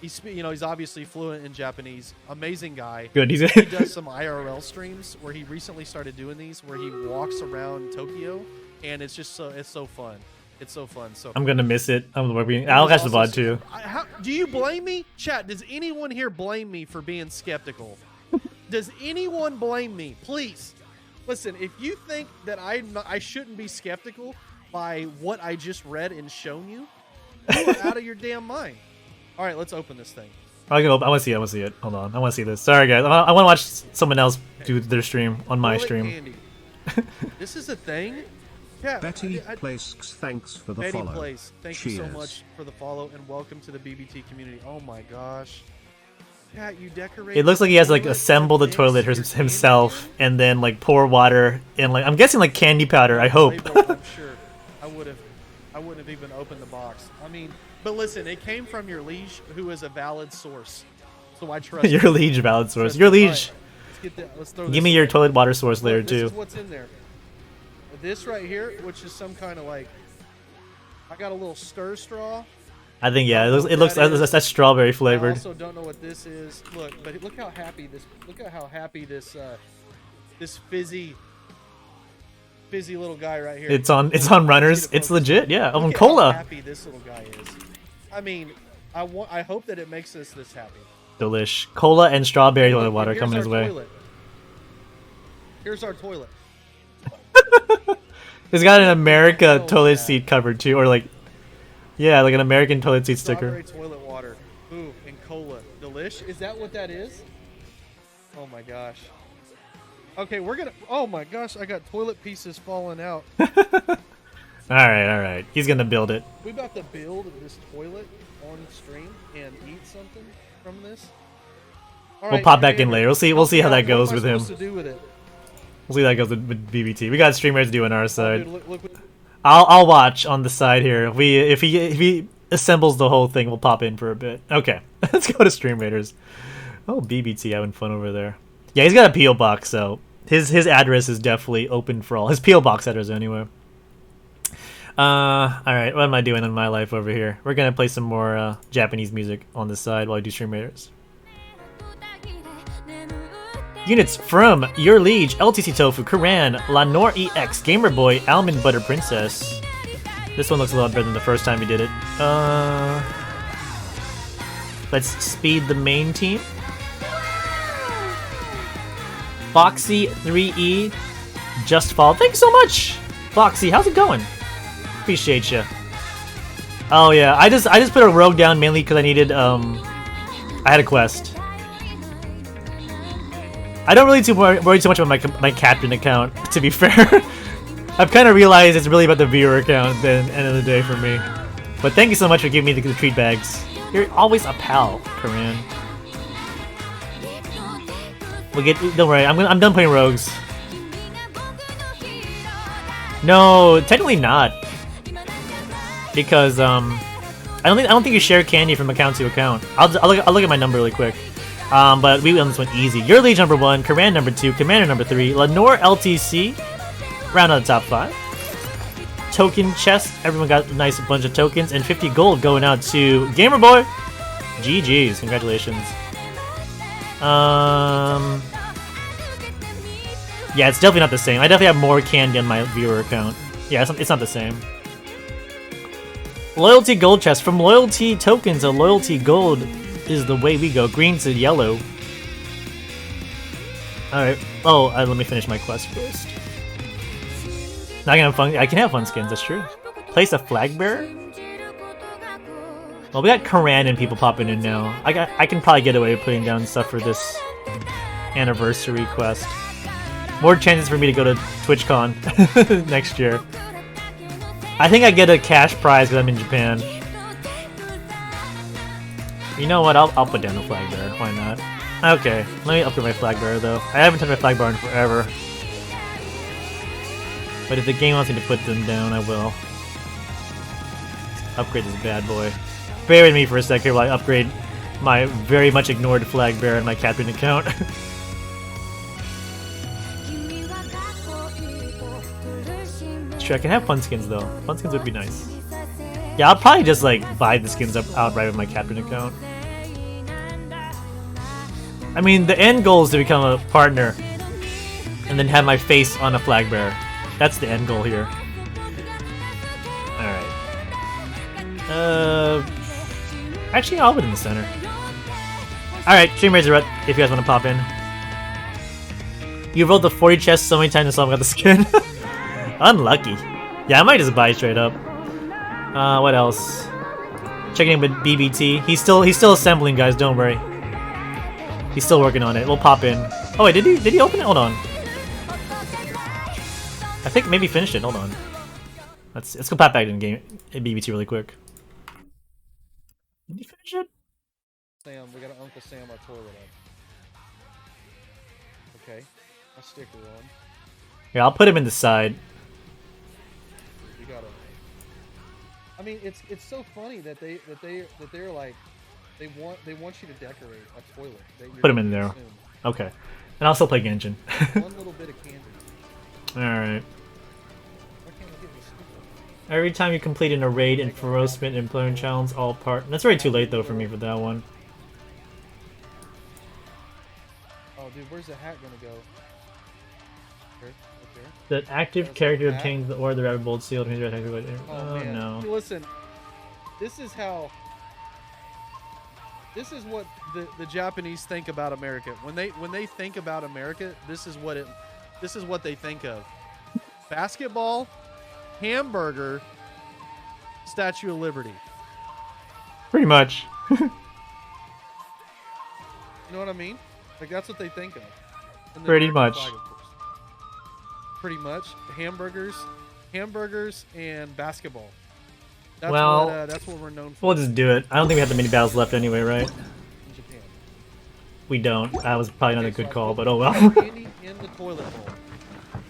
He's obviously fluent in Japanese. Amazing guy. Good. He does some IRL streams where he recently started doing these, where he walks around Tokyo, and it's so fun. It's so fun. So I'm gonna miss it. I'll catch the VOD too. Do you blame me, chat? Does anyone here blame me for being skeptical? Does anyone blame me? Please, listen. If you think that I shouldn't be skeptical by what I just read and shown you, you are out of your damn mind. All right, let's open this thing. I want to see it. I want to see it. Hold on. I want to see this. Sorry, guys. I want to watch someone else do their stream on my Toilet stream. candy. This is a thing. Yeah, Betty Places, thanks for the Betty follow. Place, thank Cheers. you so much for the follow and welcome to the BBT community. Oh my gosh. Pat, you decorate. It looks like he has like assembled the toilet himself and then like pour water and like I'm guessing like candy powder. I hope. I'm sure. I wouldn't have even opened the box. I mean, but listen, it came from your liege, who is a valid source, so I trust Your you. liege valid source. Trust Your me. All liege. right, let's throw Give this me in your there. toilet water source later Look, too. This is what's in there. This right here, which is some kind of like, I got a little stir straw. I think yeah. It looks That is- that's strawberry I flavored. also don't know what this is. Look how happy this. Look at how happy this this fizzy little guy right here. It's on runners. It's legit. Yeah. Look On at how cola. happy this little guy is. I mean, I hope that it makes us this happy. Delish. Cola and strawberry toilet water Here's coming his our way. toilet. Here's our toilet. It's got an America Oh, toilet yeah. seat cover too, or like, yeah, like an American toilet seat sticker. Strawberry toilet water. Ooh, and cola. Delish? Is that what that is? Oh my gosh. Okay, we're gonna. Oh my gosh, I got toilet pieces falling out. All right. He's gonna build it. We about to build this toilet on stream and eat something from this. All We'll right, pop back in Commander, later. We'll see help how me out. that goes What with am I him. supposed to do with it? We'll see how that goes with BBT. We got streamers doing our Oh, side. dude, look what- I'll watch on the side here. If he assembles the whole thing, we'll pop in for a bit. Okay, let's go to Stream Raiders. Oh, BBT having fun over there. Yeah, he's got a PO box, so his address is definitely open for all. His PO box address anyway. All right, what am I doing in my life over here? We're gonna play some more Japanese music on the side while I do Stream Raiders. Units from Your Liege, LTC Tofu, Kuran, Lanor EX, Gamer Boy, Almond Butter Princess. This one looks a lot better than the first time we did it. Let's speed the main team. Foxy 3E, Just Fall. Thank you so much, Foxy. How's it going? Appreciate you. Oh yeah, I just put a rogue down mainly because I needed I had a quest. I don't really worry too much about my captain account, to be fair. I've kind of realized it's really about the viewer account at the end of the day for me. But thank you so much for giving me the treat bags. You're always a pal, Corinne. Don't worry, I'm done playing rogues. No, technically not. Because I don't think you share candy from account to account. I'll look at my number really quick. But we won this one easy. Your Liege number 1, Command number 2, Commander number 3, Lenore LTC, round out the top 5. Token chest, everyone got a nice bunch of tokens, and 50 gold going out to Gamer Boy. GG's, congratulations. Yeah, it's definitely not the same. I definitely have more candy on my viewer account. Yeah, it's not the same. Loyalty gold chest. From loyalty tokens, a loyalty gold is the way we go. Green to yellow. Alright. Oh, let me finish my quest first. Now I can have fun. I can have fun skins, that's true. Place a flag bearer? Well, we got Koran and people popping in now. I can probably get away with putting down stuff for this anniversary quest. More chances for me to go to TwitchCon next year. I think I get a cash prize because I'm in Japan. You know what? I'll put down the flag bearer. Why not? Okay, let me upgrade my flag bearer though. I haven't touched my flag bearer in forever. But if the game wants me to put them down, I will. Upgrade this bad boy. Bear with me for a sec here while I upgrade my very much ignored flag bearer in my captain account. Sure, I can have fun skins though. Fun skins would be nice. Yeah, I'll probably just like buy the skins up outright with my captain account. I mean, the end goal is to become a partner and then have my face on a flag bearer. That's the end goal here. Alright. Actually, I'll put it in the center. Alright, Stream Raids are up if you guys want to pop in. You rolled the 40 chests so many times until I got the skin. Unlucky. Yeah, I might just buy it straight up. What else? Checking in with BBT. He's still assembling, guys. Don't worry. He's still working on it. We'll pop in. Oh wait, did he open it? Hold on. I think maybe he finished it. Hold on. Let's go pop back in game at BBT really quick. Did he finish it? Sam, we gotta Uncle Sam our toilet up. Okay, a sticker on. Yeah, I'll put him in the side. You gotta. I mean, it's so funny that they're like they want you to decorate a toilet. Put him in there. Okay, and I'll still play Genshin. One little bit of candy. All right. Every time you complete an raid, enforcement, and player challenge, all part. That's already too late though for me for that one. Oh, dude, where's the hat gonna go? The active character obtains the the rabbit bolt seal. Oh man. no. Listen, this is what the Japanese think about America. When they think about America, this is what they think of. Basketball, hamburger, Statue of Liberty. Pretty much. You know what I mean? Like, that's what they think of. And then Pretty American much. flag, of course. Pretty much. Hamburgers, and basketball. That's that's what we're known for. We'll just do it. I don't think we have that many battles left anyway, right? In Japan. We don't. That was probably not a good call, but oh well. Candy in the toilet bowl.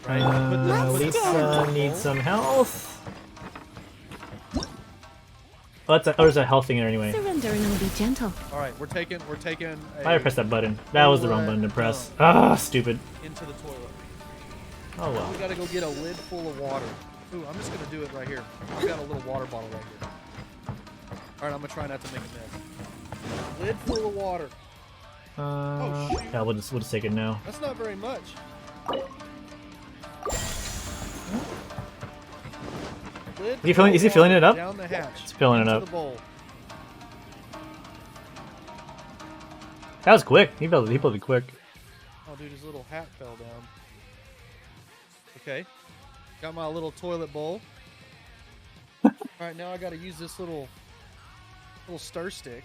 Right? Lisa needs some health. Oh, there's a health thing there anyway. Surrendering will be gentle. All right, we're taking. I pressed that button. That was the wrong button to press. Ah, stupid. Into the toilet. Oh well. We gotta go get a lid full of water. Ooh, I'm just gonna do it right here. I've got a little water bottle right here. All right, I'm gonna try not to make a mess. Lid full of water. Oh shoot. Yeah, we'll just take it now. That's not very much. Is he filling it up? Down the hatch. It's filling it into up. The bowl. That was quick. He built it quick. Oh, dude, his little hat fell down. Okay. Got my little toilet bowl. All right, now I got to use this little stir stick.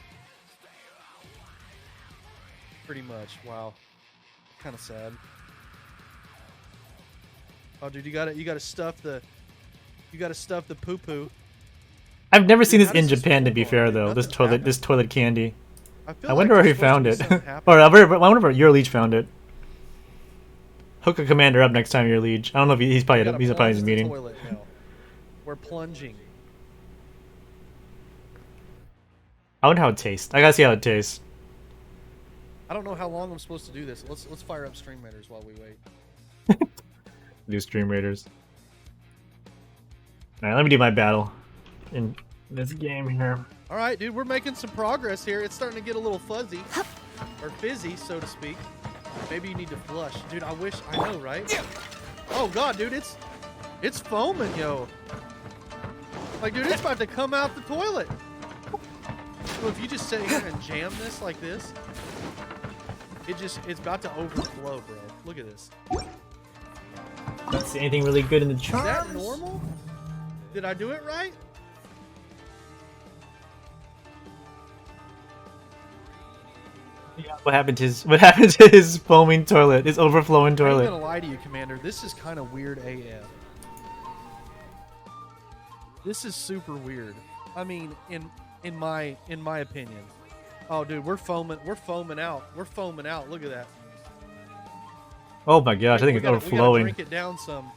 Pretty much. Wow. Kind of sad. Oh, dude, you got to stuff the poo poo. I've never seen this in Japan, to be fair, though. This toilet candy. I wonder where he found it. Or I wonder if your liege found it. Hook a commander up next time your liege. I don't know if he's probably in his meeting. We're plunging. I wonder how it tastes. I gotta see how it tastes. I don't know how long I'm supposed to do this. Let's fire up Stream Raiders while we wait. Do Stream Raiders. Alright, let me do my battle in this game here. Alright, dude, we're making some progress here. It's starting to get a little fuzzy. Or fizzy, so to speak. Maybe you need to flush. Dude, I know, right? Oh god, dude, it's foaming, yo. Like, dude, it's about to come out the toilet. So if you just sit here and jam this like this, it's about to overflow, bro. Look at this. Don't see anything really good in the chart. Is that normal? Did I do it right? Yeah, what happened to his foaming toilet? His overflowing toilet. I'm not gonna lie to you, Commander. This is kind of weird AF. This is super weird. I mean, in my opinion. Oh, dude, we're foaming out. We're foaming out. Look at that. Oh my gosh, I think it's overflowing. We gotta drink it down some.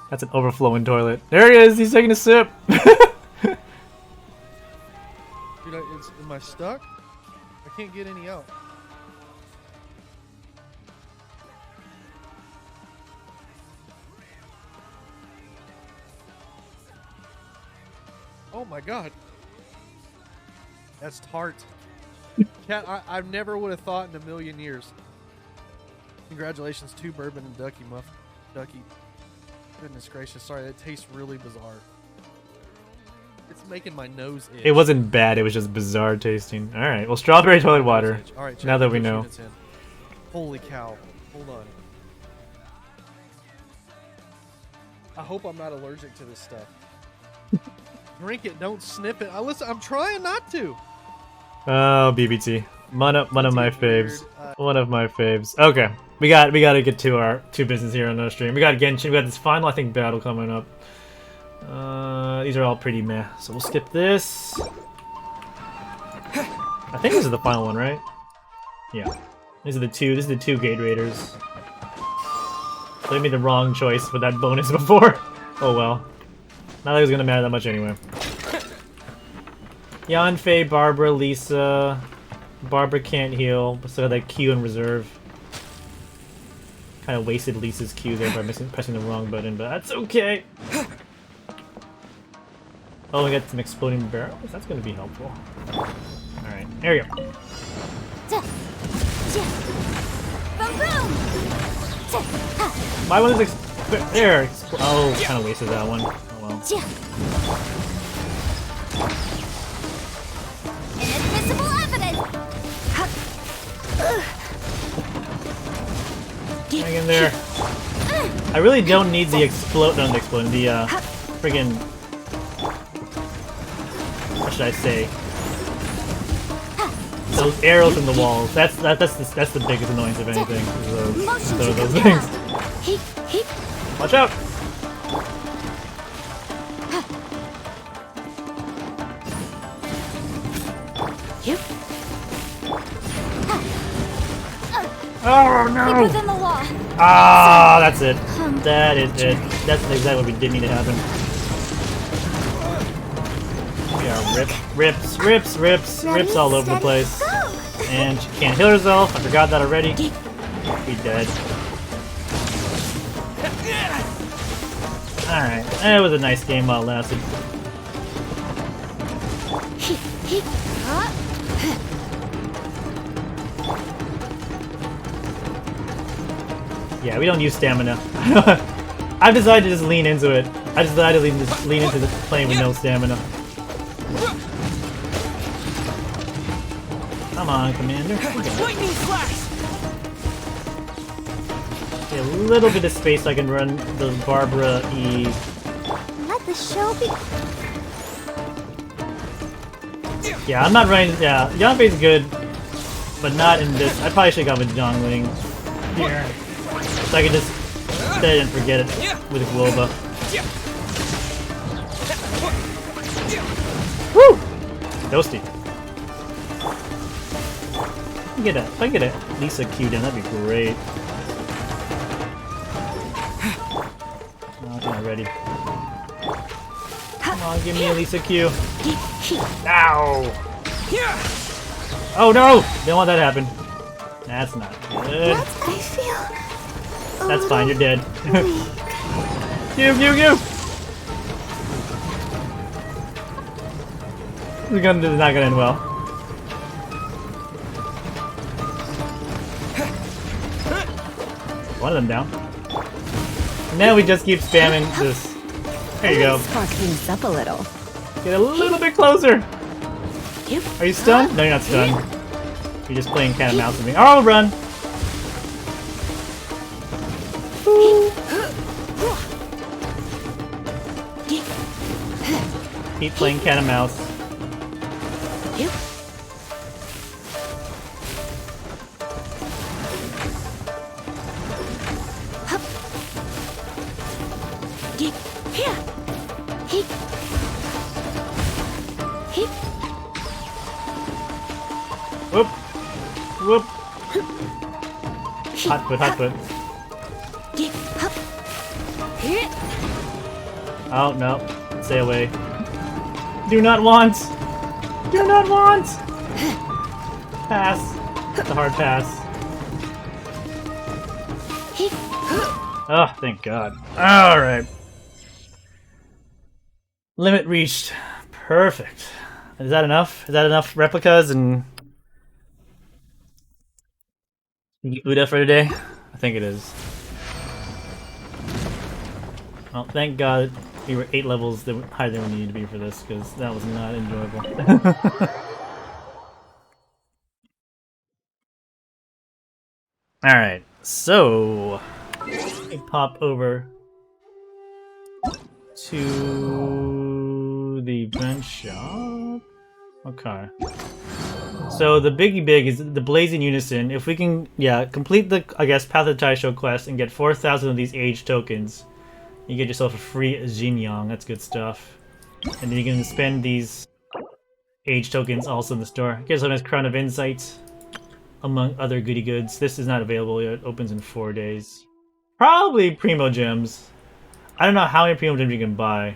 That's an overflowing toilet. There he is. He's taking a sip. Dude, am I stuck? I can't get any out. Oh my god. That's tart. Cat, I never would have thought in a million years. Congratulations to Bourbon and Ducky Muff. Ducky. Goodness gracious. Sorry, that tastes really bizarre. It's making my nose itch. It wasn't bad, it was just bizarre tasting. Alright, well, strawberry toilet water. Alright, now that we know. Holy cow. Hold on. I hope I'm not allergic to this stuff. Drink it, don't sniff it. Listen, I'm trying not to. Oh, BBT. One of my faves. One of my faves. Okay. We gotta get to our business here on the stream. We got Genshin, we got this final, I think, battle coming up. These are all pretty meh, so we'll skip this. I think this is the final one, right? Yeah. This is the two Gate Raiders. So I made the wrong choice with that bonus before. Oh well. Not like it was gonna matter that much anyway. Yanfei, Barbara, Lisa. Barbara can't heal, but still got that Q in reserve. Kind of wasted Lisa's Q there by pressing the wrong button, but that's okay. Oh, we got some exploding barrels. That's going to be helpful. Alright, there we go. Why wasn't it there? Oh, kind of wasted that one. Oh well. Inadmissible evidence! Hang in there. I really don't need the explode. No, the explode. The friggin'... What should I say? Those arrows in the walls. That's the biggest annoyance of anything. Those things. Watch out! Oh no! Within the wall. Ah, that's it. That is it. That's exactly what we didn't need to happen. Yeah, rips all over the place. And she can't heal herself. I forgot that already. Be dead. Alright, it was a nice game while it lasted. Yeah, we don't use stamina. I've decided to just lean into it. I decided to just lean into the playing with no stamina. Come on, Commander. Lightning flash! Okay, a little bit of space so I can run the Barbara E. Let the show be. Yeah, I'm not running. Yeah, Yangfei's good, but not in this. I probably should have gone with Zhongling here. So I can just set it and forget it with Globa. Woo! Toasty. If I get a Lisa Q down, that'd be great. Oh, I'm not ready. Come on, give me a Lisa Q. Ow! Oh no! Don't want that to happen. That's not good. I feel. That's fine, you're dead. You! This is not gonna end well. One of them down. And now we just keep spamming this. There you go. Spark things up a little. Get a little bit closer. Are you stunned? No, you're not stunned. You're just playing cat and mouse with me. Oh, run! Keep playing cat and mouse. Whoop! Whoop! Hot foot. Oh, no. Stay away. Do not want! Do not want! Pass. It's a hard pass. Oh, thank God. Alright. Limit reached. Perfect. Is that enough? Is that enough replicas and Uda for today? I think it is. Well, thank God we were 8 levels higher than we needed to be for this, because that was not enjoyable. Alright, so let me pop over to the event shop. Okay. So the biggie big is the Blazing Unison. If we can, yeah, complete the, I guess, Path of the Taisho quest and get 4,000 of these age tokens, you get yourself a free Xinjiang. That's good stuff. And then you can spend these age tokens also in the store. Get yourself a nice Crown of Insight, among other goody goods. This is not available yet. It opens in 4 days. Probably Primo Gems. I don't know how many Primo Gems you can buy.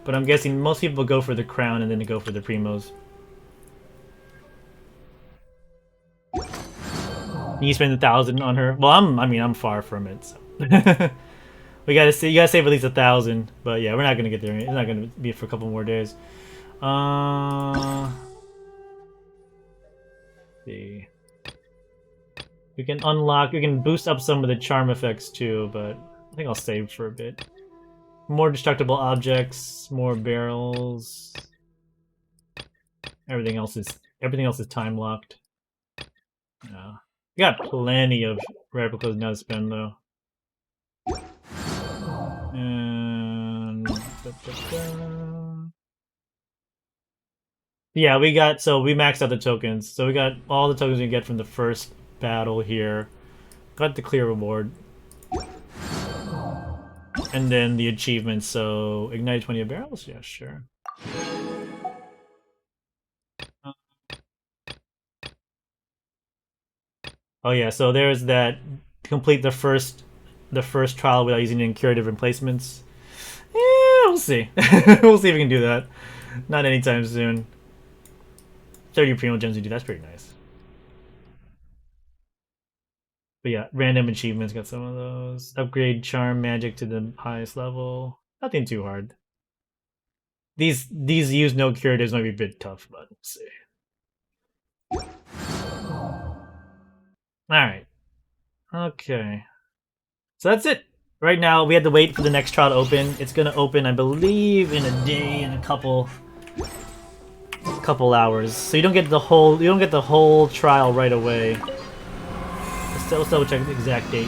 But I'm guessing most people go for the crown and then they go for the primos. You spend 1,000 on her. Well, I'm far from it. So. You gotta save at least 1,000. But yeah, we're not gonna get there. It's not gonna be for a couple more days. See. We can boost up some of the charm effects too, but I think I'll save for a bit. More destructible objects, more barrels. Everything else is time locked. Yeah. We got plenty of replicas now to spend though. And yeah, we maxed out the tokens. So we got all the tokens we get from the first battle here. Got the clear reward. And then the achievements, so ignite 20 barrels? Yeah, sure. Oh yeah, so there's that complete the first trial without using any curative replacements. Yeah, we'll see. We'll see if we can do that. Not anytime soon. 30 primo gems to do, that's pretty nice. But yeah, random achievements, got some of those. Upgrade charm magic to the highest level. Nothing too hard. These use no curatives might be a bit tough, but we'll see. Alright. Okay. So that's it. Right now, we had to wait for the next trial to open. It's gonna open, I believe, in a day and a couple hours. So you don't get the whole trial right away. Let's double check the exact date.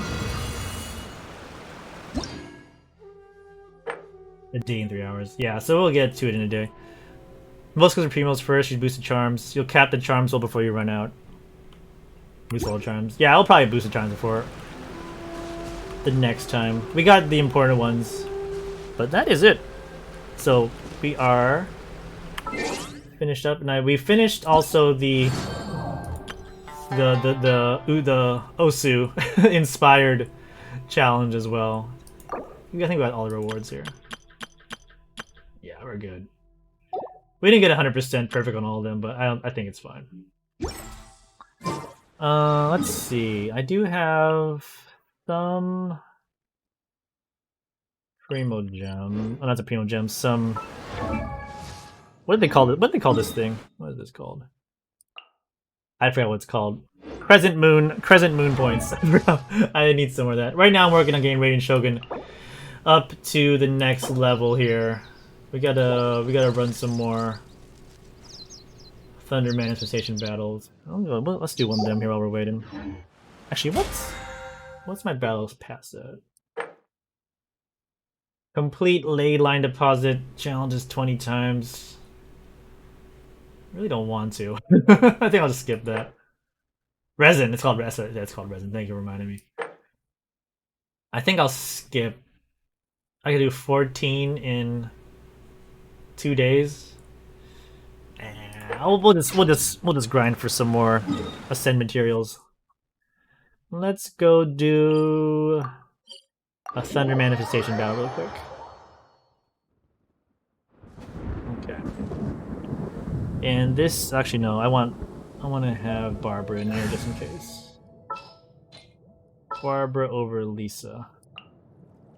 A day and 3 hours. Yeah, so we'll get to it in a day. Most skills are primos first, you boost the charms. You'll cap the charms well before you run out. Boost all the charms. Yeah, I'll probably boost the charms before the next time. We got the important ones. But that is it. So we are finished up, and we finished also the Osu inspired challenge as well. I think we got all the rewards here. Yeah, we're good. We didn't get 100% perfect on all of them, but I think it's fine. Let's see. I do have some primo gem. Oh, not a primo gem. Some. What did they call it? What did they call this thing? What is this called? I forgot what it's called. Crescent moon points. I need some more of that. Right now I'm working on getting Radiant Shogun up to the next level here. We gotta run some more Thunder Manifestation battles. Let's do one of them here while we're waiting. Actually, what's my battles past that? Complete ley line deposit challenges 20 times. Really don't want to. I think I'll just skip that. Resin. It's called resin. Yeah, it's called resin. Thank you for reminding me. I think I'll skip. I can do 14 in 2 days. We'll just grind for some more ascend materials. Let's go do a Thunder Manifestation battle real quick. Okay. And this, actually no, I want to have Barbara in here just in case. Barbara over Lisa.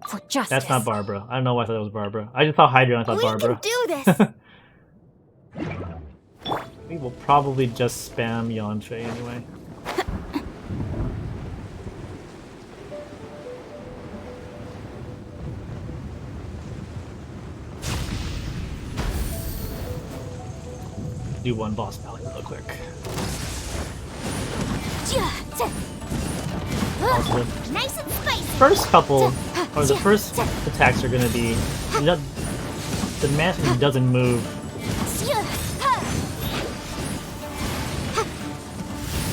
For justice. That's not Barbara. I don't know why I thought that was Barbara. I just saw Hydra and I thought Barbara. We can do this. We will probably just spam Yanfei anyway. Do one boss battle real quick. Nice and spicy. First couple, or the first attacks are gonna be, the master doesn't move.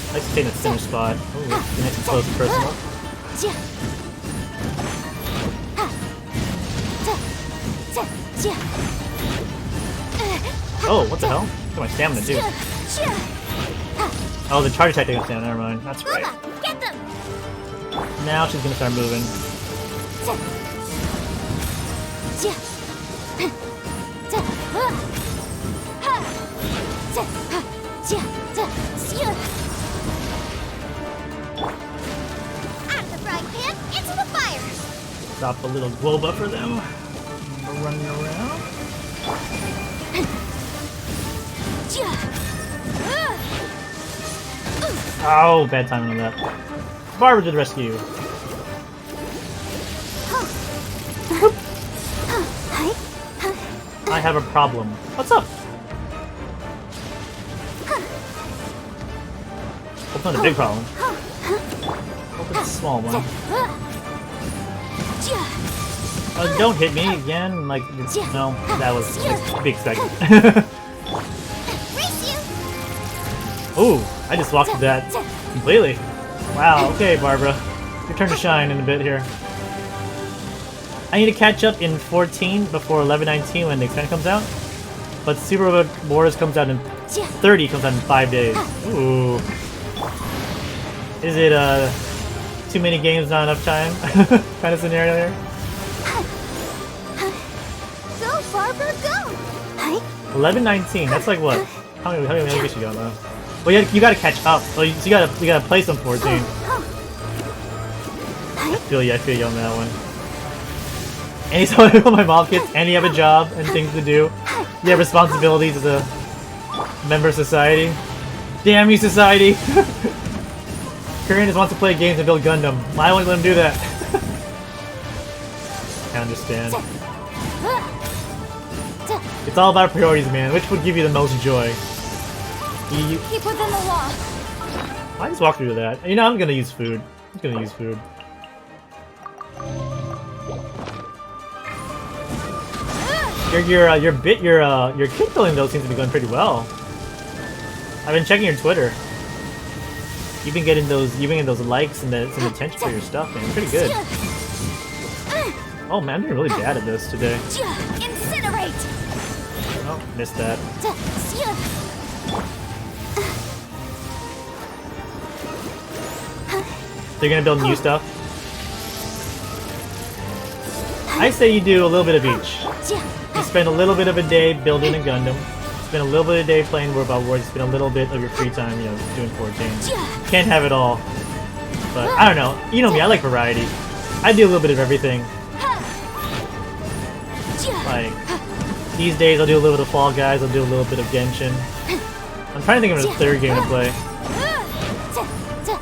I like to stay in the center spot. Ooh, the next closest person up. Oh, what the hell? Look at my stamina too. Oh, the charge attack takes stamina. Never mind. That's right. Get them. Now she's gonna start moving. Out of the frying pan, into the fire. Drop a little glow buff for them. We're running around. Oh, bad timing on that. Barbara to the rescue. I have a problem. What's up? It's not a big problem. Hope it's a small one. Don't hit me again. Like, no, that was like, to be expected. Ooh, I just walked through that completely. Wow, okay, Barbara. Your turn to shine in a bit here. I need to catch up in 14 before 11/19 when the expansion comes out. But Super Robot Wars comes out in 30, comes out in 5 days. Ooh. Is it, too many games, not enough time? Kind of scenario here? Go, Barbara, go! 11/19, that's like what? How many games you got now? Well, you gotta catch up. So you gotta play some 14. I feel you on that one. Anytime when my mom kids, and you have a job and things to do, you have responsibilities as a member of society. Damn you, society! Korean just wants to play games and build Gundam. Why won't you let him do that? I understand. It's all about priorities, man. Which would give you the most joy? Keep within the law. I just walked through that. You know, I'm gonna use food. I'm gonna use food. Your kid building though seems to be going pretty well. I've been checking your Twitter. You've been getting those likes and some attention for your stuff, man. Pretty good. Oh man, I'm doing really bad at this today. Incinerate. Oh, missed that. They're gonna build new stuff. I say you do a little bit of each. You spend a little bit of a day building a Gundam. Spend a little bit of a day playing Robot Wars. Spend a little bit of your free time, you know, doing 14. Can't have it all. But I don't know. You know me. I like variety. I do a little bit of everything. Like these days, I'll do a little bit of Fall Guys. I'll do a little bit of Genshin. I'm trying to think of a third game to play.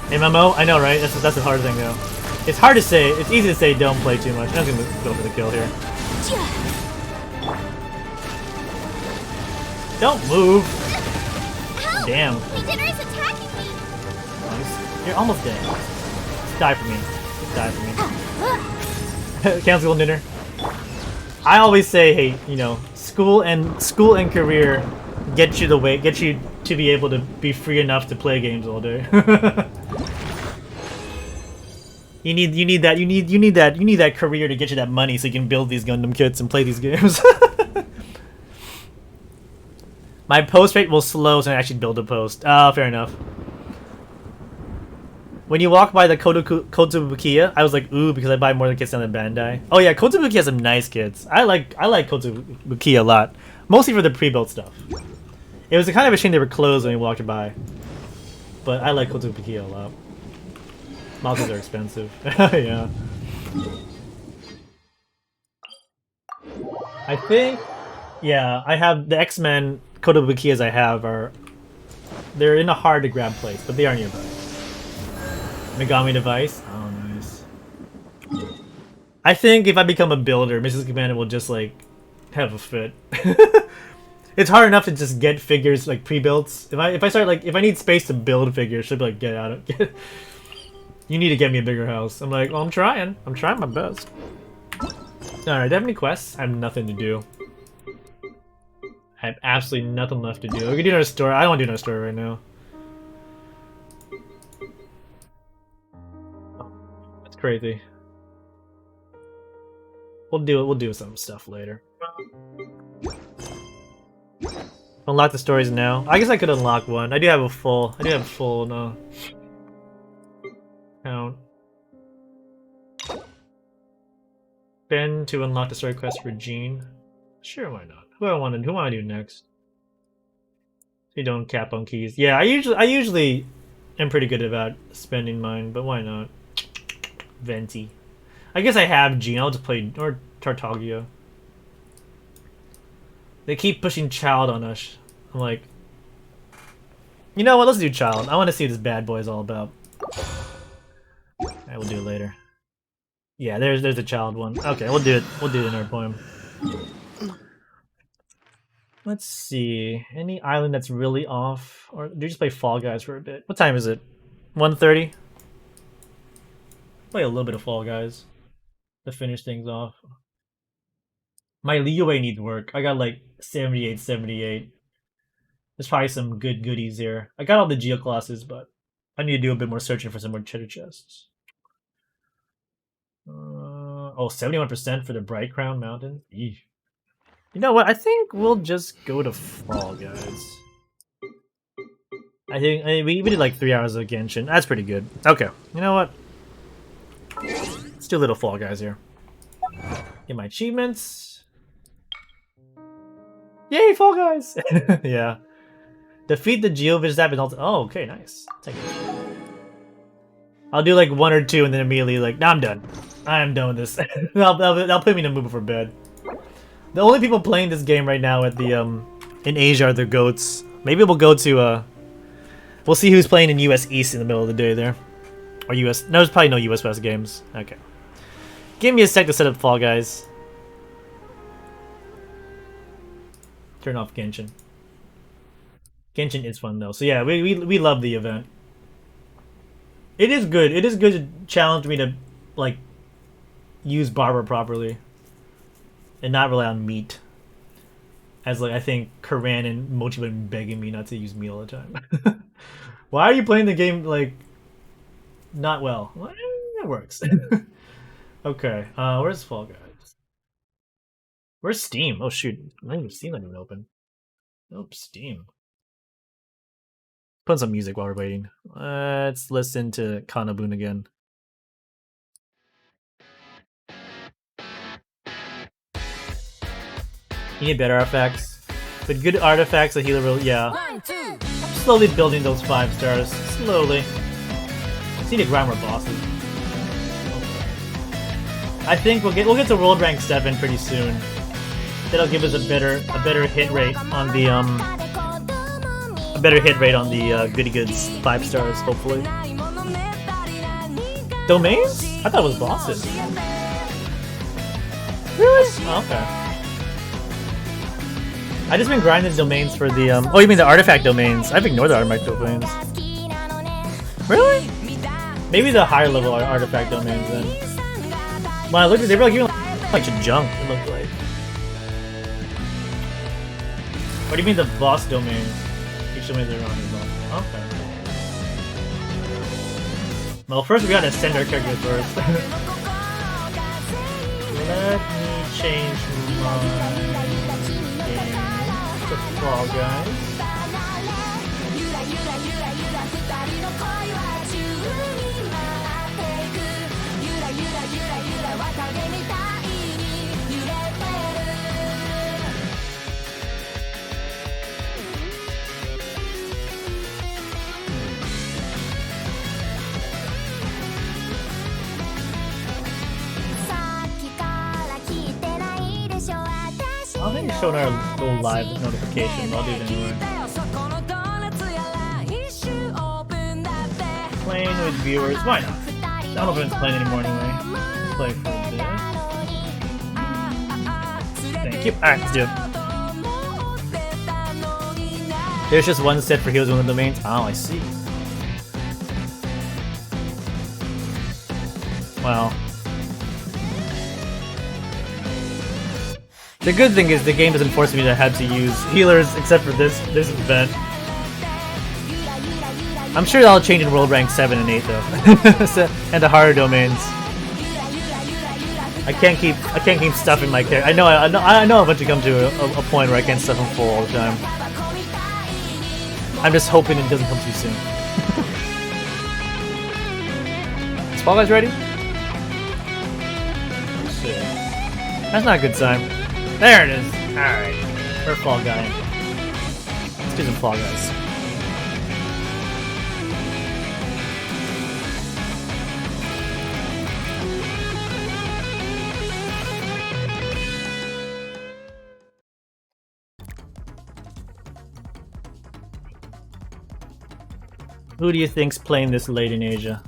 MMO? I know, right? That's a hard thing though. It's hard to say. It's easy to say don't play too much. I'm just gonna go for the kill here. Don't move! Damn. Beginner's attacking me! Nice. You're almost dead. Just die for me. Just die for me. Cancel dinner. I always say, hey, you know, school and career get you to be able to be free enough to play games all day. You need that career to get you that money so you can build these Gundam kits and play these games. My post rate will slow so I actually build a post. Oh, fair enough. When you walk by the Kotobukiya, I was like, ooh, because I buy more than kits down at Bandai. Oh yeah, Kotobukiya has some nice kits. I like Kotobukiya a lot. Mostly for the pre-built stuff. It was a kind of a shame they were closed when we walked by. But I like Kotobukiya a lot. Models are expensive. Yeah. I think... Yeah, I have the X-Men Kotobukiyas I have they're in a hard to grab place, but they are nearby. Megami device? Oh, nice. I think if I become a builder, Mrs. Commander will just like have a fit. It's hard enough to just get figures like pre-built. If I start like if I need space to build figures, she'll be like, get out of it. You need to get me a bigger house. I'm like, well, I'm trying my best. Alright, do I have any quests? I have nothing to do. I have absolutely nothing left to do. We can do another story. I don't want to do another story right now. Oh, that's crazy. We'll do some stuff later. Unlock the stories now. I guess I could unlock one. I do have a full count. Ben to unlock the story quest for Jean. Sure, why not? Who I want to do next? You don't cap on keys. Yeah, I usually am pretty good about spending mine, but why not? Venti. I guess I have Jean. I'll just play or Tartaglia. They keep pushing Child on us. I'm like, you know what? Let's do Child. I want to see what this bad boy is all about. I will do it later. Yeah, there's a Child one. Okay, we'll do it. We'll do it in our poem. Let's see. Any island that's really off, or do you just play Fall Guys for a bit? What time is it? 1:30. Play a little bit of Fall Guys to finish things off. My leeway needs work. I got like 78, 78. There's probably some good goodies here. I got all the geo classes, but I need to do a bit more searching for some more cheddar chests. Oh, 71% for the Bright Crown Mountain. Eesh. You know what? I think we'll just go to Fall Guys. I think we did like 3 hours of Genshin. That's pretty good. Okay, you know what? Let's do little Fall Guys here. Get my achievements. Yay, Fall Guys! Yeah. Defeat the Geoviz and also. Oh, okay, nice. Take it. I'll do like 1 or 2 and then immediately like, nah, I'm done. I'm done with this. That'll put me in the mood for bed. The only people playing this game right now at the in Asia are the goats. Maybe we'll go to we'll see who's playing in US East in the middle of the day there. Or US no, there's probably no US West games. Okay. Give me a sec to set up Fall Guys. Turn off Genshin. Genshin is fun though. So yeah, we love the event. It is good. It is good to challenge me to like use Barbara properly. And not rely on meat. As like I think Karan and Mochi have been begging me not to use meat all the time. Why are you playing the game like not well? Well, it works. Okay, where's Fall Guys? Where's Steam? Oh shoot, not even Steam not even open. Nope, Steam. Put some music while we're waiting. Let's listen to Kanabun again. You need better artifacts. But good artifacts, a healer will, yeah. I'm slowly building those 5 stars. Slowly. Just need to grind more bosses. I think we'll get to world rank 7 pretty soon. That'll give us a better hit rate on the goody goods 5 stars, hopefully. Domains? I thought it was bosses. Really? Oh, okay. I just been grinding domains for the oh, you mean the artifact domains? I've ignored the artifact domains. Really? Maybe the higher level artifact domains then. When I looked at, they were like giving like junk. It looked like. What do you mean the boss domains? Each domains are on the boss. Okay. Well, first we gotta send our characters first. Let me change my Fall Guys. I think it's showing our little live notification, but I'll do it anyway. Playing with viewers, why not? I don't know if it's playing anymore anyway. Let's play for a bit. Thank you. Alright, let's do it. There's just one set for heals on the domains. Oh, I see. Well. The good thing is the game doesn't force me to have to use healers except for this event. I'm sure that'll change in World Rank 7 and 8 though. And the harder domains. I can't keep stuffing my character. I know eventually come to a point where I can't stuff them full all the time. I'm just hoping it doesn't come too soon. Is Fall Guys ready? That's not a good sign. There it is. Alright. We're Fall Guy. Let's do some Fall Guys. Who do you think's playing this late in Asia?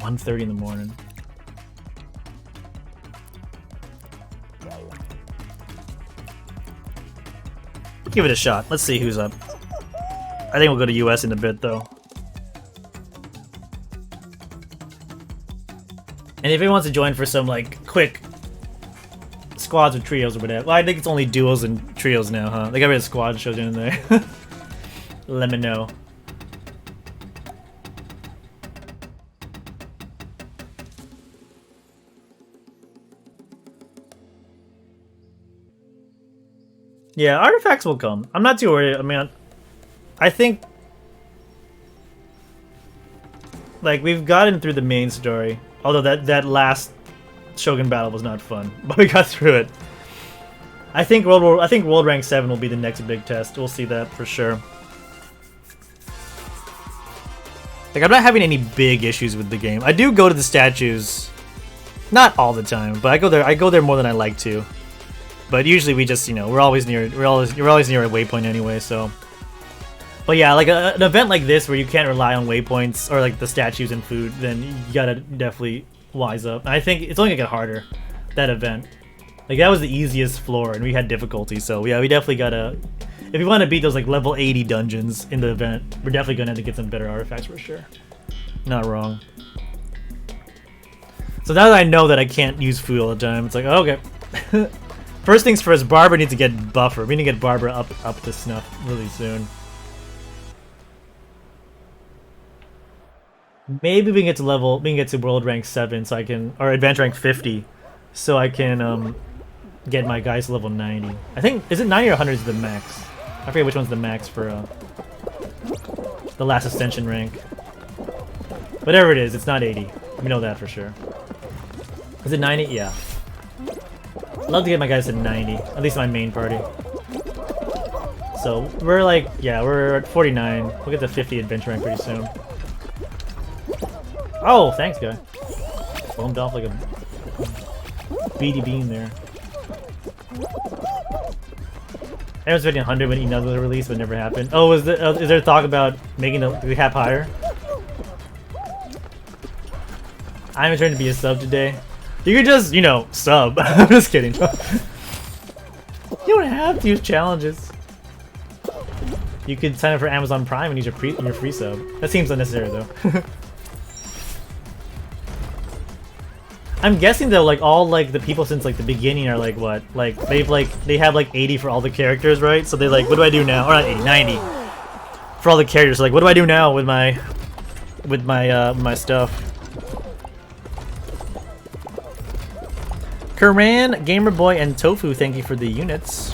1:30 in the morning. Give it a shot. Let's see who's up. I think we'll go to US in a bit, though. And if he wants to join for some, like, quick squads or trios or whatever. Well, I think it's only duos and trios now, huh? They got rid of squad shows in there. Let me know. Yeah, artifacts will come. I'm not too worried. I mean, I think like we've gotten through the main story. Although that last Shogun battle was not fun, but we got through it. I think World Rank 7 will be the next big test. We'll see that for sure. Like, I'm not having any big issues with the game. I do go to the statues, not all the time, but I go there more than I like to. But usually we just, you know, we're always near a waypoint anyway, so. But yeah, like an event like this where you can't rely on waypoints or like the statues and food, then you gotta definitely wise up. And I think it's only gonna get harder, that event. Like that was the easiest floor and we had difficulty, so yeah, we definitely gotta, if we want to beat those like level 80 dungeons in the event, we're definitely gonna have to get some better artifacts for sure. Not wrong. So now that I know that I can't use food all the time, it's like, oh, okay. First things first, Barbara needs to get buffer. We need to get Barbara up to snuff really soon. Maybe we can get to world rank 7 so I can, or advanced rank 50, so I can get my guys to level 90. I think, is it 90 or 100 is the max? I forget which one's the max for the last ascension rank. Whatever it is, it's not 80. We know that for sure. Is it 90? Yeah. I'd love to get my guys to 90, at least my main party. So we're like, yeah, we're at 49. We'll get to 50 adventure rank pretty soon. Oh, thanks, guy. Bumped off like a beady bean there. I was expecting 100 when another release, but never happened. Oh, is there talk about making the cap higher? I'm trying to be a sub today. You could just, you know, sub. I'm just kidding. You don't have to use challenges. You could sign up for Amazon Prime and use your free sub. That seems unnecessary though. I'm guessing though, like all like the people since like the beginning are like what? Like they have like 80 for all the characters, right? So they're like, what do I do now? Or not 80, 90 for all the characters. So like, what do I do now with my my stuff? Karan, Gamer Boy, and Tofu, thank you for the units.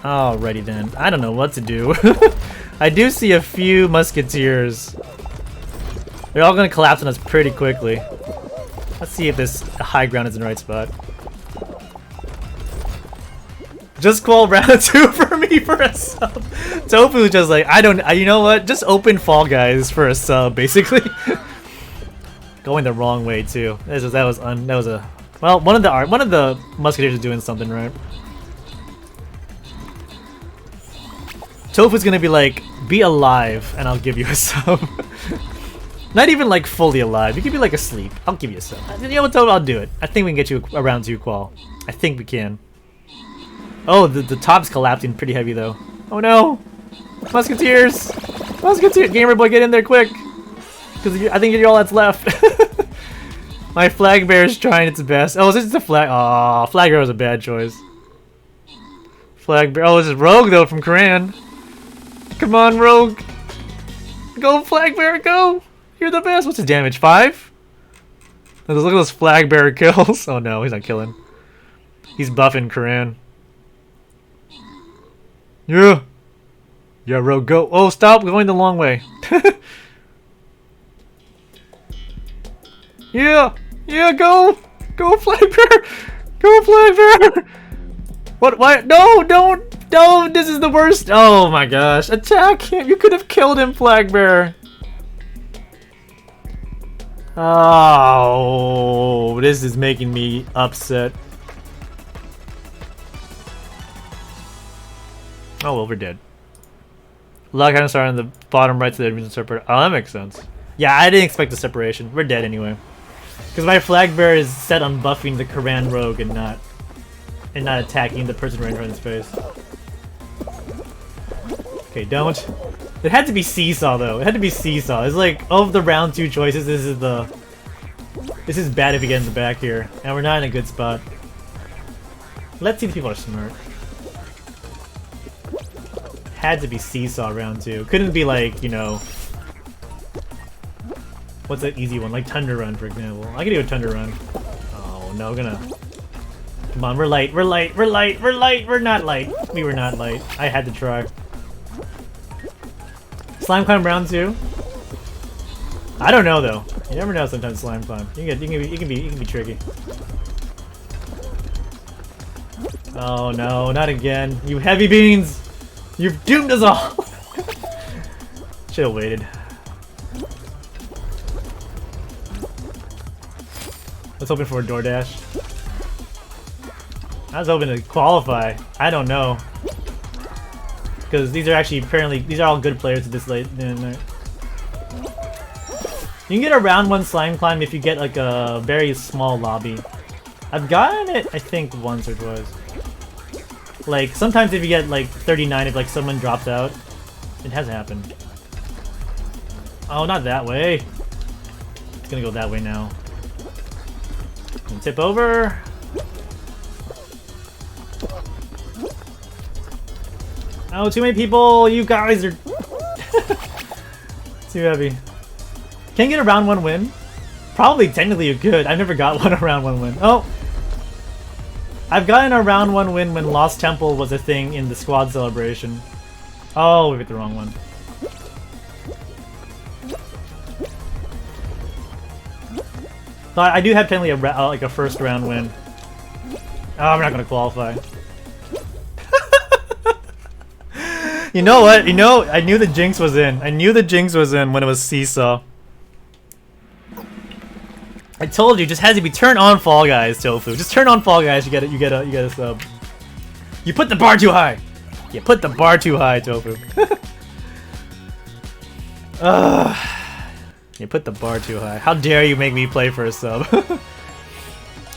Alrighty then. I don't know what to do. I do see a few musketeers. They're all gonna collapse on us pretty quickly. Let's see if this high ground is in the right spot. Just call round 2 for me for a sub. Tofu's just like, you know what? Just open Fall Guys for a sub, basically. Going the wrong way too. That was a. Well, one of the musketeers is doing something right. Tofu's gonna be like, be alive, and I'll give you a sub. Not even like fully alive. You could be like asleep. I'll give you a sub. You know what, Tofu? I'll do it. I think we can get you a round 2 qual. I think we can. Oh, the top's collapsing pretty heavy though. Oh no! Musketeers! Musketeers! Gamer Boy, get in there quick! Because I think you're all that's left. My flag bear is trying its best. Oh, is this a flag? Aw, flag bear was a bad choice. Flag bear. Oh, this is Rogue though from Karan. Come on, Rogue. Go, flag bear, go! You're the best. What's his damage? 5? Look at those flag bearer kills. Oh no, he's not killing. He's buffing Karan. Yeah. Yeah, Rogue, go. Oh, stop going the long way. Yeah. Yeah, go. Go, flag bearer. Go, flag bearer. What? Why? No, don't. No, this is the worst. Oh my gosh. Attack him. You could have killed him, flag bearer. Oh, this is making me upset. Oh, well, we're dead. Lock items are on the bottom right to the admission separate. Oh, that makes sense. Yeah, I didn't expect the separation. We're dead anyway. Because my flag bearer is set on buffing the Karan rogue and not attacking the person right in front of his face. Okay, don't. It had to be Seesaw though. It had to be Seesaw. It's like of the round 2 choices, this is bad if we get in the back here, and we're not in a good spot. Let's see if people are smart. Had to be Seesaw round 2. Couldn't be like, you know... What's that easy one? Like Thunder Run, for example. I could do a Thunder Run. Oh, no, gonna... Come on, we're light, we're light, we're light, we're light, we're not light. We were not light. I had to try. Slime Climb round 2? I don't know, though. You never know sometimes Slime Climb. It can be tricky. Oh no, not again. You heavy beans! You've doomed us all! Should've waited. Let's hoping for a DoorDash. I was hoping to qualify. I don't know. Because these are actually apparently, these are all good players at this late in the night. You can get a round 1 Slime Climb if you get like a very small lobby. I've gotten it, I think, once or twice. Like, sometimes if you get like 39, if like someone drops out, it has happened. Oh, not that way. It's gonna go that way now. And tip over. Oh, too many people! You guys are too heavy. Can you get a round 1 win? Probably, technically you could. I've never got one a round 1 win. Oh! I've gotten a round 1 win when Lost Temple was a thing in the squad celebration. Oh, we hit the wrong one. But I do have technically like a first round win. Oh, I'm not gonna qualify. You know what? You know, I knew the jinx was in. I knew the jinx was in when it was Seesaw. I told you, just has to be turn on Fall Guys, Tofu. Just turn on Fall Guys. You get a sub. You put the bar too high. You put the bar too high, Tofu. You put the bar too high. How dare you make me play for a sub?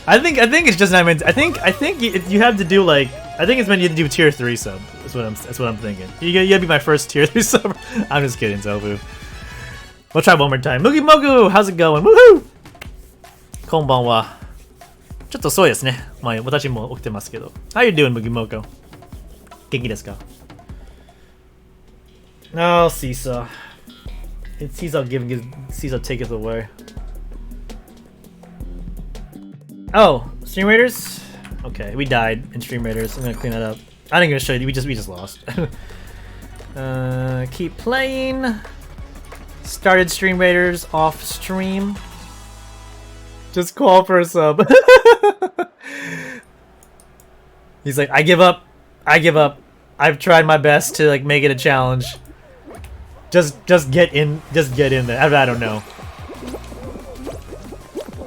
I think it's just not meant. I think you have to do like. I think it's meant you to do tier 3 sub. That's what I'm thinking. You gotta be my first tier 3 sub. I'm just kidding, Tofu. We'll try one more time. Mugi Mogu, how's it going? Woohoo! こんばんは。ちょっと遅いですね。まあ私も起きてますけど。How you doing, Mugi Moko? 元気ですか? Oh, Seesaw. It's Seesaw Seesaw taketh away. Oh, Stream Raiders? Okay, we died in Stream Raiders. I'm gonna clean that up. I didn't even show you. We just lost. Keep playing. Started Stream Raiders off stream. Just call for a sub. He's like, I give up. I give up. I've tried my best to like make it a challenge. Just get in. Just get in there. I don't know.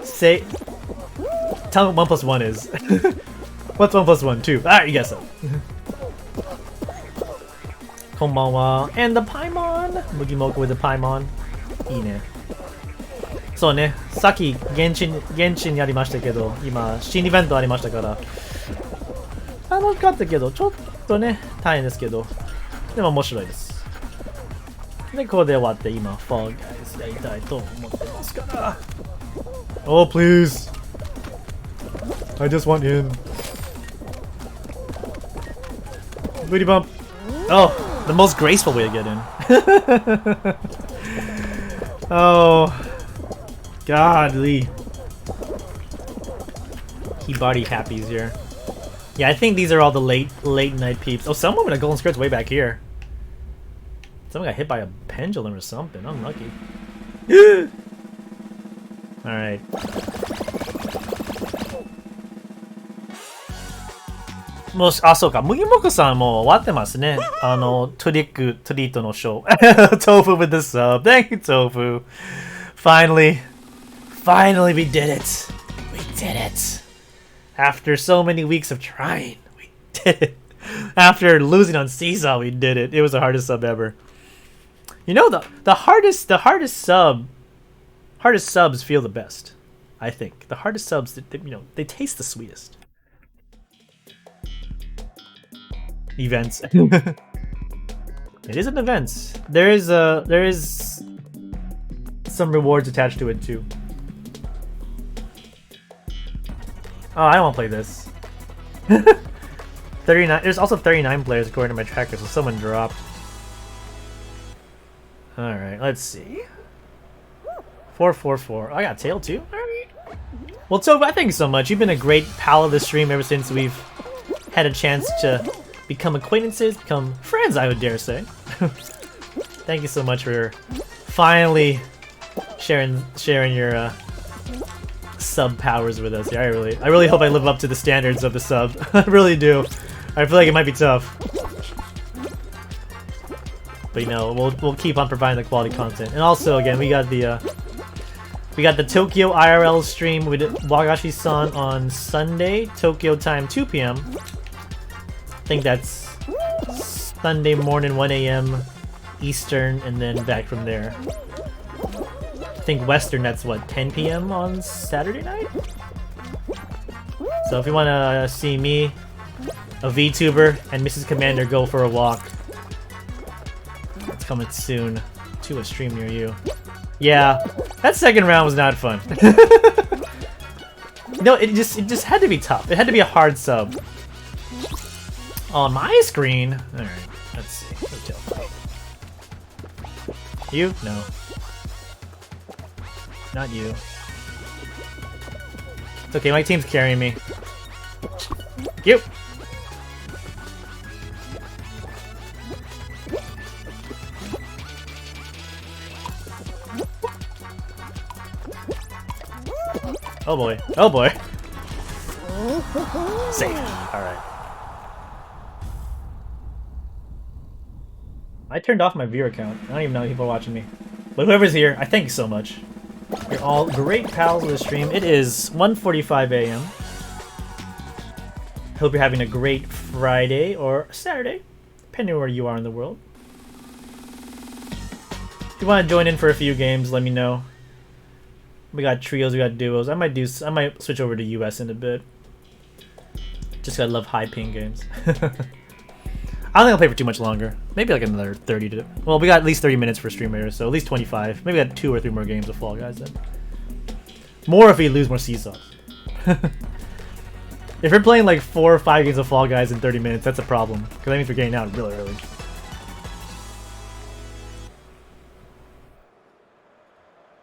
Say. Tell me what 1 plus 1 is. What's 1 plus 1? 2. Alright, you guess so. Konbanwa. And the Paimon. Mugi Moku with the Paimon. いいね。そうね。さっき現地やりましたけど、今新イベントありましたから。楽しかったけど、ちょっとね、大変ですけど。でも面白いです。で、ここで終わって今、Fall Guys やりたいと思ってますから。Oh, please. I just want in. Booty bump. Oh, the most graceful way to get in. Oh, godly. Key-body happies here. Yeah, I think these are all the late night peeps. Oh, someone with a golden skirt's way back here. Someone got hit by a pendulum or something. Unlucky. Alright.そうか、麦もこさんもう終わってますね。トリートのショー。Tofu with the sub. Thank you, Tofu. Finally, we did it. We did it. After so many weeks of trying, we did it. After losing on Seesaw, we did it. It was the hardest sub ever. You know, the hardest subs feel the best. I think the hardest subs, they taste the sweetest. Events. It is an event. There is some rewards attached to it too. Oh, I don't want to play this. 39. There's also 39 players according to my tracker, so someone dropped. Alright, let's see. 444. I got tail too? Alright. Well, Tova, thank you so much. You've been a great pal of the stream ever since we've had a chance to become acquaintances, become friends, I would dare say. Thank you so much for finally sharing your sub powers with us. Yeah, I really hope I live up to the standards of the sub. I really do. I feel like it might be tough. But you know, we'll keep on providing the quality content. And also, again, we got the Tokyo IRL stream with Wagashi-san on Sunday, Tokyo time 2 p.m. I think that's Sunday morning, 1 a.m. Eastern, and then back from there. I think Western, that's what, 10 p.m. on Saturday night? So if you want to see me, a VTuber, and Mrs. Commander go for a walk, it's coming soon to a stream near you. Yeah, that second round was not fun. No, it just had to be tough. It had to be a hard sub. On my screen, alright, let's see. You? No. Not you. It's okay, my team's carrying me. You! Oh boy. Oh boy. Safe. Alright. I turned off my viewer count. I don't even know if people are watching me. But whoever's here, I thank you so much. You're all great pals of the stream. It is 1:45 a.m. Hope you're having a great Friday or Saturday, depending on where you are in the world. If you want to join in for a few games, let me know. We got trios, we got duos. I might switch over to US in a bit. Just 'cause I love high ping games. I don't think I'll play for too much longer. Maybe like another 30 to... Well, we got at least 30 minutes for stream later, so at least 25. Maybe we got 2 or 3 more games of Fall Guys then. More if we lose more seesaws. If we're playing like 4 or 5 games of Fall Guys in 30 minutes, that's a problem. Because that means we're getting out really early.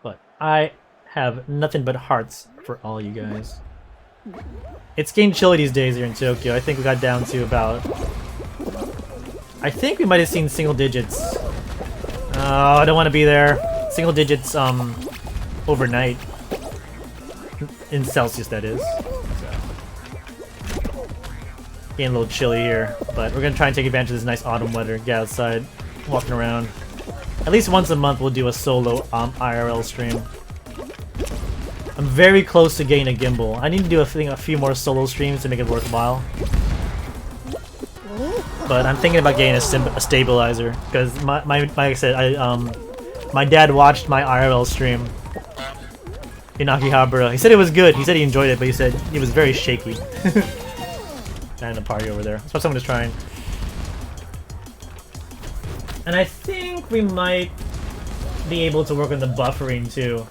But I have nothing but hearts for all you guys. It's getting chilly these days here in Tokyo. I think we got down to about... I think we might have seen single digits. Oh, I don't want to be there. Single digits, overnight. In Celsius, that is. So. Getting a little chilly here, but we're gonna try and take advantage of this nice autumn weather. Get outside, walking around. At least once a month, we'll do a solo IRL stream. I'm very close to getting a gimbal. I need to do a few more solo streams to make it worthwhile. But I'm thinking about getting a stabilizer because like I said, my dad watched my IRL stream in Akihabara. He said it was good. He said he enjoyed it, but he said it was very shaky. And a party over there. That's what someone is trying. And I think we might be able to work on the buffering too.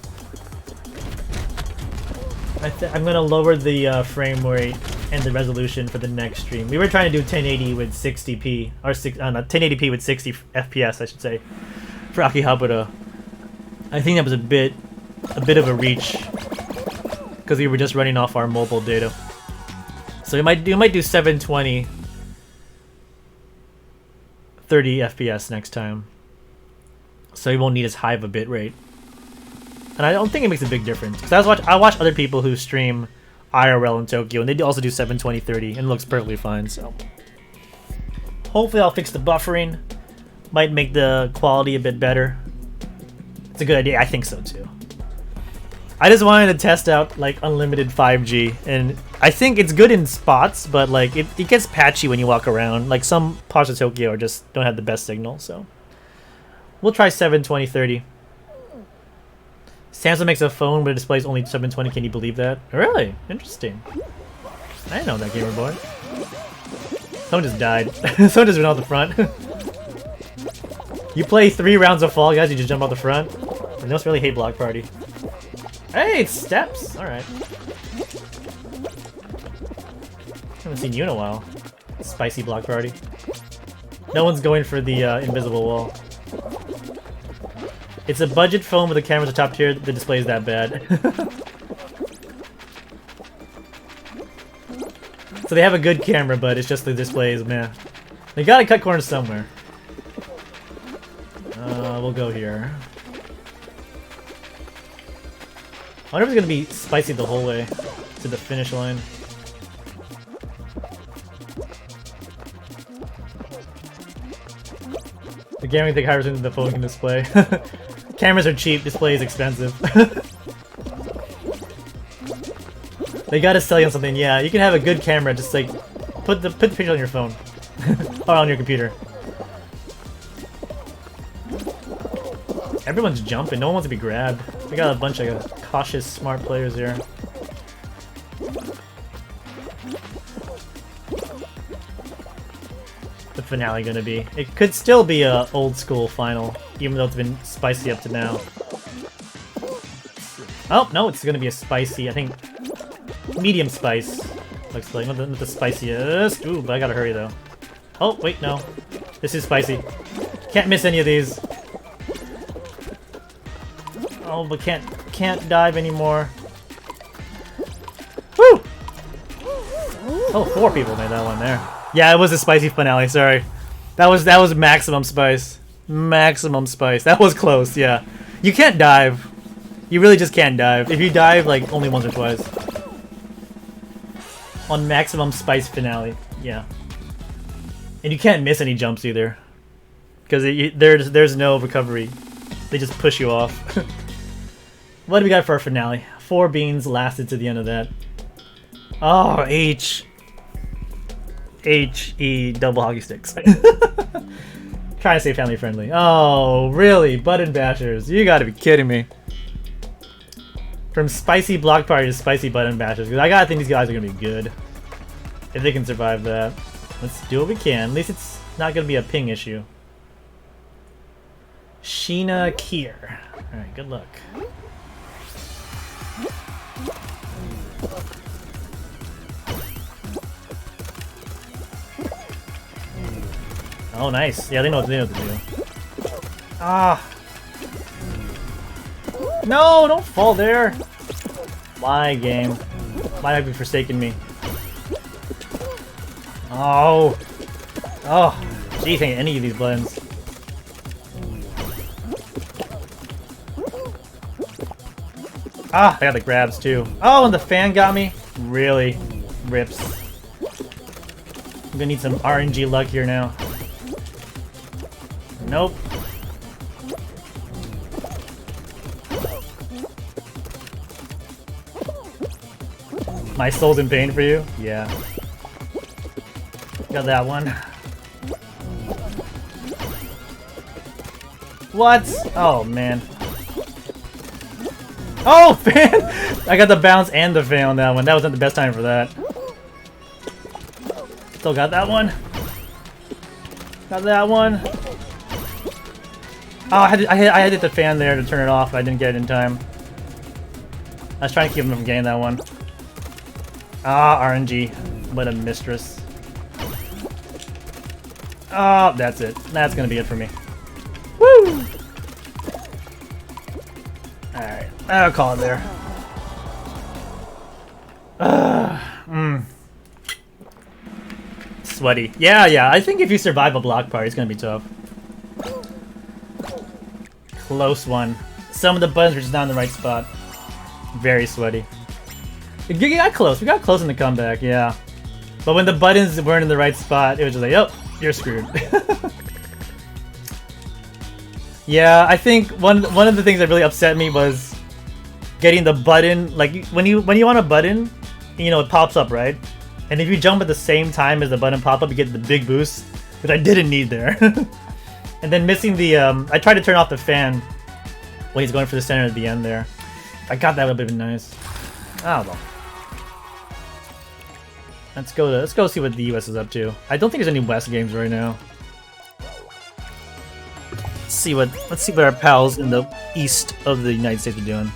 I'm gonna lower the frame rate and the resolution for the next stream. We were trying to do 1080 with 60p, or 1080p with 60 FPS, I should say, for Akihabara. I think that was a bit of a reach because we were just running off our mobile data. So we might do 720, 30 FPS next time. So we won't need as high of a bit rate. And I don't think it makes a big difference because I watch other people who stream IRL in Tokyo, and they also do 720, 30, and it looks perfectly fine, so... Hopefully I'll fix the buffering. Might make the quality a bit better. It's a good idea, I think so too. I just wanted to test out, like, unlimited 5G, and I think it's good in spots, but, like, it gets patchy when you walk around. Like, some parts of Tokyo just don't have the best signal, so... We'll try 720, 30. Samsung makes a phone but it displays only 720, can you believe that? Really? Interesting. I didn't know that, gamer boy. Someone just died. Someone just went out the front. You play 3 rounds of Fall Guys, you just jump out the front? I must really hate Block Party. Hey, it's steps! Alright. Haven't seen you in a while. Spicy block party. No one's going for the invisible wall. It's a budget phone with the cameras are top tier. The display is that bad. So they have a good camera, but it's just the display is meh. They gotta cut corners somewhere. We'll go here. I wonder if it's gonna be spicy the whole way to the finish line. The gaming thing higher resolution the phone can display. Cameras are cheap, display is expensive. They gotta sell you on something. Yeah, you can have a good camera, just like put the picture on your phone or on your computer. Everyone's jumping. No one wants to be grabbed. We got a bunch of cautious, smart players here. The finale gonna be? It could still be a old school final, even though it's been spicy up to now. Oh no, it's gonna be a spicy. I think medium spice. Looks like not the spiciest. Ooh, but I gotta hurry though. Oh wait, no. This is spicy. Can't miss any of these. Oh, but can't dive anymore. Woo! Oh, 4 people made that one there. Yeah, it was a spicy finale. Sorry, that was maximum spice. Maximum spice. That was close. Yeah, you can't dive. You really just can't dive. If you dive, like only once or twice. On maximum spice finale. Yeah, and you can't miss any jumps either, because there's no recovery. They just push you off. What do we got for our finale? 4 beans lasted to the end of that. Oh, H-E double hockey sticks. Trying to stay family friendly. Oh, really? Button bashers. You gotta be kidding me. From spicy block party to spicy button bashers. Because I gotta think these guys are gonna be good. If they can survive that. Let's do what we can. At least it's not gonna be a ping issue. Sheena Kier. Alright, good luck. Oh, nice. Yeah, they know what to do. Ah. No, don't fall there. Why, game? Why have you forsaken me? Oh. Oh. Geez, ain't any of these buttons. Ah, I got the grabs too. Oh, and the fan got me? Really? Rips. I'm gonna need some RNG luck here now. Nope. My soul's in pain for you? Yeah. Got that one. What? Oh, man. Oh, fan! I got the bounce and the fan on that one. That wasn't the best time for that. Still got that one. Got that one. Oh, I had to hit the fan there to turn it off. I didn't get it in time. I was trying to keep him from getting that one. Ah, RNG. What a mistress. Oh, that's it. That's gonna be it for me. Woo! Alright, I'll call it there. Sweaty. Yeah, I think if you survive a block party, it's gonna be tough. Close one. Some of the buttons were just not in the right spot. Very sweaty. We got close. We got close in the comeback, yeah. But when the buttons weren't in the right spot, it was just like, oh, you're screwed. Yeah, I think one of the things that really upset me was getting the button. Like when you want a button, you know, it pops up, right? And if you jump at the same time as the button pop up, you get the big boost, which I didn't need there. And then missing the, I tried to turn off the fan when he's going for the center at the end there. If I got that, would have been nice. Oh well. Let's go see what the US is up to. I don't think there's any West games right now. Let's see what our pals in the east of the United States are doing.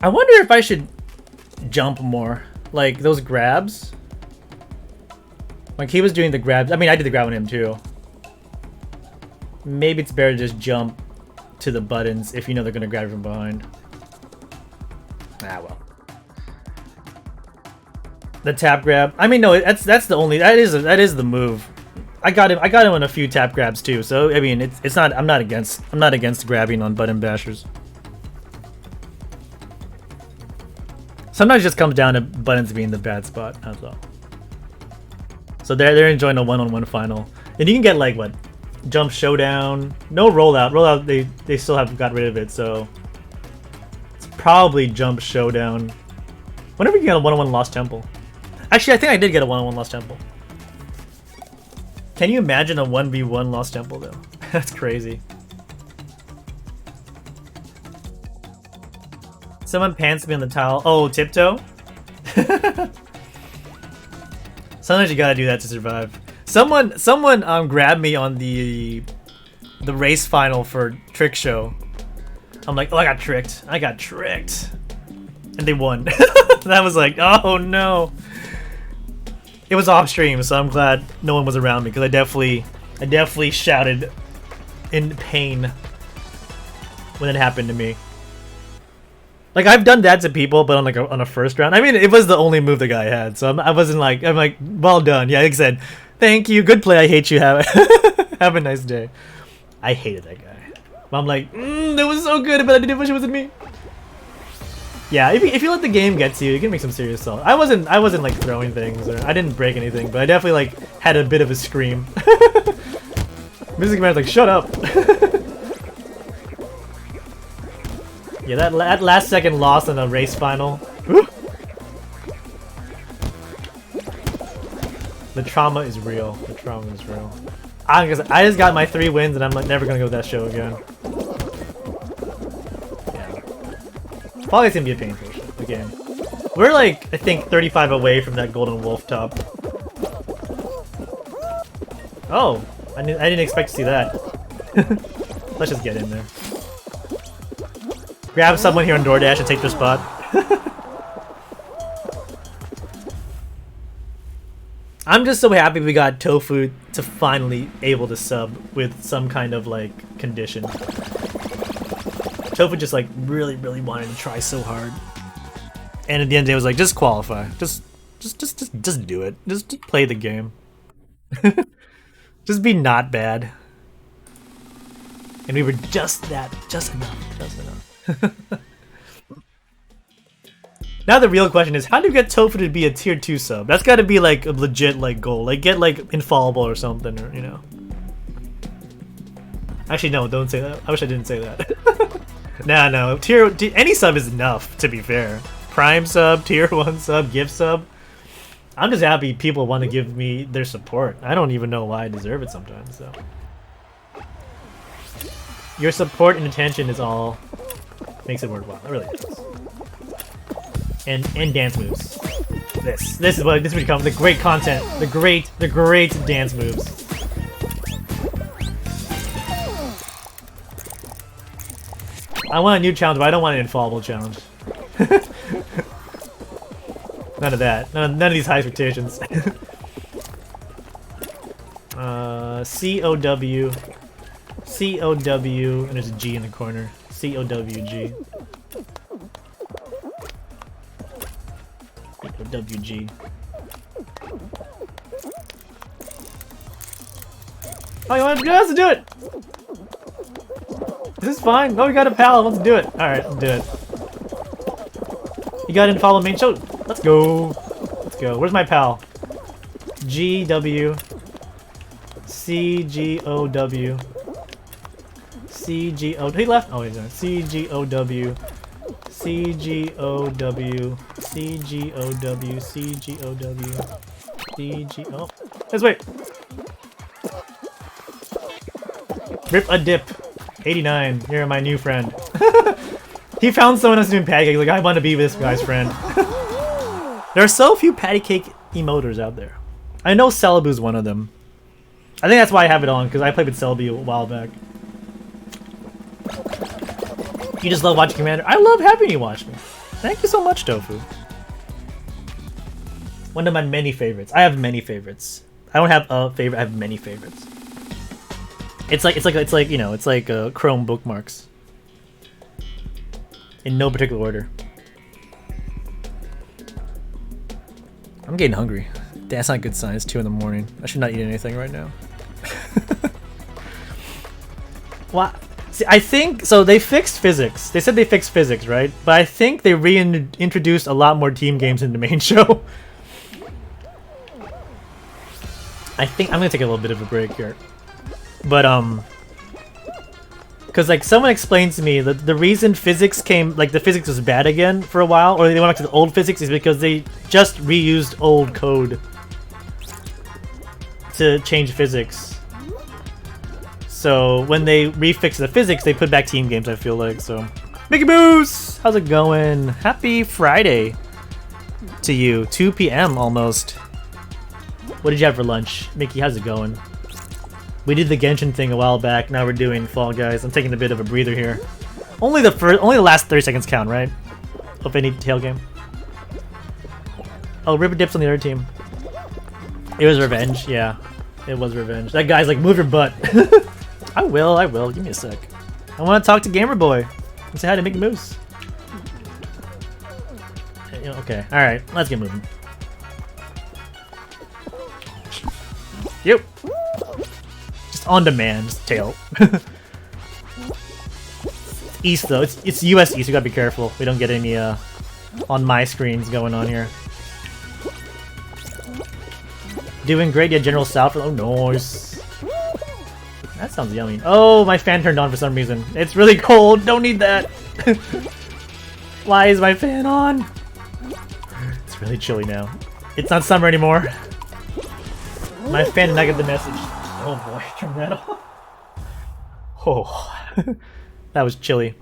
I wonder if I should jump more. Like, those grabs. Like, he was doing the grabs. I mean, I did the grab on him, too. Maybe it's better to just jump to the buttons if you know they're gonna grab you from behind. Ah, well. The tap grab. I mean, no, that's the only. That is the move. I got him in a few tap grabs too. So I mean, it's not. I'm not against grabbing on button bashers. Sometimes it just comes down to buttons being the bad spot. That's all. So they're enjoying a one-on-one final, and you can get like what, jump showdown. No rollout. Rollout they still have got rid of it. So it's probably jump showdown. Whenever you get a one-on-one Lost Temple. Actually, I think I did get a one-on-one Lost Temple. Can you imagine a 1v1 Lost Temple though? That's crazy. Someone pants me on the towel. Oh, tiptoe? Sometimes you gotta do that to survive. Someone grabbed me on the race final for Trick Show. I'm like, oh, I got tricked. And they won. That was like, oh no. It was off stream, so I'm glad no one was around me because I definitely shouted in pain when it happened to me. Like, I've done that to people, but on a first round. I mean, it was the only move the guy had, so I wasn't like, I'm like, well done. Yeah, like I said, thank you, good play. I hate you. Have a nice day. I hated that guy. But I'm like, that was so good, but I didn't wish it wasn't me. Yeah, if you let the game get to you, you can make some serious assault. I wasn't like throwing things, or I didn't break anything, but I definitely like had a bit of a scream. Music Man's like, shut up. Yeah, that last second loss in a race final. Woo! The trauma is real. The trauma is real. I just got my 3 wins, and I'm like never gonna go to that show again. Probably it's gonna be a painful show again. We're like, I think 35 away from that golden wolf top. Oh, I didn't expect to see that. Let's just get in there. Grab someone here on DoorDash and take their spot. I'm just so happy we got Tofu to finally able to sub with some kind of like condition. Tofu just like really wanted to try so hard, and at the end of the day was like, just qualify, just do it, just play the game. Just be not bad, and we were just enough. Now the real question is, how do you get Tofu to be a tier 2 sub? That's got to be like a legit like goal, like get like infallible or something, or you know. Actually, no, don't say that. I wish I didn't say that. No, any sub is enough, to be fair. Prime sub, tier 1 sub, gift sub. I'm just happy people want to give me their support. I don't even know why I deserve it sometimes, so. Your support and attention is all makes it worthwhile. It really does. And dance moves. This is what becomes the great content. The great dance moves. I want a new challenge, but I don't want an infallible challenge. None of that. None of these high expectations. C-O-W, and there's a G in the corner. C-O-W-G. C-O-W-G. Oh, you want us to do it? This is fine. No, we got a pal. Let's do it. Alright, let's do it. You got in follow main show. Let's go. Let's go. Where's my pal? G-W. C-G-O-W. C-G-O. He left? Oh, he's not. C-G-O-W. C-G-O-W. C-G-O-W. C-G-O-W. C-G... Oh. Let's wait. Rip a dip. 89. You're my new friend. He found someone else doing patty cake. He's like, I want to be this guy's friend. There are so few patty cake emoters out there. I know Celebu's one of them. I think that's why I have it on, because I played with Celebu a while back. You just love watching Commander. I love having you watch me. Thank you so much, Tofu. One of my many favorites. I have many favorites. I don't have a favorite. I have many favorites. It's like you know, it's like Chrome bookmarks. In no particular order. I'm getting hungry. That's not a good sign. It's 2 in the morning. I should not eat anything right now. What? See, I think so. They fixed physics. They said they fixed physics, right? But I think they reintroduced a lot more team games in the main show. I think I'm gonna take a little bit of a break here, but because like someone explained to me that the reason physics came, like the physics was bad again for a while, or they went back to the old physics, is because they just reused old code to change physics. So when they refixed the physics, they put back team games, I feel like. So Mickey Moose, how's it going? Happy Friday to you. 2 p.m. almost. What did you have for lunch? Mickey, how's it going? We did the Genshin thing a while back. Now we're doing Fall Guys. I'm taking a bit of a breather here. Only the last 30 seconds count, right? Of any tail game. Oh, Ripper Dip's on the other team. It was revenge. Yeah, it was revenge. That guy's like, move your butt. I will. Give me a sec. I want to talk to Gamer Boy and say hi to Mickey Moose. Okay. All right. Let's get moving. Yep. Just on demand, just tail. East though, it's US East. You gotta be careful. We don't get any on my screens going on here. Doing great, yeah. General South. Oh, nice. That sounds yummy. Oh, my fan turned on for some reason. It's really cold. Don't need that. Why is my fan on? It's really chilly now. It's not summer anymore. My fan did not get the message. Oh boy, turn that off. Oh, that was chilly.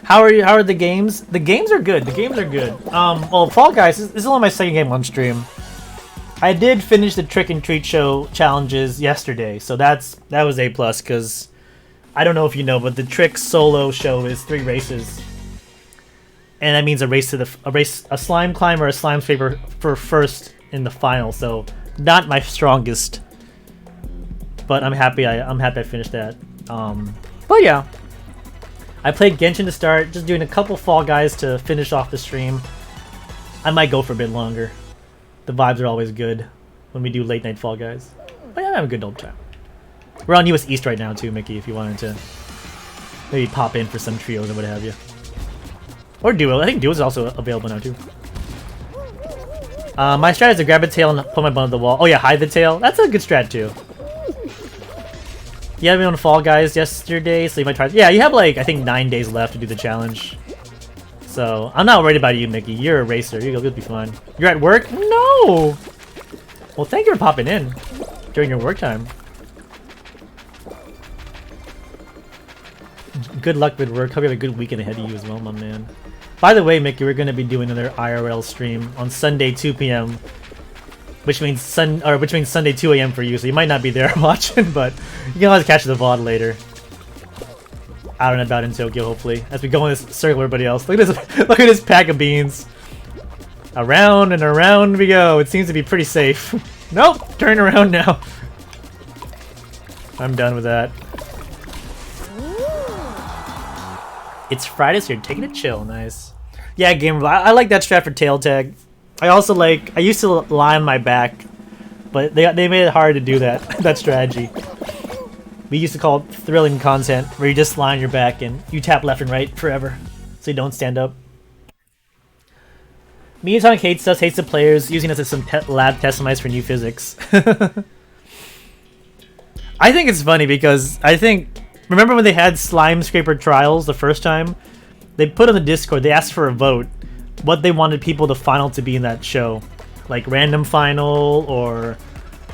How are you? How are the games? The games are good. The games are good. Well, Fall Guys. This is only my second game on stream. I did finish the Trick and Treat Show challenges yesterday, so that was A+. Because I don't know if you know, but the Trick solo show is 3 races, and that means a slime climb or a slime scraper for first in the final. So not my strongest, but I'm happy I finished that. But yeah, I played Genshin to start, just doing a couple Fall Guys to finish off the stream. I might go for a bit longer. The vibes are always good when we do late night Fall Guys. But yeah, I have a good old time. We're on US East right now too, Mickey, if you wanted to maybe pop in for some trios or what have you. Or duo. I think duo is also available now too. My strat is to grab a tail and put my bun on the wall. Oh yeah, hide the tail. That's a good strat too. You had me on Fall Guys yesterday, so you might try. Yeah, you have like I think 9 days left to do the challenge. So I'm not worried about you, Mickey. You're a racer. You'll be fine. You're at work? No. Well, thank you for popping in during your work time. Good luck with work. Hope you have a good weekend ahead of you as well, my man. By the way, Mickey, we're going to be doing another IRL stream on Sunday 2 p.m. Which means Sunday 2 a.m. for you, so you might not be there watching, but you can always catch the VOD later. Out and about in Tokyo, hopefully, as we go in this circle everybody else. Look at this look at this pack of beans. Around and around we go. It seems to be pretty safe. Nope, turn around now. I'm done with that. It's Friday, so you're taking it chill. Nice. Yeah, gamer. I like that strat for tail tag. I also like. I used to lie on my back, but they made it hard to do that that strategy. We used to call it thrilling content, where you just lie on your back and you tap left and right forever, so you don't stand up. Mediatonic hates us, hates the players, using us as some lab test mice for new physics. I think it's funny because remember when they had Slime Scraper Trials the first time? They put on the Discord, they asked for a vote, what they wanted people to final to be in that show. Like random final, or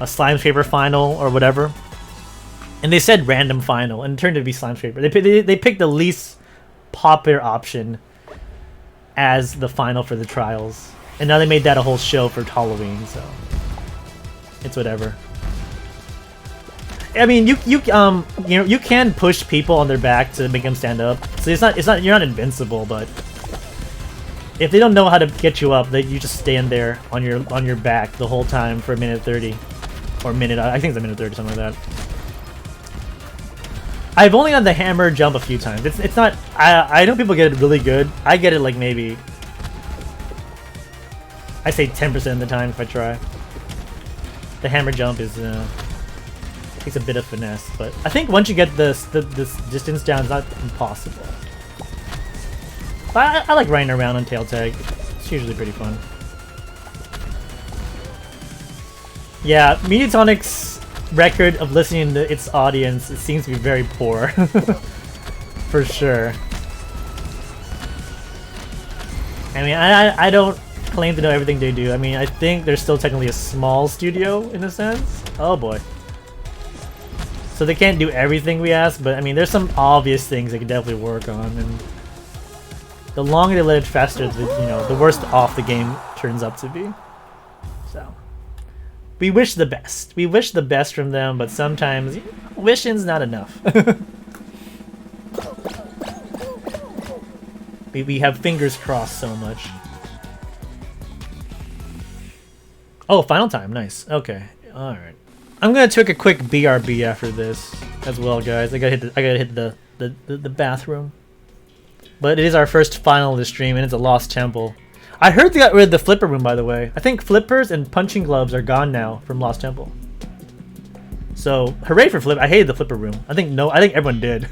a Slime Scraper final, or whatever. And they said random final, and it turned out to be Slime Scraper. They picked the least popular option as the final for the trials. And now they made that a whole show for Halloween, so it's whatever. I mean, you can push people on their back to make them stand up. So you're not invincible, but If they don't know how to get you up, you just stand there on your back the whole time for a minute 30. Or minute, I think it's a minute 30, something like that. I've only done the hammer jump a few times. It's not, I know people get it really good. I get it like maybe, I say 10% of the time if I try. The hammer jump is, takes a bit of finesse, but I think once you get this distance down, it's not impossible. But I like riding around on tail tag. It's usually pretty fun. Yeah, Mediatonic's record of listening to its audience, it seems to be very poor. For sure. I mean, I don't claim to know everything they do. I mean, I think they're still technically a small studio in a sense. Oh boy. So they can't do everything we ask, but I mean, there's some obvious things they can definitely work on, and the longer they let it fester, the worse off the game turns up to be. So we wish the best. We wish the best from them, but sometimes wishing's not enough. we have fingers crossed so much. Oh, final time, nice. Okay, all right. I'm gonna take a quick BRB after this as well, guys. I gotta hit the bathroom. But it is our first final of the stream, and it's a lost temple. I heard they got rid of the flipper room, by the way. I think flippers and punching gloves are gone now from Lost Temple. So hooray for flip! I hated the flipper room. I think everyone did.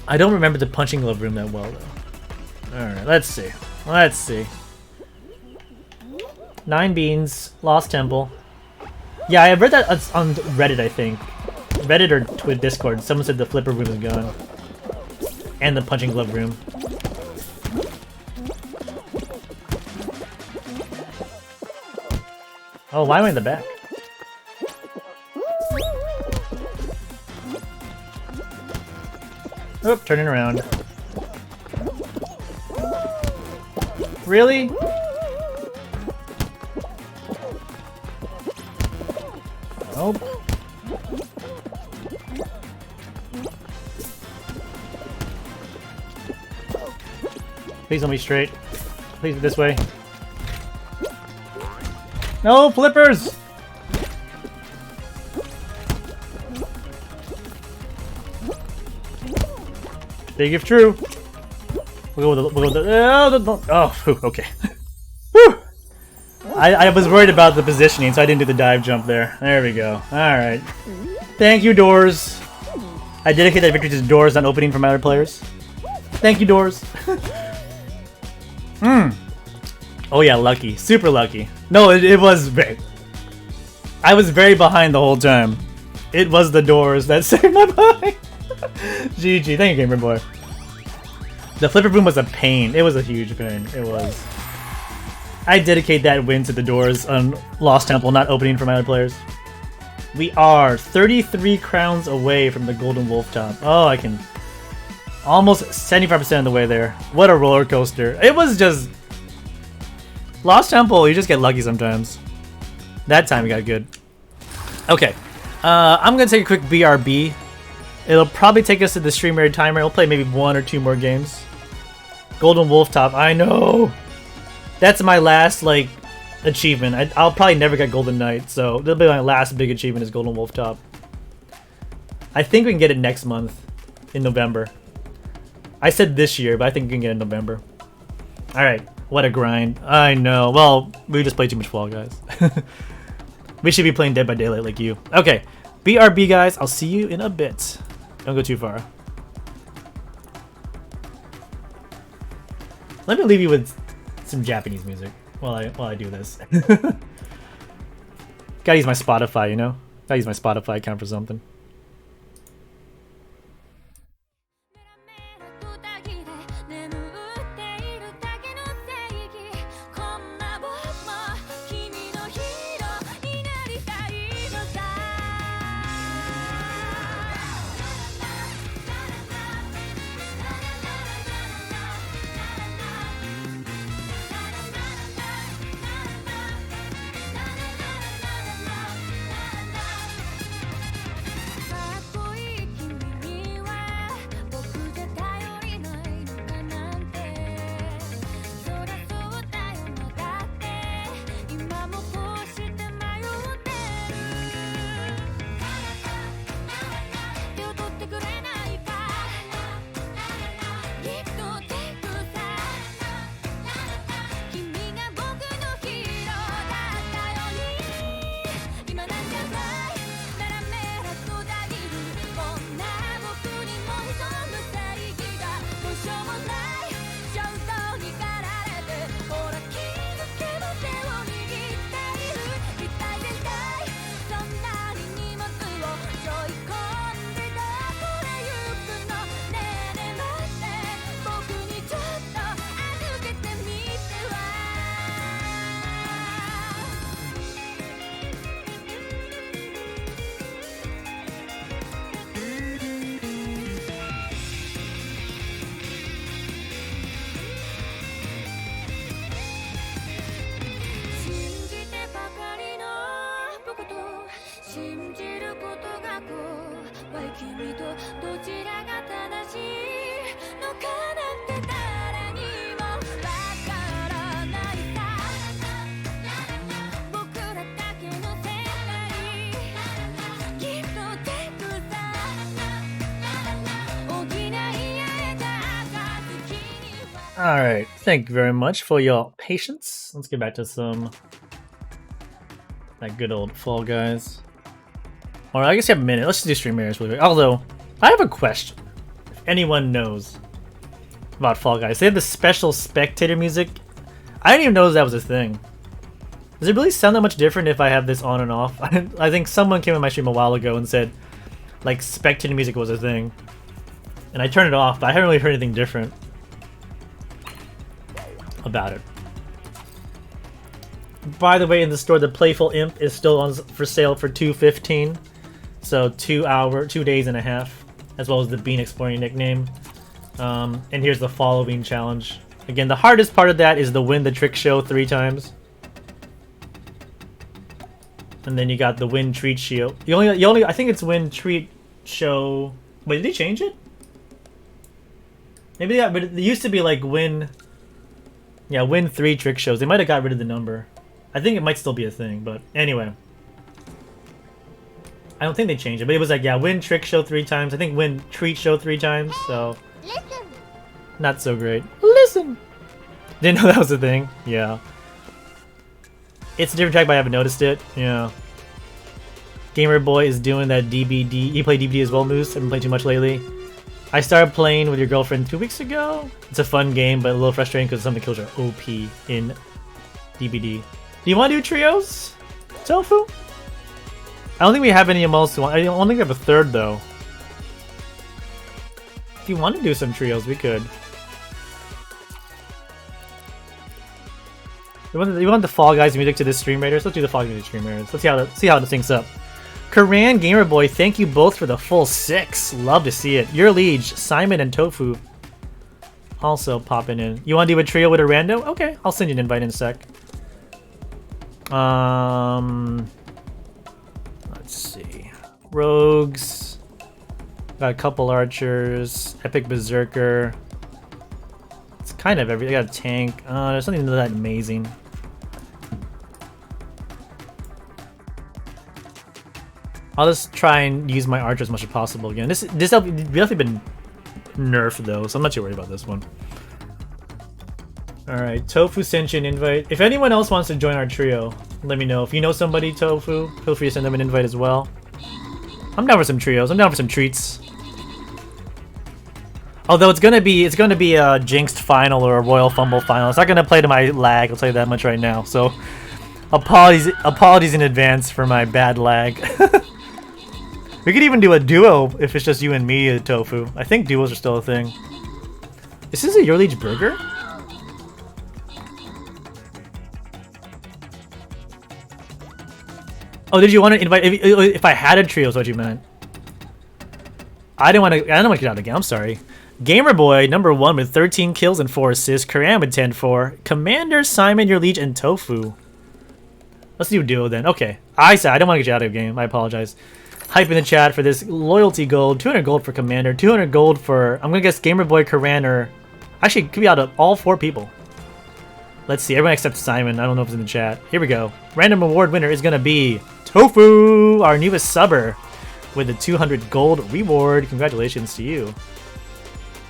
I don't remember the punching glove room that well though. All right, let's see. Let's see. 9 beans, Lost Temple. Yeah, I read that on Reddit. I think Reddit or Discord. Someone said the flipper room is gone. And the punching glove room. Oh, why am I in the back? Oop, turning around. Really? Nope. Please don't be straight. Please be this way. No, flippers! Big if true. We'll go with the oh, okay. Whew. I was worried about the positioning, so I didn't do the dive jump there. There we go. Alright. Thank you, doors. I dedicate that victory to doors, not opening from other players. Thank you, doors. Oh yeah, lucky. Super lucky. No, it was very... I was very behind the whole time. It was the doors that saved my behind. GG. Thank you, Gamer Boy. The flipper boom was a pain. It was a huge pain. It was. I dedicate that win to the doors on Lost Temple, not opening for my other players. We are 33 crowns away from the Golden Wolf Top. Oh, I can... Almost 75% of the way there. What a roller coaster. It was just... Lost Temple, you just get lucky sometimes. That time we got good. Okay. I'm going to take a quick BRB. It'll probably take us to the stream rate timer. We'll play maybe 1 or 2 more games. Golden Wolf Top. I know! That's my last, like, achievement. I'll probably never get Golden Knight, so that'll be my last big achievement is Golden Wolf Top. I think we can get it next month. In November. I said this year, but I think we can get it in November. Alright. What a grind. I know. Well, we just played too much Fall Guys. We should be playing Dead by Daylight like you. Okay. BRB, guys. I'll see you in a bit. Don't go too far. Let me leave you with some Japanese music while I do this. Gotta use my Spotify, you know? Gotta use my Spotify account for something. Alright, thank you very much for your patience. Let's get back to some that good old Fall Guys. Or I guess you have a minute. Let's just do stream errors really quick. Although, I have a question. If anyone knows about Fall Guys. They have the special spectator music. I didn't even know that was a thing. Does it really sound that much different if I have this on and off? I think someone came in my stream a while ago and said, like, spectator music was a thing. And I turned it off, but I haven't really heard anything different about it. By the way, in the store, the Playful Imp is still on for sale for $2.15. So 2 days and a half, as well as the Bean Exploring nickname. And here's the following challenge. Again, the hardest part of that is the win the trick show 3 times. And then you got the win treat show. You only I think it's win treat show. Wait, did they change it? Maybe but it used to be like win. Yeah, win 3 trick shows. They might have got rid of the number. I think it might still be a thing, but anyway. I don't think they changed it, but it was like, yeah, win trick show 3 times. I think win treat show 3 times, so. Listen. Not so great. Listen! Didn't know that was a thing. Yeah. It's a different track, but I haven't noticed it. Yeah. Gamer Boy is doing that DBD. You play DBD as well, Moose? I haven't played too much lately. I started playing with your girlfriend 2 weeks ago. It's a fun game, but a little frustrating because some of the kills are OP in DBD. Do you want to do trios, Tofu? I don't think we have any else. I don't think we have a third, though. If you want to do some trios, we could. You want the Fall Guys music to this Stream Raiders? Let's do the Fall Guys music Stream Raiders. Let's see how it syncs up. Koran Gamer Boy, thank you both for the full 6. Love to see it. Your liege, Simon and Tofu, also popping in. You want to do a trio with a rando? Okay, I'll send you an invite in a sec. Let's see. Rogues. Got a couple archers. Epic Berserker. It's kind of everything. I got a tank. There's nothing that amazing. I'll just try and use my archer as much as possible again. This definitely been nerfed though, so I'm not too worried about this one. Alright, Tofu sent you an invite. If anyone else wants to join our trio, let me know. If you know somebody, Tofu, feel free to send them an invite as well. I'm down for some trios. I'm down for some treats. Although it's gonna be a jinxed final or a royal fumble final. It's not gonna play to my lag, I'll tell you that much right now. So apologies in advance for my bad lag. We could even do a duo if it's just you and me, Tofu. I think duos are still a thing. Is this a Your Liege burger? Oh, did you want to invite? If I had a trio, is what you meant. I don't want to get out of the game. I'm sorry. Gamer Boy #1 with 13 kills and 4 assists. Karam with 10-4. Commander, Simon, Your Liege, and Tofu. Let's do a duo then. Okay. I said I don't want to get you out of the game. I apologize. Hype in the chat for this loyalty gold. 200 gold for Commander. 200 gold for, I'm gonna guess, Gamer Boy, Karan, or actually it could be out of all 4 people. Let's see. Everyone except Simon. I don't know if it's in the chat. Here we go. Random award winner is gonna be Tofu, our newest subber, with a 200 gold reward. Congratulations to you.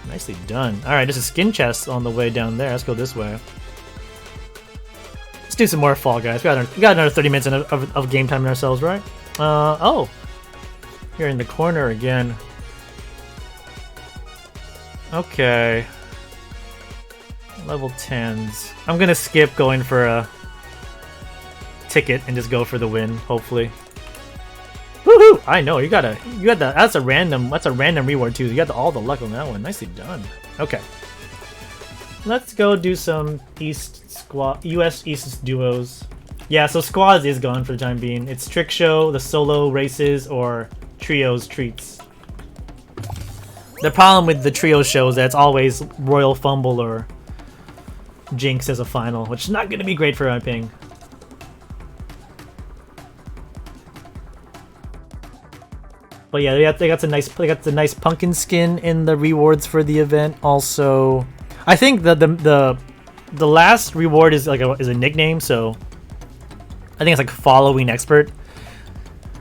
Nicely done. Alright, there's a skin chest on the way down there. Let's go this way. Let's do some more Fall Guys. We got another 30 minutes of game time in ourselves, right? Oh. You're in the corner again. Okay. Level 10s. I'm gonna skip going for a ticket and just go for the win, hopefully. Woohoo! I know, you got that's a random reward too. You got all the luck on that one. Nicely done. Okay. Let's go do some US East duos. Yeah, so squads is gone for the time being. It's trick show, the solo races, or trios treats. The problem with the trio show is that it's always Royal Fumble or Jinx as a final, which is not going to be great for my ping. But yeah, they got the nice pumpkin skin in the rewards for the event. Also, I think the last reward is like is a nickname, so I think it's like following expert.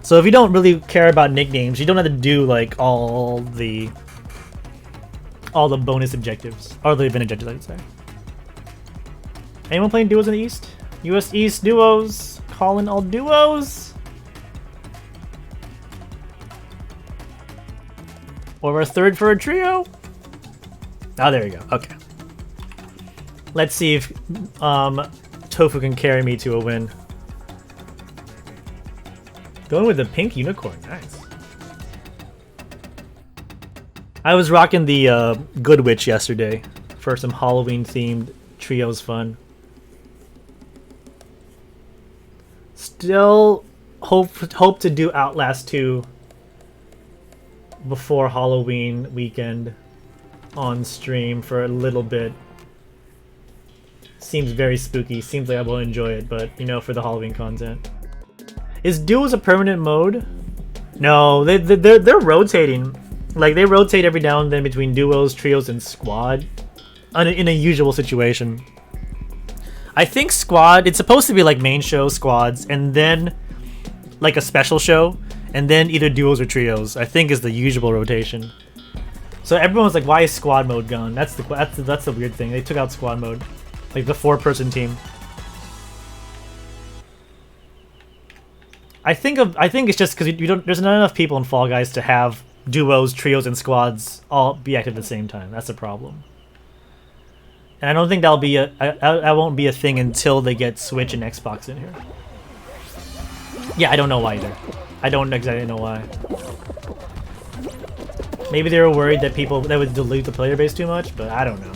So if you don't really care about nicknames, you don't have to do like all the bonus objectives or the event objectives, I would say. Anyone playing duos in the East? US East duos. Calling all duos. Or a third for a trio? Oh, there you go. Okay. Let's see if Tofu can carry me to a win. Going with the pink unicorn. Nice. I was rocking the Good Witch yesterday for some Halloween-themed trios fun. Still hope to do Outlast 2 before Halloween weekend on stream for a little bit. Seems very spooky. Seems like I will enjoy it, but you know, for the Halloween content. Is duos a permanent mode? No, they're rotating. Like they rotate every now and then between duos, trios, and squad in a usual situation. I think squad, it's supposed to be like main show, squads, and then like a special show, and then either duos or trios. I think is the usual rotation. So everyone's like, why is squad mode gone? That's the weird thing. They took out squad mode, like the 4-person team. I think it's just because you don't. There's not enough people in Fall Guys to have duos, trios, and squads all be active at the same time. That's the problem. And I don't think that'll be that won't be a thing until they get Switch and Xbox in here. Yeah, I don't know why either. I don't exactly know why. Maybe they were worried that that would dilute the player base too much, but I don't know.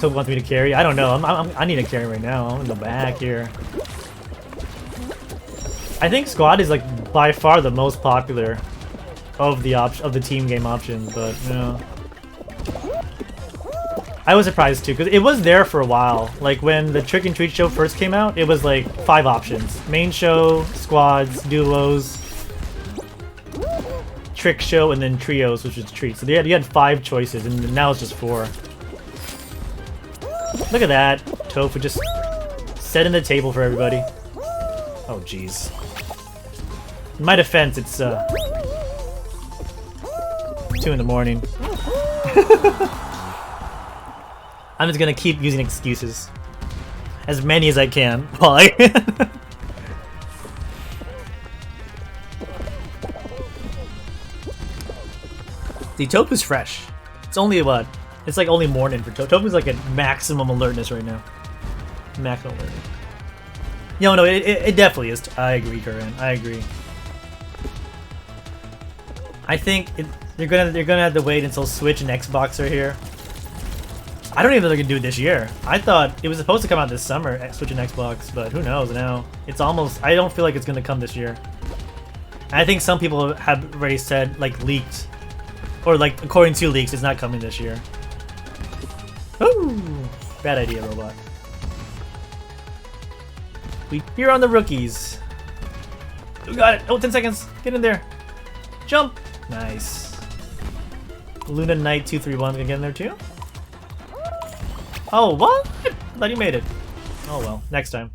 Toby wants me to carry. I don't know. I need a carry right now. I'm in the back here. I think squad is like by far the most popular of the team game options, but you know. I was surprised too, because it was there for a while. Like when the Trick and Treat show first came out, it was like 5 options. Main show, squads, duos, Trick show, and then trios, which is Treat. So you had 5 choices, and now it's just 4. Look at that. Tofu just setting the table for everybody. Oh, jeez. In my defense, it's 2 in the morning. I'm just gonna keep using excuses. As many as I can. While I The Tofu's fresh. It's only what? It's like only morning for Tofu. Tofu's like at maximum alertness right now. Maximum alertness. No, it definitely is. I agree, Curran. I agree. I think they're gonna have to wait until Switch and Xbox are here. I don't even know they're gonna do it this year. I thought it was supposed to come out this summer, Switch and Xbox, but who knows now? It's almost. I don't feel like it's gonna come this year. And I think some people have already said, like, leaked, or like according to leaks, it's not coming this year. Ooh, bad idea, robot. We're on the rookies. We got it. Oh, 10 seconds. Get in there. Jump. Nice. Luna Knight 231 gonna get in there too. Oh, what? I thought you made it. Oh well, next time.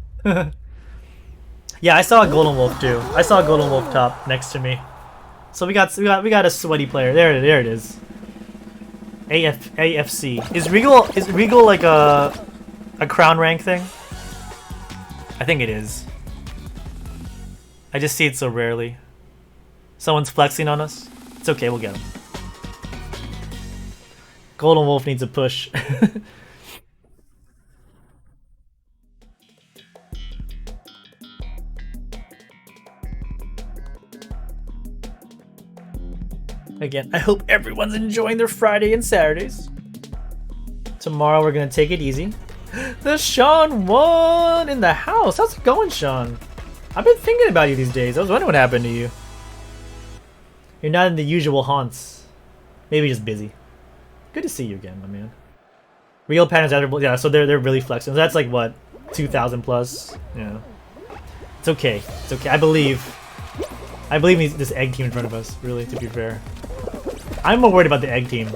Yeah, I saw a Golden Wolf too. I saw a Golden Wolf top next to me. So we got a sweaty player. There it is. AFC. Is Regal like a crown rank thing? I think it is. I just see it so rarely. Someone's flexing on us. It's okay, we'll get him. Golden Wolf needs a push. Again, I hope everyone's enjoying their Friday and Saturdays. Tomorrow we're gonna take it easy. The Sean 1 in the house. How's it going, Sean? I've been thinking about you these days. I was wondering what happened to you. You're not in the usual haunts. Maybe just busy. Good to see you again, my man. Real patterns edible. Yeah, so they're really flexing. So that's like what, 2,000 plus. Yeah. It's okay. It's okay. I believe this egg team in front of us, really, to be fair. I'm more worried about the egg team.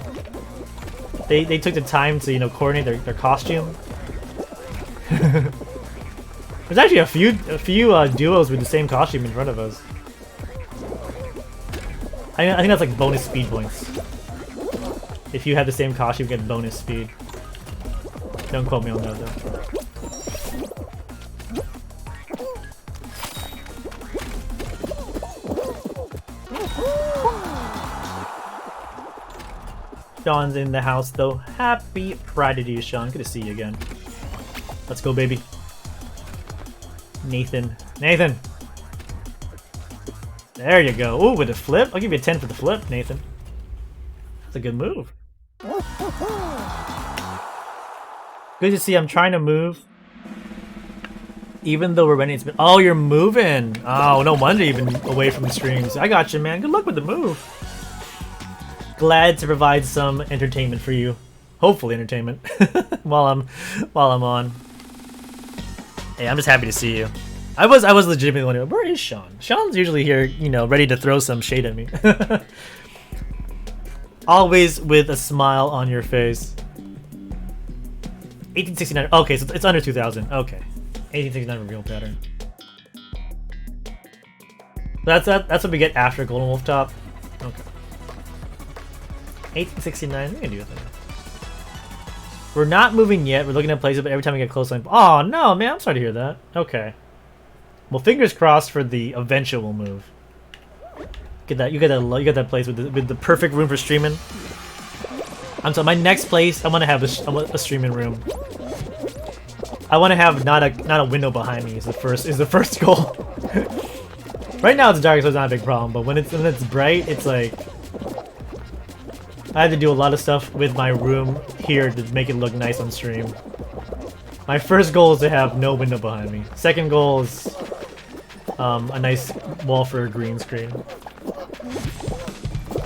They took the time to, you know, coordinate their costume. There's actually a few duos with the same costume in front of us. I think that's like bonus speed points. If you have the same costume, you get bonus speed. Don't quote me on that though. Sean's in the house though. Happy Friday to you, Sean. Good to see you again. Let's go, baby. Nathan. Nathan! There you go. Ooh, with a flip? I'll give you a 10 for the flip, Nathan. That's a good move. Good to see. I'm trying to move. Even though we're running, it's been... Oh, you're moving! Oh, no wonder you've been away from the streams. I got you, man. Good luck with the move. Glad to provide some entertainment for you. Hopefully entertainment. while I'm on. Hey, I'm just happy to see you. I was legitimately wondering, where is Sean? Sean's usually here, you know, ready to throw some shade at me. Always with a smile on your face. 1869. Okay, so it's under 2000. Okay. 1869 reveal pattern. That's what we get after Golden Wolf Top. Okay. 1869. We can do it then. We're not moving yet. We're looking at places, but every time we get close, like, oh no, man! I'm sorry to hear that. Okay. Well, fingers crossed for the eventual move. Get that. You get that place with the perfect room for streaming. I'm sorry. My next place, I want to have a streaming room. I want to have not a window behind me. Is the first goal. Right now it's dark, so it's not a big problem. But when it's bright, it's like. I had to do a lot of stuff with my room here to make it look nice on stream. My first goal is to have no window behind me. Second goal is a nice wall for a green screen.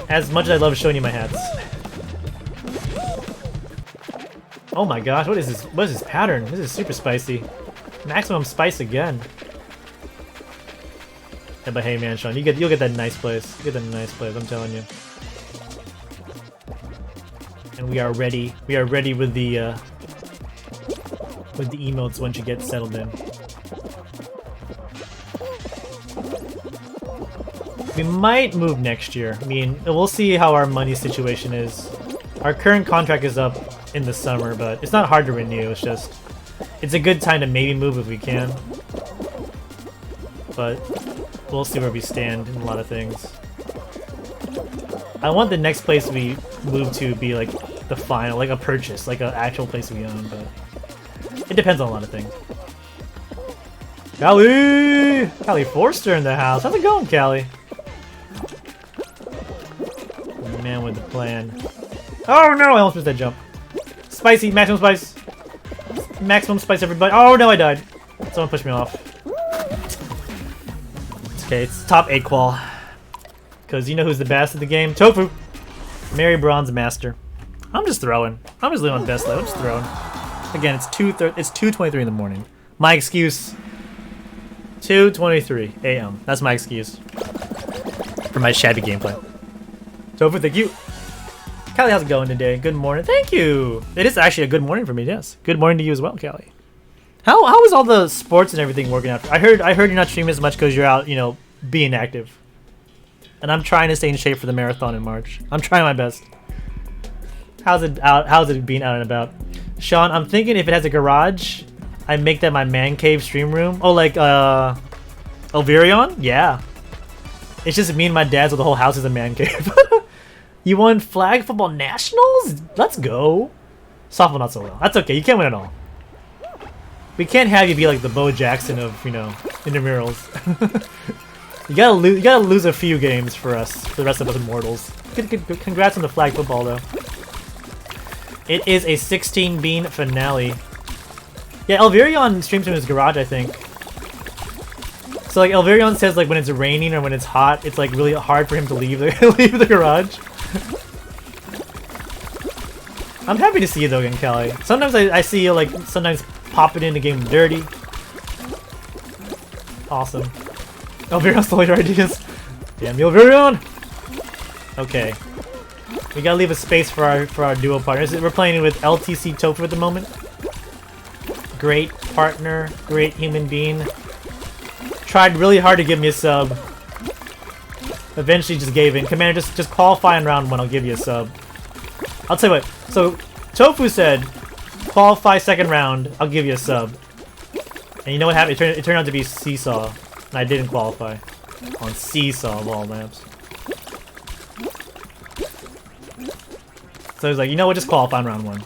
As much as I love showing you my hats. Oh my gosh, what is this? What is this pattern? This is super spicy. Maximum spice again. Yeah, but hey man, Sean, you'll get that nice place. You get that nice place, I'm telling you. And we are ready. We are ready with the emotes once you get settled in. We might move next year. I mean, we'll see how our money situation is. Our current contract is up in the summer, but it's not hard to renew. It's just, it's a good time to maybe move if we can. But we'll see where we stand in a lot of things. I want the next place we move to be like the final, like a purchase, like an actual place we own, but it depends on a lot of things. Callie Forster in the house. How's it going, Callie? Man with the plan. Oh no, I almost missed that jump. Spicy, maximum spice. Maximum spice, everybody. Oh no, I died. Someone pushed me off. It's okay, it's top 8 qual. Because you know who's the best at the game? Tofu! Mary Bronze Master. I'm just throwing. I'm just living on best level. I'm just throwing. Again, it's 2:23 in the morning. My excuse. 2:23 a.m. That's my excuse. For my shabby gameplay. Tofu, thank you. Callie, how's it going today? Good morning. Thank you. It is actually a good morning for me, yes. Good morning to you as well, Callie. How is all the sports and everything working out? I heard you're not streaming as much because you're out, you know, being active. And I'm trying to stay in shape for the marathon in March. I'm trying my best. How's it being out and about? Sean, I'm thinking if it has a garage, I make that my man cave stream room. Oh, like Elvirion? Yeah. It's just me and my dad, so the whole house is a man cave. You won flag football nationals? Let's go. Softball not so well. That's okay. You can't win it all. We can't have you be like the Bo Jackson of, you know, intramurals. You gotta lose a few games for us, for the rest of us immortals. Congrats on the flag football though. It is a 16 bean finale. Yeah, Elvirion streams from his garage, I think. So like Elvirion says, like when it's raining or when it's hot, it's like really hard for him to leave the garage. I'm happy to see you though again, Kelly. Sometimes I see you like sometimes popping in the game dirty. Awesome. Oh, Virion stole your ideas. Damn you, Virion! Okay. We gotta leave a space for our duo partners. We're playing with LTC Tofu at the moment. Great partner, great human being. Tried really hard to give me a sub. Eventually just gave in. Commander, just qualify in round 1, I'll give you a sub. I'll tell you what. So, Tofu said, qualify second round, I'll give you a sub. And you know what happened? It turned out to be Seesaw. And I didn't qualify. On Seesaw of all maps. So I was like, you know what? Just qualify in round 1.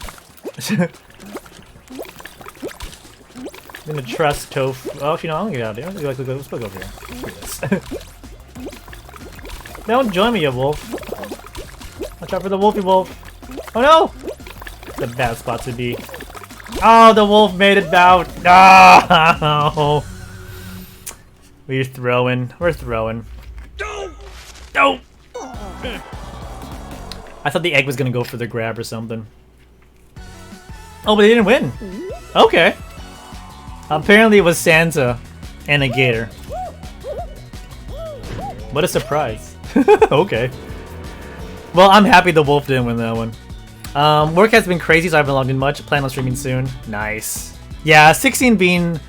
I'm gonna trust Tofu. Oh, you know, I'm gonna get out of here. Let's go over here. Let's do this. Don't join me, you wolf. Watch out for the wolfy wolf. Oh no! The bad spot to be. Oh, the wolf made it out. No! We're throwing. We're throwing. No! I thought the egg was gonna go for the grab or something. Oh, but they didn't win. Okay. Apparently it was Santa and a gator. What a surprise. Okay. Well, I'm happy the wolf didn't win that one. Work has been crazy, so I haven't logged in much. Plan on streaming soon. Nice. Yeah, 16 being...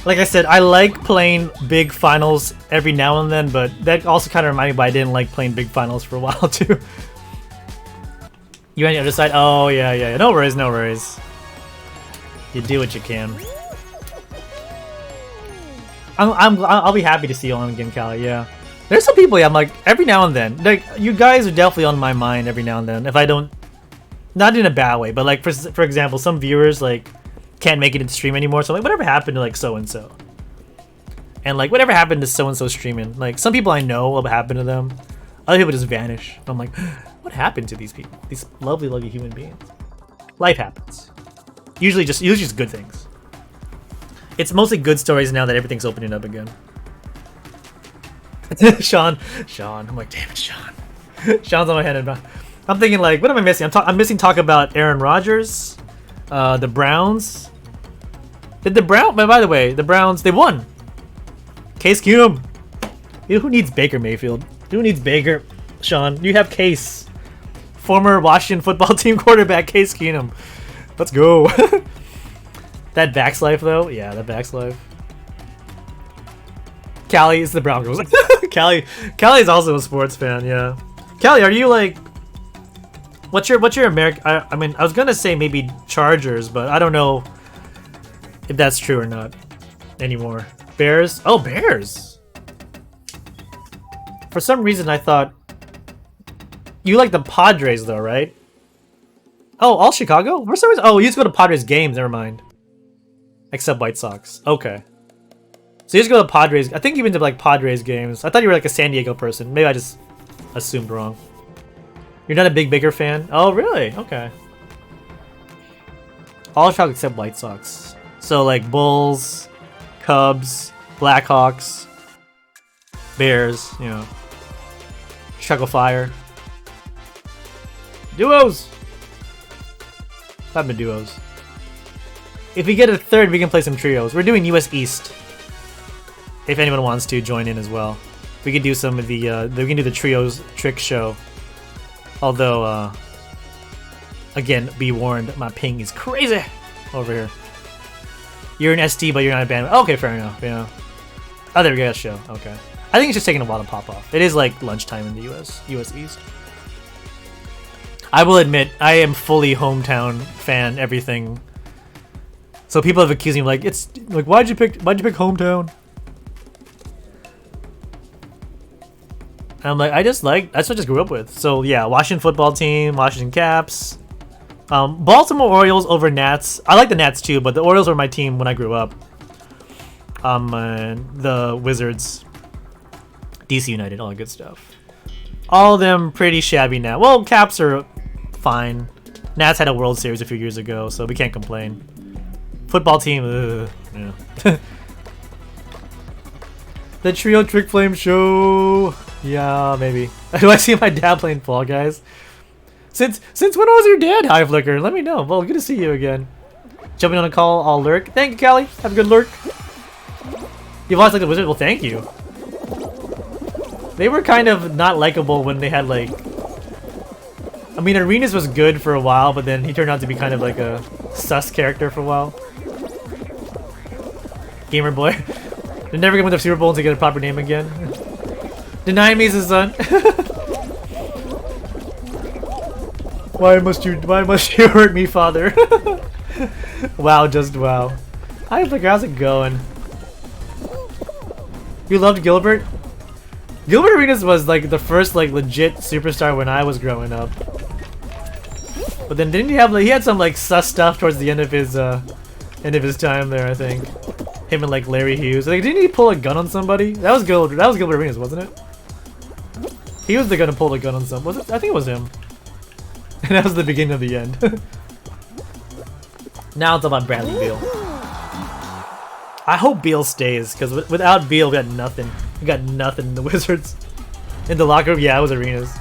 Like I said, I like playing big finals every now and then, but that also kind of reminded me why I didn't like playing big finals for a while, too. You on the other side? Oh, yeah. No worries, no worries. You do what you can. I'll be happy to see you on again, Callie, yeah. There's some people, yeah, I'm like, every now and then. Like, you guys are definitely on my mind every now and then. If I don't... Not in a bad way, but like, for example, some viewers, like, can't make it into stream anymore, so like, whatever happened to, like, so-and-so? And like, whatever happened to so-and-so streaming? Like, some people I know what happened to them. Other people just vanish. I'm like, what happened to these people? These lovely, lovely human beings. Life happens. Usually just good things. It's mostly good stories now that everything's opening up again. Sean. I'm like, damn it, Sean. Sean's on my head. I'm thinking like, what am I missing? I'm missing talk about Aaron Rodgers, the Browns. But by the way, the Browns, they won. Case Keenum. Who needs Baker Mayfield? Who needs Baker? Sean, you have Case. Former Washington football team quarterback Case Keenum. Let's go. That backs life though? Yeah, that backs life. Callie is the Brown girls. Callie is also a sports fan, yeah. Callie, are you like... What's your American... I mean, I was gonna say maybe Chargers, but I don't know if that's true or not anymore. Bears? Oh, Bears! For some reason, I thought... You like the Padres though, right? Oh, all Chicago? For some reason... Oh, you used to go to Padres games, never mind. Except White Sox. Okay. So you just go to Padres. I think you've been to like Padres games. I thought you were like a San Diego person. Maybe I just assumed wrong. You're not a big Baker fan? Oh, really? Okay. All Chicago except White Sox. So like Bulls, Cubs, Blackhawks, Bears, you know. Chicago Fire. Duos! I've been duos. If we get a third, we can play some trios. We're doing US East. If anyone wants to join in as well. We can do some of the, we can do the trios trick show. Although, again, be warned, my ping is crazy over here. You're an ST, but you're not a band. Okay, fair enough, yeah. Oh, there we go, show. Okay. I think it's just taking a while to pop off. It is like lunchtime in the US East. I will admit, I am fully hometown fan, everything. So people have accused me like, it's like, why'd you pick hometown? And I'm like, that's what I just grew up with. So yeah, Washington football team, Washington Caps, Baltimore Orioles over Nats. I like the Nats too, but the Orioles were my team when I grew up. And the Wizards, DC United, all that good stuff. All of them pretty shabby now. Well, Caps are fine. Nats had a World Series a few years ago, so we can't complain. Football team, yeah. The Trio Trick Flame show. Yeah, maybe. Do I see my dad playing Fall Guys? Since when was your dad, High Flicker? Let me know. Well, good to see you again. Jumping on a call, I'll lurk. Thank you, Callie. Have a good lurk. You've always liked the Wizards? Well, thank you. They were kind of not likable when they had like... I mean, Arenas was good for a while, but then he turned out to be kind of like a sus character for a while. Gamer boy. They're never gonna win the Super Bowl to get a proper name again. Deny me, his son. Why must you hurt me, father? Wow, just wow. Hi, Flicker, how's it going? You loved Gilbert? Gilbert Arenas was like the first like legit superstar when I was growing up. But then didn't he have like he had some like sus stuff towards the end of his time there, I think. Him and like Larry Hughes. Like didn't he pull a gun on somebody? That was Gilbert Arenas, wasn't it? He was the guy to pull a gun on some. Was it? I think it was him. And that was the beginning of the end. Now it's about Bradley Beal. I hope Beal stays, because without Beal, we got nothing. We got nothing in the Wizards. In the locker room, yeah, it was Arenas.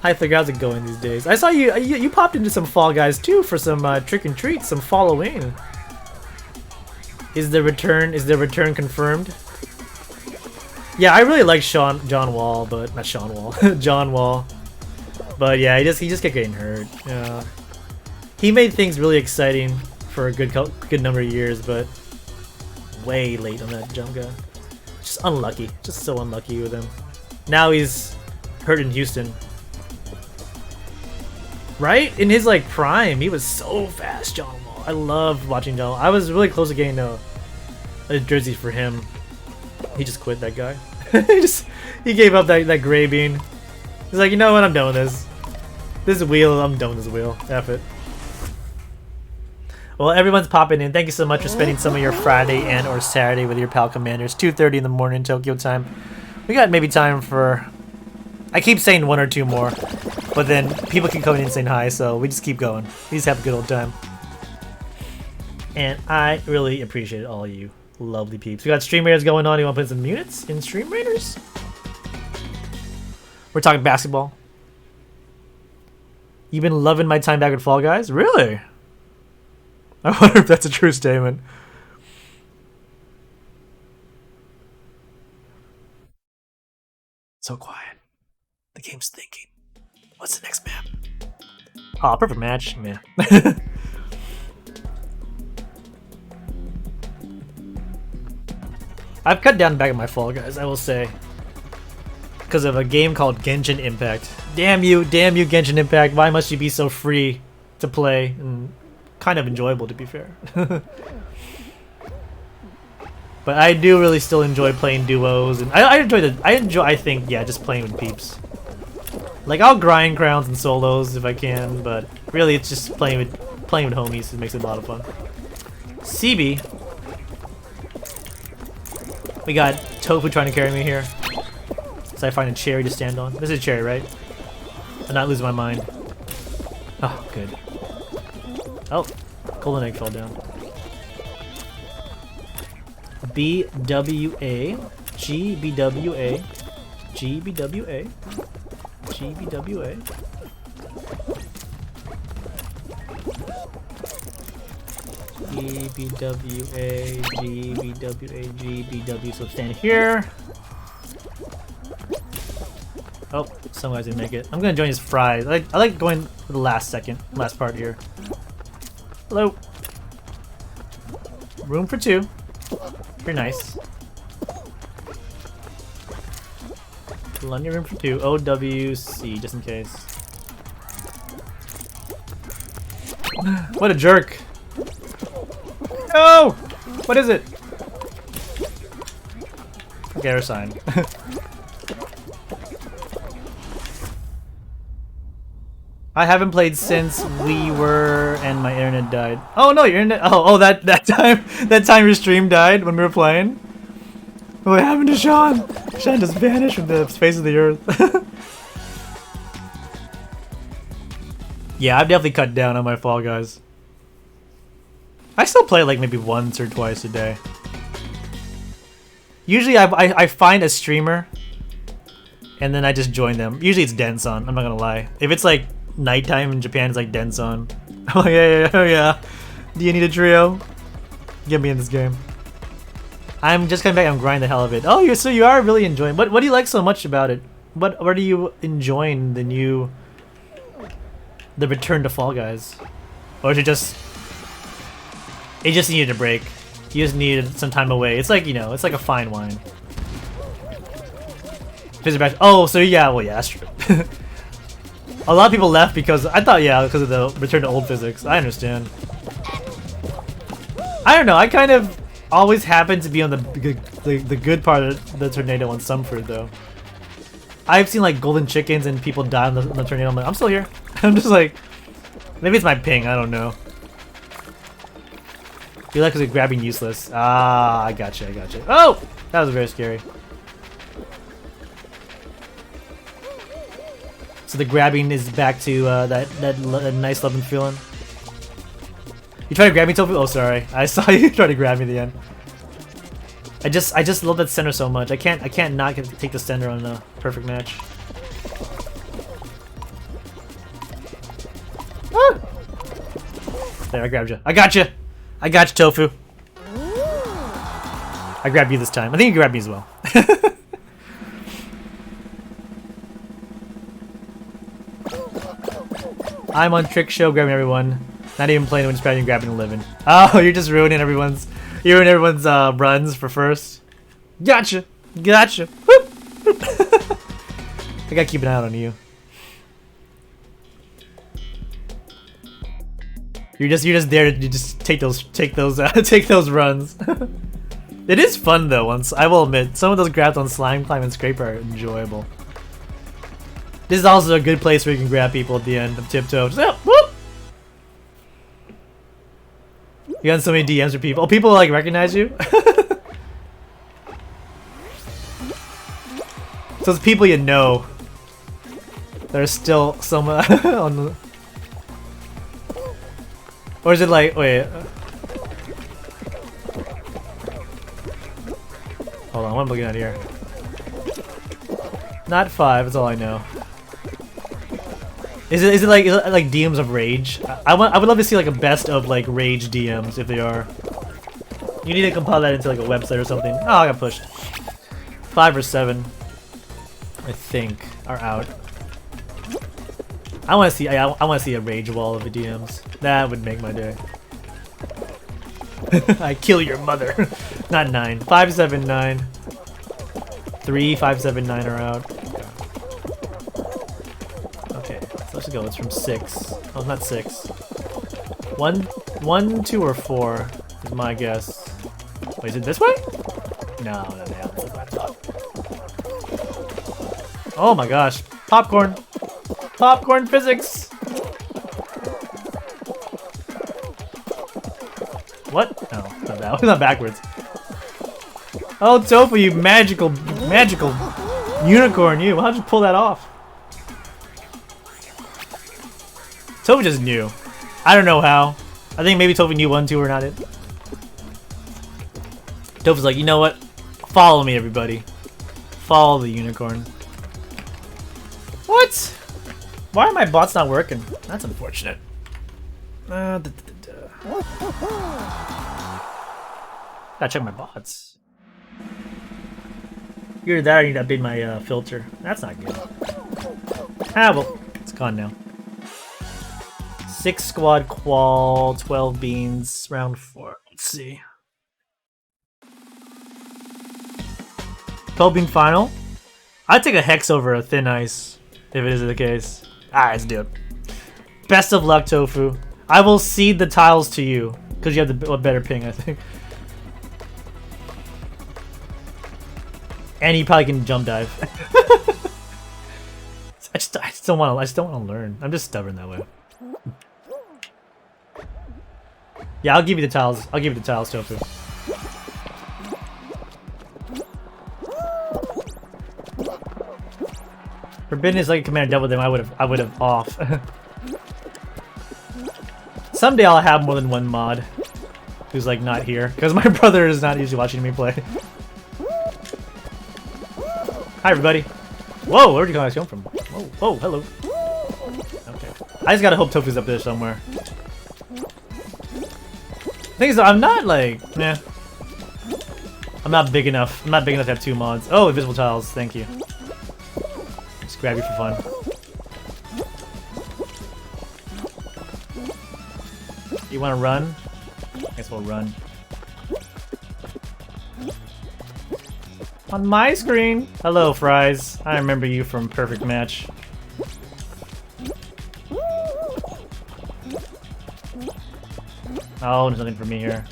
Hi, Flicker, how's it going these days? I saw you popped into some Fall Guys too for some trick and treats, some Halloween. Is the return confirmed? Yeah, I really like John Wall, but not Sean Wall, John Wall. But yeah, he just kept getting hurt. Yeah, he made things really exciting for a good number of years, but way late on that jump guy. Just unlucky, just so unlucky with him. Now he's hurt in Houston. Right in his like prime, he was so fast, John Wall. I loved watching John Wall. I was really close to getting a jersey for him. He just quit, that guy. he gave up that gray bean. He's like, you know what, I'm done with this. This wheel, I'm done with this wheel. F it. Well, everyone's popping in. Thank you so much for spending some of your Friday and or Saturday with your pal commanders. 2:30 in the morning Tokyo time. We got maybe time for... I keep saying one or two more, but then people keep coming in saying hi, so we just keep going. We just have a good old time. And I really appreciate all you lovely peeps. We got Stream Raiders going on. You want to put some units in Stream Raiders? We're talking basketball. You've been loving my time back with Fall Guys? Really? I wonder if that's a true statement. So quiet. The game's thinking. What's the next map? Oh, perfect match. Man. I've cut down back on my Fall Guys, I will say. Because of a game called Genshin Impact. Damn you, Genshin Impact. Why must you be so free to play? And kind of enjoyable, to be fair. But I do really still enjoy playing duos, and I think, yeah, just playing with peeps. Like, I'll grind crowns and solos if I can, but really it's just playing with homies. It makes it a lot of fun. CB. We got Tofu trying to carry me here. So I find a cherry to stand on. This is a cherry, right? I'm not losing my mind. Oh, good. Oh, golden egg fell down. BWA, GBWA, GBWA, GBWA. GBWA, GBWA, GBW. So stand here. Oh, some guys didn't make it. I'm gonna join his fries. I like going for the last part here. Hello. Room for two. Very nice. Plenty of room for two. OWC, just in case. What a jerk. No! What is it? Okay, our sign. I haven't played since we were and my internet died. Oh no, your internet. Oh, that time your stream died when we were playing. What happened to Sean? Sean just vanished from the face of the earth. Yeah, I've definitely cut down on my Fall Guys. I still play like maybe once or twice a day. Usually I find a streamer and then I just join them. Usually it's Denson, I'm not gonna lie. If it's like nighttime in Japan, it's like Denson. I'm like, yeah. Do you need a trio? Get me in this game. I'm just coming back. I'm grinding the hell of it. Oh, you are really enjoying. What do you like so much about it? What are you enjoying the return to Fall Guys, or is it just needed a break? You just needed some time away. It's like, you know, it's like a fine wine. Oh, so yeah, well, yeah, that's true. A lot of people left because I thought, yeah, because of the return to old physics. I understand. I don't know. I kind of always happen to be on the good part of the tornado on some fruit, though. I've seen like golden chickens and people die on the tornado. I'm like, I'm still here. I'm just like, maybe it's my ping. I don't know. You like it grabbing useless. Ah, I gotcha. Oh, that was very scary. So the grabbing is back to that nice loving feeling. You try to grab me, Tofu? Oh, sorry. I saw you try to grab me at the end. I just love that center so much. I can't not take the center on a perfect match. Ah! There, I grabbed you. I got you. I got you, Tofu. I grabbed you this time. I think you grabbed me as well. I'm on Trick Show, grabbing everyone. Not even playing when just grabbing and living. Oh, you're just ruining everyone's. You ruined everyone's runs for first. Gotcha. Whoop. I gotta keep an eye out on you. You're just there to just take those runs. It is fun though. Once I will admit, some of those grabs on Slime Climb and Scrape are enjoyable. This is also a good place where you can grab people at the end of Tiptoe. Just, oh, whoop! You got so many DMs for people. Oh, people like recognize you? So it's people you know. There's still some on the... Or is it like, wait. Hold on, what am I looking at here? Not 5, that's all I know. Is it like DMs of rage? I would love to see like a best of like rage DMs if they are. You need to compile that into like a website or something. Oh, I got pushed. 5 or 7, I think, are out. I want to see. I want to see a rage wall of the DMs. That would make my day. I kill your mother. Not 9. 5, 7, 9. 3, 5, 7, 9 are out. Okay, so let's go. It's from 6. Oh, not 6. 1, 2, or 4 is my guess. Wait, is it this way? No, that's what I thought. Oh my gosh, popcorn! Popcorn physics! What? No, not that. Not backwards. Oh, Tofu, you magical unicorn! You, how'd you pull that off? Tofu just knew. I don't know how. I think maybe Tofu knew 1, 2 were not it. Tofu's like, you know what? Follow me, everybody. Follow the unicorn. What? Why are my bots not working? That's unfortunate. Gotta check my bots. Either that or I need to update my filter. That's not good. Ah, well, it's gone now. 6 squad qual, 12 beans, round 4. Let's see. 12 bean final? I'd take a hex over a thin ice if it is the case. Alright, let's do it. Best of luck, Tofu. I will cede the tiles to you because you have the better ping, I think. And you probably can jump dive. I just don't want to learn. I'm just stubborn that way. Yeah, I'll give you the tiles. I'll give you the tiles, Tofu. Forbidden is like a commander dealt with him. I would have off. Someday I'll have more than one mod who's like not here because my brother is not usually watching me play. Hi everybody. Whoa, where'd you guys come from? Whoa, hello. Okay. I just gotta hope Tofu's up there somewhere. Thing is, I'm not like, nah. I'm not big enough. I'm not big enough to have 2 mods. Oh, invisible tiles. Thank you. Just grab you for fun. You want to run? I guess we'll run. On my screen. Hello, Fries. I remember you from Perfect Match. Oh, there's nothing for me here.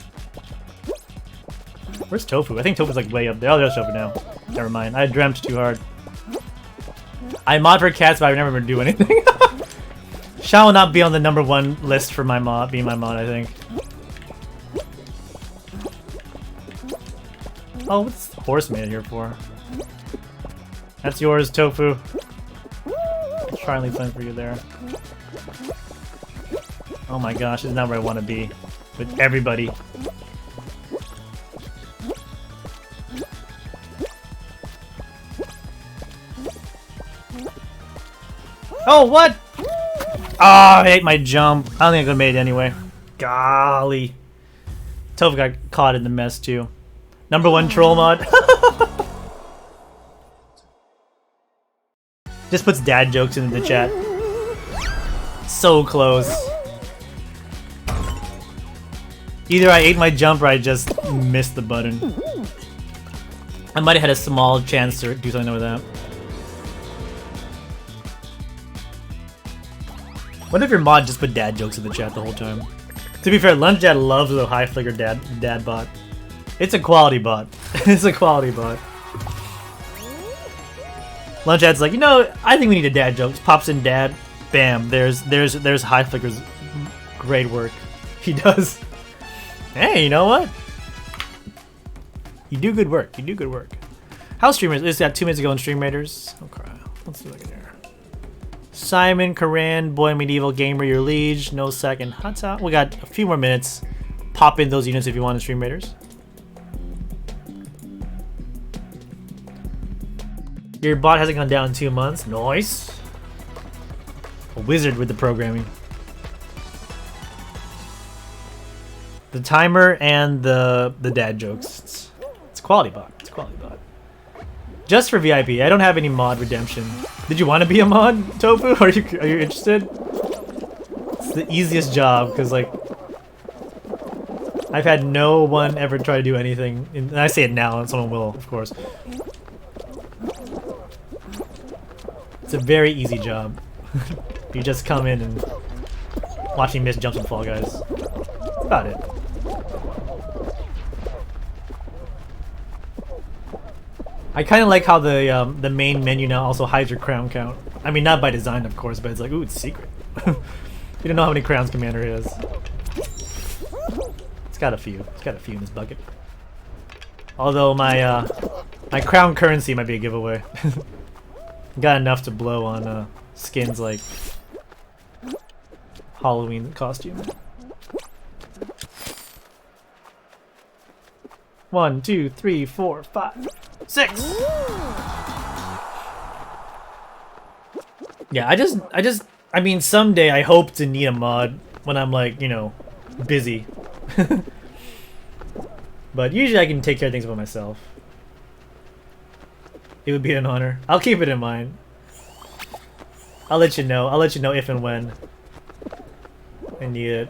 Where's Tofu? I think Tofu's like way up there. Oh, there's Tofu now. Never mind. I dreamt too hard. I mod for cats, but I never do anything. Sean will not be on the #1 list for my mod, being my mod, I think. Oh, what's the horse made here for? That's yours, Tofu. I'll try and leave something for you there. Oh my gosh, this is not where I want to be. With everybody. Oh, what? Oh, I hate my jump. I don't think I could have made it anyway. Golly. Tofu got caught in the mess too. #1 troll mod. Just puts dad jokes in the chat. So close. Either I ate my jump or I just missed the button. I might have had a small chance to do something with that. What if your mod just put dad jokes in the chat the whole time? To be fair, Lunch Dad loves the high flicker dad bot. It's a quality bot. It's a quality bot. Lunch Dad's like, you know, I think we need a dad joke. Just pops in dad, bam. There's high flicker's great work. He does. Hey, you know what? You do good work. You do good work. How's streamers? It's got 2 minutes ago in Stream Raiders. Okay, let's see what I can hear. Simon, Karan, Boy Medieval Gamer, your liege, no second. Hot top. We got a few more minutes. Pop in those units if you want in Stream Raiders. Your bot hasn't gone down in 2 months. Nice. A wizard with the programming. The timer and the dad jokes. It's quality bot. It's quality bot. Just for VIP. I don't have any mod redemption. Did you want to be a mod, Tofu? Are you interested? It's the easiest job because like I've had no one ever try to do anything. And I say it now, and someone will, of course. It's a very easy job. You just come in and watch me miss jumps and Fall Guys. That's about it. I kind of like how the main menu now also hides your crown count. I mean, not by design, of course, but it's like, ooh, it's secret. You don't know how many crowns Commander has. It's got a few. It's got a few in this bucket. Although my my crown currency might be a giveaway. Got enough to blow on skins like Halloween costume. 1, 2, 3, 4, 5, 6. Yeah, I mean, someday I hope to need a mod when I'm like, you know, busy. But usually I can take care of things by myself. It would be an honor. I'll keep it in mind. I'll let you know. I'll let you know if and when I need it.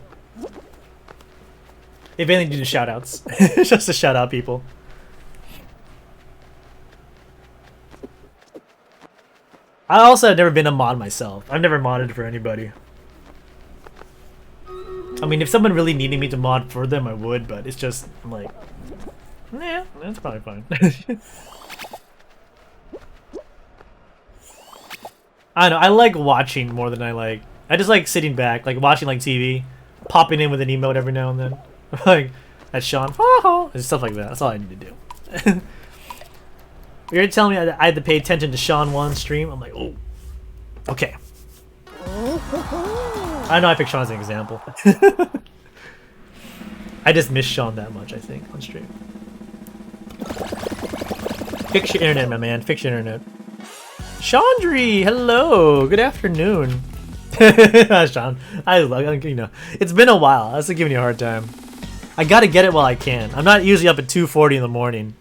If anything, do the shoutouts. Just to shout out people. I also have never been a mod myself. I've never modded for anybody. I mean, if someone really needed me to mod for them, I would, but it's just, I'm like, nah, that's probably fine. I don't know, I like watching more than I just like sitting back, like watching like TV, popping in with an emote every now and then. Like, that's Sean, and stuff like that. That's all I need to do. You're telling me I had to pay attention to Sean Wan's stream? I'm like, oh, okay. I know I picked Sean as an example. I just miss Sean that much, I think, on stream. Fix your internet, my man. Fix your internet. Chandri, hello. Good afternoon. Sean, you know, it's been a while. I was giving you a hard time. I gotta get it while I can. I'm not usually up at 2:40 in the morning.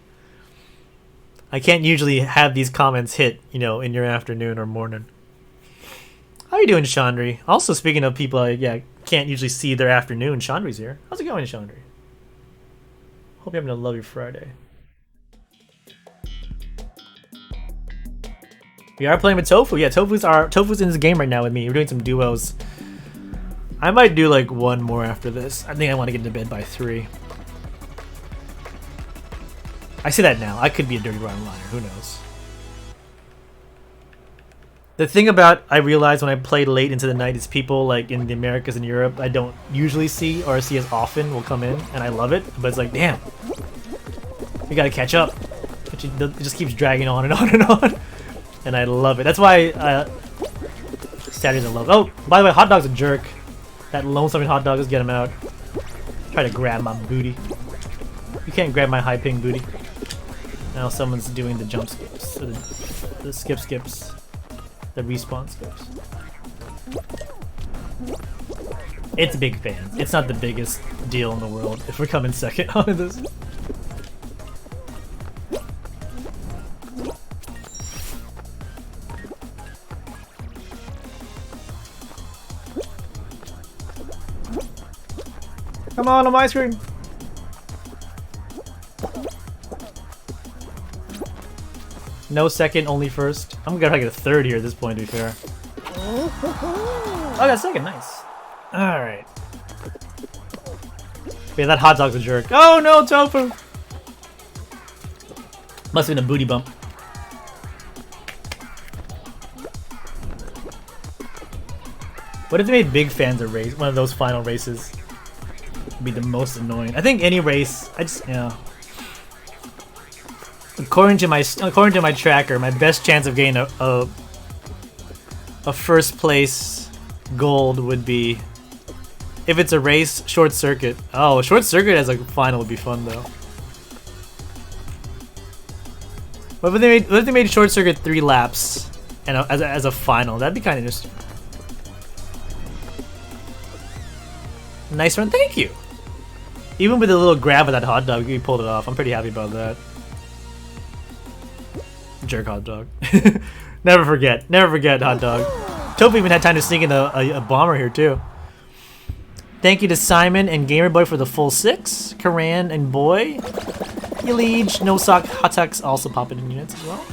I can't usually have these comments hit, you know, in your afternoon or morning. How you doing, Chandri? Also, speaking of people I can't usually see their afternoon, Chandri's here. How's it going, Chandri? Hope you're having a lovely Friday. We are playing with Tofu. Yeah, Tofu's in this game right now with me. We're doing some duos. I might do like one more after this. I think I want to get into bed by 3. I say that now. I could be a dirty rotten liar. Who knows? The thing about I realized when I play late into the night is people like in the Americas and Europe I don't usually see or see as often will come in, and I love it. But it's like, damn, you gotta catch up. But it just keeps dragging on and on and on, and I love it. That's why Saturdays I love. Oh, by the way, hot dog's a jerk. That lonesome hot dog, let's get him out. Try to grab my booty. You can't grab my high ping booty. Now someone's doing the jump skips, or the skips. The respawn skips. It's big fans. It's not the biggest deal in the world if we're coming second on this. Come on my screen. No second, only first. I'm gonna try to get a third here at this point, to be fair. Oh, I got second, nice. Alright. Yeah, that hot dog's a jerk. Oh no, Tofu! Must have been a booty bump. What if they made big fans a race? One of those final races would be the most annoying. I think any race, According to my tracker, my best chance of getting a first place gold would be if it's a race, short circuit. Oh, short circuit as a final would be fun though. What if they made short circuit 3 laps and as a final? That'd be kind of interesting. Nice run, thank you. Even with a little grab of that hot dog, you pulled it off. I'm pretty happy about that. Jerk hot dog. Never forget hot dog. Tofu even had time to sneak in a bomber here too. Thank you to Simon and Gamerboy for the full 6. Karan and Boy. Yelij, No Sock, Hotux also popping in units as well.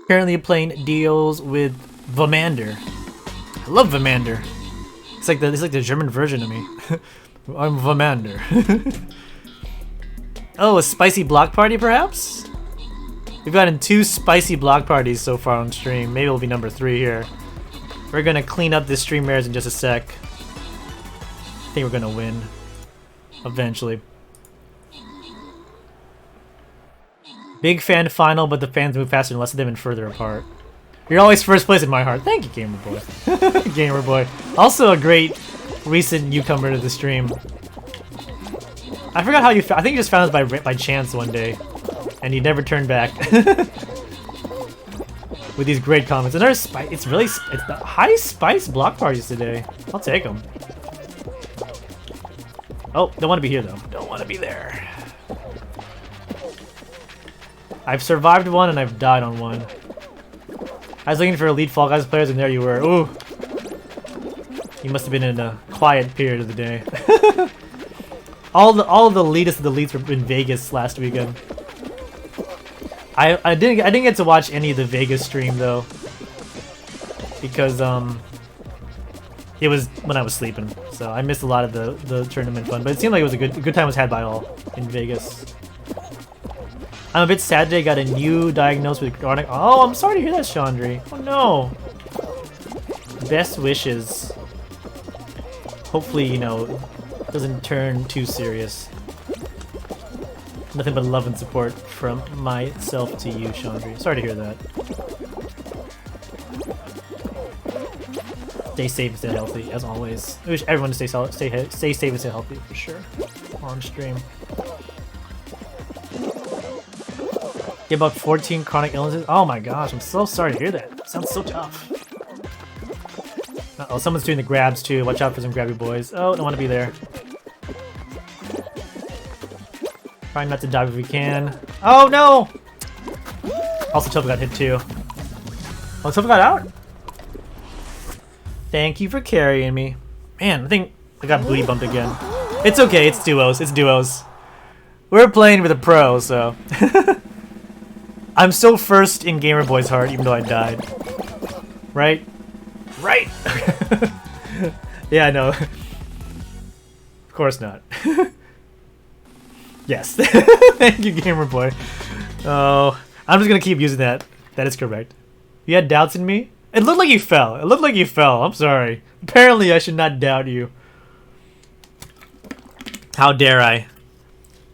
Currently playing deals with Vamander. I love Vamander. It's like the German version of me. I'm Vamander. Oh, a spicy block party, perhaps? We've gotten 2 spicy block parties so far on stream. Maybe it'll be number 3 here. We're gonna clean up this stream mirrors in just a sec. I think we're gonna win. Eventually. Big fan final, but the fans move faster unless they've been further apart. You're always first place in my heart. Thank you, Gamerboy. Gamerboy. Also a great recent newcomer to the stream. I forgot how you I think you just found us by chance one day, and you never turned back. With these great comments. Another spice. It's the high spice block parties today. I'll take them. Oh, don't want to be here though. Don't want to be there. I've survived one and I've died on one. I was looking for elite Fall Guys players and there you were. Ooh. You must have been in a quiet period of the day. all the elitist of the elites were in Vegas last weekend. I didn't get to watch any of the Vegas stream though, because it was when I was sleeping, so I missed a lot of the tournament fun. But it seemed like it was a good time was had by all in Vegas. I'm a bit sad today. Got a new diagnosis with chronic. Oh, I'm sorry to hear that, Chandri. Oh no. Best wishes. Hopefully, you know, it doesn't turn too serious. Nothing but love and support from myself to you, Chandri. Sorry to hear that. Stay safe and stay healthy, as always. I wish everyone to stay safe and stay healthy, for sure. On stream. Get about 14 chronic illnesses. Oh my gosh, I'm so sorry to hear that. Sounds so tough. Uh-oh, someone's doing the grabs too. Watch out for some grabby boys. Oh, don't want to be there. Trying not to dive if we can. Oh no! Also, Toph got hit too. Oh, Toph got out? Thank you for carrying me. Man, I think I got booty bumped again. It's okay, it's duos. It's duos. We're playing with a pro, so. I'm still first in Gamer Boy's heart, even though I died. Right? Right! Yeah, I know. Of course not. Yes. Thank you, Gamer Boy. Oh, I'm just gonna keep using that. That is correct. You had doubts in me? It looked like you fell. It looked like you fell. I'm sorry. Apparently, I should not doubt you. How dare I?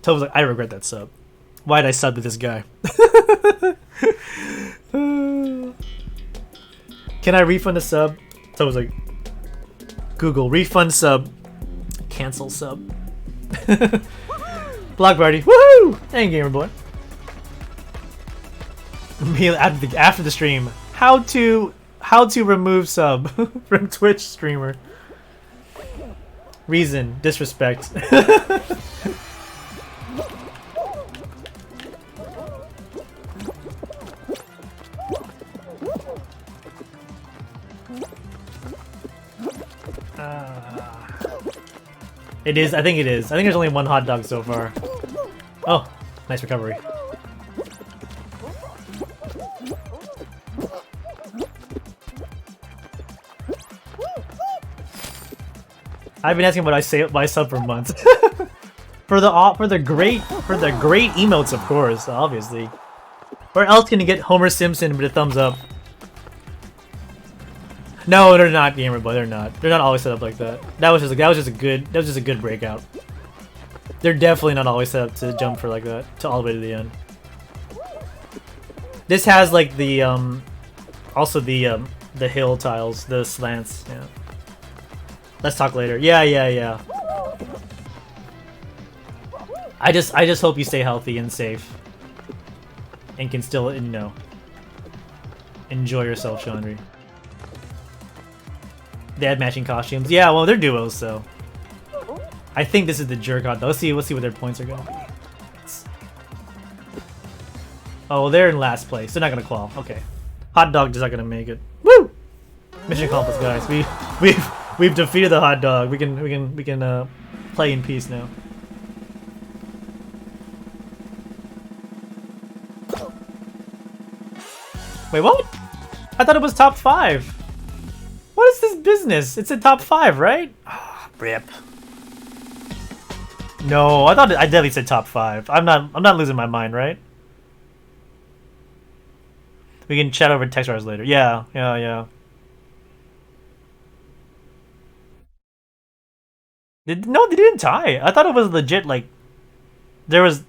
Toad was like, I regret that sub. Why'd I sub to this guy? Can I refund the sub? Toad was like, Google, refund sub. Cancel sub. Block party. Woohoo! Thank you, Gamer Boy. After the stream, how to remove sub from Twitch streamer. Reason, disrespect. It is. I think it is. I think there's only one hot dog so far. Oh, nice recovery. I've been asking what I say my sub for months. for the great emotes, of course, obviously. Where else can you get Homer Simpson with a thumbs up? No, they're not, Gamer Boy. They're not. They're not always set up like that. That was just a good breakout. They're definitely not always set up to jump for like that, to all the way to the end. This has like the also the hill tiles, the slants. Yeah. Let's talk later. Yeah. I just hope you stay healthy and safe, and can still, you know, enjoy yourself, Chandri. They had matching costumes. Yeah, well, they're duos, so I think this is the jerk hot. Let's see what their points are going to be. Oh, they're in last place. They're not gonna qual. Okay, hot dog is not gonna make it. Woo! Mission accomplished, guys. We've defeated the hot dog. We can play in peace now. Wait, what? I thought it was top 5. What is this business? It's in top 5, right? Oh, rip. No, I definitely said top 5. I'm not losing my mind, right? We can chat over text bars later. Yeah. No, they didn't tie. I thought it was legit, like, there was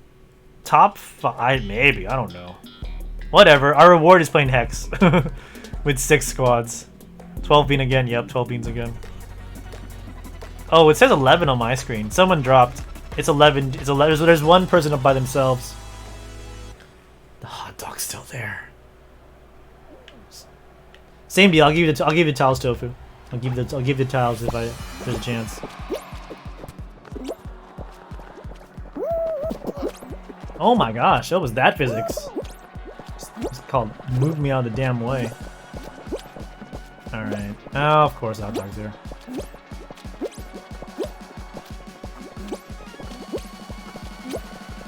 top 5, maybe. I don't know. Whatever. Our reward is playing Hex with 6 squads. 12 bean again. Yep, 12 beans again. Oh, it says 11 on my screen. Someone dropped. It's 11. It's 11. So there's one person up by themselves. The hot dog's still there. Same deal. I'll give you the tiles, Tofu. I'll give the tiles if there's a chance. Oh my gosh, what was that physics? It's called move me out of the damn way. Alright. Oh, of course hot dog's there.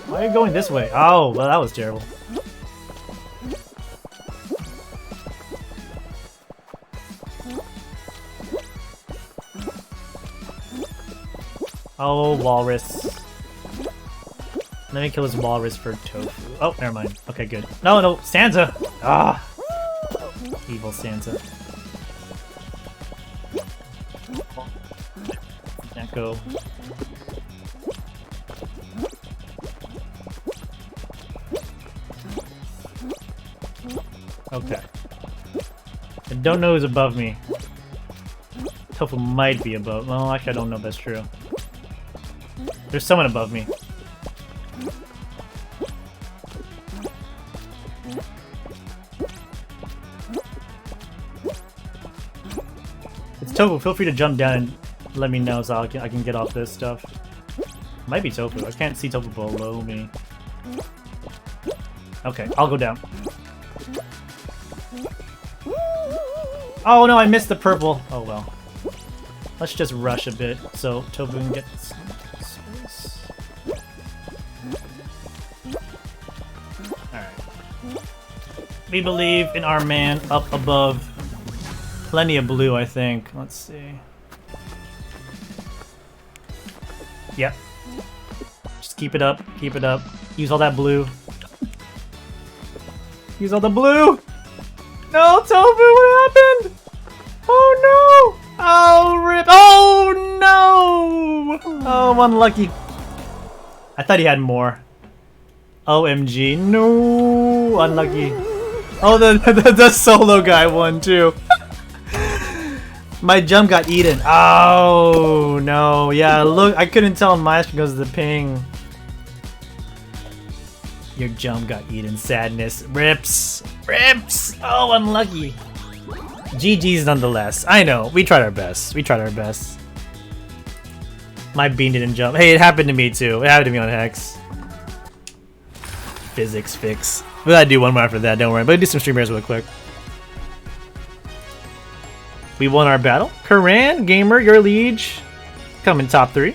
Why are you going this way? Oh, well that was terrible. Oh, walrus. Let me kill this walrus for tofu. Oh, never mind. Okay, good. No, Sansa! Ah! Evil Sansa. Can't go. Okay. I don't know who's above me. Tofu might be above. Well, actually, I don't know if that's true. There's someone above me. Tofu, feel free to jump down and let me know so I can get off this stuff. Might be Tofu. I can't see Tofu below me. Okay, I'll go down. Oh no, I missed the purple. Oh well. Let's just rush a bit so Tofu can get some space. Alright. We believe in our man up above. Plenty of blue, I think. Let's see. Yep. Just keep it up. Keep it up. Use all that blue. Use all the blue! No, Tofu, what happened? Oh no! Oh, rip! Oh no! Oh, unlucky. I thought he had more. OMG. No! Unlucky. Oh, the solo guy won too. My jump got eaten. Oh no! Yeah, look, I couldn't tell much because of the ping. Your jump got eaten. Sadness. Rips. Rips! Oh, unlucky. GG's nonetheless. I know. We tried our best. We tried our best. My bean didn't jump. Hey, it happened to me too. It happened to me on Hex. Physics fix. We gotta do one more after that, don't worry. But do some streamers real quick. We won our battle. Karan, Gamer, your liege. Coming top 3.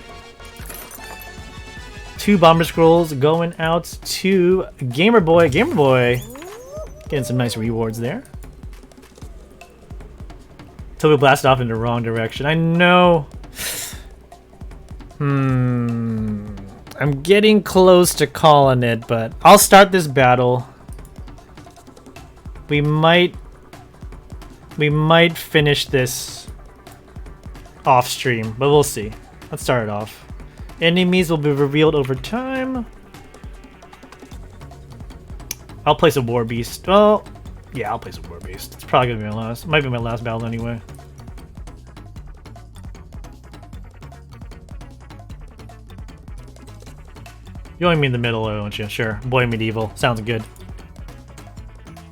2 Bomber Scrolls going out to Gamer Boy. Gamer Boy getting some nice rewards there. Till we blast off in the wrong direction. I know. I'm getting close to calling it, but I'll start this battle. We might finish this off stream, but we'll see. Let's start it off. Enemies will be revealed over time. I'll place a War Beast. Well, yeah, I'll place a War Beast. It's probably gonna be my last. Might be my last battle anyway. You want me in the middle, don't you? Sure. Boy Medieval. Sounds good.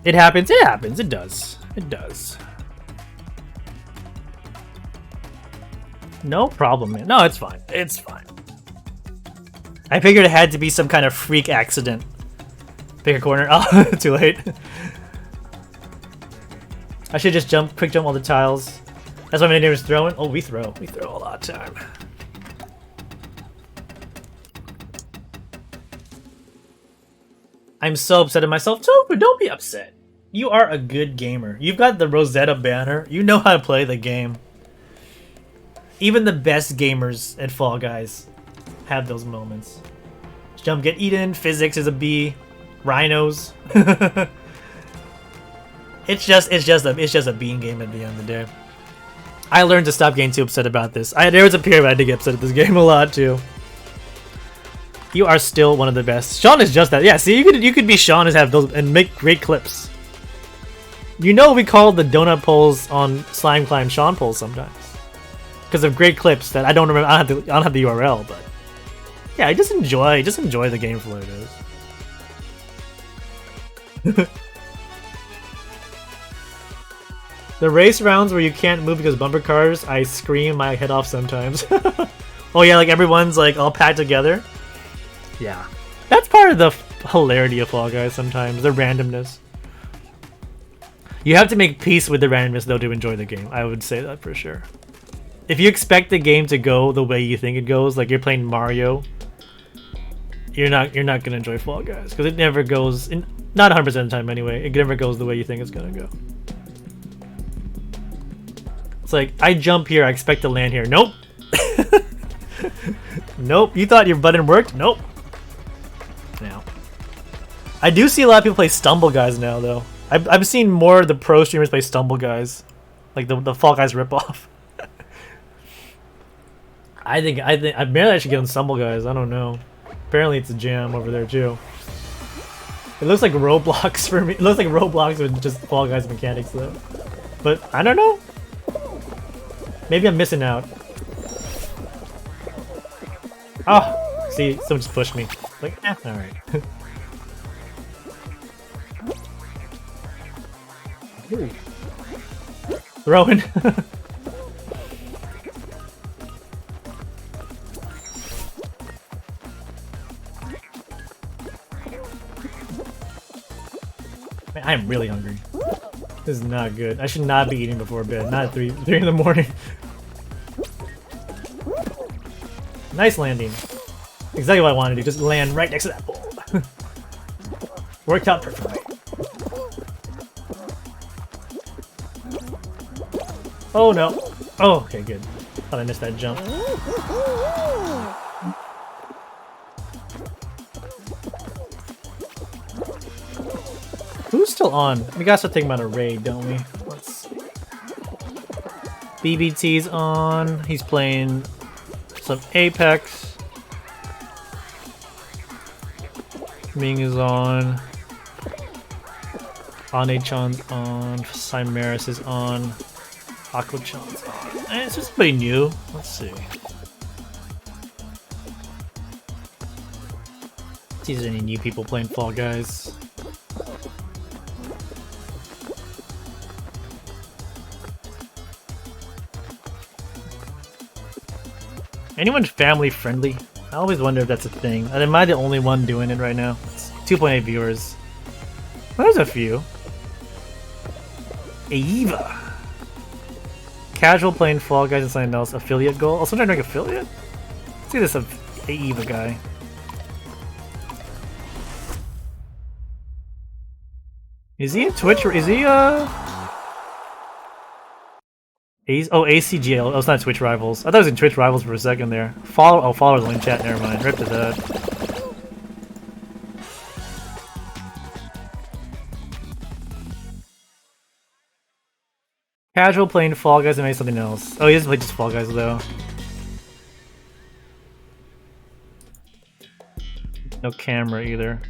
It happens. It happens. It does. It does. No problem, man. No, it's fine. It's fine. I figured it had to be some kind of freak accident. Pick a corner. Oh, too late. I should just quick jump all the tiles. That's why my name is throwing. Oh, we throw. We throw a lot of time. I'm so upset at myself. Tofu, don't be upset. You are a good gamer. You've got the Rosetta banner. You know how to play the game. Even the best gamers at Fall Guys have those moments. Jump get eaten. Physics is a B. Rhinos. it's just a bean game at the end of the day. I learned to stop getting too upset about this. There was a period where I did get upset at this game a lot too. You are still one of the best. Sean is just that. Yeah, see, you could be Sean and have those and make great clips. You know we call the donut polls on Slime Climb Sean polls sometimes because of great clips that I don't remember. I don't have the URL, but yeah, I just enjoy the game for what it is. The race rounds where you can't move because bumper cars, I scream my head off sometimes. Oh yeah, like everyone's like all packed together. Yeah, that's part of the hilarity of Fall Guys sometimes, the randomness. You have to make peace with the randomness though to enjoy the game. I would say that for sure. If you expect the game to go the way you think it goes, like you're playing Mario, you're not gonna enjoy Fall Guys because it never goes. Not 100% of the time anyway. It never goes the way you think it's gonna go. It's like I jump here, I expect to land here. Nope. Nope. You thought your button worked? Nope. Now, I do see a lot of people play Stumble Guys now, though. I've seen more of the pro streamers play Stumble Guys, like the Fall Guys ripoff. I think maybe I should get on Stumble Guys. I don't know. Apparently, it's a jam over there too. It looks like Roblox for me. It looks like Roblox with just Fall Guys mechanics, though. But I don't know. Maybe I'm missing out. Oh, see, someone just pushed me. Like, all right. Throwing. Man, I am really hungry. This is not good. I should not be eating before bed. Not at 3 in the morning. Nice landing. Exactly what I wanted to do. Just land right next to that bowl. Worked out perfectly. Oh no. Oh, okay, good. Thought I missed that jump. Who's still on? We gotta start thinking about a raid, don't we? Let's see. BBT's on. He's playing some Apex. Ming is on. Ane-chan's on. Cymeris is on. Aqua-chan's on. And it's just somebody new. Let's see. See if there's any new people playing Fall Guys. Anyone family friendly? I always wonder if that's a thing. And am I the only one doing it right now? It's 2.8 viewers. Well, there's a few. Eva. Casual playing Fall Guys and something else. Affiliate goal. Also trying to make affiliate? Let's see this Eva guy. Is he in Twitch or is he ACGL. Oh, it's not Twitch Rivals. I thought it was in Twitch Rivals for a second there. Followers in chat. Never mind. Rip to that. Casual playing Fall Guys and maybe something else. Oh, he doesn't play just Fall Guys though. No camera either.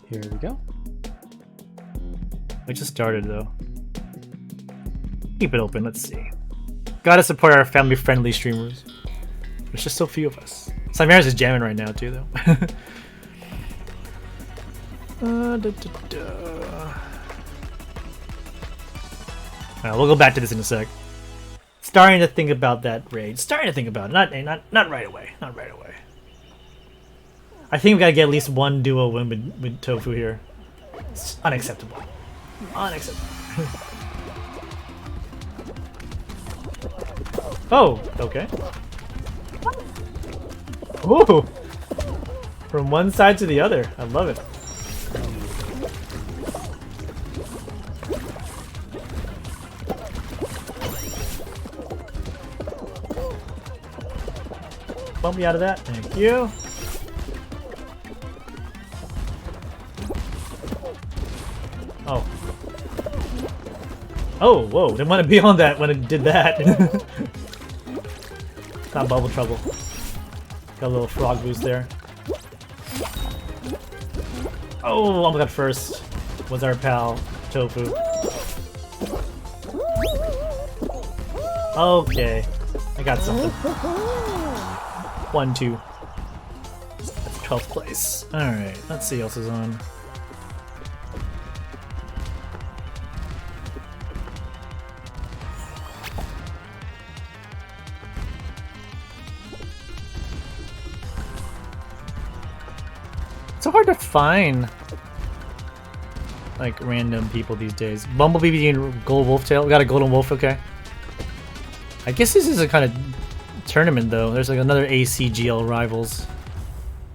Here we go. We just started though. Keep it open, let's see. Gotta support our family-friendly streamers. There's just so few of us. Cymeris is jamming right now too though. Alright, we'll go back to this in a sec. Starting to think about that raid. Starting to think about it. Not right away. Not right away. I think we gotta get at least one duo win with Tofu here. It's unacceptable. Unacceptable. Oh, okay. Ooh! From one side to the other. I love it. Bump me out of that. Thank you. Oh. Oh, whoa. Didn't want to be on that when it did that. Not bubble trouble. Got a little frog boost there. Oh, almost got first. Was our pal Tofu. Okay. I got something. 1-2. That's 12th place. Alright, let's see what else is on. It's so hard to find like random people these days. Bumblebee and Gold Wolftail. We got a Golden Wolf, okay. I guess this is a kind of tournament though. There's like another ACGL rivals.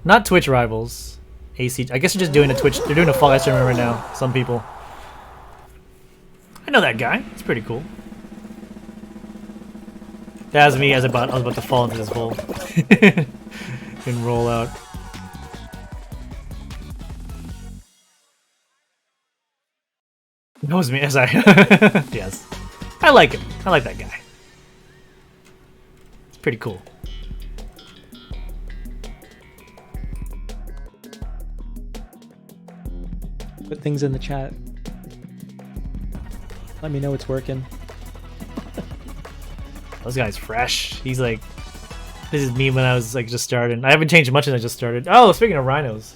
Not Twitch rivals. AC. I guess they're just doing a Twitch. They're doing a Fall Guys tournament right now. Some people. I know that guy. It's pretty cool. That was me as I was about to fall into this hole and roll out. Knows me as I yes. I like him. I like that guy. It's pretty cool. Put things in the chat. Let me know it's working. This guy's fresh. He's like, this is me when I was like just started. I haven't changed much since I just started. Oh, speaking of rhinos.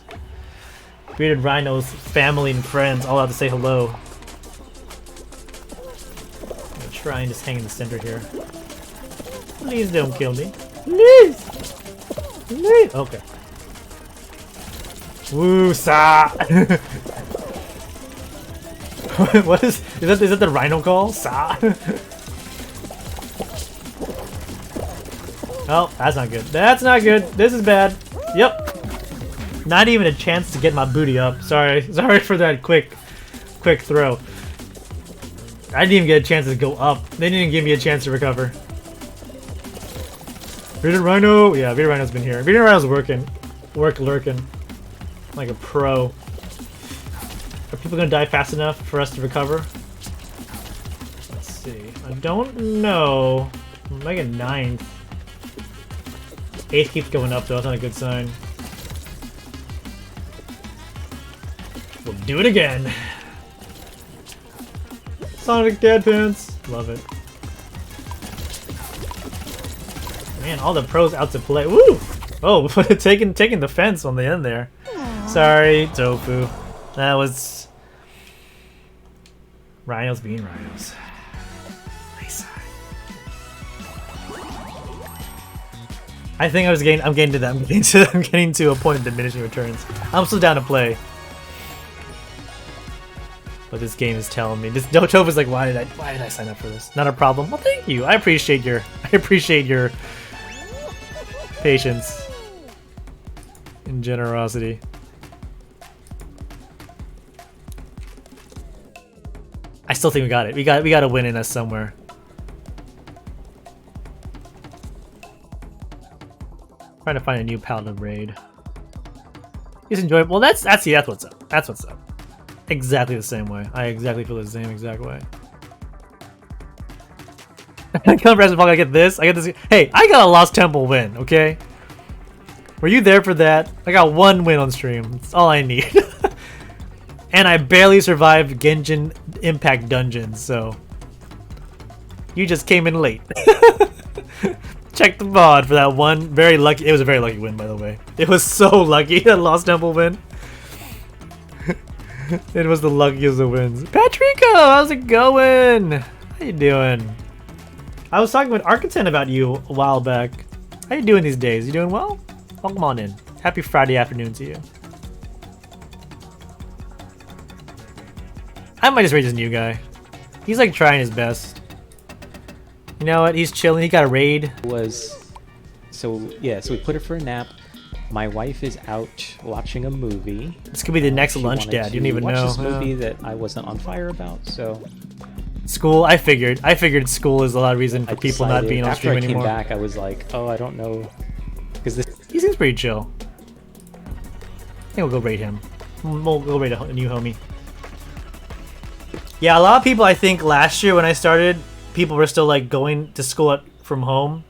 Bearded rhinos, family and friends all out to say hello. I'm gonna try and just hang in the center here. Please don't kill me. Please! Please! Okay. Woo-sa! What is that the rhino call? Sa. Oh, that's not good. That's not good. This is bad. Yep. Not even a chance to get my booty up. Sorry for that quick throw. I didn't even get a chance to go up. They didn't even give me a chance to recover. Bearded Rhino. Yeah, Bearded Rhino's been here. Bearded Rhino's lurking. Like a pro. Are people gonna die fast enough for us to recover? Let's see. I don't know. I'm like a 9th. 8th keeps going up though, that's not a good sign. We'll do it again. Sonic Dad Pants. Love it. Man, all the pros out to play. Woo! Oh, taking the fence on the end there. Sorry, Tofu. That was rhinos being rhinos. Nice. I think I'm getting to that. I'm getting to a point of diminishing returns. I'm still down to play. But this game is telling me. This Tofu is like, why did I sign up for this? Not a problem. Well, thank you. I appreciate your patience and generosity. I still think we got it. We got a win in us somewhere. Trying to find a new pal to raid. He's enjoyable. Well, that's what's up. That's what's up. Exactly the same way. I exactly feel the same exact way. I come Resident Evil, I get this. I get this. Hey, I got a Lost Temple win. Okay. Were you there for that? I got 1 win on stream. That's all I need. And I barely survived Genshin Impact dungeons, so you just came in late. Check the VOD for that one. Very lucky. It was a very lucky win, by the way. It was so lucky that Lost Temple win. It was the luckiest of wins. Patrico, how's it going? How you doing? I was talking with Arkitan about you a while back. How you doing these days? You doing well? Welcome on in. Happy Friday afternoon to you. I might just raid this new guy. He's like trying his best. You know what? He's chilling. He got a raid. So we put her for a nap. My wife is out watching a movie. This could be the next lunch, Dad. You don't even know. This movie that I wasn't on fire about. So school. I figured school is a lot of reason for people not being on stream anymore. After I came back, I was like, oh, I don't know, because this. He seems pretty chill. I think we'll go raid him. We'll go raid a new homie. Yeah, a lot of people, I think last year when I started, people were still like going to school from home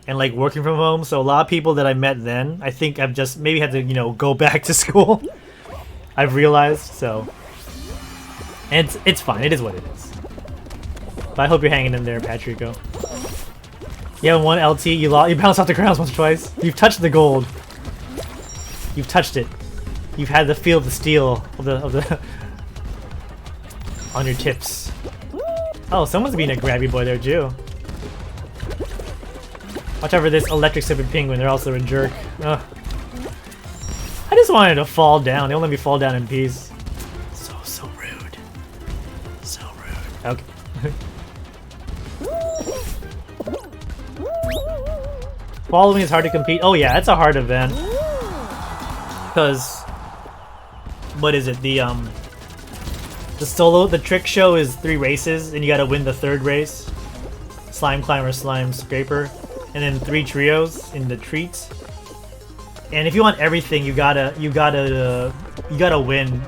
and like working from home. So a lot of people that I met then, I think I've just maybe had to, go back to school. I've realized, so. And it's fine. It is what it is. But I hope you're hanging in there, Patrico. You have 1 LT, you bounced off the ground once or twice. You've touched the gold. You've touched it. You've had the feel of the steel of the on your tips. Oh, someone's being a grabby boy there too. Watch out for this electric sipping penguin. They're also a jerk. Ugh. I just wanted to fall down. They won't let me fall down in peace. So rude. So rude. Okay. Following is hard to compete. Oh yeah, it's a hard event. Because what is it? The trick show is 3 races, and you gotta win the 3rd race. Slime Climber, Slime Scraper, and then 3 trios in the treats. And if you want everything, you gotta win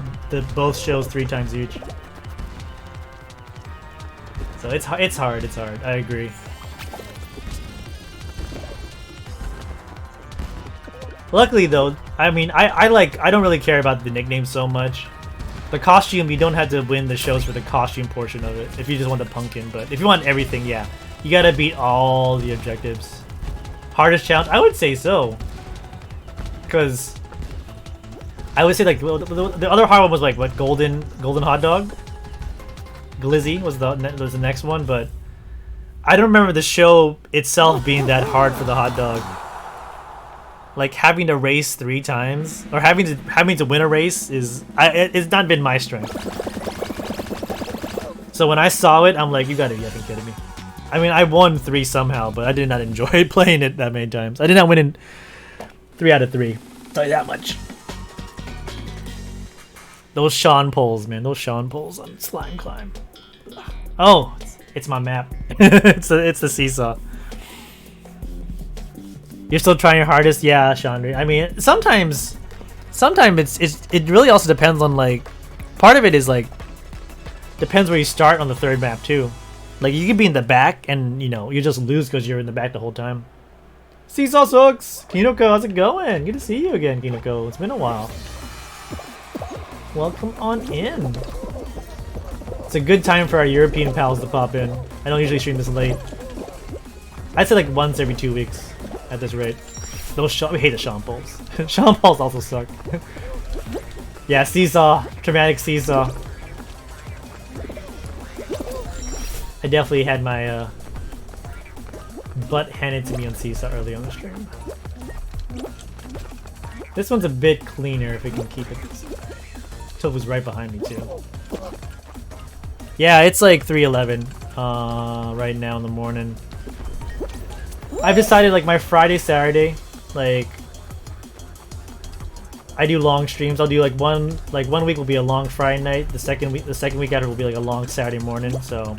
both shows 3 times each. So it's hard. I agree. Luckily though, I mean, I don't really care about the nickname so much. The costume, you don't have to win the shows for the costume portion of it if you just want the pumpkin, but if you want everything, yeah. You gotta beat all the objectives. Hardest challenge? I would say so. Because I would say like the other hard one was like what, golden hot dog? Glizzy was the next one, but I don't remember the show itself being that hard for the hot dog. Like having to race 3 times or having to win a race it's not been my strength. So when I saw it, I'm like, you gotta be effing kidding me. I mean, I won 3 somehow, but I did not enjoy playing it that many times. I did not win in 3 out of 3. I'll tell you that much. Those Sean poles, man. Those Sean poles on Slime Climb. Oh, it's my map. it's the seesaw. You're still trying your hardest? Yeah, Chandra. I mean, sometimes it really also depends on, like, part of it is, like, depends where you start on the 3rd map, too. Like, you could be in the back, and, you know, you just lose because you're in the back the whole time. Seesaw sucks! Kinoko, how's it going? Good to see you again, Kinoko. It's been a while. Welcome on in. It's a good time for our European pals to pop in. I don't usually stream this late. I'd say like once every 2 weeks at this rate. We hate the Sean Pauls. Sean Pauls also suck. Yeah, seesaw. Traumatic seesaw. I definitely had my butt handed to me on seesaw early on the stream. This one's a bit cleaner if we can keep it this way. Tofu's right behind me too. Yeah, it's like 3:11 right now in the morning. I've decided like my Friday, Saturday, like I do long streams. I'll do like one week will be a long Friday night. The second week after will be like a long Saturday morning. So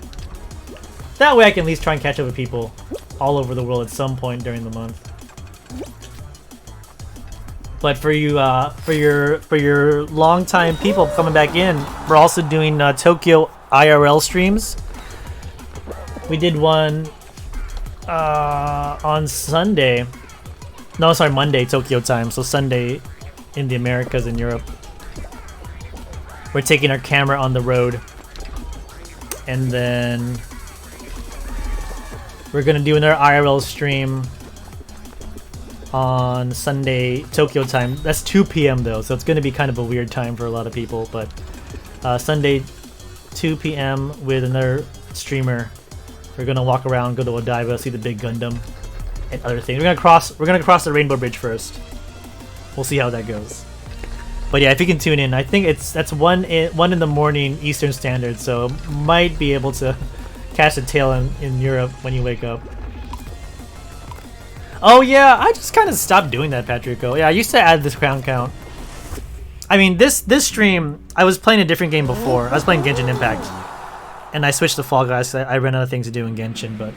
that way I can at least try and catch up with people all over the world at some point during the month. But for you, for your long-time people coming back in, we're also doing Tokyo IRL streams. We did one on Sunday. No, sorry, Monday Tokyo time. So Sunday in the Americas and Europe. We're taking our camera on the road, and then we're gonna do another IRL stream on Sunday Tokyo time. That's 2 p.m. though, so it's going to be kind of a weird time for a lot of people, but Sunday 2 p.m. with another streamer. We're going to walk around, go to Odaiba, see the big Gundam and other things. We're going to cross the Rainbow Bridge first. We'll see how that goes. But yeah, if you can tune in, I think that's 1 in the morning Eastern Standard, so might be able to catch the tail in Europe when you wake up. Oh yeah, I just kind of stopped doing that, Patrico. Yeah, I used to add this crown count. I mean, this stream, I was playing a different game before. I was playing Genshin Impact, and I switched to Fall Guys because I ran out of things to do in Genshin. But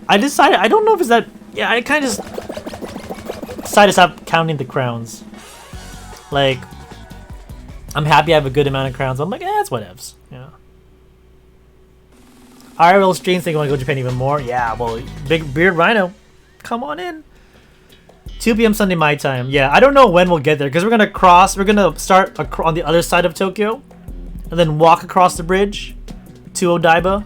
I decided, I don't know if it's that. Yeah, I kind of just decided to stop counting the crowns. Like, I'm happy I have a good amount of crowns. I'm like, it's whatevs. Yeah. IRL streams, think I want to go to Japan even more. Yeah, well, Big Beard Rhino. Come on in. 2 p.m. Sunday my time. Yeah, I don't know when we'll get there because we're gonna start on the other side of Tokyo and then walk across the bridge to Odaiba,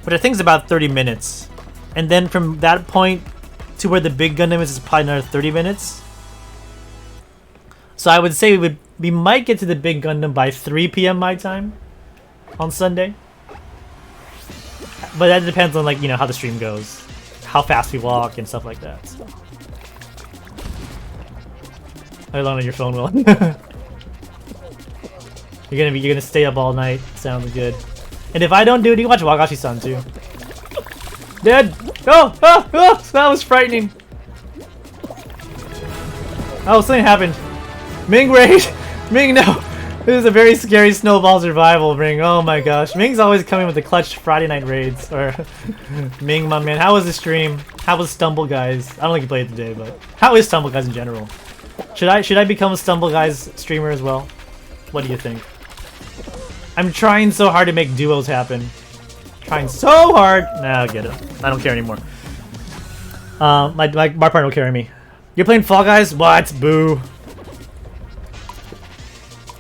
which I think is about 30 minutes. And then from that point to where the big Gundam is probably another 30 minutes. So I would say we might get to the big Gundam by 3 p.m. my time on Sunday. But that depends on, like, you know, how the stream goes. How fast we walk and stuff like that. So. How long on your phone, Will? You're gonna stay up all night. Sounds good. And if I don't do it, you can watch Wagashi-san too. Dead! Oh! Oh! Oh! That was frightening. Oh, something happened. Ming raid! Ming, no! This is a very scary snowball survival, Ming. Oh my gosh. Ming's always coming with the clutch Friday night raids. Or Ming, my man. How was the stream? How was Stumble Guys? I don't think you played it today, but how is Stumble Guys in general? Should I become a Stumble Guys streamer as well? What do you think? I'm trying so hard to make duos happen. Trying so hard. Nah, get it. I don't care anymore. My partner will carry me. You're playing Fall Guys? What? Boo.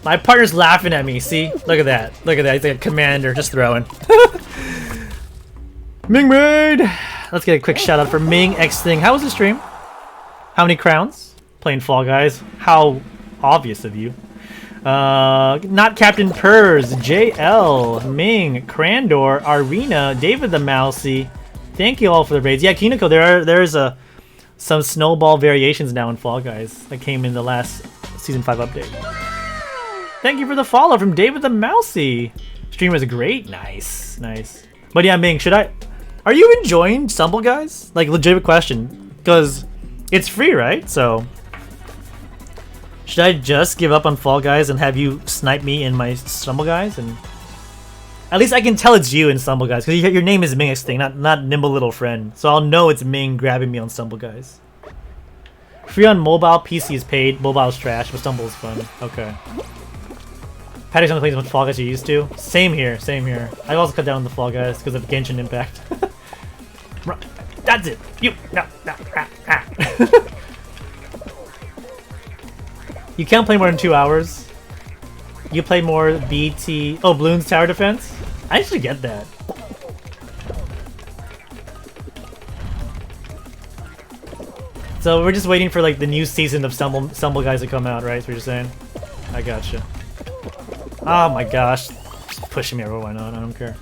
My partner's laughing at me, see? Look at that. Look at that. He's like a commander, just throwing. Ming Raid! Let's get a quick shout out for Ming X Thing. How was the stream? How many crowns? Playing Fall Guys. How obvious of you. Not Captain Purrs, JL, Ming, Crandor, Arena, David the Mousy. Thank you all for the raids. Yeah, Kinoko, there's some snowball variations now in Fall Guys that came in the last Season 5 update. Thank you for the follow from David the Mousy. Stream was great. Nice, nice. But yeah, Ming, are you enjoying Stumble Guys? Like, legitimate question, because it's free, right? So should I just give up on Fall Guys and have you snipe me in my Stumble Guys? And at least I can tell it's you in Stumble Guys, because your name is Ming thing, not Nimble Little Friend. So I'll know it's Ming grabbing me on Stumble Guys. Free on mobile, PC is paid. Mobile is trash, but Stumble is fun. Okay. Patrick's only plays as much Fall Guys you used to. Same here, same here. I also cut down on the Fall Guys because of Genshin Impact. That's it. You. No. You can't play more than 2 hours. You play more BT. Oh, Bloons Tower Defense. I actually get that. So we're just waiting for like the new season of Stumble Guys to come out, right? That's what you're saying. I gotcha. Oh my gosh. Just pushing me over, why not? I don't care.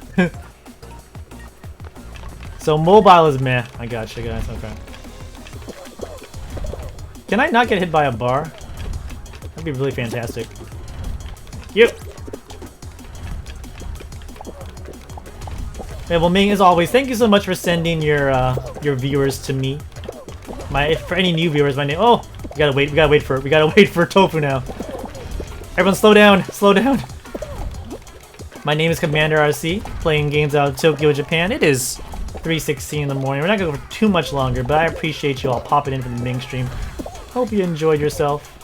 So mobile is meh. I gotcha, guys. Okay. Can I not get hit by a bar? That'd be really fantastic. Yep. Yeah, well, Ming, as always, thank you so much for sending your viewers to me. For any new viewers, my name. Oh, we gotta wait for Tofu now. Everyone, slow down, slow down. My name is Commander RC, playing games out of Tokyo, Japan. It is 3:16 in the morning. We're not gonna go for too much longer, but I appreciate you all popping in from the Ming stream. Hope you enjoyed yourself.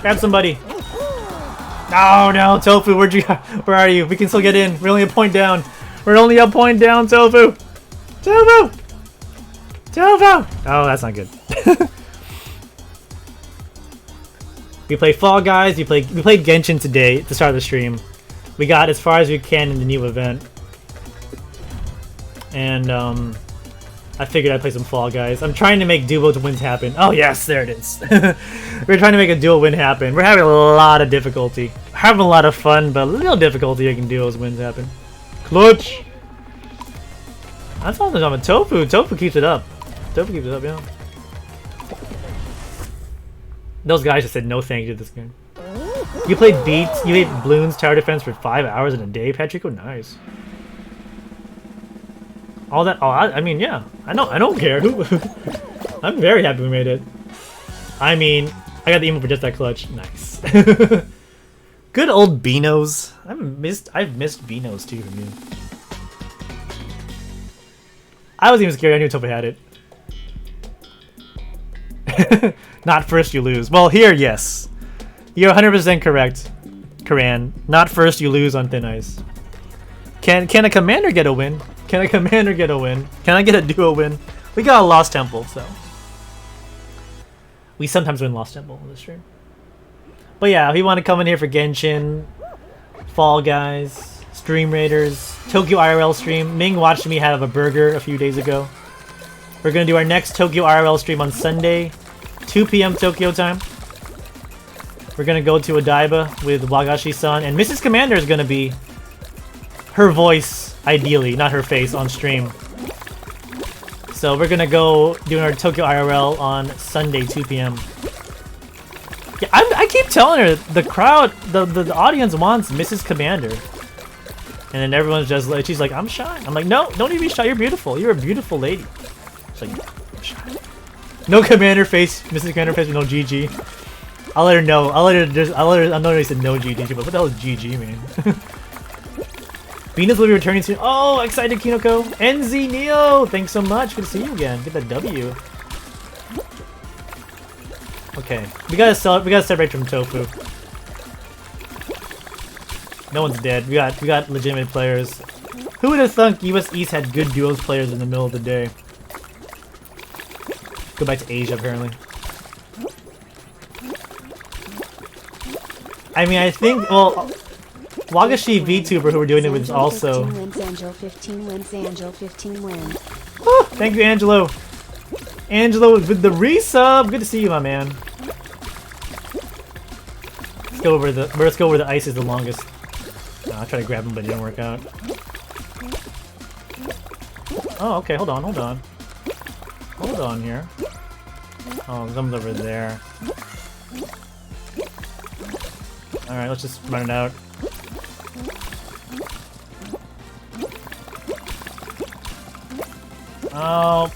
Grab somebody. Oh no, Tofu, where are you? We can still get in. We're only a point down. We're only a point down, Tofu. Tofu! Tofu! Oh, that's not good. We played Fall Guys. We played Genshin today at the start of the stream. We got as far as we can in the new event, and I figured I'd play some Fall Guys. I'm trying to make duo wins happen. Oh yes, there it is. We're trying to make a duo win happen. We're having a lot of difficulty. Having a lot of fun, but a little difficulty making duos wins happen. Clutch! That's all the time. Tofu. Tofu keeps it up. Tofu keeps it up, yeah. Those guys just said no thank you to this game. You played Bloons Tower Defense for 5 hours in a day, Patrico? Nice. All that, I mean, yeah. I don't care. I'm very happy we made it. I mean, I got the emo for just that clutch. Nice. Good old Beanos. I've missed Beanos too from you. I wasn't even scared. I knew Tofu had it. Not first you lose. Well, here, yes. You're 100% correct, Karan. Not first you lose on thin ice. Can a commander get a win? Can a commander get a win? Can I get a duo win? We got a Lost Temple, so. We sometimes win Lost Temple on the stream. But yeah, if you want to come in here for Genshin, Fall Guys, Stream Raiders, Tokyo IRL stream. Ming watched me have a burger a few days ago. We're going to do our next Tokyo IRL stream on Sunday, 2 p.m. Tokyo time. We're going to go to Odaiba with Wagashi-san, and Mrs. Commander is going to be her voice, ideally, not her face, on stream. So we're going to go doing our Tokyo IRL on Sunday, 2 p.m. Yeah, I keep telling her, the crowd, the audience wants Mrs. Commander. And then everyone's just like, she's like, I'm shy. I'm like, no, don't even be shy. You're beautiful. You're a beautiful lady. She's like, I'm shy. No commander face, Mrs. Commander face with no GG. I'll let her know. I'll let her. I know they said no GG, but what the hell is GG, man? Venus will be returning soon. Oh, excited, Kinoko. NZ Neo, thanks so much. Good to see you again. Get that W. Okay, we gotta separate from Tofu. No one's dead. We got legitimate players. Who would have thunk US East had good duos players in the middle of the day? Go back to Asia, apparently. I mean, I think, well, Wagashi VTuber, who we're doing it with, is also. 15 wins, Angel, 15 wins, Angel, 15 wins. Woo! Thank you, Angelo. Angelo with the resub. Good to see you, my man. Let's go where the ice is the longest. I tried to grab him, but it didn't work out. Oh, okay. Hold on. Hold on here. Oh, someone's over there. Alright, let's just run it out. Oh,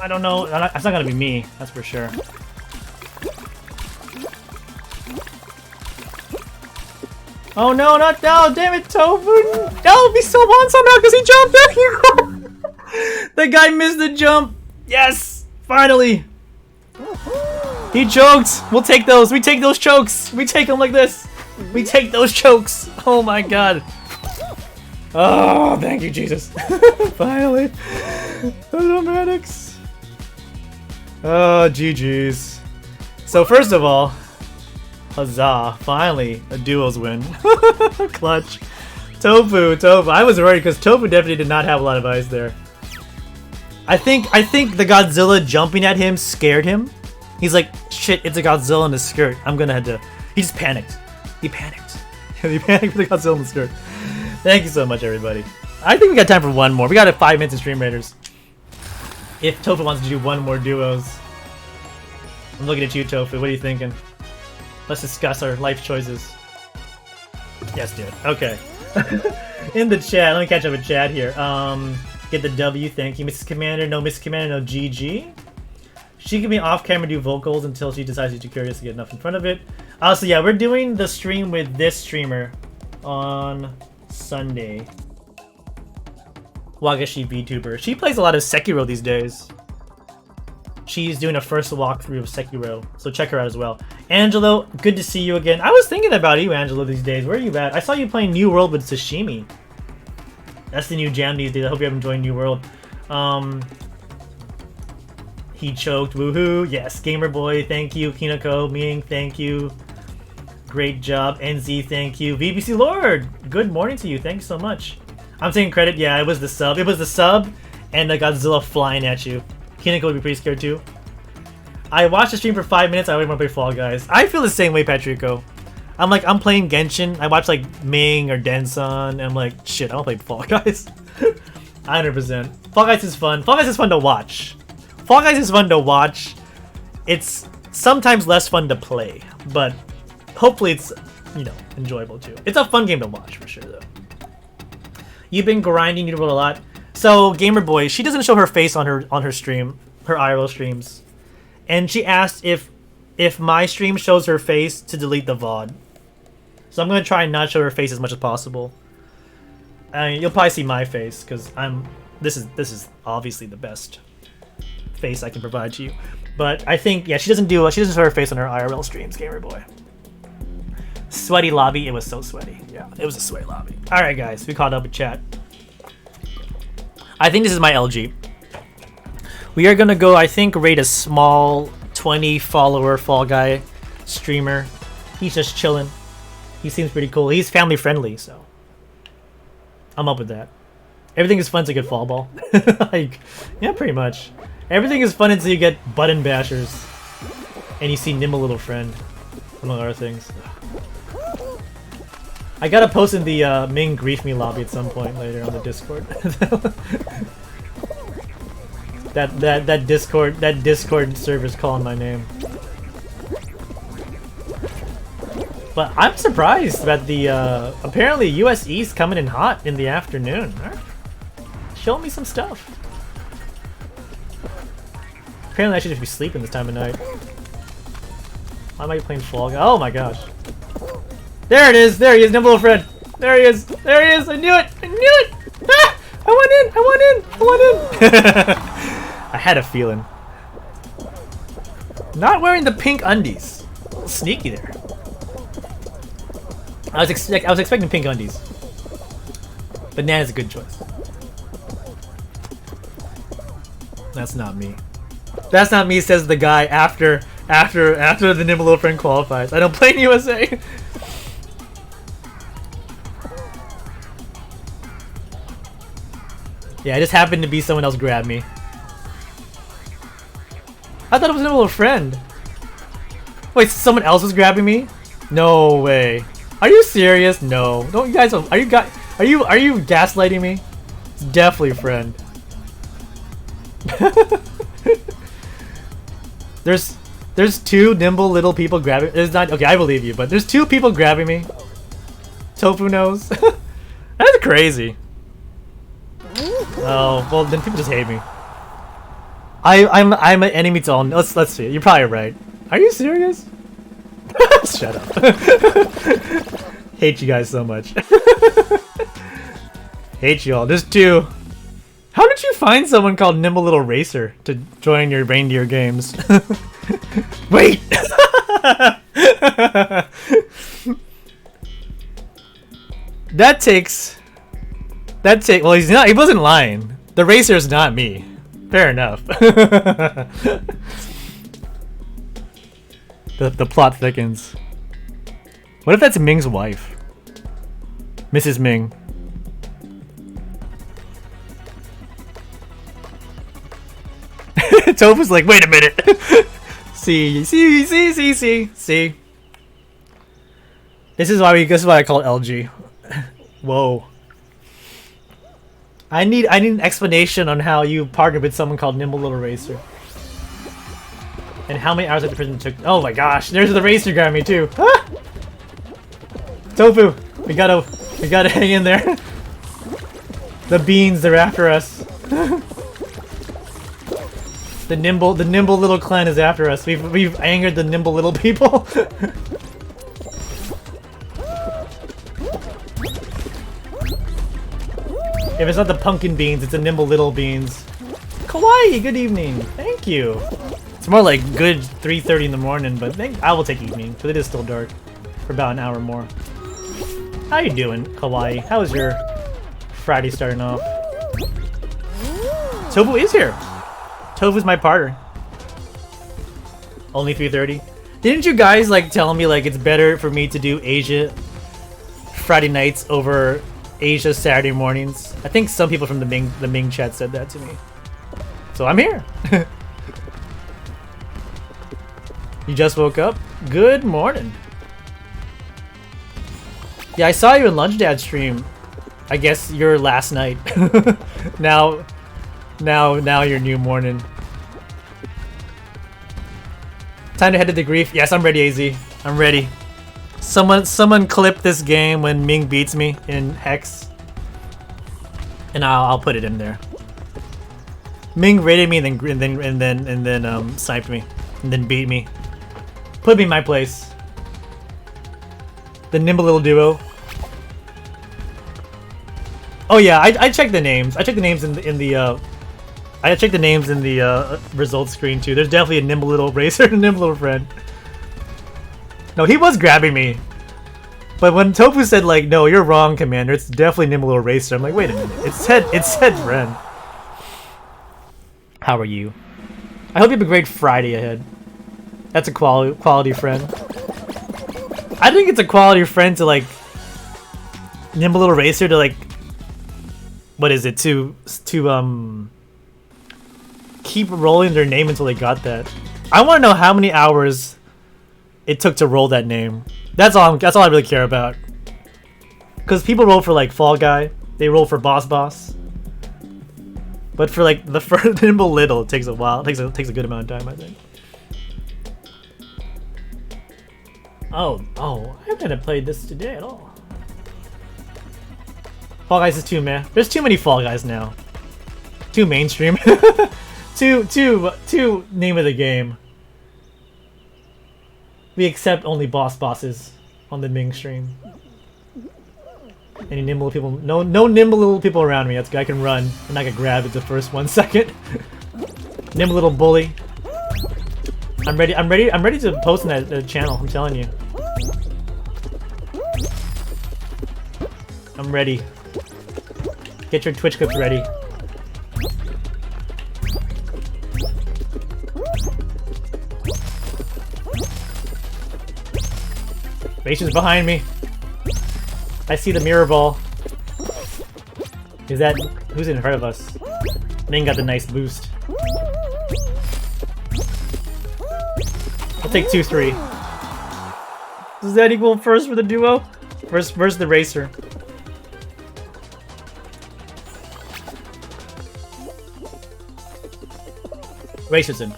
I don't know. That's not gonna be me. That's for sure. Oh no, not now! Damn it, Tofu! No, we still won somehow because he jumped. There you go. The guy missed the jump. Yes, finally. He choked. We'll take those. We take those chokes. We take them like this. We take those chokes. Oh my god. Oh, thank you, Jesus. Finally. The medics. Oh, GG's. So first of all, huzzah. Finally, a duos win. Clutch. Tofu. I was worried because Tofu definitely did not have a lot of ice there. I think the Godzilla jumping at him scared him. He's like, shit, it's a Godzilla in the skirt. I'm gonna have to... He just panicked. He panicked. He panicked for the Godzilla in the skirt. Thank you so much, everybody. I think we got time for one more. We got 5 minutes in Stream Raiders. If Tofu wants to do one more duos. I'm looking at you, Tofu. What are you thinking? Let's discuss our life choices. Yes, dude. Okay. In the chat, let me catch up with chat here. Get the W, thank you. Mrs. Commander, no Mrs. Commander, no GG. She can be off camera do vocals until she decides she's too curious to get enough in front of it. So yeah, we're doing the stream with this streamer on Sunday. Wagashi VTuber. She plays a lot of Sekiro these days. She's doing a first walkthrough of Sekiro, so check her out as well. Angelo, good to see you again. I was thinking about you, Angelo, these days. Where are you at? I saw you playing New World with Sashimi. That's the new jam these days. I hope you have enjoyed New World. He choked. Woohoo. Yes. Gamer Boy, thank you. Kinako, Ming, thank you. Great job. NZ, thank you. VBC Lord, good morning to you. Thanks so much. I'm taking credit. Yeah, it was the sub. It was the sub and the Godzilla flying at you. Kinako would be pretty scared too. I watched the stream for 5 minutes. I already want to play Fall Guys. I feel the same way, Patrico. I'm playing Genshin. I watch like Ming or Denson, and I'm like, shit, I don't play Fall Guys. 100%. Fall Guys is fun. Fall Guys is fun to watch. Fall Guys is fun to watch. It's sometimes less fun to play, but hopefully it's, you know, enjoyable too. It's a fun game to watch for sure though. You've been grinding New World a lot. So Gamer Boy, she doesn't show her face on her stream, her IRL streams, and she asked if my stream shows her face to delete the VOD. So I'm gonna try and not show her face as much as possible. I mean, you'll probably see my face because this is obviously the best face I can provide to you. But I think, yeah, she doesn't show her face on her IRL streams, Gamer Boy. Sweaty lobby, it was so sweaty. Yeah, it was a sweaty lobby. Alright guys, we caught up with chat. I think this is my LG. We are gonna go, I think, raid a small 20 follower Fall Guy streamer. He's just chilling. He seems pretty cool. He's family friendly, so I'm up with that. Everything is fun to get fall ball. Like, yeah, pretty much. Everything is fun until you get button bashers and you see Nimble Little Friend, among other things. I gotta post in the Ming Grief Me lobby at some point later on the Discord. that Discord server's calling my name. But I'm surprised that the apparently US East coming in hot in the afternoon. Right. Show me some stuff. Apparently I should just be sleeping this time of night. Why am I playing Fall Guy? Oh my gosh. There it is! There he is, Nimble Little Friend! There he is! There he is! I knew it! I knew it! Ah! I went in! I had a feeling. Not wearing the pink undies. A little sneaky there. I was expecting pink undies. Banana's a good choice. That's not me. That's not me, says the guy after the Nimble Little Friend qualifies. I don't play in USA. Yeah, it just happened to be someone else grabbed me. I thought it was Nimble Little Friend. Wait, someone else was grabbing me? No way. Are you serious? No. Don't you guys? Are you gaslighting me? It's definitely a friend. There's two nimble little people grabbing. There's not. Okay, I believe you, but there's two people grabbing me. Tofu knows. That's crazy. Oh, well then people just hate me. I'm an enemy to all. Let's see. You're probably right. Are you serious? Shut up. Hate you guys so much. Hate you all. There's two. How did you find someone called Nimble Little Racer to join your reindeer games? Wait! Well, he wasn't lying. The racer's not me. Fair enough. The plot thickens. What if that's Ming's wife? Mrs. Ming. Tofu's like, wait a minute. See. This is why I call it LG. Whoa. I need an explanation on how you partnered with someone called Nimble Little Racer. And how many hours at the prison took. Oh my gosh, there's the racer grabbing me too. Ah! Tofu, we gotta hang in there. The beans, they're after us. The nimble little clan is after us. We've angered the nimble little people. If it's not the pumpkin beans, it's the nimble little beans. Kawaii, good evening. Thank you. It's more like good 3:30 in the morning, but I will take evening because it is still dark for about an hour more. How you doing, Kawaii? How was your Friday starting off? Tofu is here. Tofu's my partner. Only 3:30. Didn't you guys like tell me like it's better for me to do Asia Friday nights over Asia Saturday mornings? I think some people from the Ming chat said that to me. So I'm here. You just woke up? Good morning. Yeah, I saw you in Lunch Dad stream. I guess your last night. now your new morning. Time to head to the grief. Yes, I'm ready, AZ. I'm ready. Someone clip this game when Ming beats me in Hex, and I'll put it in there. Ming raided me and then sniped me and then beat me. Put me in my place. The nimble little duo. Oh yeah, I checked the names. I checked the names in the results screen too. There's definitely a nimble little racer and a nimble little friend. No, he was grabbing me. But when Tofu said like, no, you're wrong, Commander, it's definitely Nimble Little Racer, I'm like, wait a minute, it said friend. How are you? I hope you have a great Friday ahead. That's a quality friend. I think it's a quality friend to like Nimble Little Racer to like, what is it, to keep rolling their name until they got that. I want to know how many hours it took to roll that name. That's all I really care about. Because people roll for like Fall Guy, they roll for Boss. But for like the Nimble Little, it takes a while. It takes a good amount of time, I think. Oh, I haven't played this today at all. Fall Guys is too meh. There's too many Fall Guys now. Too mainstream. too name of the game. We accept only bosses on the Ming stream. Any nimble people? No nimble little people around me. That's good. I can run and I can grab it the first 1 second. Nimble little bully. I'm ready to post in that channel. I'm telling you. I'm ready. Get your Twitch clips ready. Racer's behind me. I see the mirror ball. Is that who's in front of us? Ming got the nice boost. I'll take 2-3. Does that equal first for the duo? First versus the racer. Racer's in.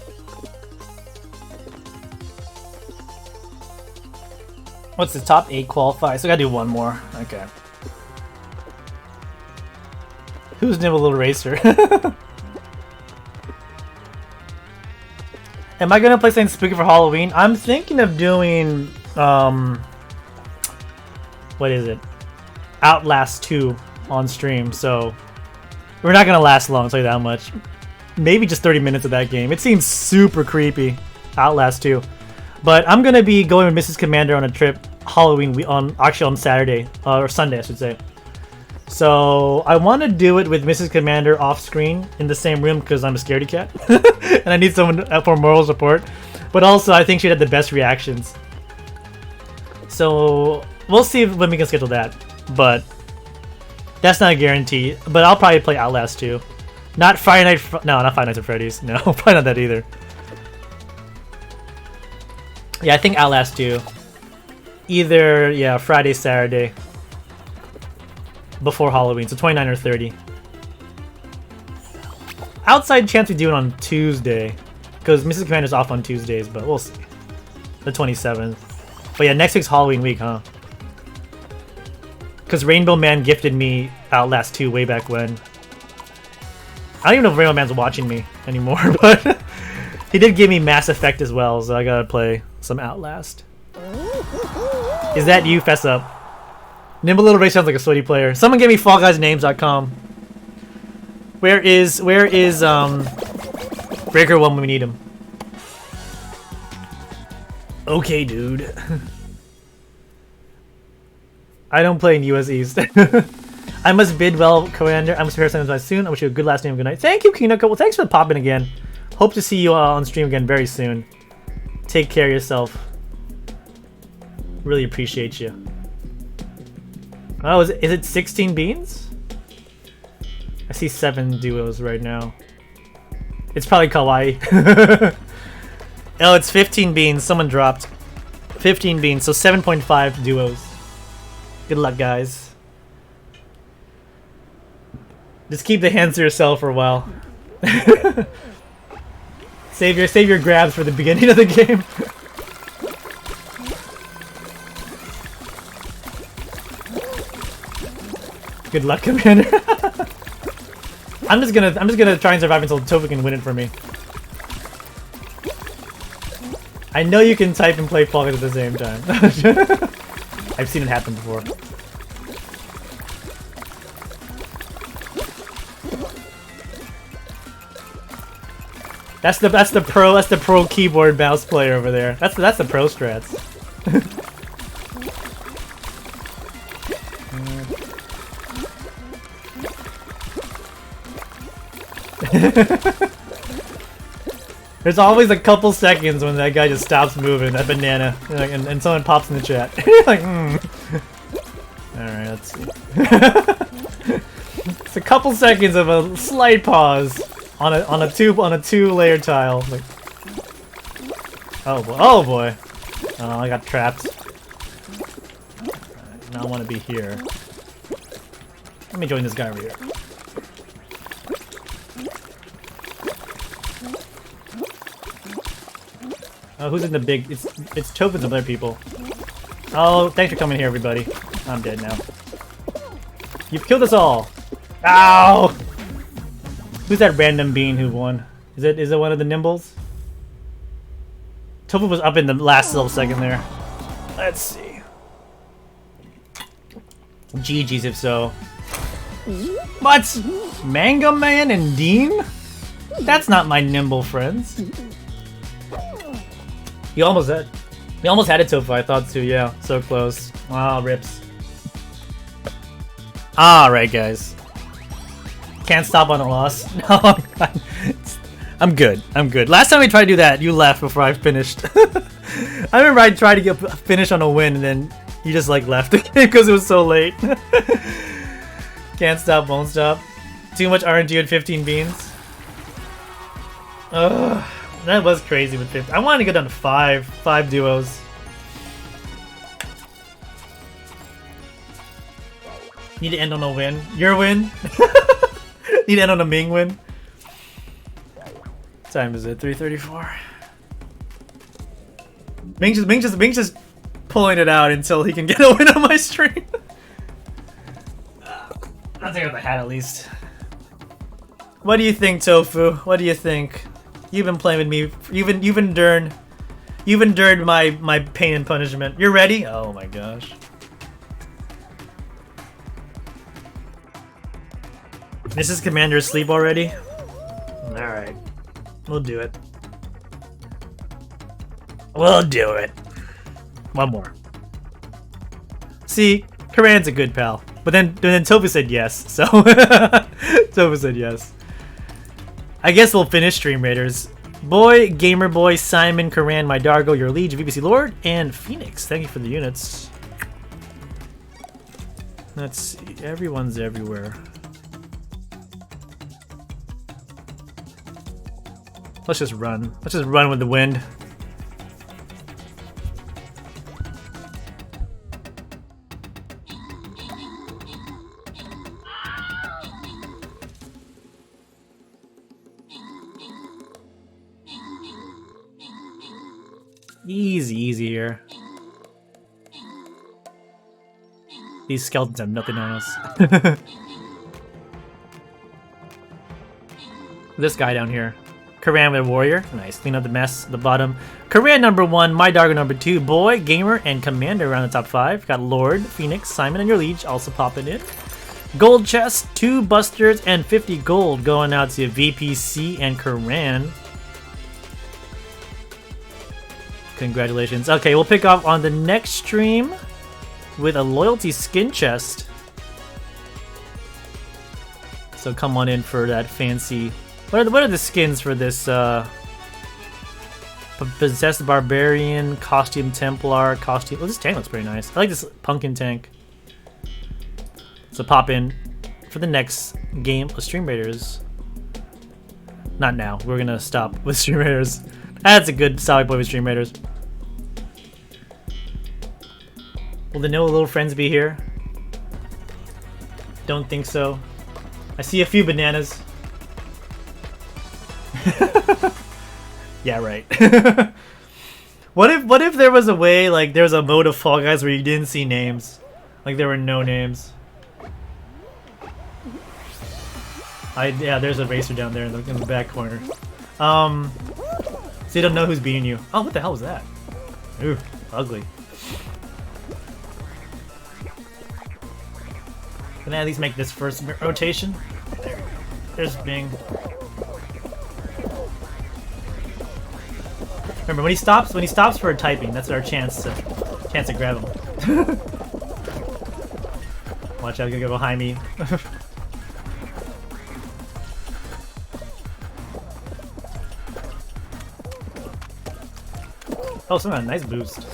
What's the top 8 qualify? So I gotta do one more. Okay. Who's Nimble Little Racer? Am I gonna play something spooky for Halloween? I'm thinking of doing what is it? Outlast 2 on stream, so we're not gonna last long, I'll tell you that much. Maybe just 30 minutes of that game. It seems super creepy. Outlast 2. But I'm gonna be going with Mrs. Commander on a trip Halloween actually on Saturday or Sunday, I should say. So I want to do it with Mrs. Commander off screen in the same room because I'm a scaredy cat and I need someone for moral support. But also I think she'd have the best reactions. So we'll see when we can schedule that. But that's not a guarantee. But I'll probably play Outlast 2. Not Friday Night. No, not Five Nights at Freddy's. No, probably not that either. Yeah, I think Outlast 2. Either, yeah, Friday, Saturday. Before Halloween, so 29 or 30. Outside chance we do it on Tuesday. Because Mrs. Commander's off on Tuesdays, but we'll see. The 27th. But yeah, next week's Halloween week, huh? Because Rainbow Man gifted me Outlast 2 way back when. I don't even know if Rainbow Man's watching me anymore, but he did give me Mass Effect as well, so I gotta play some Outlast. Is that you? Fess up. Nimble Little Ray sounds like a sweaty player. Someone give me FallGuysNames.com. Where is Breaker 1 when we need him? Okay, dude. I don't play in US East. I must bid well, Commander. I must prepare something soon. I wish you a good last name. Good night. Thank you, Kino. Well, thanks for popping again. Hope to see you on stream again very soon. Take care of yourself. Really appreciate you. Oh, is it 16 beans? I see 7 duos right now. It's probably kawaii. Oh, it's 15 beans. Someone dropped 15 beans, so 7.5 duos. Good luck, guys. Just keep the hands to yourself for a while. save your grabs for the beginning of the game. Good luck, Commander. I'm just gonna try and survive until Topher can win it for me. I know you can type and play Fall Guys at the same time. I've seen it happen before. That's the pro keyboard mouse player over there. That's the pro strats. There's always a couple seconds when that guy just stops moving, that banana, and someone pops in the chat. You're like, Alright, let's see. It's a couple seconds of a slight pause on a two-layer tile. Like, oh boy! Oh boy! Oh, I got trapped. Right, now I want to be here. Let me join this guy over here. Oh, who's in the big? It's Topins and other people. Oh, thanks for coming here, everybody. I'm dead now. You've killed us all. Ow! Who's that random bean who won? Is it one of the Nimbles? Tofu was up in the last little second there. Let's see. GG's if so. What? Manga Man and Dean? That's not my Nimble friends. You almost had it, Tofu. I thought too. Yeah, so close. Wow, rips. All right, guys. Can't stop on a loss. No, I'm good. I'm good. Last time we tried to do that, you left before I finished. I remember I tried to finish on a win, and then you just like left the game because it was so late. Can't stop, won't stop. Too much RNG at 15 beans. Ugh. That was crazy with 50. I wanted to go down to 5 duos. Need to end on a win. Your win? Need to end on a Ming win. What time is it? 3:34. Ming's just pulling it out until he can get a win on my stream. I'll take out the hat at least. What do you think, Tofu? What do you think? You've been playing with me. You've endured my pain and punishment. You're ready? Oh my gosh. This is Commander asleep already? Alright. We'll do it. We'll do it. One more. See, Karan's a good pal. But then Tofu said yes, so Tofu said yes. I guess we'll finish Stream Raiders. Boy, Gamer Boy, Simon, Karan, My Dargo, Your Liege, VBC Lord, and Phoenix. Thank you for the units. Let's see. Everyone's everywhere. Let's just run. Let's just run with the wind. Easy here. These skeletons have nothing on us. This guy down here. Karan with a warrior. Nice. Clean up the mess at the bottom. Karan number 1, My Dargo number 2, Boy, Gamer, and Commander around the top 5. Got Lord, Phoenix, Simon, and your Liege also popping in. Gold chest, 2 busters, and 50 gold going out to VPC and Karan. Congratulations. Okay, we'll pick up on the next stream with a loyalty skin chest. So come on in for that fancy... What are the skins for this? Possessed Barbarian, Costume Templar, Costume... Oh, this tank looks pretty nice. I like this pumpkin tank. So pop in for the next game of Stream Raiders. Not now. We're gonna stop with Stream Raiders. That's a good solid point with Stream Raiders. Will the no little friends be here? Don't think so. I see a few bananas. Yeah, right. What if there was a way, like, there was a mode of Fall Guys where you didn't see names? Like, there were no names. Yeah, there's a racer down there in the back corner. So you don't know who's beating you. Oh, what the hell was that? Ooh, ugly. Can I at least make this first rotation? There's Bing. Remember, when he stops for typing, that's our chance to grab him. Watch out, he'll go behind me. Oh, someone nice boost.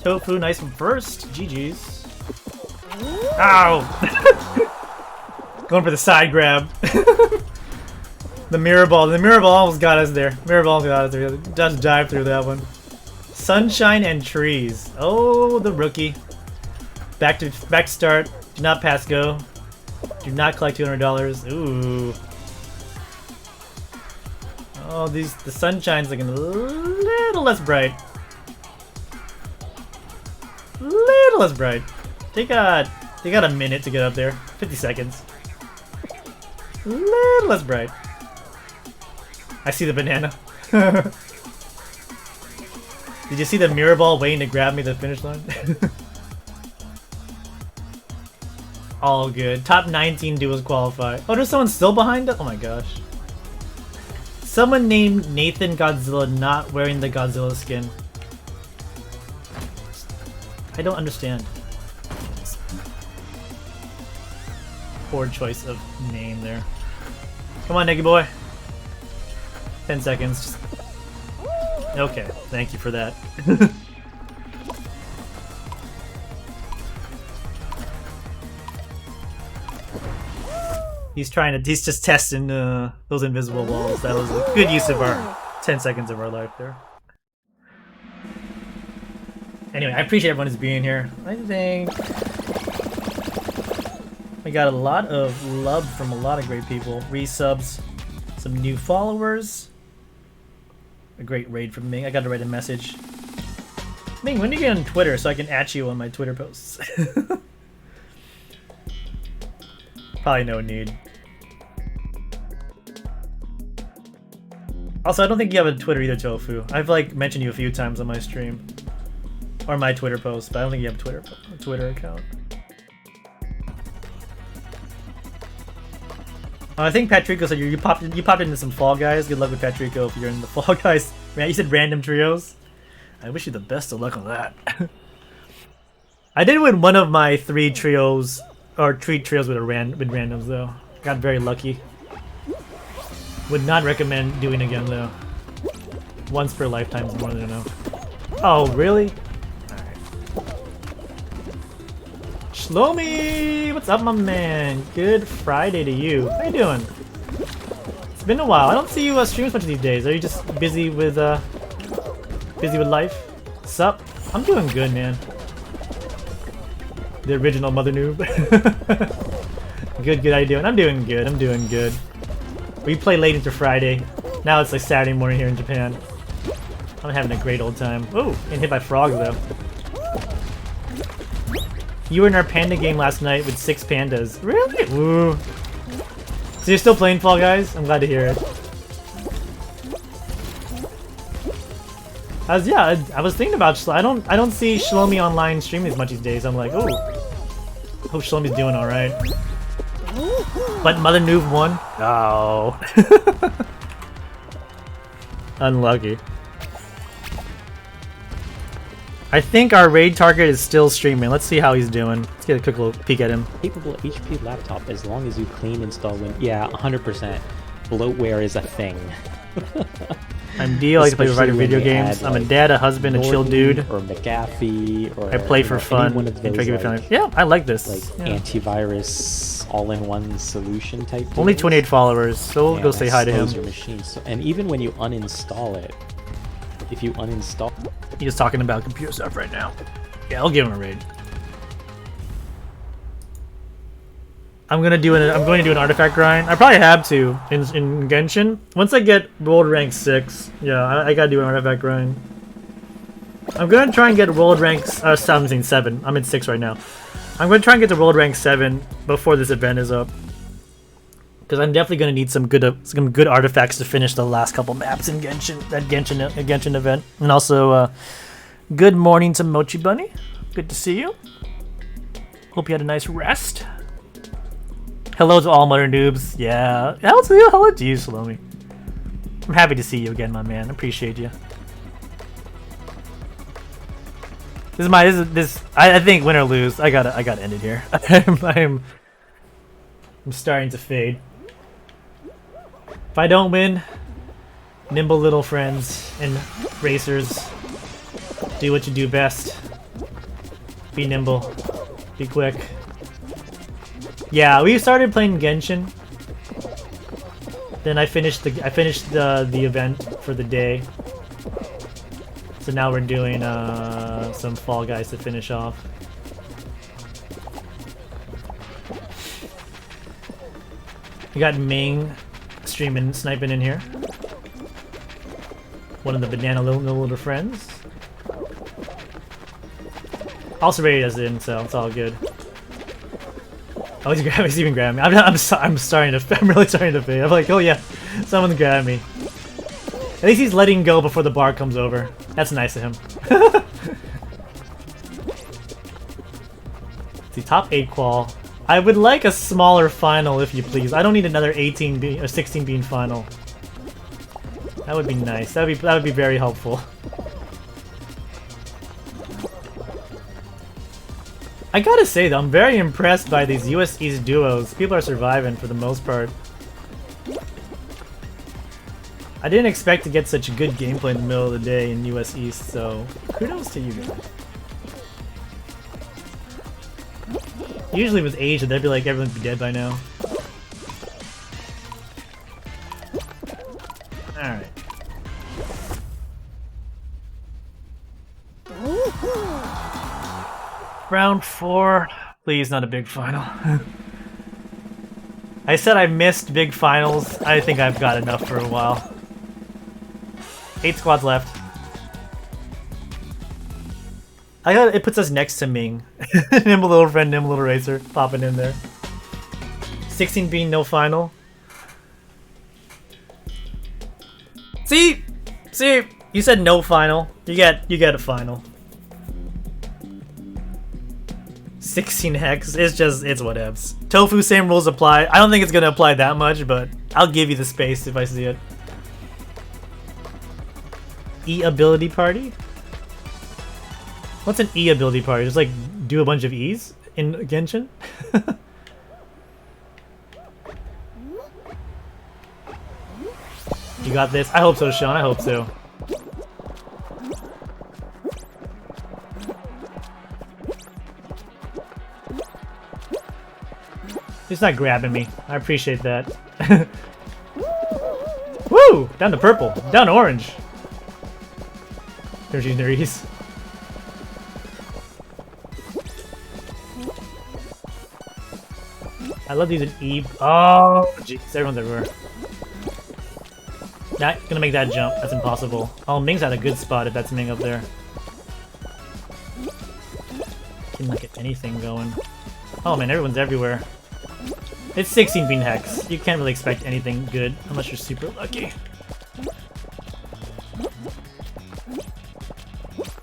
Tofu, nice from first. GG's. Ow! Going for the side grab. The mirror ball almost got us there. Mirror ball got us there. Just dive through that one. Sunshine and trees. Oh, the rookie. Back to start. Do not pass go. Do not collect $200. Ooh. Oh, the sunshine's looking a little less bright. Little less bright. They got a minute to get up there. 50 seconds. Little less bright. I see the banana. Did you see the mirror ball waiting to grab me to the finish line? All good. Top 19 duos qualify. Oh, there's someone still behind us? Oh my gosh. Someone named Nathan Godzilla not wearing the Godzilla skin. I don't understand. Poor choice of name there. Come on, Neggy boy. 10 seconds. Just... Okay, thank you for that. He's just testing those invisible walls. That was a good use of our 10 seconds of our life there. Anyway, I appreciate everyone who's being here. I think we got a lot of love from a lot of great people. Resubs, some new followers. A great raid from Ming. I got to write a message. Ming, when do you get on Twitter so I can at you on my Twitter posts? Probably no need. Also, I don't think you have a Twitter either, Tofu. I've like mentioned you a few times on my stream or my Twitter post, but I don't think you have a Twitter account. I think Patrico said you popped into some Fall Guys. Good luck with Patrico if you're in the Fall Guys. Man, you said random trios. I wish you the best of luck on that. I did win one of my 3 trios or 3 trios with randoms though. Got very lucky. Would not recommend doing again though. Once per lifetime is more than enough. Oh really? Alright. Shlomi! What's up my man? Good Friday to you. How you doing? It's been a while. I don't see you stream as much these days. Are you just busy with life? Sup? I'm doing good, man. The original Mother Noob. Good, how you doing? I'm doing good. We play late into Friday. Now it's like Saturday morning here in Japan. I'm having a great old time. Oh, and hit by frogs though. You were in our panda game last night with 6 pandas. Really? Woo. So you're still playing Fall Guys? I'm glad to hear it. I was thinking about I don't see Shlomi online streaming as much these days. I'm like, oh, hope Shlomi's doing all right. But Mother Noob won. Oh, unlucky. I think our raid target is still streaming. Let's see how he's doing. Let's get a quick little peek at him. Capable HP laptop as long as you clean, install, yeah, 100%. Bloatware is a thing. I'm D. I like to play variety of video games. I'm a dad, a husband, a chill dude. Or McAfee, or I play for fun. One of those, yeah, I like this. Like antivirus, all-in-one solution type. Only 28 followers, so we'll go say hi to him. Your machine. So, and even when you uninstall it, if you uninstall, he's talking about computer stuff right now. Yeah, I'll give him a raid. I'm going to do an artifact grind. I probably have to in Genshin. Once I get world rank 6, yeah, I gotta do an artifact grind. I'm gonna try and get world rank 7. I'm at 6 right now. I'm gonna try and get to world rank 7 before this event is up, because I'm definitely gonna need some good artifacts to finish the last couple maps in Genshin, that Genshin event. And also, good morning to Mochi Bunny. Good to see you. Hope you had a nice rest. Hello to all Mother Noobs. Yeah. Hello to you, Salome. I'm happy to see you again, my man. Appreciate you. I think win or lose. I gotta end it here. I'm starting to fade. If I don't win, nimble little friends and racers, do what you do best. Be nimble. Be quick. Yeah, we started playing Genshin. Then I finished the event for the day. So now we're doing some Fall Guys to finish off. We got Ming streaming, sniping in here. One of the banana little friends. Also ready us in, so it's all good. Oh, he's even grabbing me. I'm really starting to fade. I'm like, oh yeah, someone's grabbing me. At least he's letting go before the bar comes over. That's nice of him. See, top 8 qual. I would like a smaller final, if you please. I don't need another 18 bean or 16 bean final. That would be nice. That would be very helpful. I gotta say though, I'm very impressed by these US East duos. People are surviving for the most part. I didn't expect to get such good gameplay in the middle of the day in US East, so kudos to you guys. Usually with Asia, they'd be like, everyone'd be dead by now. Alright. Round 4. Please, not a big final. I said I missed big finals. I think I've got enough for a while. 8 squads left. I got it puts us next to Ming. Nimble little friend, nimble little racer, popping in there. 16 being no final. See, you said no final. You get a final. 16 hex. It's whatevs. Tofu, same rules apply. I don't think it's gonna apply that much, but I'll give you the space if I see it. E ability party? What's an E ability party? Just like do a bunch of E's in Genshin? You got this? I hope so, Sean. I hope so. He's not grabbing me. I appreciate that. Woo! Down to purple. Down to orange. There's Nerys. I love these in E. Oh, jeez. Everyone's everywhere. Not gonna make that jump. That's impossible. Oh, Ming's at a good spot if that's Ming up there. Can not get anything going. Oh man, everyone's everywhere. It's 16 bean hex. You can't really expect anything good unless you're super lucky.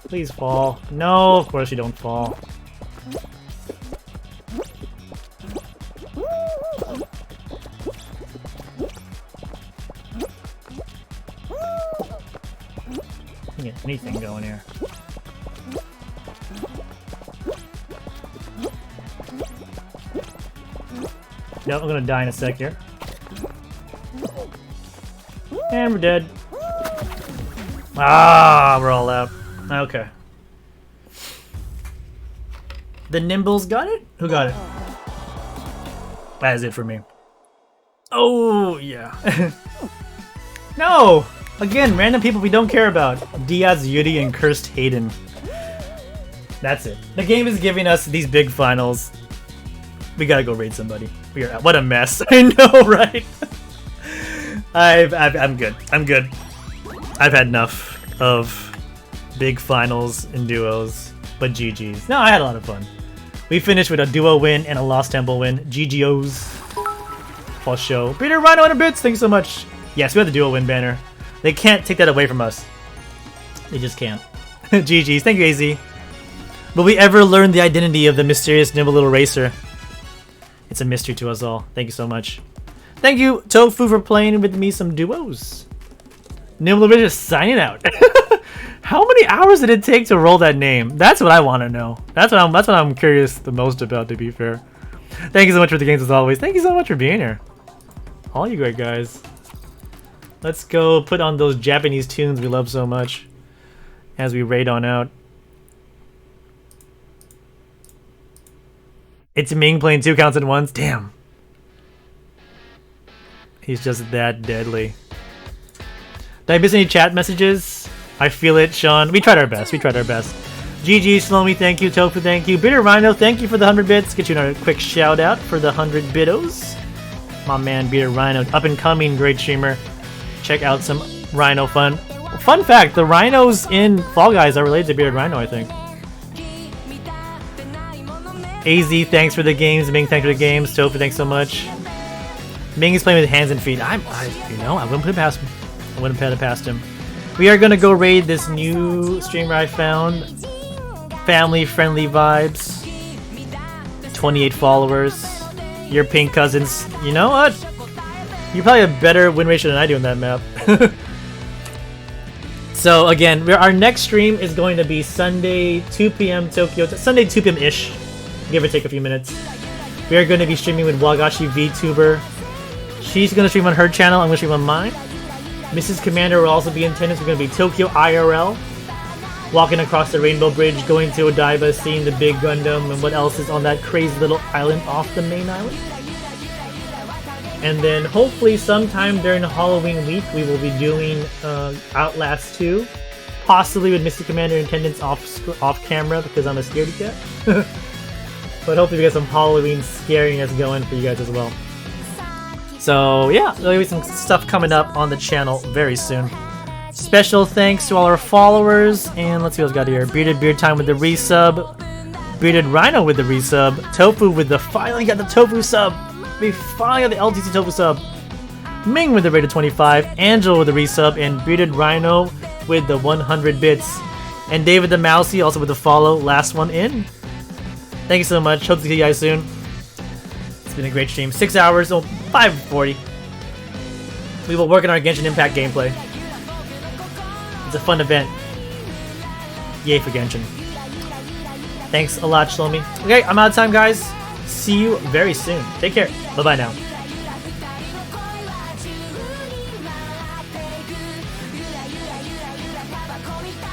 Please fall. No, of course you don't fall. Can't get anything going here. Nope, I'm gonna die in a sec here. And we're dead. Ah, we're all out. Okay. The Nimbles got it? Who got it? That is it for me. Oh, yeah. No! Again, random people we don't care about. Diaz, Yuri, and Cursed Hayden. That's it. The game is giving us these big finals. We gotta go raid somebody. We are out. What a mess. I know, right? I'm good. I'm good. I've had enough of big finals and duos, but GG's. No, I had a lot of fun. We finished with a duo win and a Lost Temple win. GGOs. For show. Peter Rhino and bits. Thanks so much. Yes, we had the duo win banner. They can't take that away from us. They just can't. GG's. Thank you, AZ. Will we ever learn the identity of the mysterious nimble little racer? It's a mystery to us all. Thank you so much. Thank you, Tofu, for playing with me some duos. Nimble Racer is signing out. How many hours did it take to roll that name? That's what I want to know. That's what I'm curious the most about, to be fair. Thank you so much for the games as always. Thank you so much for being here. All you great guys. Let's go put on those Japanese tunes we love so much as we raid on out. It's Ming playing 2 counts at once. Damn. He's just that deadly. Did I miss any chat messages? I feel it, Sean. We tried our best. We tried our best. GG, Shlomi, thank you. Tofu, thank you. Bitter Rhino, thank you for the 100 bits. Get you a quick shout out for the 100 bitos. My man, Bitter Rhino, up and coming, great streamer. Check out some Rhino fun. Fun fact, the Rhinos in Fall Guys are related to Bearded Rhino, I think. AZ, thanks for the games. Ming, thanks for the games. Tofu, thanks so much. Ming is playing with hands and feet. I wouldn't put it past him. I wouldn't put it past him. We are gonna go raid this new streamer I found. Family-friendly vibes. 28 followers. Your pink cousins. You know what? You probably have better win ratio than I do on that map. So again, our next stream is going to be Sunday 2 p.m. Tokyo. Sunday 2 p.m.-ish. Give or take a few minutes. We are going to be streaming with Wagashi VTuber. She's going to stream on her channel. I'm going to stream on mine. Mrs. Commander will also be in attendance. We're going to be Tokyo IRL. Walking across the Rainbow Bridge, going to Odaiba, seeing the big Gundam, and what else is on that crazy little island off the main island. And then hopefully sometime during Halloween week, we will be doing Outlast 2. Possibly with Mr. Commander in attendance off camera because I'm a scaredy cat. But hopefully we get some Halloween scariness going for you guys as well. So yeah, there'll be some stuff coming up on the channel very soon. Special thanks to all our followers, and let's see what else got here. Bearded Beard Time with the resub. Bearded Rhino with the resub. Tofu with the finally got the Tofu sub. We finally got the LTC Tofu sub. Ming with the rated 25, Angel with the resub, and Bearded Rhino with the 100 bits. And David the Mousy also with the follow, last one in. Thank you so much. Hope to see you guys soon. It's been a great stream. 6 hours, 5:40. We will work on our Genshin Impact gameplay. It's a fun event. Yay for Genshin. Thanks a lot, Shlomi. Okay, I'm out of time, guys. See you very soon. Take care. Bye-bye now. Bye.